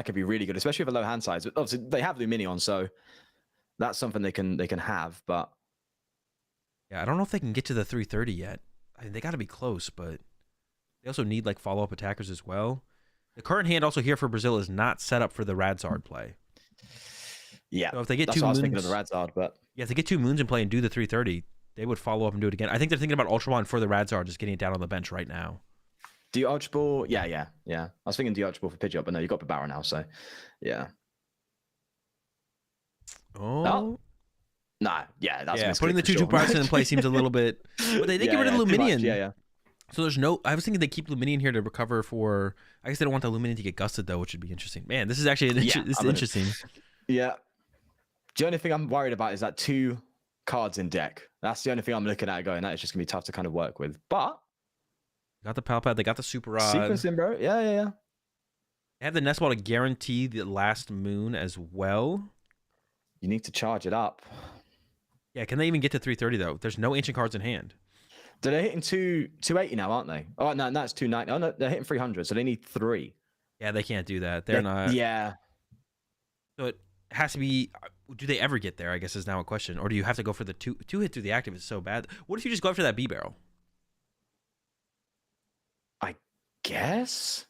could be really good, especially with a low hand size. Obviously, they have Luminion, so that's something they can have. But yeah, I don't know if they can get to the 330 yet. I mean, they got to be close, but they also need like follow-up attackers as well. The current hand also here for Brazil is not set up for the Radzard play. Yeah, so if they get that's 2 what I moons, was thinking of the Radzard, but yeah, if they get 2 moons in play and do the 330, they would follow up and do it again. I think they're thinking about Ultra Ball for the Radzard, just getting it down on the bench right now. do you Ultra Ball? Yeah. I was thinking do you Ultra Ball for Pidgeot, but no, you got Babara now, so yeah. Oh. Nah, yeah, that's putting the 2 prizes in play seems a little bit. But they get rid of Luminion. Yeah. So there's no. I was thinking they keep Luminion here to recover for. I guess they don't want the Luminion to get gusted though, which would be interesting. Man, this is actually this is interesting. Yeah. The only thing I'm worried about is that 2 cards in deck. That's the only thing I'm looking at going. That is just gonna be tough to kind of work with. But Got the Palpad. They got the Super Rod. sequencing, bro. Yeah. They have the Nest Ball to guarantee the last moon as well. You need to charge it up. Yeah, can they even get to 330 though? There's no ancient cards in hand. They're hitting 280 now, aren't they? Oh no, that's 290. Oh no, they're hitting 300, so they need 3. Yeah, they can't do that. They're not. Yeah. So it has to be. Do they ever get there? I guess is now a question. Or do you have to go for the 2 hit through the active? Is so bad. What if you just go after that B barrel? I guess.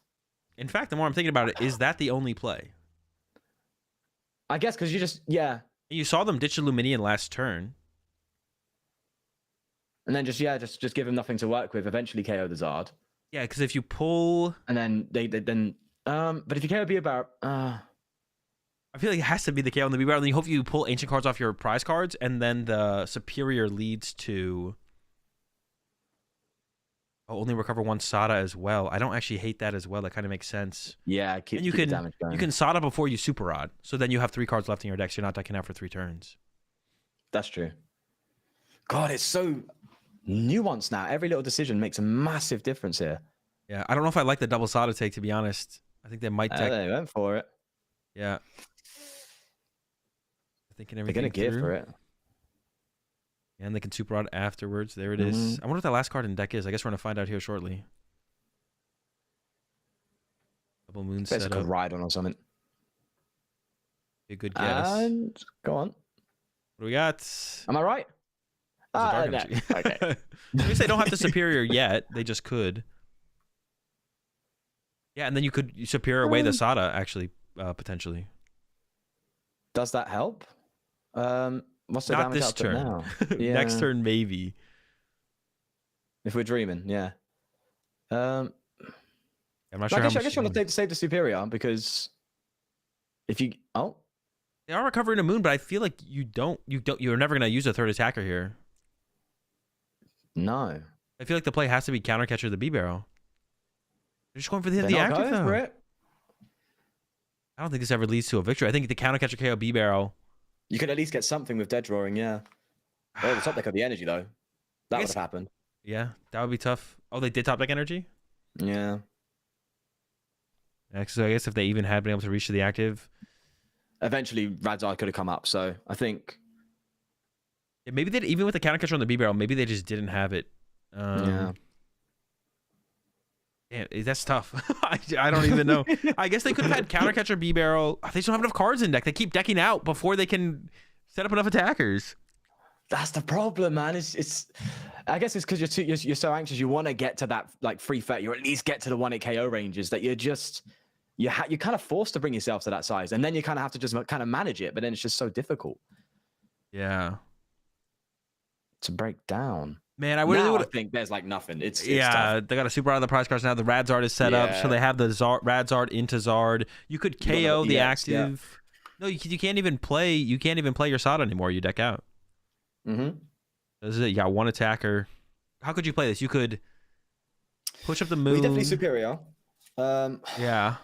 In fact, the more I'm thinking about it, is that the only play? I guess because you just You saw them ditch Luminion last turn. and then just give him nothing to work with. Eventually KO the Zard, Yeah, because if you pull, and then but if you KO about I feel like it has to be the KO on the B barrel. And then you hope you pull ancient cards off your prize cards, and then the superior leads to only recover 1 Sada as well. I don't actually hate that as well. That kind of makes sense. yeah, And you can Sada before you Super Rod, so then you have 3 cards left in your deck, so you're not decking out for 3 turns. That's true. God, it's so nuanced now. Every little decision makes a massive difference here. Yeah, I don't know if I like the double Sada take, to be honest. I think they might deck. They went for it. Yeah. Thinking They're everything gonna give through. for it. And they can Super Rod afterwards. There it is. I wonder what that last card in deck is. I guess we're gonna find out here shortly. Double Moon There's a set good up. ride on or something. Be a good guess. And go on. What do we got? Am I right? Dark No. Energy. Okay. I guess they don't have the Superior yet. They just could. Yeah, and then you could Superior away the Sada, actually, potentially. Does that help? What's the Not damage this output turn. now? Next turn, maybe. If we're dreaming, yeah. I'm not I sure. guess you want to save the superior because if you They are recovering a moon, but I feel like you're never gonna use a 3rd attacker here. no, I feel like the play has to be counter catcher the B barrel. They're just going for the they're not active going though. for it. I don't think this ever leads to a victory. I think the counter catcher KO B barrel. You could at least get something with dead drawing, yeah. Oh, the top deck of the energy though. That would guess- have happened. Yeah, that would be tough. Oh, they did top deck energy. Yeah. Yeah, so I guess if they even had been able to reach to the active, Eventually, Radzard could have come up. So I think Maybe they even with the counter catcher on the B barrel, maybe they just didn't have it. Yeah. Yeah, that's tough. I don't even know. I guess they could have had counter catcher B barrel. They just don't have enough cards in deck. They keep decking out before they can set up enough attackers. That's the problem, man. It's I guess it's because you're so anxious. You want to get to that like 330, or at least get to the 1-hit KO ranges that you're just you're kind of forced to bring yourself to that size, and then you kind of have to just kind of manage it. But then it's just so difficult. Yeah. To break down. Man, I really would think there's like nothing. It's yeah, tough. they got a super out of the prize cards now. The Radzard is set up, so they have the Radzard into Zard. You could KO the active. No, you can't even play. You can't even play your Sod anymore. You deck out. Mm-hmm. This is it. You got one attacker. How could you play this? You could push up the moon. We're definitely superior. Yeah.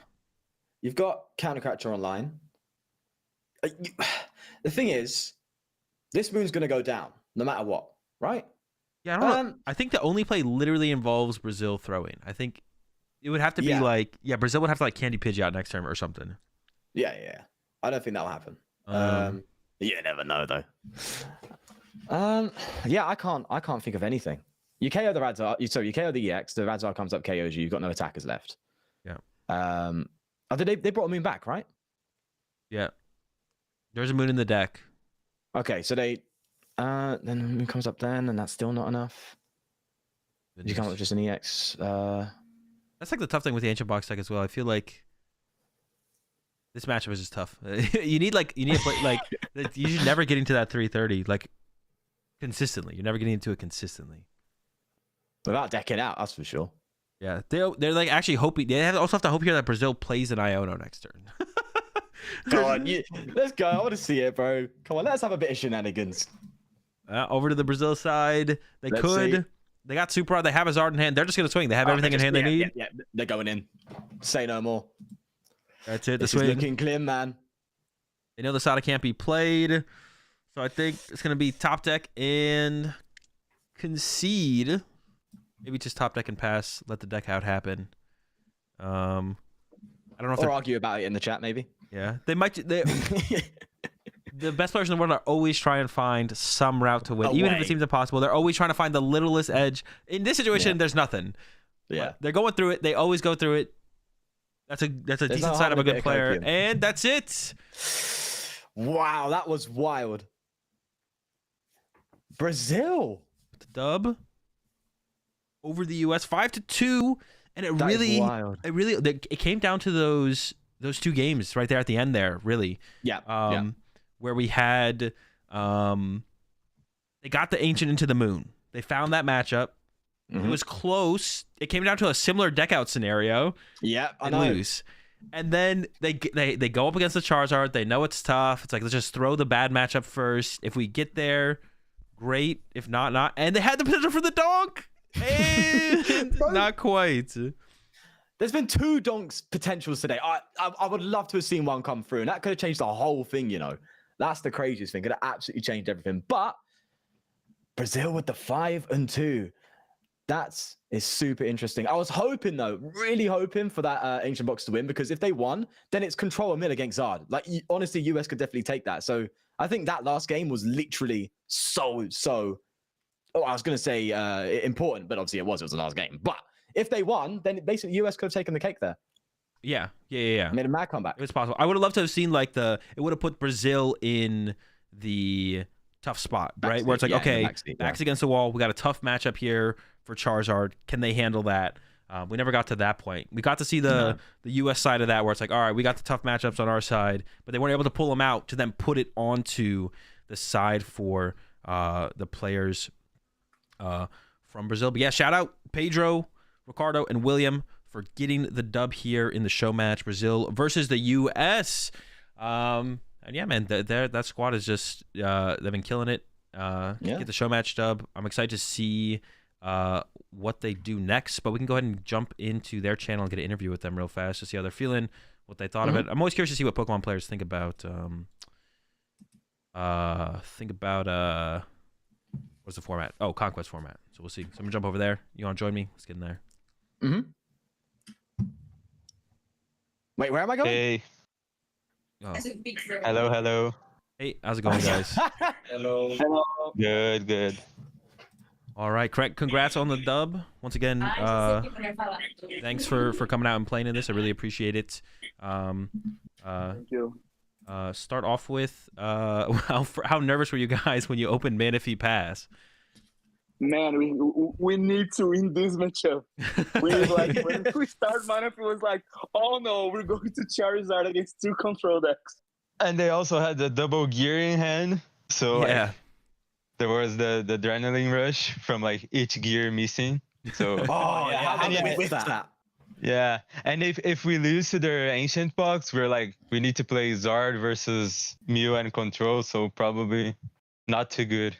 You've got Countercatcher online. The thing is, this moon's gonna go down no matter what, right? Yeah, I don't know. I think the only play literally involves Brazil throwing. I think it would have to be like, Brazil would have to like Candy Pidgey out next turn or something. Yeah. I don't think that'll happen. You never know though. Yeah, I can't think of anything. You KO the Radzard, you KO the EX, the Radzard comes up, KOs you, you've got no attackers left. Yeah. They brought a moon back, right? Yeah. There's a moon in the deck. Okay, so then the moon comes up then, and that's still not enough. You come up with just an EX. That's like the tough thing with the Ancient Box deck as well. I feel like this matchup is just tough. you need to play like you should never get into that 330 like consistently. You're never getting into it consistently. Without decking out, that's for sure. Yeah, they're like actually hoping. They also have to hope here that Brazil plays an Iono next turn. Come on, let's go. I want to see it, bro. Come on, let's have a bit of shenanigans. Over to the Brazil side. Let's see. They got Super. They have a Zard in hand. They're just gonna swing. They have everything in hand they need. Yeah, they're going in. Say no more. That's it. This is looking clean, man. They know the Sada can't be played, so I think it's gonna be top deck and concede. Maybe just top deck and pass. Let the deck out happen. I don't know if or argue about it in the chat, maybe. Yeah, they might. The best players in the world are always trying to find some route to win, even if it seems impossible. They're always trying to find the littlest edge. In this situation, there's nothing. Yeah, but they're going through it. They always go through it. That's a decent sign of a good player, and that's it. Wow, that was wild. Brazil, the dub over the US 5-2, and it came down to those two games right there at the end there, really. Yeah. Where we had they got the Ancient into the moon. They found that matchup. Mm-hmm. It was close. It came down to a similar deck out scenario. Yeah, I know. Lose. And then they go up against the Charizard. They know it's tough. It's like, let's just throw the bad matchup first. If we get there, great. If not, not. And they had the potential for the donk. And not quite. There's been 2 donks potentials today. I would love to have seen one come through, and that could have changed the whole thing, you know. That's the craziest thing. Could have absolutely changed everything. But Brazil with the 5-2. That is super interesting. I was hoping, though, really hoping for that Ancient Box to win, because if they won, then it's control a mid against Zard. Like, honestly, US could definitely take that. So I think that last game was literally so I was going to say important, but obviously it was the last game. But if they won, then basically US could have taken the cake there. Yeah. Made a mad comeback. It was possible. I would have loved to have seen like it would have put Brazil in the tough spot, right? Where it's like, okay, backs against the wall. We got a tough matchup here for Charizard. Can they handle that? We never got to that point. We got to see the US side of that, where it's like, all right, we got the tough matchups on our side, but they weren't able to pull them out to then put it onto the side for the players from Brazil. But yeah, shout out Pedro, Ricardo, and William for getting the dub here in the show match, Brazil versus the US. And yeah, man, that squad is just they've been killing it. Get the show match dub. I'm excited to see what they do next, but we can go ahead and jump into their channel and get an interview with them real fast to see how they're feeling, what they thought of it. I'm always curious to see what Pokemon players think about what's the format? Oh, Conquest format. So we'll see. So I'm gonna jump over there. You want to join me? Let's get in there. Wait, where am I going? Hey. Oh. Hello. Hey, how's it going, guys? Hello. Good, good. All right, correct. Congrats on the dub once again. Thanks for coming out and playing in this. I really appreciate it. Thank you. Start off with how nervous were you guys when you opened Manaphy Pass? Man, we need to win this matchup. We like when we start Manaphy was like, oh no, we're going to Charizard against 2 control decks. And they also had the double gear in hand, so Yeah. like, there was the adrenaline rush from like each gear missing. So Oh yeah, how and did yeah, we miss that? yeah, and if we lose to their ancient box, we're like we need to play Zard versus Mew and Control, so probably not too good.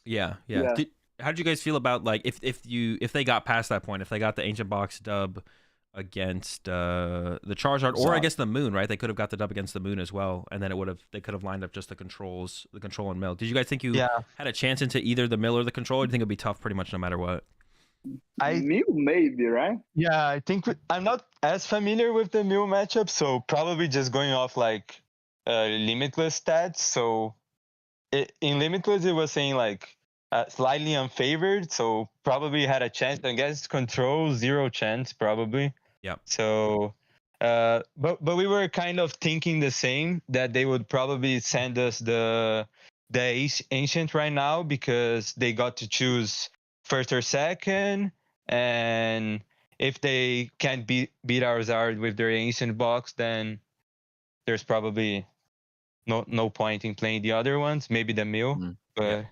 Yeah. Yeah. How did you guys feel about like if they got past that point, if they got the ancient box dub against the Charizard, or I guess the Moon, right? They could have got the dub against the Moon as well, and then they could have lined up just the control and mill. Did you guys think you had a chance into either the mill or the control? Or do you think it'd be tough pretty much no matter what? Mew maybe, right? Yeah, I think I'm not as familiar with the Mew matchup, so probably just going off like limitless stats. So in limitless, it was saying like slightly unfavored, so probably had a chance against control, 0 chance probably. Yeah. So, but we were kind of thinking the same, that they would probably send us the ancient right now because they got to choose first or second, and if they can't beat our Zard with their ancient box, then there's probably no point in playing the other ones. Maybe the Mew, but.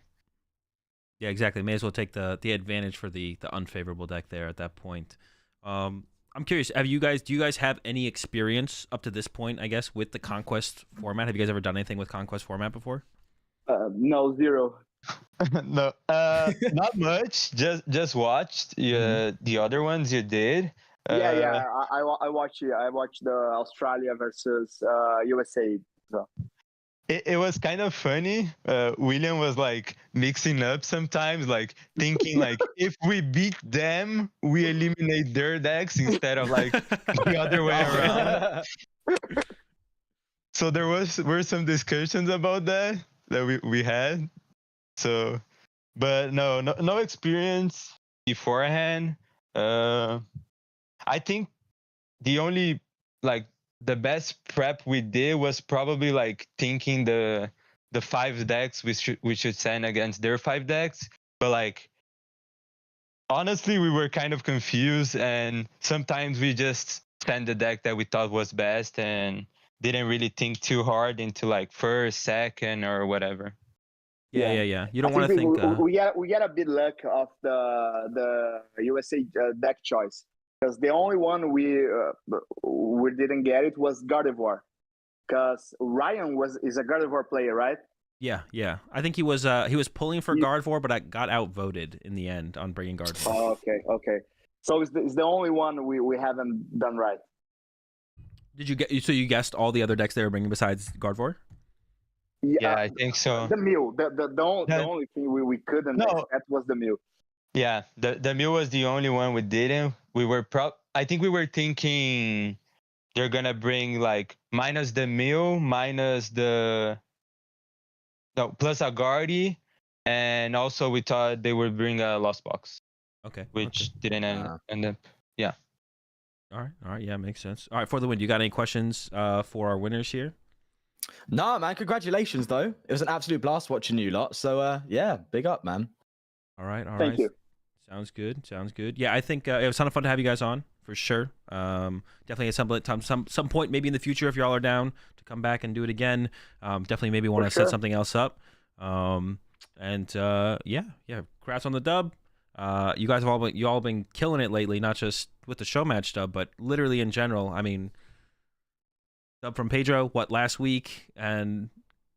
Yeah, exactly. May as well take the advantage for the unfavorable deck there at that point. I'm curious, do you guys have any experience up to this point, I guess, with the Conquest format? Have you guys ever done anything with Conquest format before? No, 0. No, not much. Just watched the other ones you did. Yeah. I watched it. I watched the Australia versus USA. So. It was kind of funny. William was like mixing up sometimes, like thinking like if we beat them, we eliminate their decks instead of like the other way around. So there were some discussions about that we had. So, but no experience beforehand. I think the only like the best prep we did was probably like thinking the 5 decks we should send against their 5 decks, but like honestly we were kind of confused, and sometimes we just sent the deck that we thought was best and didn't really think too hard into like first, second, or whatever. Yeah. You don't want to think. We get a bit luck of the USA deck choice. Because the only one we didn't get it was Gardevoir, because Ryan is a Gardevoir player, right? Yeah. I think he was pulling for Gardevoir, but I got outvoted in the end on bringing Gardevoir. Oh, okay. So it's the only one we haven't done right. Did you get? So you guessed all the other decks they were bringing besides Gardevoir? Yeah, I think so. The Mew, the only thing we couldn't accept was the Mew. Yeah, the Mew was the only one we didn't. I think we were thinking they're gonna bring like minus the Mew, plus a Guardy, and also we thought they would bring a Lost Box. Okay. Which didn't end up. Yeah. All right. Yeah, makes sense. All right, for the win, you got any questions for our winners here? No, man. Congratulations, though. It was an absolute blast watching you lot. So, yeah, big up, man. All right. Thank you. Sounds good. Yeah, I think it was a ton of fun to have you guys on, for sure. Definitely at some point, maybe in the future, if y'all are down to come back and do it again. Definitely maybe want to set something else up. Yeah, congrats on the dub. You guys have all been killing it lately, not just with the SHOWMATCH dub, but literally in general. I mean, dub from Pedro, last week, and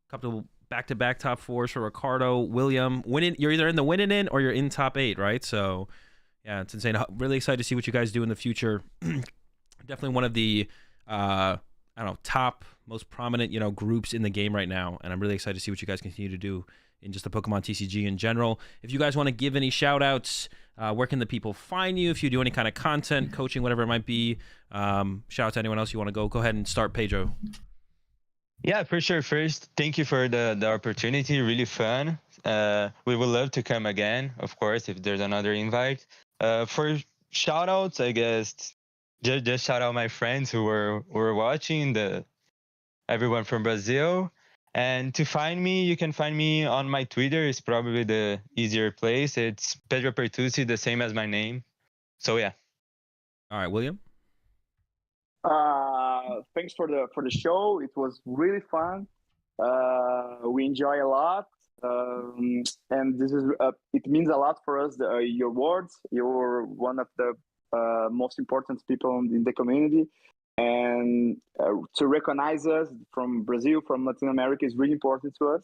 a couple back-to-back top 4s for Ricardo, William. Winning, you're either in the winning in or you're in top 8, right? So, yeah, it's insane. Really excited to see what you guys do in the future. Definitely one of the, top, most prominent, groups in the game right now, and I'm really excited to see what you guys continue to do in just the PokemonTCG in general. If you guys want to give any shout-outs, where can the people find you? If you do any kind of content, coaching, whatever it might be, shout out to anyone else you want to go ahead and start, Pedro. Yeah, for sure. First, thank you for the opportunity. Really fun. We would love to come again, of course, if there's another invite. For shout outs, I guess just shout out my friends who were watching, everyone from Brazil. And to find me, you can find me on my Twitter. It's probably the easier place. It's Pedro Pertusi, the same as my name. So yeah. All right, William. Thanks for the show. It was really fun. We enjoy a lot, and this is it means a lot for us. Your words. You're one of the most important people in the community, and to recognize us from Brazil, from Latin America, is really important to us.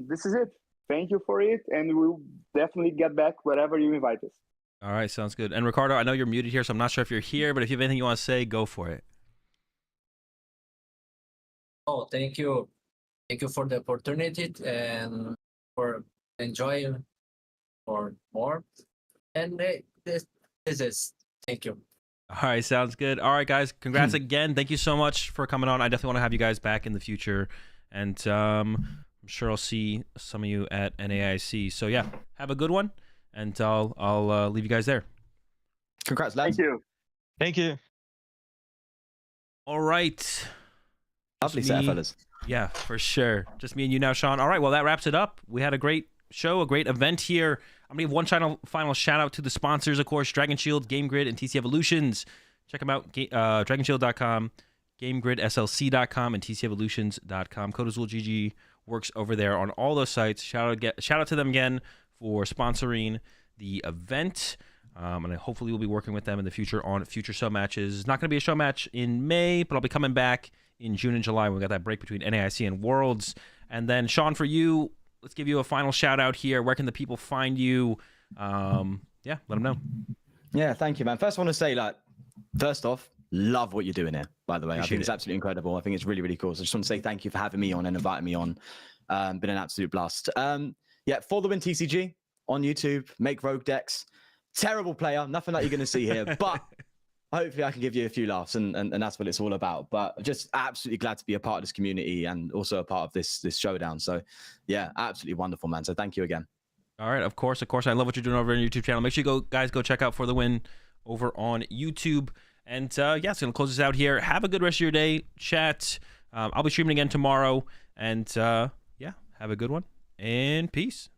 This is it. Thank you for it, and we'll definitely get back wherever you invite us. All right, sounds good. And Ricardo, I know you're muted here, so I'm not sure if you're here, but if you have anything you want to say, go for it. Oh, thank you. Thank you for the opportunity and for enjoying for more. And this is thank you. All right, sounds good. All right, guys, congrats again. Thank you so much for coming on. I definitely want to have you guys back in the future. And I'm sure I'll see some of you at NAIC. So yeah, have a good one. And I'll leave you guys there. Congrats, lads. Thank you. Thank you. All right. Lovely set, fellas. Yeah, for sure. Just me and you now, Sean. All right, well, that wraps it up. We had a great show, a great event here. I'm going to give one final shout out to the sponsors, of course, Dragon Shield, Game Grid, and TC Evolutions. Check them out, dragonshield.com, GameGridSLC.com, and TCEvolutions.com. Code AzulGG works over there on all those sites. Shout out to them again for sponsoring the event. And hopefully we'll be working with them in the future on future show matches. It's not going to be a show match in May, but I'll be coming back in June and July when we got that break between NAIC and Worlds. And then, Sean, for you, let's give you a final shout out here. Where can the people find you? Yeah, let them know. Yeah, thank you, man. First, I want to say, first off, love what you're doing here, by the way. Appreciate I think it's absolutely incredible. I think it's really, really cool. So I just want to say thank you for having me on and inviting me on. Been an absolute blast. Yeah, For the Win TCG on YouTube, make rogue decks. Terrible player, nothing like you're going to see here, but hopefully I can give you a few laughs, and that's what it's all about. But just absolutely glad to be a part of this community and also a part of this showdown. So yeah, absolutely wonderful, man. So thank you again. All right, of course. I love what you're doing over on your YouTube channel. Make sure you guys go check out For the Win over on YouTube. And yeah, it's going to close this out here. Have a good rest of your day, chat. I'll be streaming again tomorrow. And yeah, have a good one, and peace.